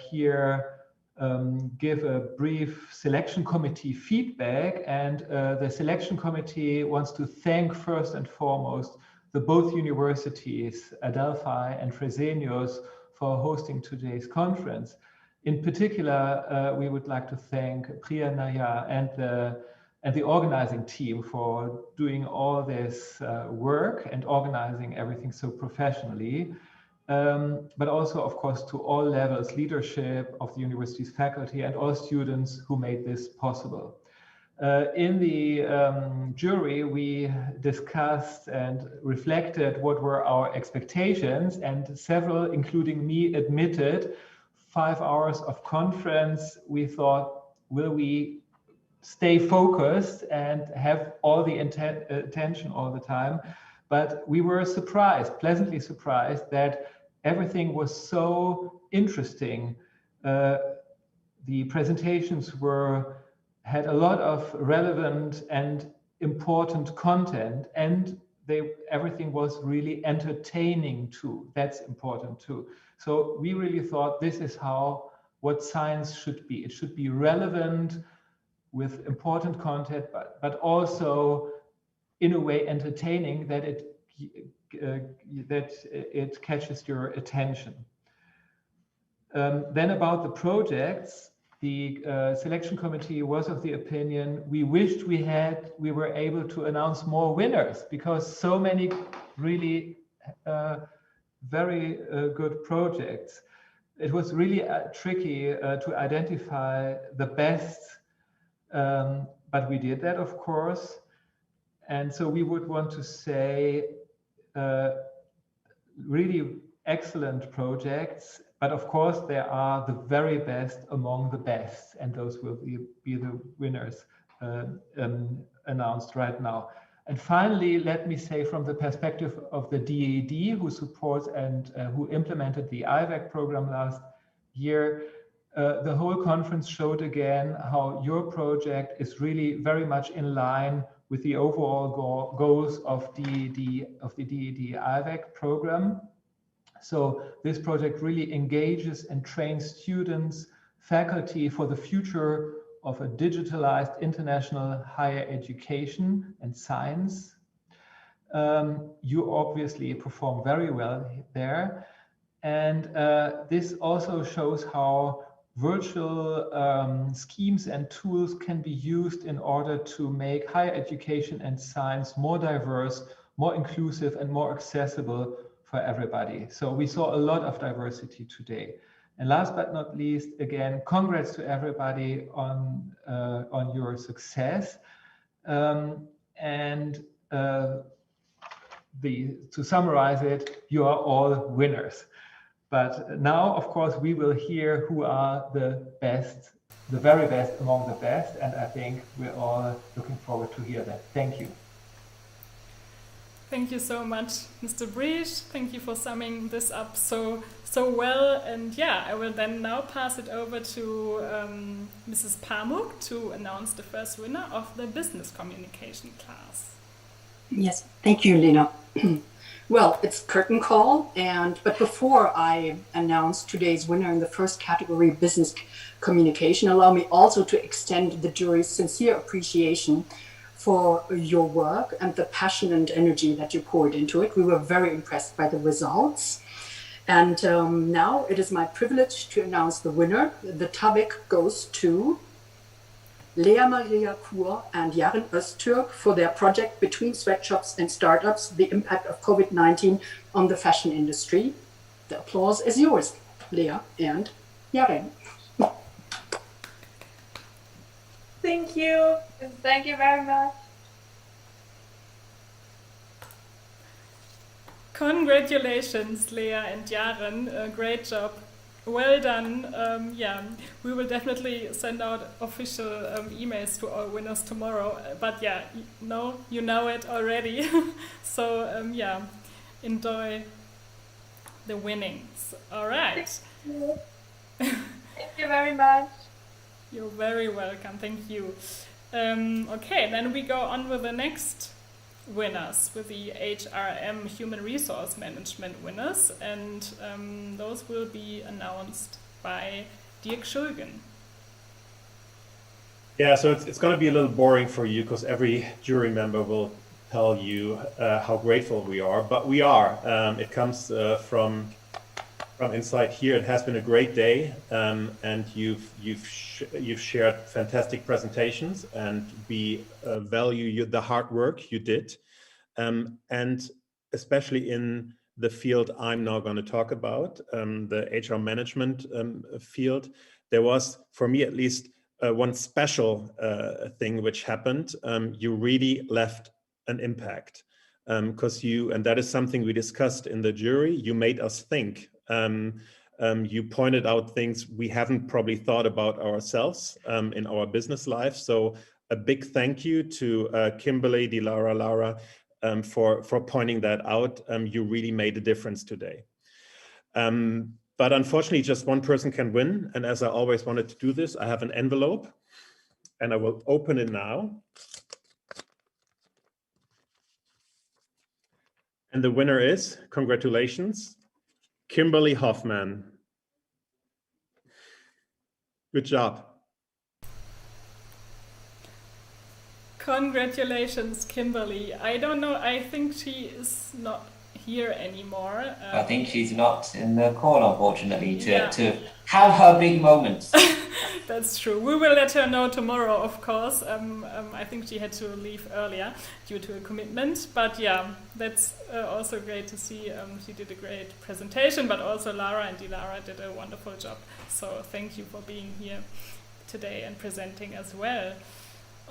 give a brief selection committee feedback, and the selection committee wants to thank first and foremost the both universities, Adelphi and Fresenius, for hosting today's conference. In particular, we would like to thank Priya Naya and the organizing team for doing all this work and organizing everything so professionally. But also, of course, to all levels, leadership of the university's faculty and all students who made this possible. In the jury, we discussed and reflected what were our expectations, and several, including me, admitted 5 hours of conference. We thought, will we stay focused and have all the attention all the time? But we were surprised, pleasantly surprised, that everything was so interesting. The presentations had a lot of relevant and important content, and everything was really entertaining too. That's important too. So we really thought this is what science should be. It should be relevant with important content, but also in a way entertaining, that it catches your attention. Then about the projects, the selection committee was of the opinion we wished we were able to announce more winners, because so many really very good projects. It was really tricky to identify the best, but we did that, of course. And so we would want to say really excellent projects, but of course there are the very best among the best, and those will be the winners announced right now. And finally, let me say, from the perspective of the DAAD, who supports and who implemented the IVAC program last year, the whole conference showed again how your project is really very much in line with the overall goals of the DAAD IVAC program. So this project really engages and trains students, faculty for the future of a digitalized international higher education and science. You obviously perform very well there. And this also shows how virtual schemes and tools can be used in order to make higher education and science more diverse, more inclusive, and more accessible for everybody. So we saw a lot of diversity today. And last but not least, again, congrats to everybody on your success. To summarize it, you are all winners. But now, of course, we will hear who are the best, the very best among the best, and I think we're all looking forward to hear that. Thank you. Thank you so much, Mr. Briesch. Thank you for summing this up so well. And yeah, I will then now pass it over to Mrs. Pamuk to announce the first winner of the business communication class. Yes, thank you, Lena. Well, it's curtain call, but before I announce today's winner in the first category, business communication, allow me also to extend the jury's sincere appreciation for your work and the passion and energy that you poured into it. We were very impressed by the results. And now it is my privilege to announce the winner. The TAVEC goes to Lea Maria Kur and Jaren Öztürk for their project Between Sweatshops and Startups, the impact of COVID-19 on the fashion industry. The applause is yours. Lea and Jaren. Thank you. Thank you very much. Congratulations, Lea and Jaren. Great job. Well done. Yeah, we will definitely send out official emails to our winners tomorrow. But yeah, no, you know it already. So yeah, enjoy the winnings. All right. Thank you very much. You're very welcome. Thank you. Okay, then we go on with the next winners, with the HRM Human Resource Management winners, and those will be announced by Dirk Schulgen. Yeah, so it's going to be a little boring for you because every jury member will tell you how grateful we are, but we are. It comes from inside here. It has been a great day, and you've shared fantastic presentations, and we value the hard work you did, and especially in the field I'm now going to talk about, the HR management field. There was, for me at least, one special thing which happened. You really left an impact, because and that is something we discussed in the jury. You made us think. You pointed out things we haven't probably thought about ourselves in our business life. So a big thank you to Kimberly, Lara, for pointing that out. You really made a difference today. But unfortunately, just one person can win. And as I always wanted to do this, I have an envelope and I will open it now. And the winner is, congratulations, Kimberly Hoffman. Good job. Congratulations, Kimberly. I don't know, I think she is not here anymore. I think she's not in the call, unfortunately, to have her big moments. That's true. We will let her know tomorrow, of course. I think she had to leave earlier due to a commitment. But yeah, that's also great to see. She did a great presentation, but also Lara and Dilara did a wonderful job. So thank you for being here today and presenting as well.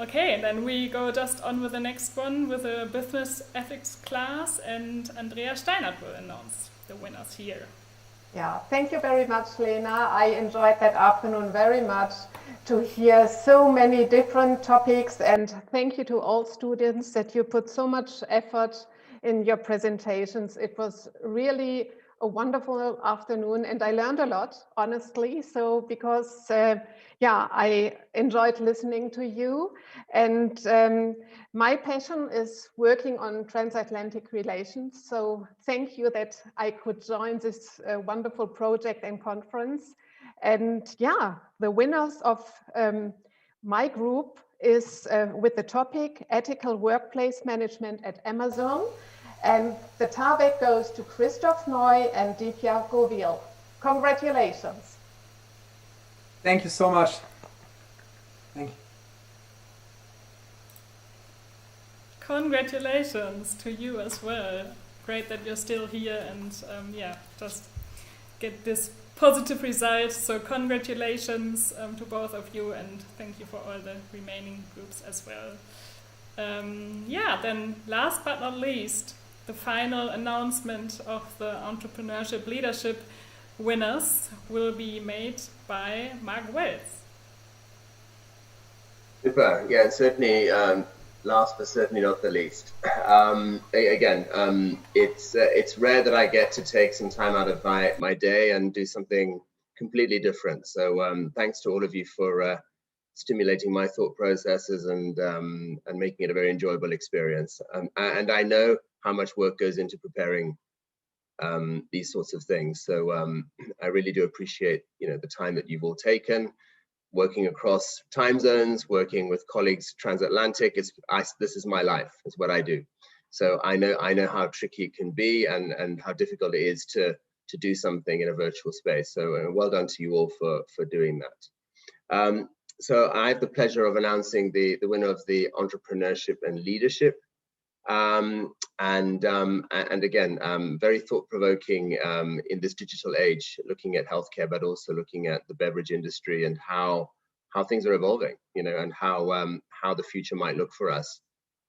Okay, and then we go just on with the next one with a business ethics class, and Andrea Steinert will announce the winners here. Yeah, thank you very much, Lena. I enjoyed that afternoon very much to hear so many different topics, and thank you to all students that you put so much effort in your presentations. It was really a wonderful afternoon, and I learned a lot, honestly. So because, yeah, I enjoyed listening to you, and my passion is working on transatlantic relations. So thank you that I could join this wonderful project and conference. And yeah, the winners of my group is with the topic Ethical Workplace Management at Amazon. And the TAVEC goes to Christoph Neu and Deepya Govil. Congratulations. Thank you so much. Thank you. Congratulations to you as well. Great that you're still here and yeah, just get this positive result. So congratulations to both of you, and thank you for all the remaining groups as well. Yeah, then last but not least, the final announcement of the entrepreneurship leadership winners will be made by Mark Wells. Super. Yeah, certainly last but certainly not the least. It's rare that I get to take some time out of my day and do something completely different. So thanks to all of you for stimulating my thought processes and making it a very enjoyable experience. And I know how much work goes into preparing these sorts of things. So I really do appreciate, the time that you've all taken, working across time zones, working with colleagues transatlantic. This is my life. It's what I do. So I know how tricky it can be and how difficult it is to do something in a virtual space. So well done to you all for doing that. So I have the pleasure of announcing the winner of the Entrepreneurship and Leadership And again, very thought-provoking in this digital age, looking at healthcare, but also looking at the beverage industry and how things are evolving, you know, and how the future might look for us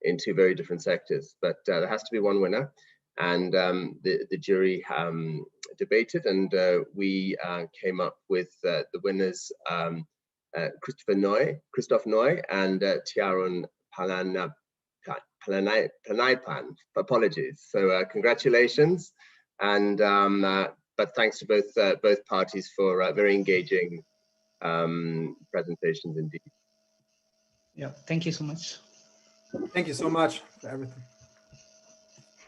in two very different sectors. But there has to be one winner, and the jury debated, and we came up with the winners, Christoph Neu and Tiarun Planaipan. Apologies. So congratulations, and but thanks to both parties for very engaging presentations indeed. Yeah, thank you so much. Thank you so much for everything.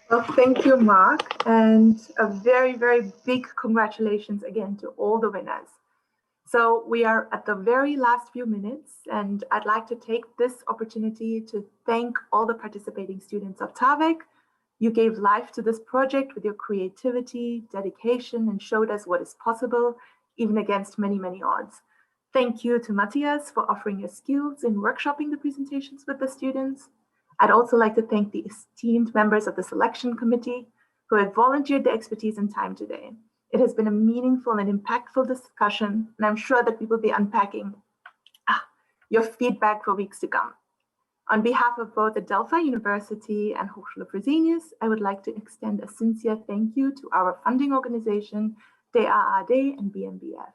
Well, thank you, Mark, and a very, very big congratulations again to all the winners. So we are at the very last few minutes, and I'd like to take this opportunity to thank all the participating students of TAVEC. You gave life to this project with your creativity, dedication, and showed us what is possible, even against many, many odds. Thank you to Matthias for offering your skills in workshopping the presentations with the students. I'd also like to thank the esteemed members of the selection committee who have volunteered their expertise and time today. It has been a meaningful and impactful discussion, and I'm sure that we will be unpacking your feedback for weeks to come. On behalf of both Adelphi University and Hochschule Fresenius, I would like to extend a sincere thank you to our funding organization, DAAD and BMBF.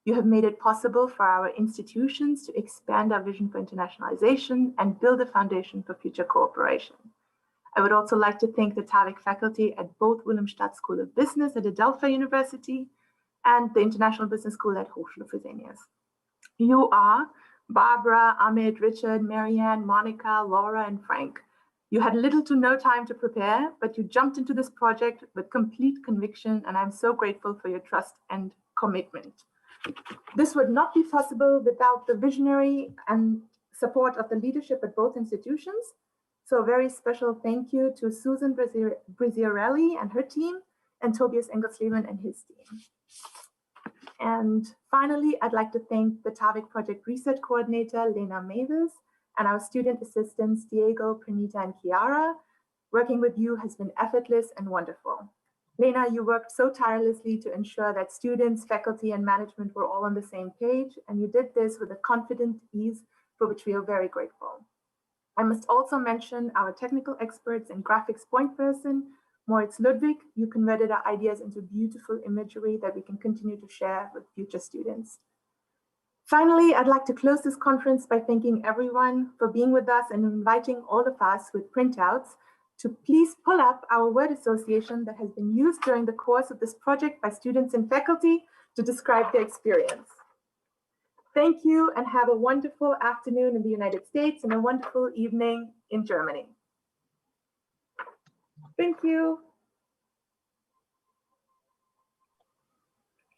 You have made it possible for our institutions to expand our vision for internationalization and build a foundation for future cooperation. I would also like to thank the TAVEC faculty at both Willumstad School of Business at Adelphi University and the International Business School at Hochschule Fresenius. You are Barbara, Amit, Richard, Marianne, Monica, Laura, and Frank. You had little to no time to prepare, but you jumped into this project with complete conviction, and I'm so grateful for your trust and commitment. This would not be possible without the visionary and support of the leadership at both institutions. So a very special thank you to Susan Briziarelli and her team, and Tobias Engelsleben and his team. And finally, I'd like to thank the TAVEC Project Research Coordinator, Lena Mavis, and our student assistants, Diego, Pranita, and Chiara. Working with you has been effortless and wonderful. Lena, you worked so tirelessly to ensure that students, faculty, and management were all on the same page, and you did this with a confident ease for which we are very grateful. I must also mention our technical experts and graphics point person, Moritz Ludwig. You converted our ideas into beautiful imagery that we can continue to share with future students. Finally, I'd like to close this conference by thanking everyone for being with us and inviting all of us with printouts to please pull up our word association that has been used during the course of this project by students and faculty to describe their experience. Thank you, and have a wonderful afternoon in the United States and a wonderful evening in Germany. Thank you.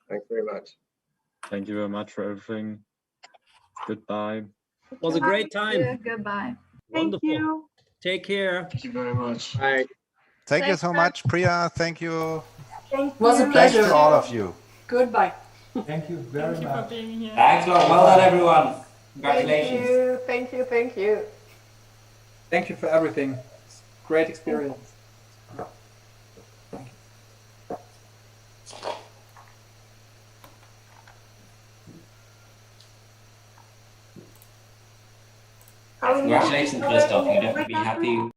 Thanks very much. Thank you very much for everything. Goodbye. It was a great time. Yeah, goodbye. Wonderful. Thank you. Take care. Thank you very much. Bye. Thank you so much, Priya. Thank you. It was a Thanks pleasure. to all of you. Goodbye. Thank you very Thank you much. for being here. Thanks a lot. Well done, everyone. Congratulations. Thank you, thank you, thank you. Thank you for everything. It's a great experience. Congratulations, Christoph. You'll definitely be happy.